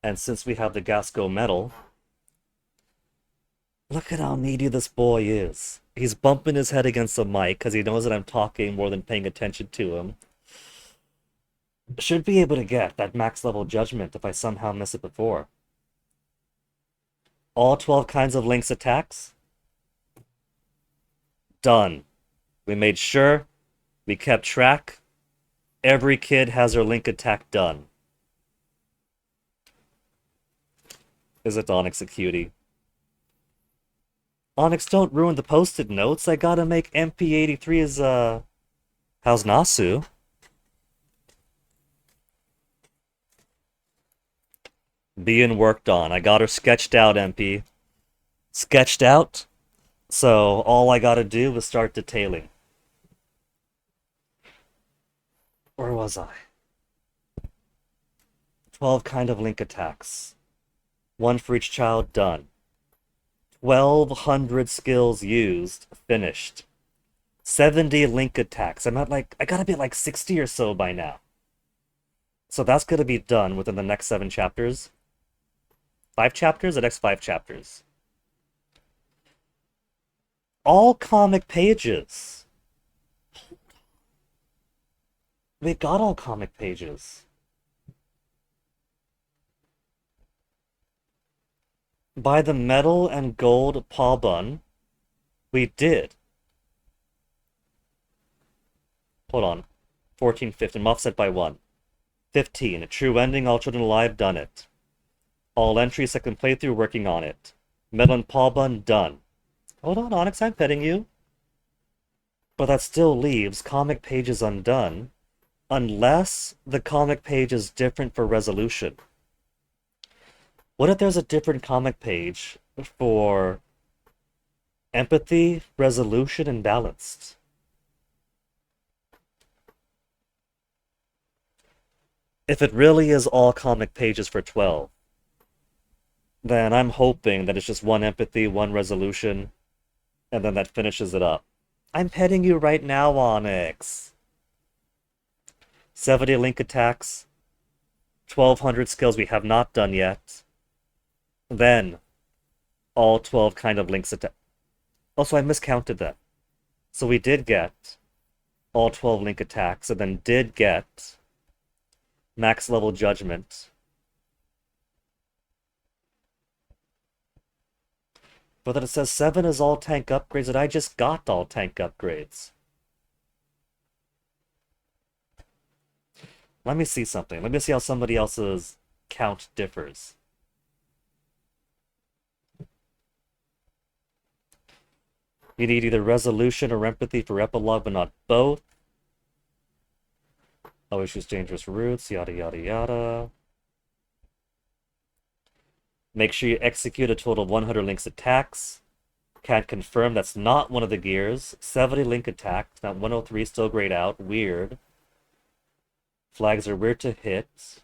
And since we have the Gasco medal, look at how needy this boy is. He's bumping his head against the mic because he knows that I'm talking more than paying attention to him. Should be able to get that max level judgment if I somehow miss it before. All 12 kinds of Link's attacks? Done. We made sure, we kept track. Every kid has their Link attack done. Is it Onyx a cutie? Onyx, don't ruin the post-it notes. I gotta make MP83's, how's Nasu? Being worked on. I got her sketched out, MP. Sketched out? So all I gotta do is start detailing. Where was I? 12 kind of Link attacks. 1 for each child, done. 1,200 skills used, finished. 70 Link attacks. I'm at like, I gotta be at like 60 or so by now. So that's gonna be done within the next 7 chapters. 5 chapters? The next 5 chapters. All comic pages. We got all comic pages. By the metal and gold paw bun, we did. Hold on. 14, 15. I'm offset by 1. 15. A true ending, all children alive, done it. All entries, second playthrough, working on it. Metal and paw bun, done. Hold on, Onyx, I'm petting you. But that still leaves comic pages undone. Unless the comic page is different for resolution. What if there's a different comic page for empathy, resolution, and balanced? If it really is all comic pages for 12, then I'm hoping that it's just one empathy, one resolution, and then that finishes it up. I'm petting you right now, Onyx. 70 link attacks, 1200 skills we have not done yet. Then, all 12 kind of links attack. Also, I miscounted them. So we did get all 12 link attacks, and then did get max level judgment. But then it says 7 is all tank upgrades, and I just got all tank upgrades. Let me see something. Let me see how somebody else's count differs. You need either resolution or empathy for epilogue, but not both. Always use dangerous routes, yada yada yada. Make sure you execute a total of 100 links attacks. Can't confirm, that's not one of the gears. 70 link attacks, not 103, still grayed out, weird. Flags are weird to hit.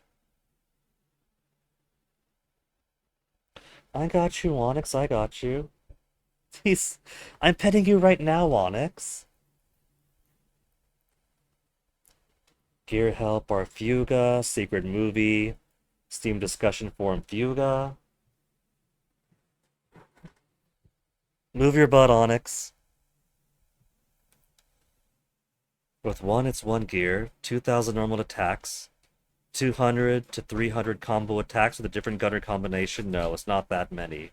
I got you, Onyx, I got you. I'm petting you right now, Onyx. Gear help, our Fuga, secret movie, Steam discussion forum Fuga. Move your butt, Onyx. With 1, it's 1 gear, 2000 normal attacks, 200 to 300 combo attacks with a different gunner combination. No, it's not that many.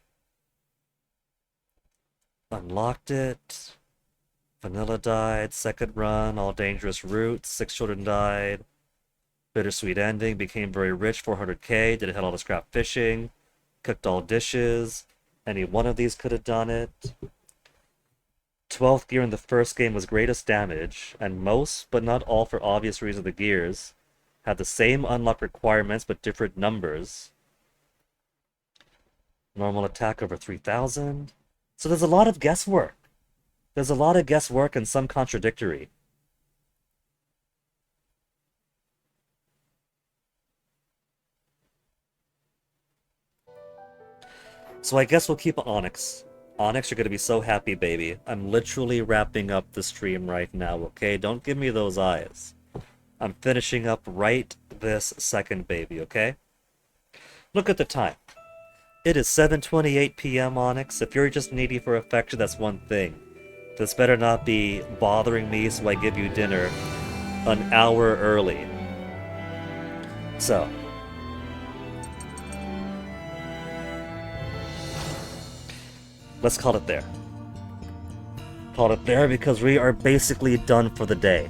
Unlocked it. Vanilla died. Second run. All dangerous routes. 6 children died. Bittersweet ending. Became very rich. 400k. Did it hit all the scrap fishing. Cooked all dishes. Any one of these could have done it. 12th gear in the first game was greatest damage, and most, but not all for obvious reasons of the gears, had the same unlock requirements but different numbers. Normal attack over 3000. So there's a lot of guesswork. There's a lot of guesswork and some contradictory. So I guess we'll keep Onyx. Onyx, you're gonna be so happy, baby. I'm literally wrapping up the stream right now, okay? Don't give me those eyes. I'm finishing up right this second, baby, okay? Look at the time. It is 7:28 p.m., Onyx. If you're just needy for affection, that's one thing. This better not be bothering me, so I give you dinner an hour early. So. Let's call it there. Call it there because we are basically done for the day.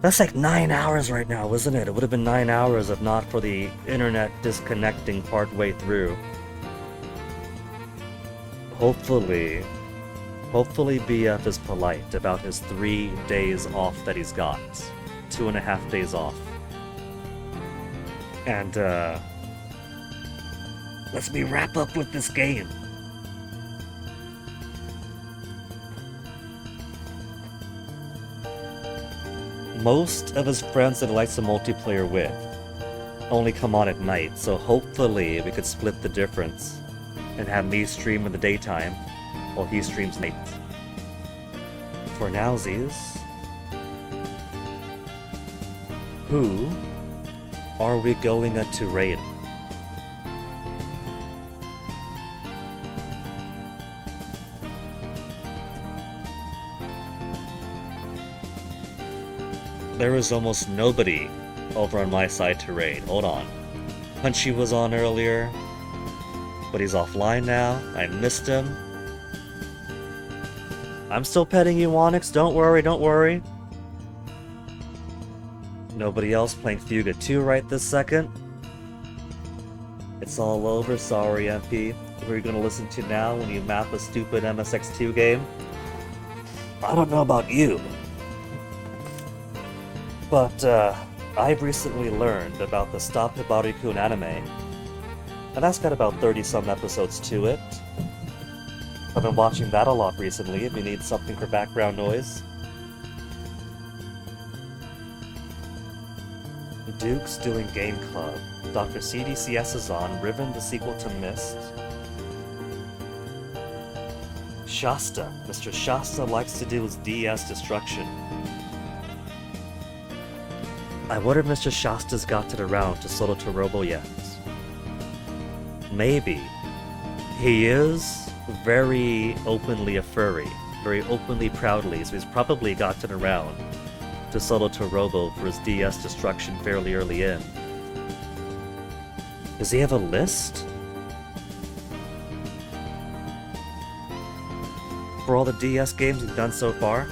That's like 9 hours right now, isn't it? It would have been 9 hours if not for the internet disconnecting partway through. Hopefully BF is polite about his 3 days off that he's got. 2.5 days off. And, let's me wrap up with this game. Most of his friends that he likes to multiplayer with only come on at night, so hopefully we could split the difference and have me stream in the daytime while he streams night. For nowsies, who are we going to raid? There is almost nobody over on my side to raid. Hold on. Punchy was on earlier, but he's offline now. I missed him. I'm still petting you, Onyx. Don't worry, don't worry. Nobody else playing Fuga 2 right this second. It's all over. Sorry, MP. Who are you gonna listen to now when you map a stupid MSX2 game? I don't know about you. But I've recently learned about the Stop Hibari-kun anime, and that's got about 30-some episodes to it. I've been watching that a lot recently if you need something for background noise. Duke's doing Game Club. Dr. CDCS is on. Riven, the sequel to Myst. Shasta. Mr. Shasta likes to do his DS destruction. I wonder if Mr. Shasta's gotten around to Solo to Robo yet. Maybe. He is very openly a furry. Very openly proudly, so he's probably gotten around to Solo to Robo for his DS destruction fairly early in. Does he have a list? For all the DS games we've done so far?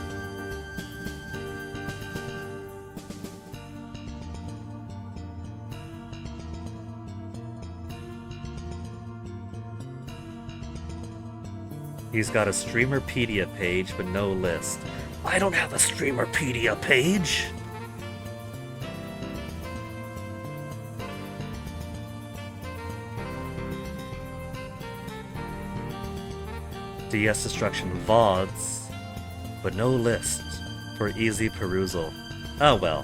He's got a Streamerpedia page, but no list. I don't have a Streamerpedia page! DS Destruction VODs, but no list for easy perusal. Oh well.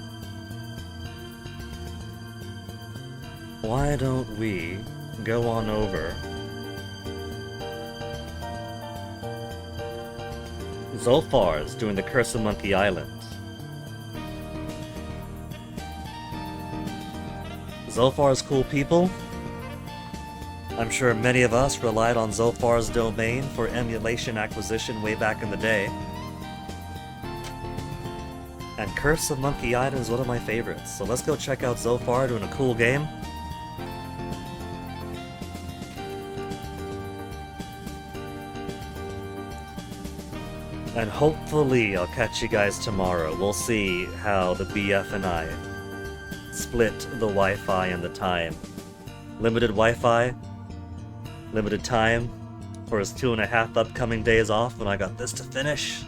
Why don't we go on over Zolfar's doing the Curse of Monkey Island. Zolfar's cool people. I'm sure many of us relied on Zolfar's domain for emulation acquisition way back in the day. And Curse of Monkey Island is one of my favorites, so let's go check out Zolfar doing a cool game. And hopefully I'll catch you guys tomorrow. We'll see how the BF and I split the Wi-Fi and the time. Limited Wi-Fi, limited time for his 2.5 upcoming days off, and I got this to finish.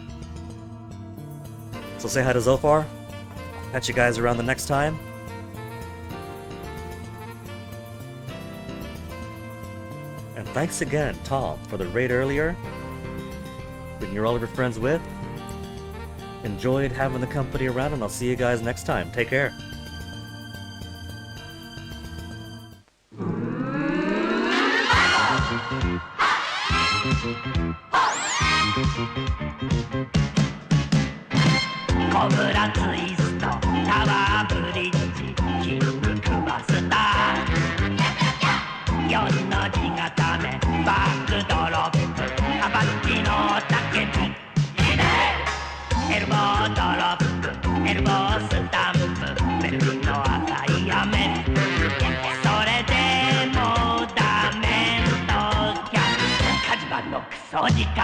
So say hi to Zolfar. Catch you guys around the next time. And thanks again, Tom, for the raid earlier. That you're all of your friends with. Enjoyed having the company around, and I'll see you guys next time. Take care. Cobra Twist, Tower Bridge, King Master. 4の字固め、バックドロップ、アバッチの竹火。エルボードロップ、エルボースタンプ、ベルリンの赤い雨。それでもダメと逆、火事場のクソ力。